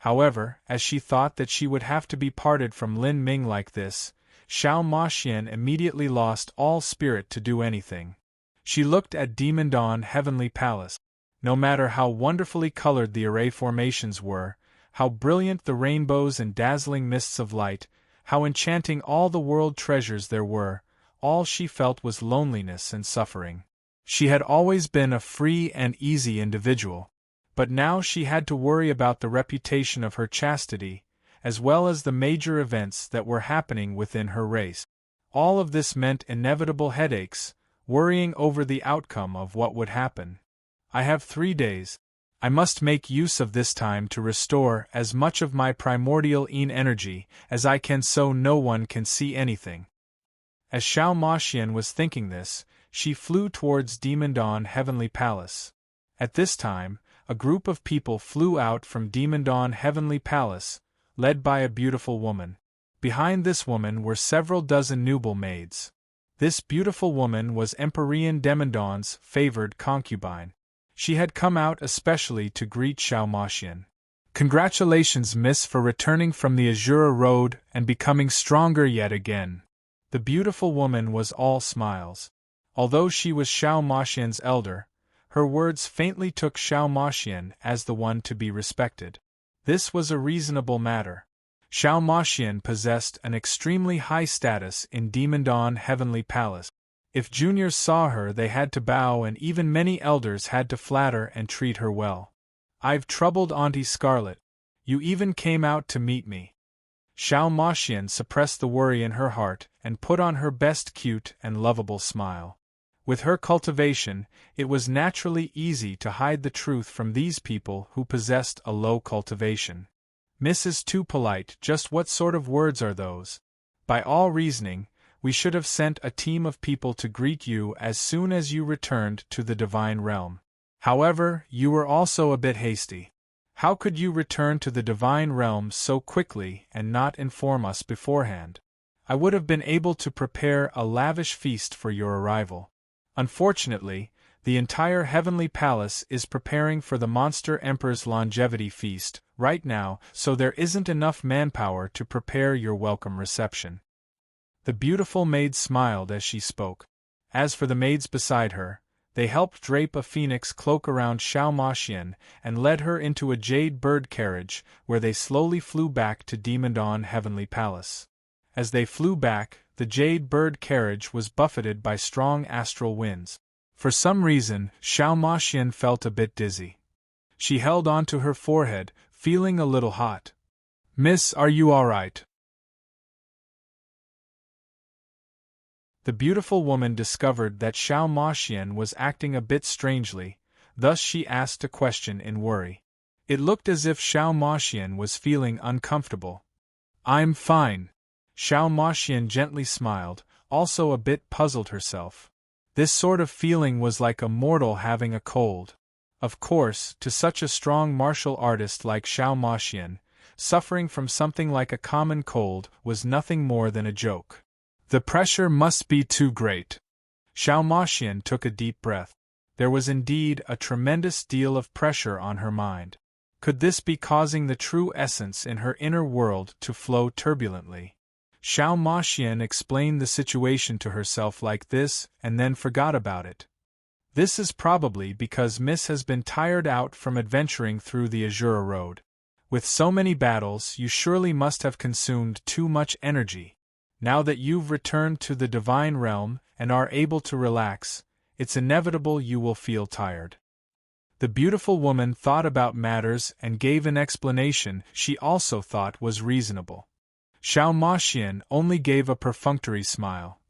However, as she thought that she would have to be parted from Lin Ming like this, Xiao Maxian immediately lost all spirit to do anything. She looked at Demandon Heavenly Palace. No matter how wonderfully colored the array formations were, how brilliant the rainbows and dazzling mists of light, how enchanting all the world treasures there were, all she felt was loneliness and suffering. She had always been a free and easy individual, but now she had to worry about the reputation of her chastity, as well as the major events that were happening within her race. All of this meant inevitable headaches, worrying over the outcome of what would happen. I have 3 days. I must make use of this time to restore as much of my primordial energy as I can so no one can see anything. As Xiao Maxian was thinking this, she flew towards Demandon Heavenly Palace. At this time, a group of people flew out from Demandon Heavenly Palace, led by a beautiful woman. Behind this woman were several dozen noble maids. This beautiful woman was Empyrean Demandon's favored concubine. She had come out especially to greet Xiao Maxian. "Congratulations, miss, for returning from the Azura Road and becoming stronger yet again." The beautiful woman was all smiles. Although she was Xiao Maxian's elder, her words faintly took Xiao Maxian as the one to be respected. This was a reasonable matter. Xiao Maxian possessed an extremely high status in Demon Dawn Heavenly Palace. If juniors saw her, they had to bow, and even many elders had to flatter and treat her well. "I've troubled Auntie Scarlet. You even came out to meet me." Xiao Maxian suppressed the worry in her heart and put on her best cute and lovable smile. With her cultivation, it was naturally easy to hide the truth from these people who possessed a low cultivation. "Mrs. Too Polite, just what sort of words are those? By all reasoning, we should have sent a team of people to greet you as soon as you returned to the divine realm. However, you were also a bit hasty. How could you return to the divine realm so quickly and not inform us beforehand? I would have been able to prepare a lavish feast for your arrival. Unfortunately, the entire Heavenly Palace is preparing for the Monster Emperor's longevity feast right now, so there isn't enough manpower to prepare your welcome reception." The beautiful maid smiled as she spoke. As for the maids beside her, they helped drape a phoenix cloak around Xiao Maxian and led her into a jade bird carriage, where they slowly flew back to Demon Dawn Heavenly Palace. As they flew back, the jade bird carriage was buffeted by strong astral winds. For some reason, Xiao Maxian felt a bit dizzy. She held on to her forehead, feeling a little hot. "Miss, are you all right?" The beautiful woman discovered that Xiao Maxian was acting a bit strangely, thus she asked a question in worry. It looked as if Xiao Maxian was feeling uncomfortable. "I'm fine." Xiao Maxian gently smiled, also a bit puzzled herself. This sort of feeling was like a mortal having a cold. Of course, to such a strong martial artist like Xiao Maxian, suffering from something like a common cold was nothing more than a joke. The pressure must be too great. Xiao Maxian took a deep breath. There was indeed a tremendous deal of pressure on her mind. Could this be causing the true essence in her inner world to flow turbulently? Xiao Maxian explained the situation to herself like this and then forgot about it. "This is probably because Miss has been tired out from adventuring through the Azura Road. With so many battles, you surely must have consumed too much energy. Now that you've returned to the divine realm and are able to relax, it's inevitable you will feel tired." The beautiful woman thought about matters and gave an explanation she also thought was reasonable. Xiao Maxian only gave a perfunctory smile.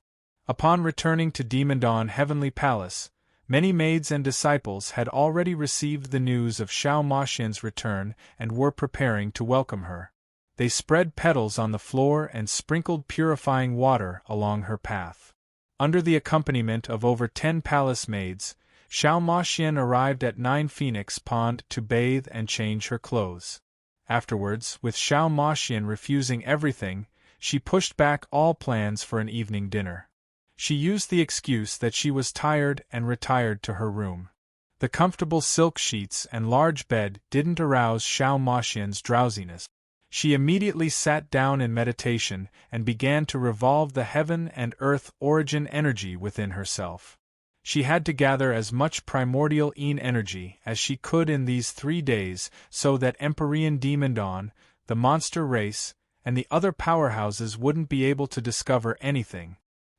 Upon returning to Demon Dawn Heavenly Palace, many maids and disciples had already received the news of Xiao Maxian's return and were preparing to welcome her. They spread petals on the floor and sprinkled purifying water along her path. Under the accompaniment of over 10 palace maids, Xiao Maxian arrived at 9 Phoenix Pond to bathe and change her clothes. Afterwards, with Xiao Maxian refusing everything, she pushed back all plans for an evening dinner. She used the excuse that she was tired and retired to her room. The comfortable silk sheets and large bed didn't arouse Xiao Maxian's drowsiness. She immediately sat down in meditation and began to revolve the heaven and earth origin energy within herself. She had to gather as much primordial Yin energy as she could in these 3 days so that Empyrean Demon Dawn, the monster race, and the other powerhouses wouldn't be able to discover anything.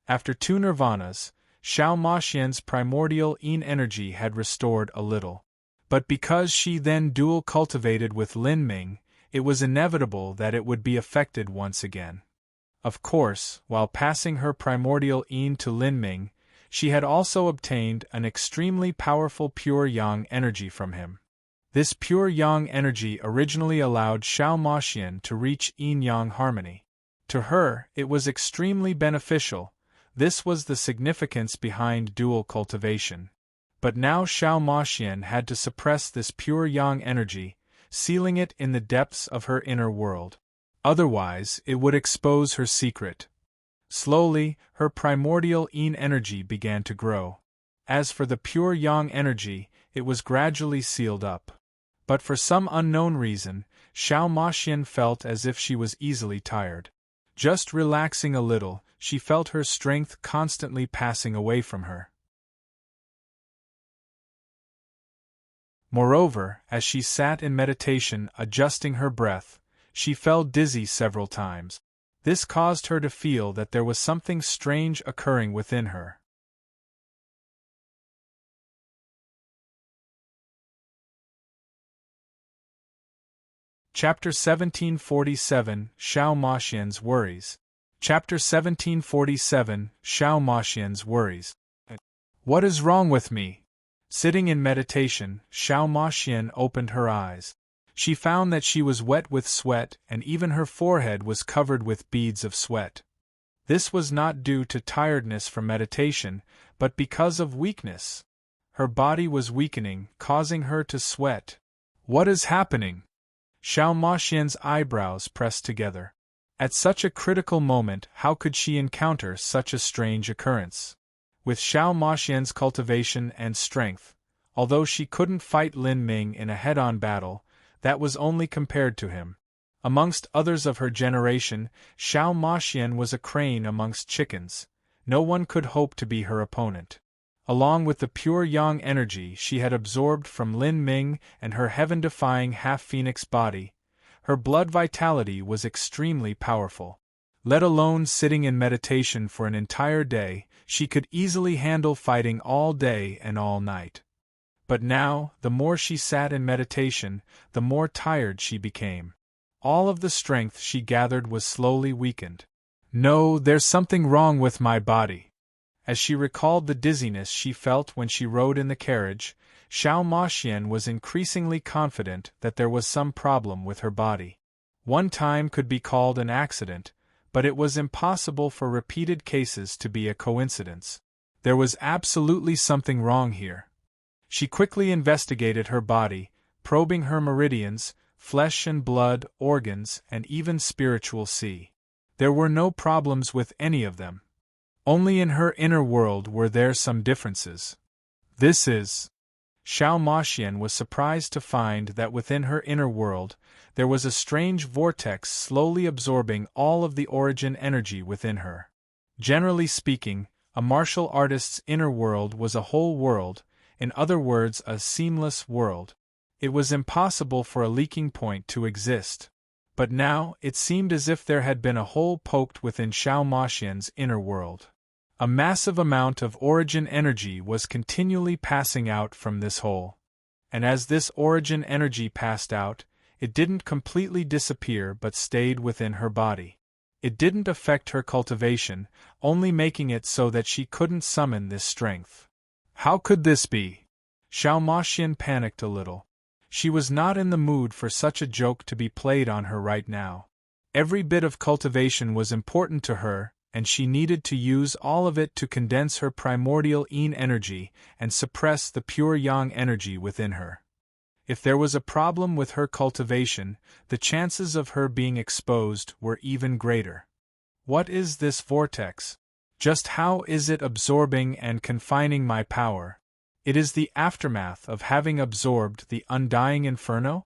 After 2 nirvanas, Xiao Maxian's primordial Yin energy had restored a little. But because she then dual cultivated with Lin Ming, it was inevitable that it would be affected once again. Of course, while passing her primordial Yin to Lin Ming, she had also obtained an extremely powerful pure yang energy from him. This pure yang energy originally allowed Xiao Maxian to reach yin-yang harmony. To her, it was extremely beneficial. This was the significance behind dual cultivation. But now Xiao Maxian had to suppress this pure yang energy, sealing it in the depths of her inner world. Otherwise, it would expose her secret. Slowly, her primordial Yin energy began to grow. As for the pure yang energy, it was gradually sealed up. But for some unknown reason, Xiao Maxian felt as if she was easily tired. Just relaxing a little, she felt her strength constantly passing away from her. Moreover, as she sat in meditation adjusting her breath, she fell dizzy several times. This caused her to feel that there was something strange occurring within her. Chapter 1747, Xiao Maxian's Worries. Chapter 1747, Xiao Maxian's Worries. What is wrong with me? Sitting in meditation, Xiao Maxian opened her eyes. She found that she was wet with sweat and even her forehead was covered with beads of sweat. This was not due to tiredness from meditation, but because of weakness. Her body was weakening, causing her to sweat. What is happening? Xiao Maxian's eyebrows pressed together. At such a critical moment, how could she encounter such a strange occurrence? With Xiao Maxian's cultivation and strength, although she couldn't fight Lin Ming in a head-on battle, that was only compared to him. Amongst others of her generation, Xiao Maxian was a crane amongst chickens. No one could hope to be her opponent. Along with the pure yang energy she had absorbed from Lin Ming and her heaven-defying half-phoenix body, her blood vitality was extremely powerful. Let alone sitting in meditation for an entire day, she could easily handle fighting all day and all night. But now, the more she sat in meditation, the more tired she became. All of the strength she gathered was slowly weakened. No, there's something wrong with my body. As she recalled the dizziness she felt when she rode in the carriage, Xiao Maxian was increasingly confident that there was some problem with her body. One time could be called an accident, but it was impossible for repeated cases to be a coincidence. There was absolutely something wrong here. She quickly investigated her body, probing her meridians, flesh and blood, organs, and even spiritual sea. There were no problems with any of them. Only in her inner world were there some differences. Xiao Maxian was surprised to find that within her inner world, there was a strange vortex slowly absorbing all of the origin energy within her. Generally speaking, a martial artist's inner world was a whole world, in other words a seamless world. It was impossible for a leaking point to exist. But now, it seemed as if there had been a hole poked within Xiao Maxian's inner world. A massive amount of origin energy was continually passing out from this hole. And as this origin energy passed out, it didn't completely disappear but stayed within her body. It didn't affect her cultivation, only making it so that she couldn't summon this strength. How could this be? Xiao Maxian panicked a little. She was not in the mood for such a joke to be played on her right now. Every bit of cultivation was important to her, and she needed to use all of it to condense her primordial yin energy and suppress the pure yang energy within her. If there was a problem with her cultivation, the chances of her being exposed were even greater. What is this vortex? Just how is it absorbing and confining my power? It is the aftermath of having absorbed the undying inferno?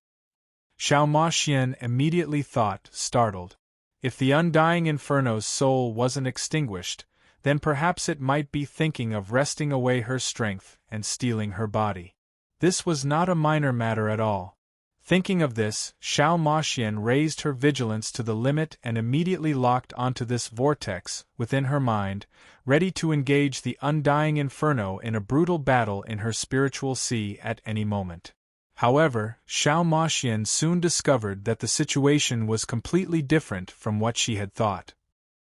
Xiao Maxian immediately thought, startled. If the undying inferno's soul wasn't extinguished, then perhaps it might be thinking of wresting away her strength and stealing her body. This was not a minor matter at all. Thinking of this, Xiao Maxian raised her vigilance to the limit and immediately locked onto this vortex within her mind, ready to engage the undying inferno in a brutal battle in her spiritual sea at any moment. However, Xiao Maxian soon discovered that the situation was completely different from what she had thought.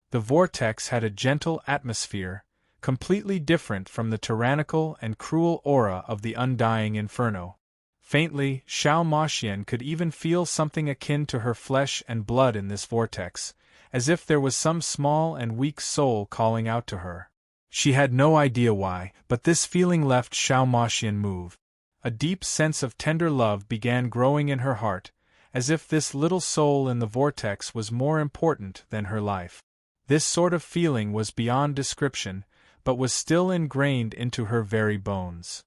The vortex had a gentle atmosphere, completely different from the tyrannical and cruel aura of the undying inferno. Faintly, Xiao Maxian could even feel something akin to her flesh and blood in this vortex, as if there was some small and weak soul calling out to her. She had no idea why, but this feeling left Xiao Maxian moved. A deep sense of tender love began growing in her heart, as if this little soul in the vortex was more important than her life. This sort of feeling was beyond description, but was still ingrained into her very bones.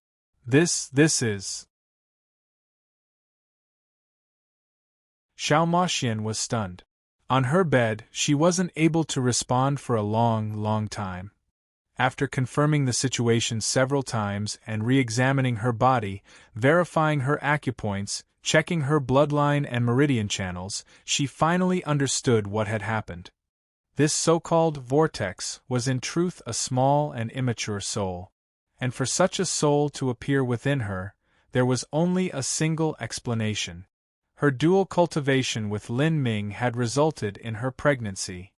This is. Xiao Moxian was stunned. On her bed, she wasn't able to respond for a long time. After confirming the situation several times and re-examining her body, verifying her acupoints, checking her bloodline and meridian channels, she finally understood what had happened. This so-called vortex was in truth a small and immature soul. And for such a soul to appear within her, there was only a single explanation. Her dual cultivation with Lin Ming had resulted in her pregnancy.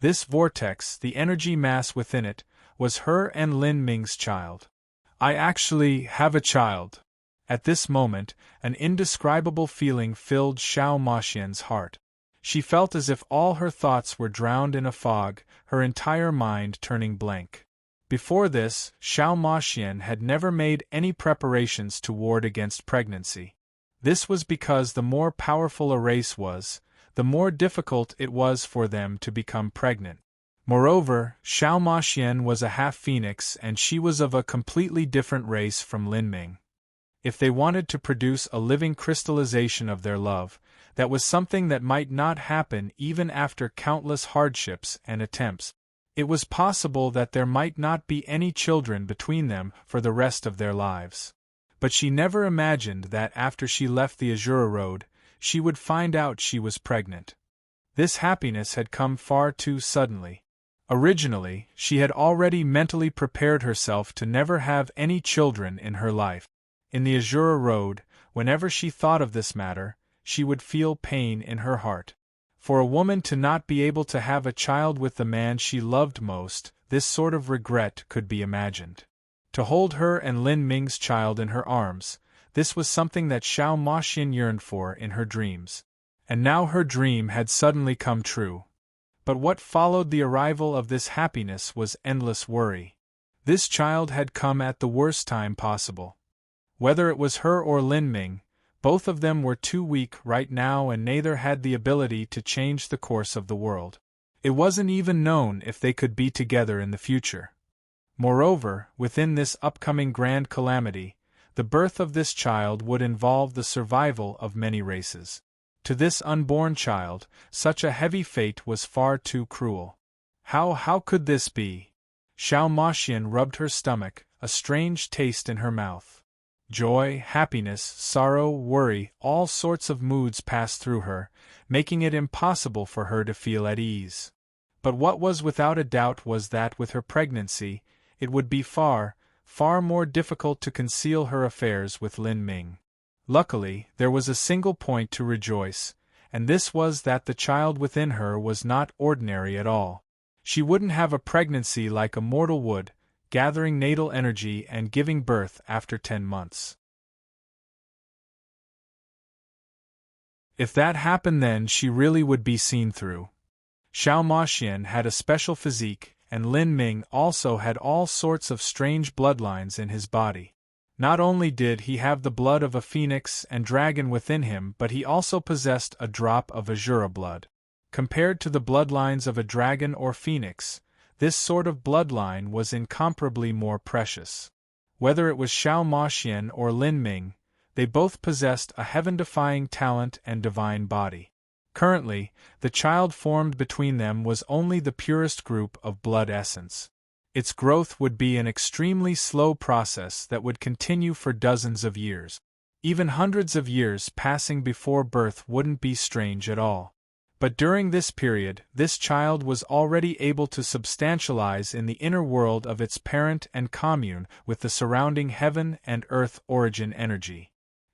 This vortex, the energy mass within it, was her and Lin Ming's child. I actually have a child. At this moment, an indescribable feeling filled Xiao Moxian's heart. She felt as if all her thoughts were drowned in a fog, her entire mind turning blank. Before this, Xiao Moxian had never made any preparations to ward against pregnancy. This was because the more powerful a race was, the more difficult it was for them to become pregnant. Moreover, Xiao Moxian was a half-phoenix and she was of a completely different race from Lin Ming. If they wanted to produce a living crystallization of their love, that was something that might not happen even after countless hardships and attempts. It was possible that there might not be any children between them for the rest of their lives. But she never imagined that after she left the Azura Road, she would find out she was pregnant. This happiness had come far too suddenly. Originally, she had already mentally prepared herself to never have any children in her life. In the Azura Road, whenever she thought of this matter, she would feel pain in her heart. For a woman to not be able to have a child with the man she loved most, this sort of regret could be imagined. To hold her and Lin Ming's child in her arms, this was something that Xiao Moxian yearned for in her dreams. And now her dream had suddenly come true. But what followed the arrival of this happiness was endless worry. This child had come at the worst time possible. Whether it was her or Lin Ming, both of them were too weak right now and neither had the ability to change the course of the world. It wasn't even known if they could be together in the future. Moreover, within this upcoming grand calamity, the birth of this child would involve the survival of many races. To this unborn child, such a heavy fate was far too cruel. How could this be? Xiao Moxian rubbed her stomach, a strange taste in her mouth. Joy, happiness, sorrow, worry, all sorts of moods passed through her, making it impossible for her to feel at ease. But what was without a doubt was that with her pregnancy, it would be far more difficult to conceal her affairs with Lin Ming. Luckily, there was a single point to rejoice, and this was that the child within her was not ordinary at all. She wouldn't have a pregnancy like a mortal would, gathering natal energy and giving birth after 10 months. If that happened, then she really would be seen through. Xiao Moxian had a special physique, and Lin Ming also had all sorts of strange bloodlines in his body. Not only did he have the blood of a phoenix and dragon within him, but he also possessed a drop of Azura blood. Compared to the bloodlines of a dragon or phoenix, this sort of bloodline was incomparably more precious. Whether it was Xiao Moxian or Lin Ming, they both possessed a heaven-defying talent and divine body. Currently, the child formed between them was only the purest group of blood essence. Its growth would be an extremely slow process that would continue for dozens of years. Even hundreds of years passing before birth wouldn't be strange at all. But during this period, this child was already able to substantialize in the inner world of its parent and commune with the surrounding heaven and earth origin energy.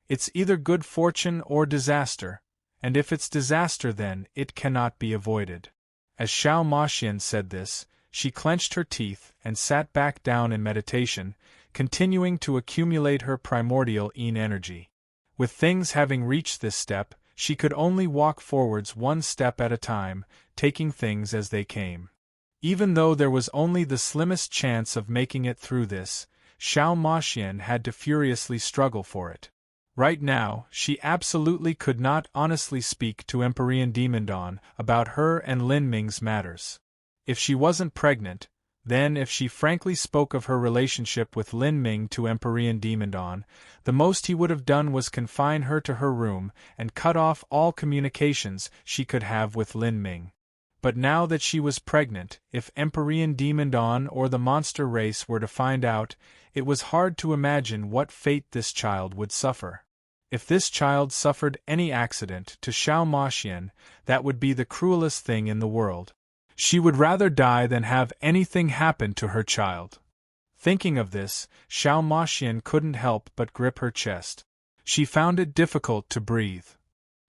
It's either good fortune or disaster, and if it's disaster, then it cannot be avoided. As Xiao Moxian said this, she clenched her teeth and sat back down in meditation, continuing to accumulate her primordial yin energy. With things having reached this step, she could only walk forwards one step at a time, taking things as they came. Even though there was only the slimmest chance of making it through this, Xiao Moxian had to furiously struggle for it. Right now, she absolutely could not honestly speak to Empyrean Demon Dawn about her and Lin Ming's matters. If she wasn't pregnant, Then if she frankly spoke of her relationship with Lin Ming to Empyrean Demon Dawn, the most he would have done was confine her to her room and cut off all communications she could have with Lin Ming. But now that she was pregnant, if Empyrean Demon Dawn or the monster race were to find out, it was hard to imagine what fate this child would suffer. If this child suffered any accident to Xiao Maxian, that would be the cruelest thing in the world. She would rather die than have anything happen to her child. Thinking of this, Xiao Maxian couldn't help but grip her chest. She found it difficult to breathe.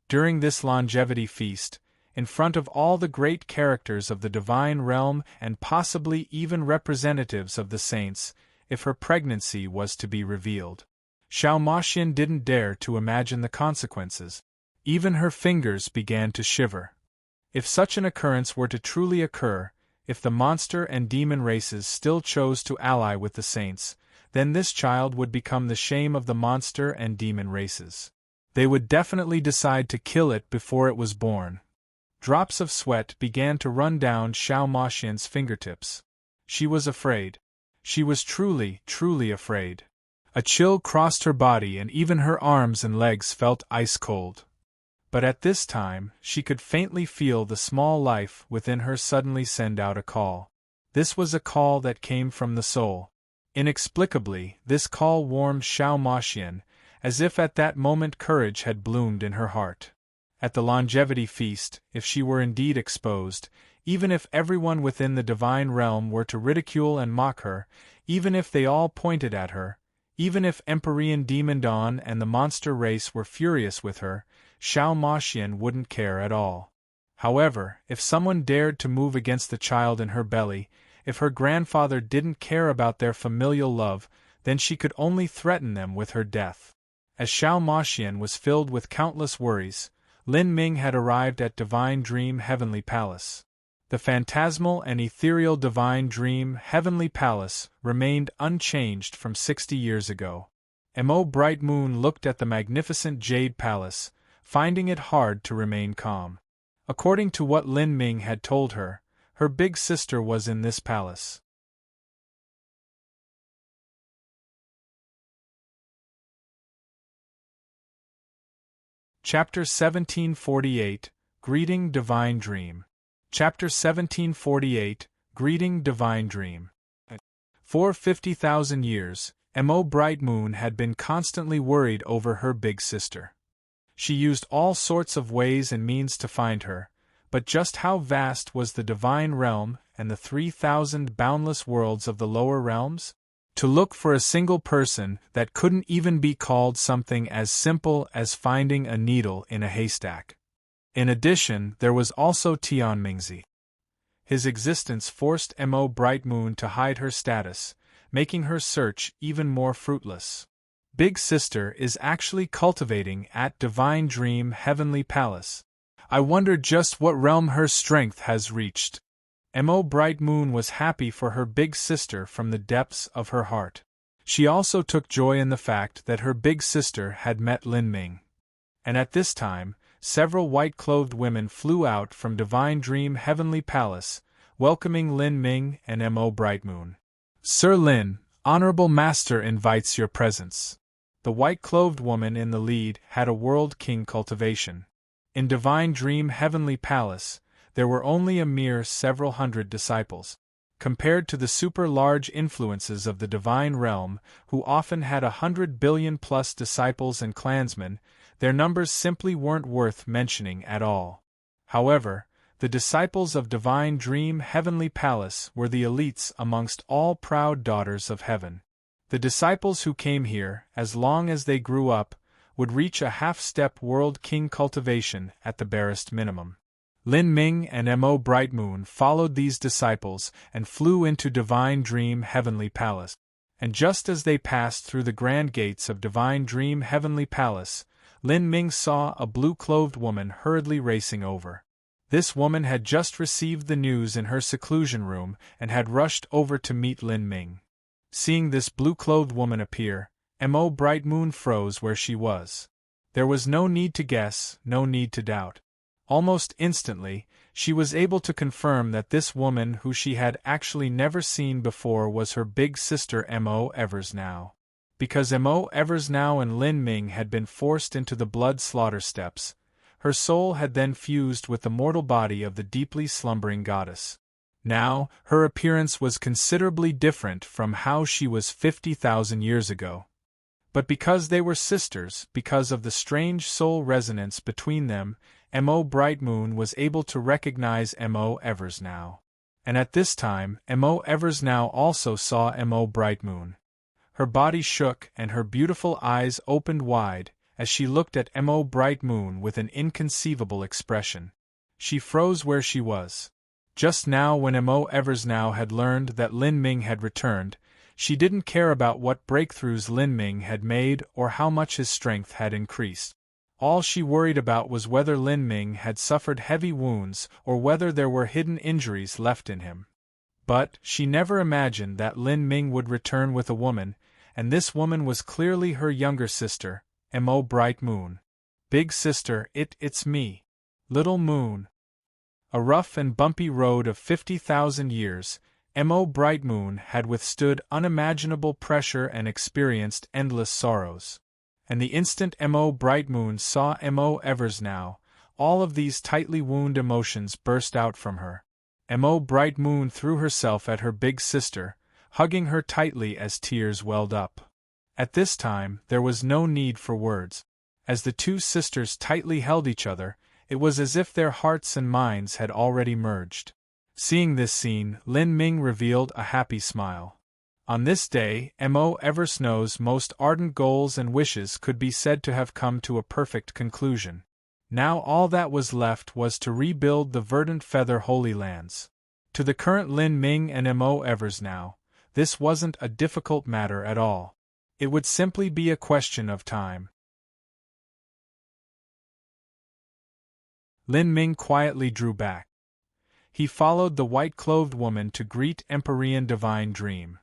During this longevity feast, in front of all the great characters of the divine realm and possibly even representatives of the saints, if her pregnancy was to be revealed, Xiao Maxian didn't dare to imagine the consequences. Even her fingers began to shiver. If such an occurrence were to truly occur, if the monster and demon races still chose to ally with the saints, then this child would become the shame of the monster and demon races. They would definitely decide to kill it before it was born. Drops of sweat began to run down Xiao Maxian's fingertips. She was afraid. She was truly, truly afraid. A chill crossed her body and even her arms and legs felt ice-cold. But at this time, she could faintly feel the small life within her suddenly send out a call. This was a call that came from the soul. Inexplicably, this call warmed Xiao Maxian, as if at that moment courage had bloomed in her heart. At the longevity feast, if she were indeed exposed, even if everyone within the divine realm were to ridicule and mock her, even if they all pointed at her, even if Empyrean Demon Dawn and the monster race were furious with her, Xiao Maxian wouldn't care at all. However, if someone dared to move against the child in her belly, if her grandfather didn't care about their familial love, then she could only threaten them with her death. As Xiao Maxian was filled with countless worries, Lin Ming had arrived at Divine Dream Heavenly Palace. The phantasmal and ethereal Divine Dream Heavenly Palace remained unchanged from 60 years ago. Mo Bright Moon looked at the magnificent Jade Palace, finding it hard to remain calm. According to what Lin Ming had told her, her big sister was in this palace. Chapter 1748, Greeting Divine Dream. Chapter 1748, Greeting Divine Dream. For 50,000 years, Mo Bright Moon had been constantly worried over her big sister. She used all sorts of ways and means to find her, but just how vast was the divine realm and the 3,000 boundless worlds of the lower realms? To look for a single person that couldn't even be called something as simple as finding a needle in a haystack. In addition, there was also Tian Mingzi. His existence forced Mo Bright Moon to hide her status, making her search even more fruitless. Big Sister is actually cultivating at Divine Dream Heavenly Palace. I wonder just what realm her strength has reached. Mo Bright Moon was happy for her big sister from the depths of her heart. She also took joy in the fact that her big sister had met Lin Ming. And at this time, several white-clothed women flew out from Divine Dream Heavenly Palace, welcoming Lin Ming and Mo Bright Moon. Sir Lin, Honorable Master invites your presence. The white-clothed woman in the lead had a World King cultivation. In Divine Dream Heavenly Palace, there were only a mere several hundred disciples. Compared to the super-large influences of the divine realm, who often had 100 billion-plus disciples and clansmen, their numbers simply weren't worth mentioning at all. However, the disciples of Divine Dream Heavenly Palace were the elites amongst all proud daughters of heaven. The disciples who came here, as long as they grew up, would reach a half-step World King cultivation at the barest minimum. Lin Ming and Mo Bright Moon followed these disciples and flew into Divine Dream Heavenly Palace. And just as they passed through the grand gates of Divine Dream Heavenly Palace, Lin Ming saw a blue-clothed woman hurriedly racing over. This woman had just received the news in her seclusion room and had rushed over to meet Lin Ming. Seeing this blue-clothed woman appear, Mo Bright Moon froze where she was. There was no need to guess, no need to doubt. Almost instantly, she was able to confirm that this woman who she had actually never seen before was her big sister Mo Eversnow. Because Mo Eversnow and Lin Ming had been forced into the blood slaughter steps, her soul had then fused with the mortal body of the deeply slumbering goddess. Now, her appearance was considerably different from how she was 50,000 years ago. But because they were sisters, because of the strange soul resonance between them, Mo Bright Moon was able to recognize Mo Eversnow. And at this time, Mo Eversnow also saw Mo Bright Moon. Her body shook and her beautiful eyes opened wide as she looked at Mo Bright Moon with an inconceivable expression. She froze where she was. Just now, when Mo Eversnow had learned that Lin Ming had returned, she didn't care about what breakthroughs Lin Ming had made or how much his strength had increased. All she worried about was whether Lin Ming had suffered heavy wounds or whether there were hidden injuries left in him. But she never imagined that Lin Ming would return with a woman, and this woman was clearly her younger sister, Mo Bright Moon. Big sister, it's me. Little Moon. A rough and bumpy road of 50,000 years, Mo Bright Moon had withstood unimaginable pressure and experienced endless sorrows. And the instant Mo Bright Moon saw Mo Eversnow, all of these tightly wound emotions burst out from her. Mo Bright Moon threw herself at her big sister, hugging her tightly as tears welled up. At this time, there was no need for words. As the two sisters tightly held each other, it was as if their hearts and minds had already merged. Seeing this scene, Lin Ming revealed a happy smile. On this day, Mo Eversnow's most ardent goals and wishes could be said to have come to a perfect conclusion. Now all that was left was to rebuild the verdant Feather Holy Lands. To the current Lin Ming and Mo Eversnow, this wasn't a difficult matter at all. It would simply be a question of time. Lin Ming quietly drew back. He followed the white-clothed woman to greet Empyrean Divine Dream.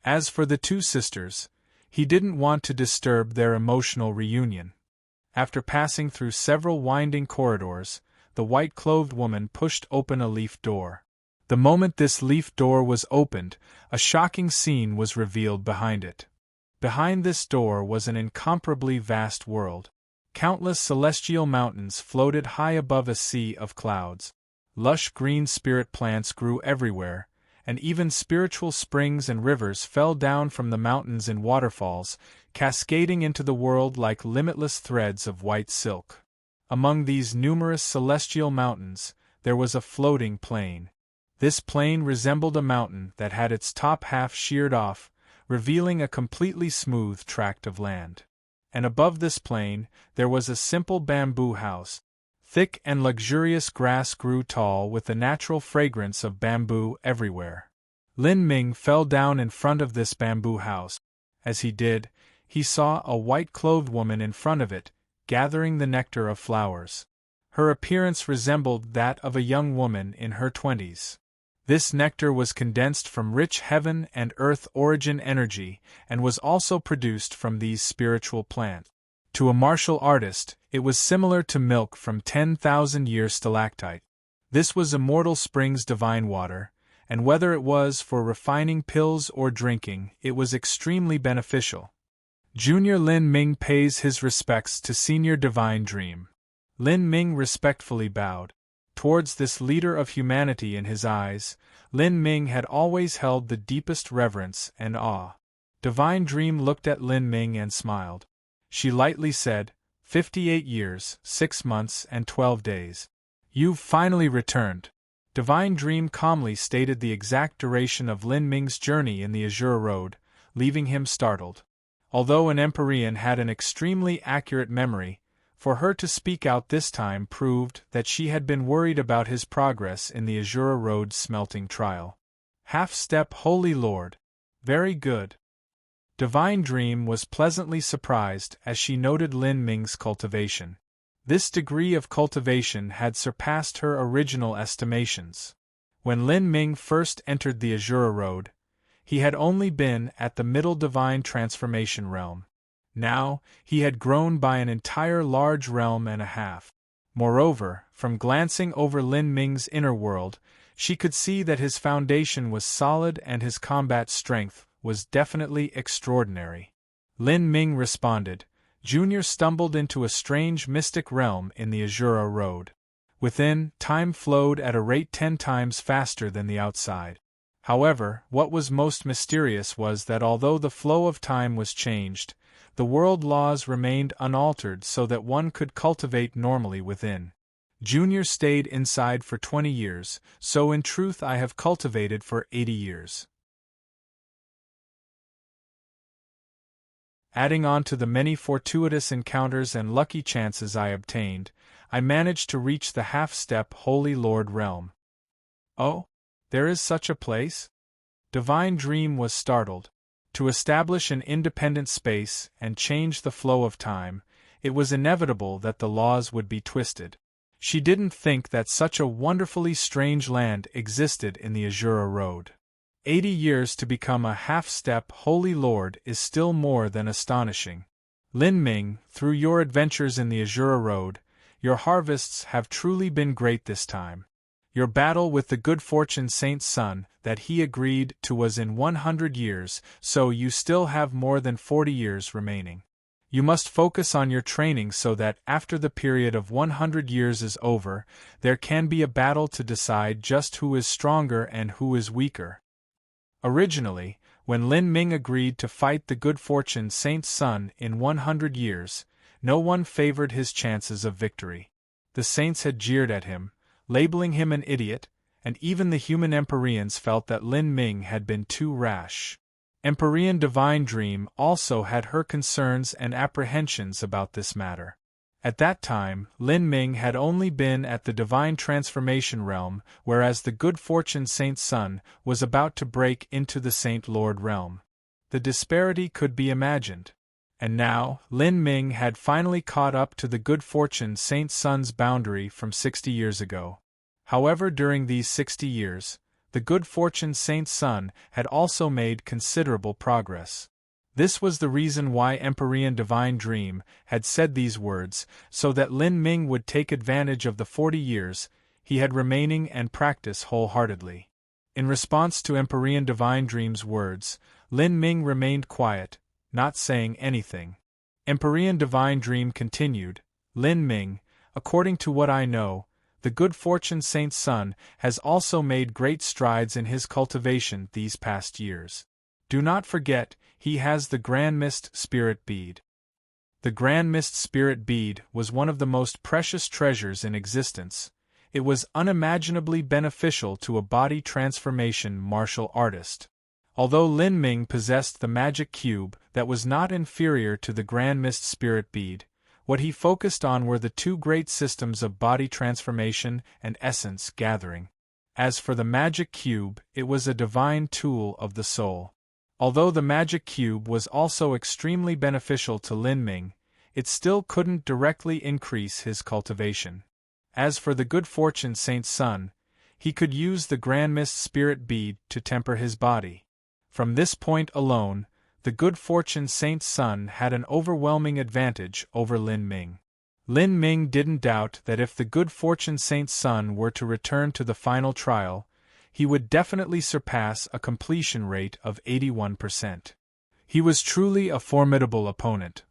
As for the two sisters, he didn't want to disturb their emotional reunion. After passing through several winding corridors, the white-clothed woman pushed open a leaf door. The moment this leaf door was opened, a shocking scene was revealed behind it. Behind this door was an incomparably vast world. Countless celestial mountains floated high above a sea of clouds. Lush green spirit plants grew everywhere, and even spiritual springs and rivers fell down from the mountains in waterfalls, cascading into the world like limitless threads of white silk. Among these numerous celestial mountains, there was a floating plain. This plain resembled a mountain that had its top half sheared off, revealing a completely smooth tract of land. And above this plain, there was a simple bamboo house. Thick and luxurious grass grew tall with the natural fragrance of bamboo everywhere. Lin Ming fell down in front of this bamboo house. As he did, he saw a white-clothed woman in front of it, gathering the nectar of flowers. Her appearance resembled that of a young woman in her 20s. This nectar was condensed from rich heaven and earth origin energy and was also produced from these spiritual plants. To a martial artist, it was similar to milk from 10,000-year stalactite. This was Immortal Spring's divine water, and whether it was for refining pills or drinking, it was extremely beneficial. Junior Lin Ming pays his respects to Senior Divine Dream. Lin Ming respectfully bowed. Towards this leader of humanity in his eyes, Lin Ming had always held the deepest reverence and awe. Divine Dream looked at Lin Ming and smiled. She lightly said, 58 years, 6 months and 12 days. You've finally returned. Divine Dream calmly stated the exact duration of Lin Ming's journey in the Azure Road, leaving him startled. Although an Empyrean had an extremely accurate memory, for her to speak out this time proved that she had been worried about his progress in the Azure Road smelting trial. Half-step Holy Lord. Very good. Divine Dream was pleasantly surprised as she noted Lin Ming's cultivation. This degree of cultivation had surpassed her original estimations. When Lin Ming first entered the Azure Road, he had only been at the middle divine transformation realm. Now, he had grown by an entire large realm and a half. Moreover, from glancing over Lin Ming's inner world, she could see that his foundation was solid and his combat strength was definitely extraordinary. Lin Ming responded. Junior stumbled into a strange mystic realm in the Azura Road. Within, time flowed at a rate 10 times faster than the outside. However, what was most mysterious was that although the flow of time was changed, the world laws remained unaltered so that one could cultivate normally within. Junior stayed inside for 20 years, so in truth I have cultivated for 80 years. Adding on to the many fortuitous encounters and lucky chances I obtained, I managed to reach the half-step Holy Lord realm. Oh? There is such a place? Divine Dream was startled. To establish an independent space and change the flow of time, it was inevitable that the laws would be twisted. She didn't think that such a wonderfully strange land existed in the Azura Road. 80 years to become a half-step Holy Lord is still more than astonishing. Lin Ming, through your adventures in the Azura Road, your harvests have truly been great this time. Your battle with the good fortune Saint's son that he agreed to was in 100 years, so you still have more than 40 years remaining. You must focus on your training so that after the period of 100 years is over, there can be a battle to decide just who is stronger and who is weaker. Originally, when Lin Ming agreed to fight the good fortune Saint's son in 100 years, no one favored his chances of victory. The saints had jeered at him, labeling him an idiot, and even the human Empyreans felt that Lin Ming had been too rash. Empyrean Divine Dream also had her concerns and apprehensions about this matter. At that time, Lin Ming had only been at the Divine Transformation realm, whereas the good fortune Saint's son was about to break into the Saint Lord realm. The disparity could be imagined. And now, Lin Ming had finally caught up to the good fortune Saint's son's boundary from 60 years ago. However, during these 60 years, the good fortune Saint's son had also made considerable progress. This was the reason why Empyrean Divine Dream had said these words, so that Lin Ming would take advantage of the 40 years he had remaining and practice wholeheartedly. In response to Empyrean Divine Dream's words, Lin Ming remained quiet, not saying anything. Empyrean Divine Dream continued, Lin Ming, according to what I know, the good fortune Saint's son has also made great strides in his cultivation these past years. Do not forget, he has the Grand Mist Spirit Bead. The Grand Mist Spirit Bead was one of the most precious treasures in existence. It was unimaginably beneficial to a body transformation martial artist. Although Lin Ming possessed the magic cube that was not inferior to the Grand Mist Spirit Bead, what he focused on were the two great systems of body transformation and essence gathering. As for the magic cube, it was a divine tool of the soul. Although the magic cube was also extremely beneficial to Lin Ming, it still couldn't directly increase his cultivation. As for the good fortune Saint's son, he could use the Grand Mist Spirit Bead to temper his body. From this point alone, the good fortune Saint's son had an overwhelming advantage over Lin Ming. Lin Ming didn't doubt that if the good fortune Saint's son were to return to the final trial, he would definitely surpass a completion rate of 81%. He was truly a formidable opponent.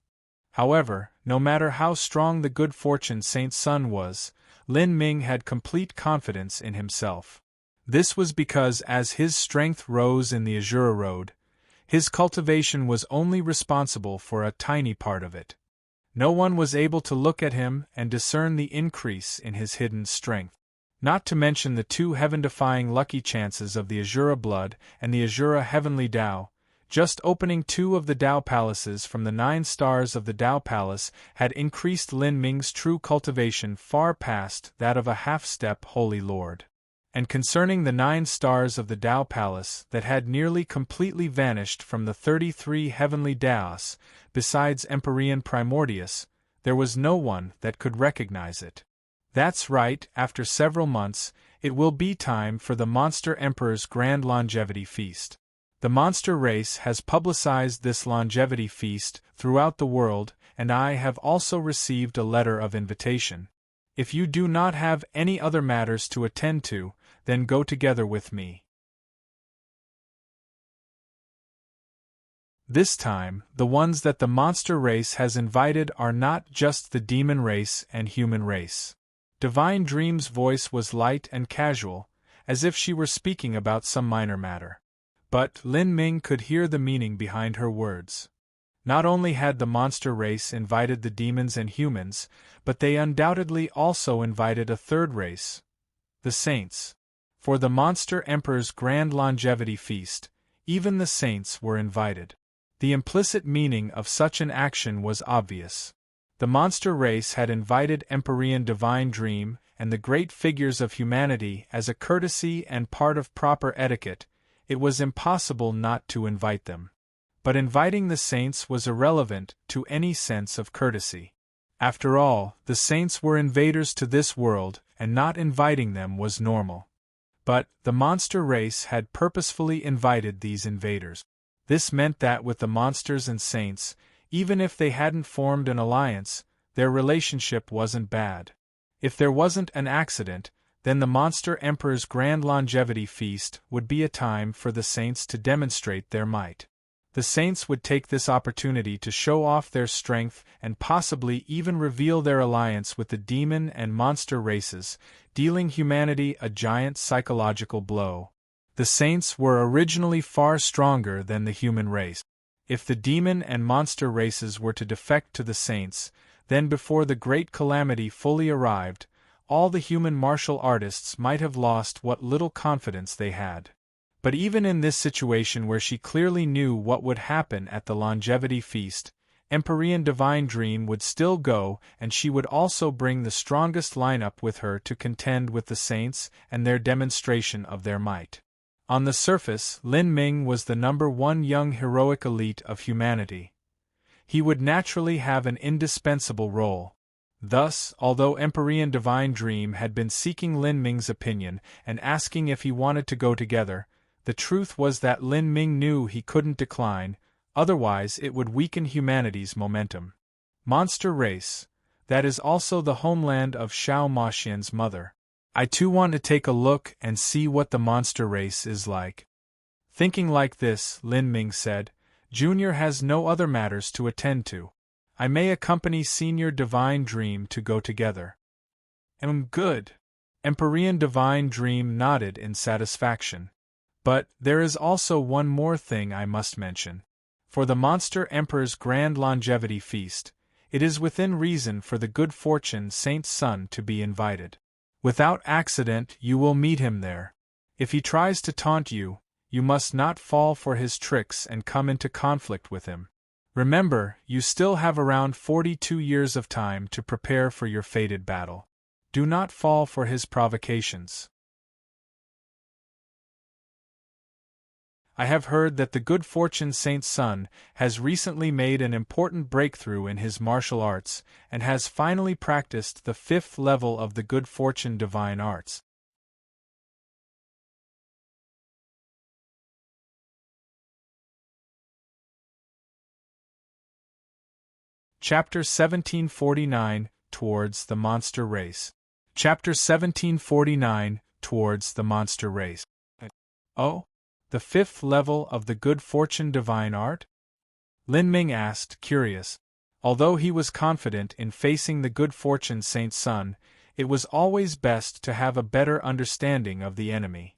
However, no matter how strong the good fortune Saint's son was, Lin Ming had complete confidence in himself. This was because as his strength rose in the Azura Road, his cultivation was only responsible for a tiny part of it. No one was able to look at him and discern the increase in his hidden strength. Not to mention the two heaven-defying lucky chances of the Azura Blood and the Azura Heavenly Tao. Just opening 2 of the Tao Palaces from the 9 stars of the Tao Palace had increased Lin Ming's true cultivation far past that of a half-step Holy Lord. And concerning the 9 stars of the Tao Palace that had nearly completely vanished from the 33 heavenly Taos, besides Empyrean Primordius, there was no one that could recognize it. That's right, after several months, it will be time for the Monster Emperor's Grand Longevity Feast. The monster race has publicized this longevity feast throughout the world, and I have also received a letter of invitation. If you do not have any other matters to attend to, then go together with me. This time, the ones that the monster race has invited are not just the demon race and human race. Divine Dream's voice was light and casual, as if she were speaking about some minor matter. But Lin Ming could hear the meaning behind her words. Not only had the monster race invited the demons and humans, but they undoubtedly also invited a third race, the saints. For the monster emperor's grand longevity feast, even the saints were invited. The implicit meaning of such an action was obvious. The monster race had invited Empyrean Divine Dream and the great figures of humanity as a courtesy and part of proper etiquette. It was impossible not to invite them. But inviting the saints was irrelevant to any sense of courtesy. After all, the saints were invaders to this world, and not inviting them was normal. But the monster race had purposefully invited these invaders. This meant that with the monsters and saints, even if they hadn't formed an alliance, their relationship wasn't bad. If there wasn't an accident, then the monster emperor's grand longevity feast would be a time for the saints to demonstrate their might. The saints would take this opportunity to show off their strength and possibly even reveal their alliance with the demon and monster races, dealing humanity a giant psychological blow. The saints were originally far stronger than the human race. If the demon and monster races were to defect to the saints, then before the great calamity fully arrived, all the human martial artists might have lost what little confidence they had. But even in this situation where she clearly knew what would happen at the longevity feast, Empyrean Divine Dream would still go, and she would also bring the strongest lineup with her to contend with the saints and their demonstration of their might. On the surface, Lin Ming was the #1 young heroic elite of humanity. He would naturally have an indispensable role. Thus, although Empyrean Divine Dream had been seeking Lin Ming's opinion and asking if he wanted to go together, the truth was that Lin Ming knew he couldn't decline, otherwise it would weaken humanity's momentum. Monster race, that is also the homeland of Xiao Maxian's mother. I too want to take a look and see what the monster race is like. Thinking like this, Lin Ming said, Junior has no other matters to attend to. I may accompany Senior Divine Dream to go together. Good. Empyrean Divine Dream nodded in satisfaction. But there is also one more thing I must mention. For the Monster Emperor's grand longevity feast, it is within reason for the good fortune Saint's son to be invited. Without accident you will meet him there. If he tries to taunt you, you must not fall for his tricks and come into conflict with him. Remember, you still have around 42 years of time to prepare for your fated battle. Do not fall for his provocations. I have heard that the good fortune Saint's son has recently made an important breakthrough in his martial arts and has finally practiced the 5th level of the good fortune divine arts. Chapter 1749, Towards the Monster Race. Chapter 1749, Towards the Monster Race. Oh? The 5th level of the good fortune divine art? Lin Ming asked, curious. Although he was confident in facing the good fortune Saint's son, it was always best to have a better understanding of the enemy.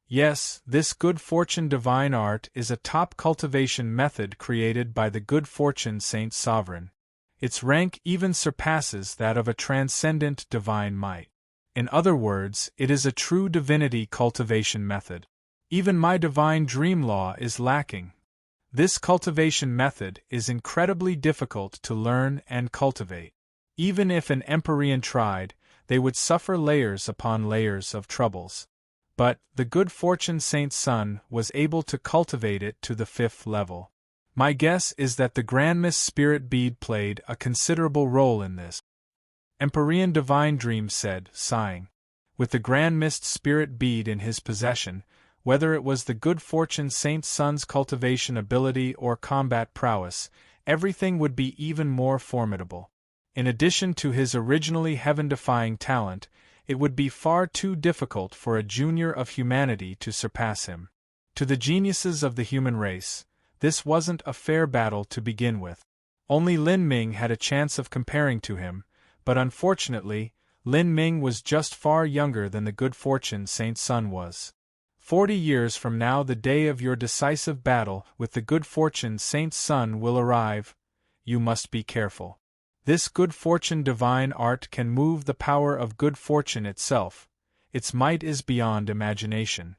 Yes, this good fortune divine art is a top cultivation method created by the good fortune Saint's sovereign. Its rank even surpasses that of a transcendent divine might. In other words, it is a true divinity cultivation method. Even my divine dream law is lacking. This cultivation method is incredibly difficult to learn and cultivate. Even if an Empyrean tried, they would suffer layers upon layers of troubles. But the good fortune Saint's son was able to cultivate it to the 5th level. My guess is that the Grandmist Spirit Bead played a considerable role in this. Empyrean Divine Dream said, sighing. With the Grandmist Spirit Bead in his possession, whether it was the good fortune Saint's son's cultivation ability or combat prowess, everything would be even more formidable. In addition to his originally heaven-defying talent, it would be far too difficult for a junior of humanity to surpass him. To the geniuses of the human race, this wasn't a fair battle to begin with. Only Lin Ming had a chance of comparing to him, but unfortunately, Lin Ming was just far younger than the good fortune Saint Sun was. 40 years from now the day of your decisive battle with the good fortune Saint Sun will arrive. You must be careful. This good fortune divine art can move the power of good fortune itself. Its might is beyond imagination.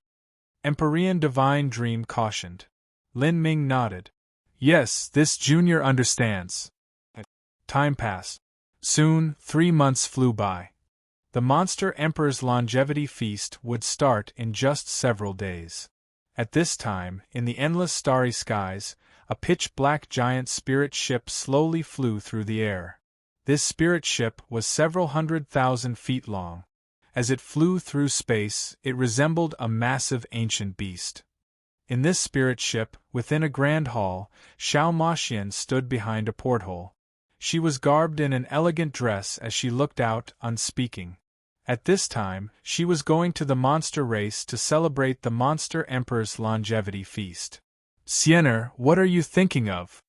Empyrean Divine Dream cautioned. Lin Ming nodded. Yes, this junior understands. Time passed. Soon, 3 months flew by. The Monster Emperor's longevity feast would start in just several days. At this time, in the endless starry skies, a pitch-black giant spirit ship slowly flew through the air. This spirit ship was several 100,000 feet long. As it flew through space, it resembled a massive ancient beast. In this spirit ship, within a grand hall, Xiao Maxian stood behind a porthole. She was garbed in an elegant dress as she looked out, unspeaking. At this time, she was going to the monster race to celebrate the Monster Emperor's longevity feast. Siener, what are you thinking of?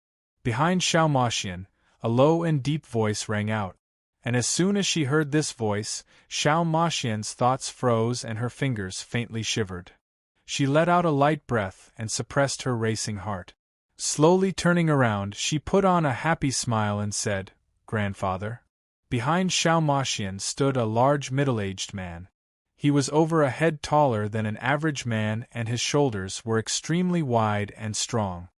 Behind Xiao Maxian, a low and deep voice rang out. And as soon as she heard this voice, Xiao Maxian's thoughts froze and her fingers faintly shivered. She let out a light breath and suppressed her racing heart. Slowly turning around, she put on a happy smile and said, "Grandfather?" Behind Xiao Maxian stood a large middle-aged man. He was over a head taller than an average man and his shoulders were extremely wide and strong.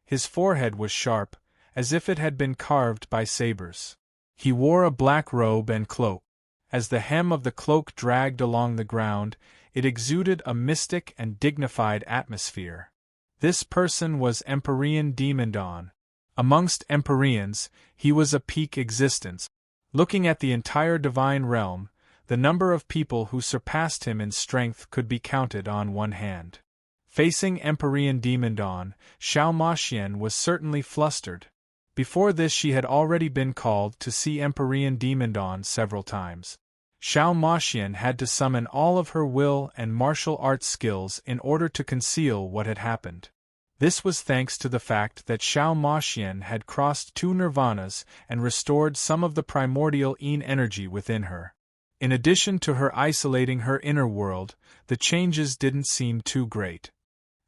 His forehead was sharp, as if it had been carved by sabers. He wore a black robe and cloak. As the hem of the cloak dragged along the ground, it exuded a mystic and dignified atmosphere. This person was Empyrean Demon Dawn. Amongst Empyreans, he was a peak existence. Looking at the entire divine realm, the number of people who surpassed him in strength could be counted on one hand. Facing Empyrean Demon Dawn, Xiao Maxian was certainly flustered. Before this she had already been called to see Empyrean Demon Dawn several times. Xiao Maxian had to summon all of her will and martial arts skills in order to conceal what had happened. This was thanks to the fact that Xiao Maxian had crossed 2 nirvanas and restored some of the primordial Yin energy within her. In addition to her isolating her inner world, the changes didn't seem too great.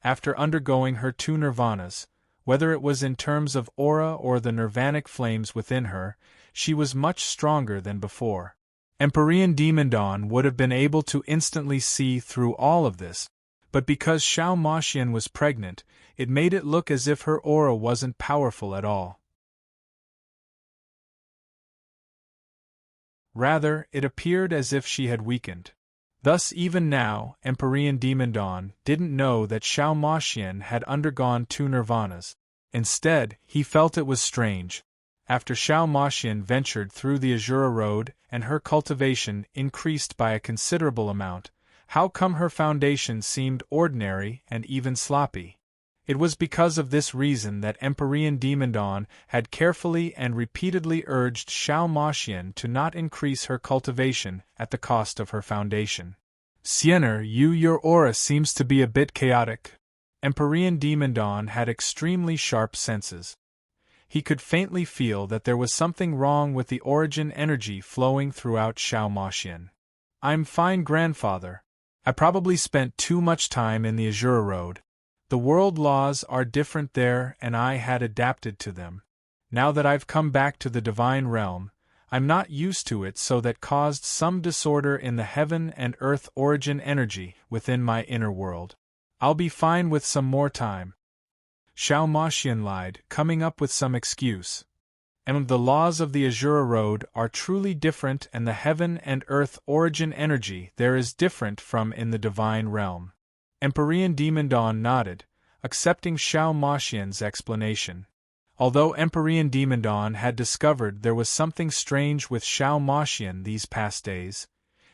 After undergoing her 2 nirvanas, whether it was in terms of aura or the nirvanic flames within her, she was much stronger than before. Empyrean Demon Dawn would have been able to instantly see through all of this, but because Xiao Maxian was pregnant, it made it look as if her aura wasn't powerful at all. Rather, it appeared as if she had weakened. Thus even now, Empyrean Demon Dawn didn't know that Xiao Maxian had undergone 2 nirvanas. Instead, he felt it was strange. After Xiao Maxian ventured through the Azura Road and her cultivation increased by a considerable amount, how come her foundation seemed ordinary and even sloppy? It was because of this reason that Empyrean Demon Dawn had carefully and repeatedly urged Xiao Maxian to not increase her cultivation at the cost of her foundation. Siener, your aura seems to be a bit chaotic. Empyrean Demon Dawn had extremely sharp senses. He could faintly feel that there was something wrong with the origin energy flowing throughout Xiao Maxian. I'm fine, grandfather. I probably spent too much time in the Azura Road. The world laws are different there and I had adapted to them. Now that I've come back to the divine realm, I'm not used to it, so that caused some disorder in the heaven and earth origin energy within my inner world. I'll be fine with some more time. Xiao Maxian lied, coming up with some excuse. And the laws of the Azura Road are truly different, and the heaven and earth origin energy there is different from in the divine realm. Empyrean Demon Dawn nodded, accepting Xiao Maxian's explanation. Although Empyrean Demon Dawn had discovered there was something strange with Xiao Maxian these past days,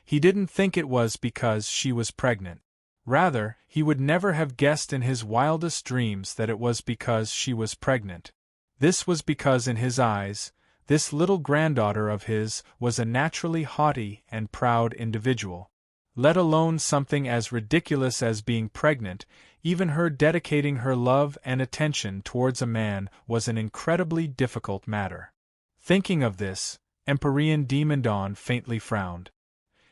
he didn't think it was because she was pregnant. Rather, he would never have guessed in his wildest dreams that it was because she was pregnant. This was because in his eyes, This little granddaughter of his was a naturally haughty and proud individual. Let alone something as ridiculous as being pregnant, even her dedicating her love and attention towards a man was an incredibly difficult matter. Thinking of this, Empyrean Demon faintly frowned.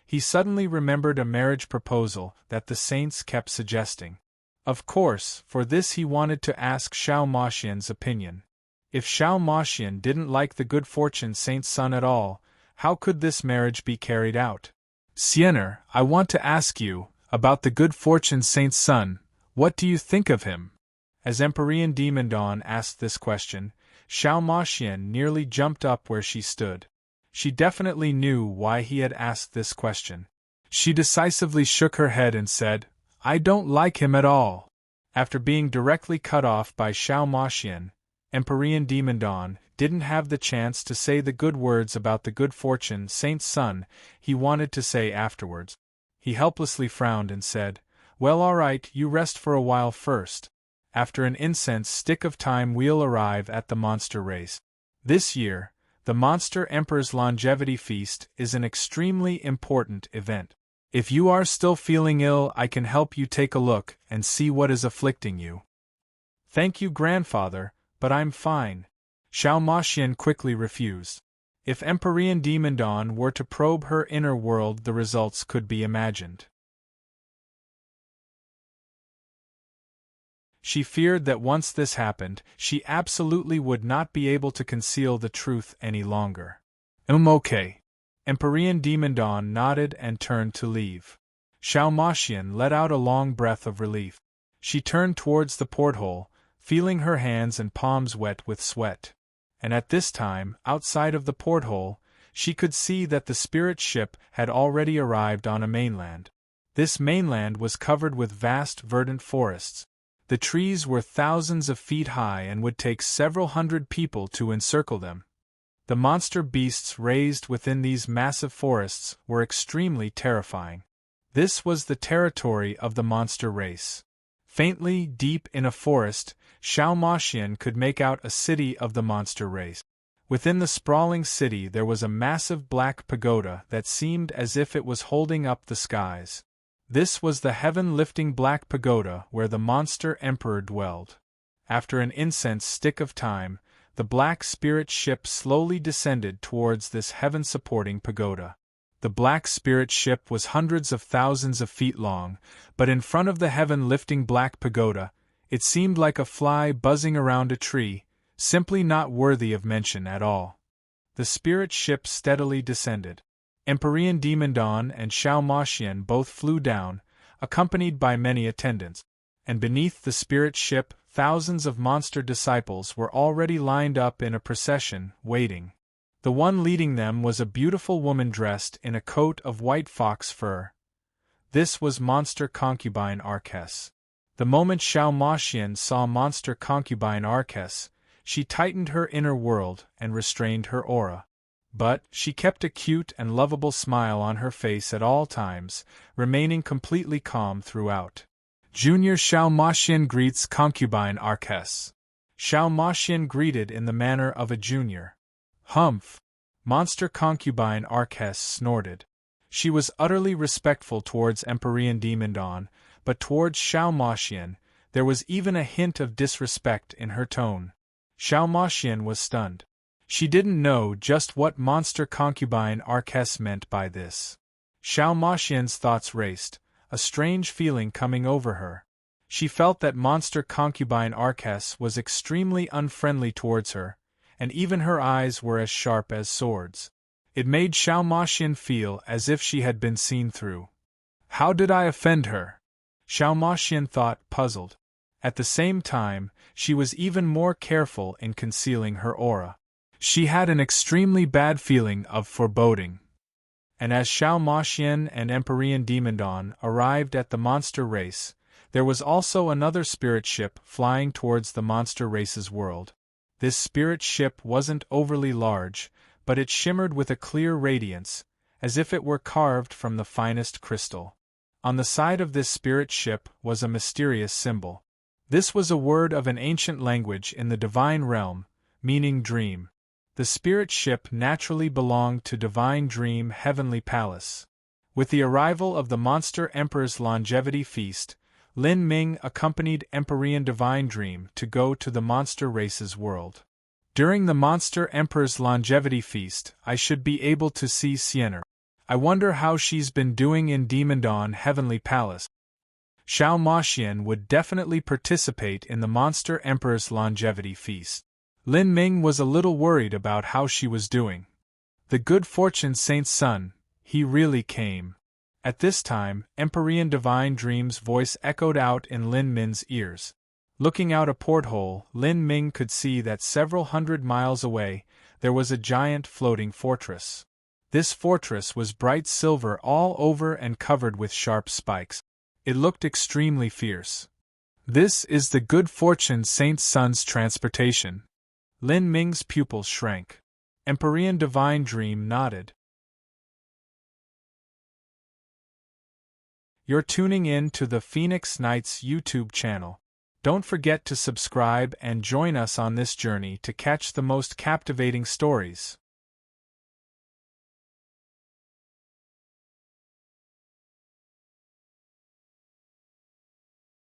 He suddenly remembered a marriage proposal that the saints kept suggesting. Of course, for this he wanted to ask Xiao Maxian's opinion. If Xiao Maxian didn't like the good fortune saint's son at all, how could this marriage be carried out? Siener, I want to ask you, about the good fortune saint's son, what do you think of him? As Empyrean Demon asked this question, Xiao Maxian nearly jumped up where she stood. She definitely knew why he had asked this question. She decisively shook her head and said, I don't like him at all. After being directly cut off by Xiao Maxian, Empyrean Demon didn't have the chance to say the good words about the good fortune saint's son he wanted to say afterwards. He helplessly frowned and said, Well, all right, you rest for a while first. After an incense stick of time we'll arrive at the monster race. This year, the Monster Emperor's Longevity Feast is an extremely important event. If you are still feeling ill, I can help you take a look and see what is afflicting you. Thank you, grandfather, but I'm fine. Xiao Maxian quickly refused. If Empyrean Demon were to probe her inner world, the results could be imagined. She feared that once this happened, she absolutely would not be able to conceal the truth any longer. Okay. Empyrean Demon nodded and turned to leave. Xiao Maxian let out a long breath of relief. She turned towards the porthole, feeling her hands and palms wet with sweat. And at this time, outside of the porthole, she could see that the spirit ship had already arrived on a mainland. This mainland was covered with vast verdant forests. The trees were thousands of feet high and would take several hundred people to encircle them. The monster beasts raised within these massive forests were extremely terrifying. This was the territory of the monster race. Faintly, deep in a forest, Xiao Maxian could make out a city of the monster race. Within the sprawling city there was a massive black pagoda that seemed as if it was holding up the skies. This was the heaven-lifting black pagoda where the monster emperor dwelled. After an incense stick of time, the black spirit ship slowly descended towards this heaven-supporting pagoda. The black spirit ship was hundreds of thousands of feet long, but in front of the heaven-lifting black pagoda, it seemed like a fly buzzing around a tree, simply not worthy of mention at all. The spirit ship steadily descended. Empyrean Demon and Xiao Maxian both flew down, accompanied by many attendants, and beneath the spirit ship, thousands of monster disciples were already lined up in a procession, waiting. The one leading them was a beautiful woman dressed in a coat of white fox fur. This was monster concubine Arcès. The moment Xiao Maxian saw monster concubine Arcès, she tightened her inner world and restrained her aura. But she kept a cute and lovable smile on her face at all times, remaining completely calm throughout. Junior Xiao Maxian greets concubine Arcès. Xiao Maxian greeted in the manner of a junior. Humph! Monster concubine Arcès snorted. She was utterly respectful towards Empyrean Demon, but towards Xiao Maxian, there was even a hint of disrespect in her tone. Xiao Maxian was stunned. She didn't know just what monster concubine Arcès meant by this. Xiao Maxian's thoughts raced, a strange feeling coming over her. She felt that monster concubine Arcès was extremely unfriendly towards her, and even her eyes were as sharp as swords. It made Xiao Maxian feel as if she had been seen through. How did I offend her? Xiao Maxian thought, puzzled. At the same time, she was even more careful in concealing her aura. She had an extremely bad feeling of foreboding. And as Xiao Maxian and Empyrean Demon arrived at the monster race, there was also another spirit ship flying towards the monster race's world. This spirit ship wasn't overly large, but it shimmered with a clear radiance, as if it were carved from the finest crystal. On the side of this spirit ship was a mysterious symbol. This was a word of an ancient language in the divine realm, meaning dream. The spirit ship naturally belonged to Divine Dream Heavenly Palace. With the arrival of the Monster Emperor's longevity feast, Lin Ming accompanied Empyrean Divine Dream to go to the monster race's world. During the Monster Emperor's longevity feast, I should be able to see Sienna. I wonder how she's been doing in Demon Dawn Heavenly Palace. Xiao Maxian would definitely participate in the Monster Emperor's longevity feast. Lin Ming was a little worried about how she was doing. The good fortune saint's son, he really came. At this time, Empyrean Divine Dream's voice echoed out in Lin Ming's ears. Looking out a porthole, Lin Ming could see that several hundred miles away, there was a giant floating fortress. This fortress was bright silver all over and covered with sharp spikes. It looked extremely fierce. This is the good fortune saint's son's transportation. Lin Ming's pupils shrank. Empyrean Divine Dream nodded. You're tuning in to the Phoenix Knights YouTube channel. Don't forget to subscribe and join us on this journey to catch the most captivating stories.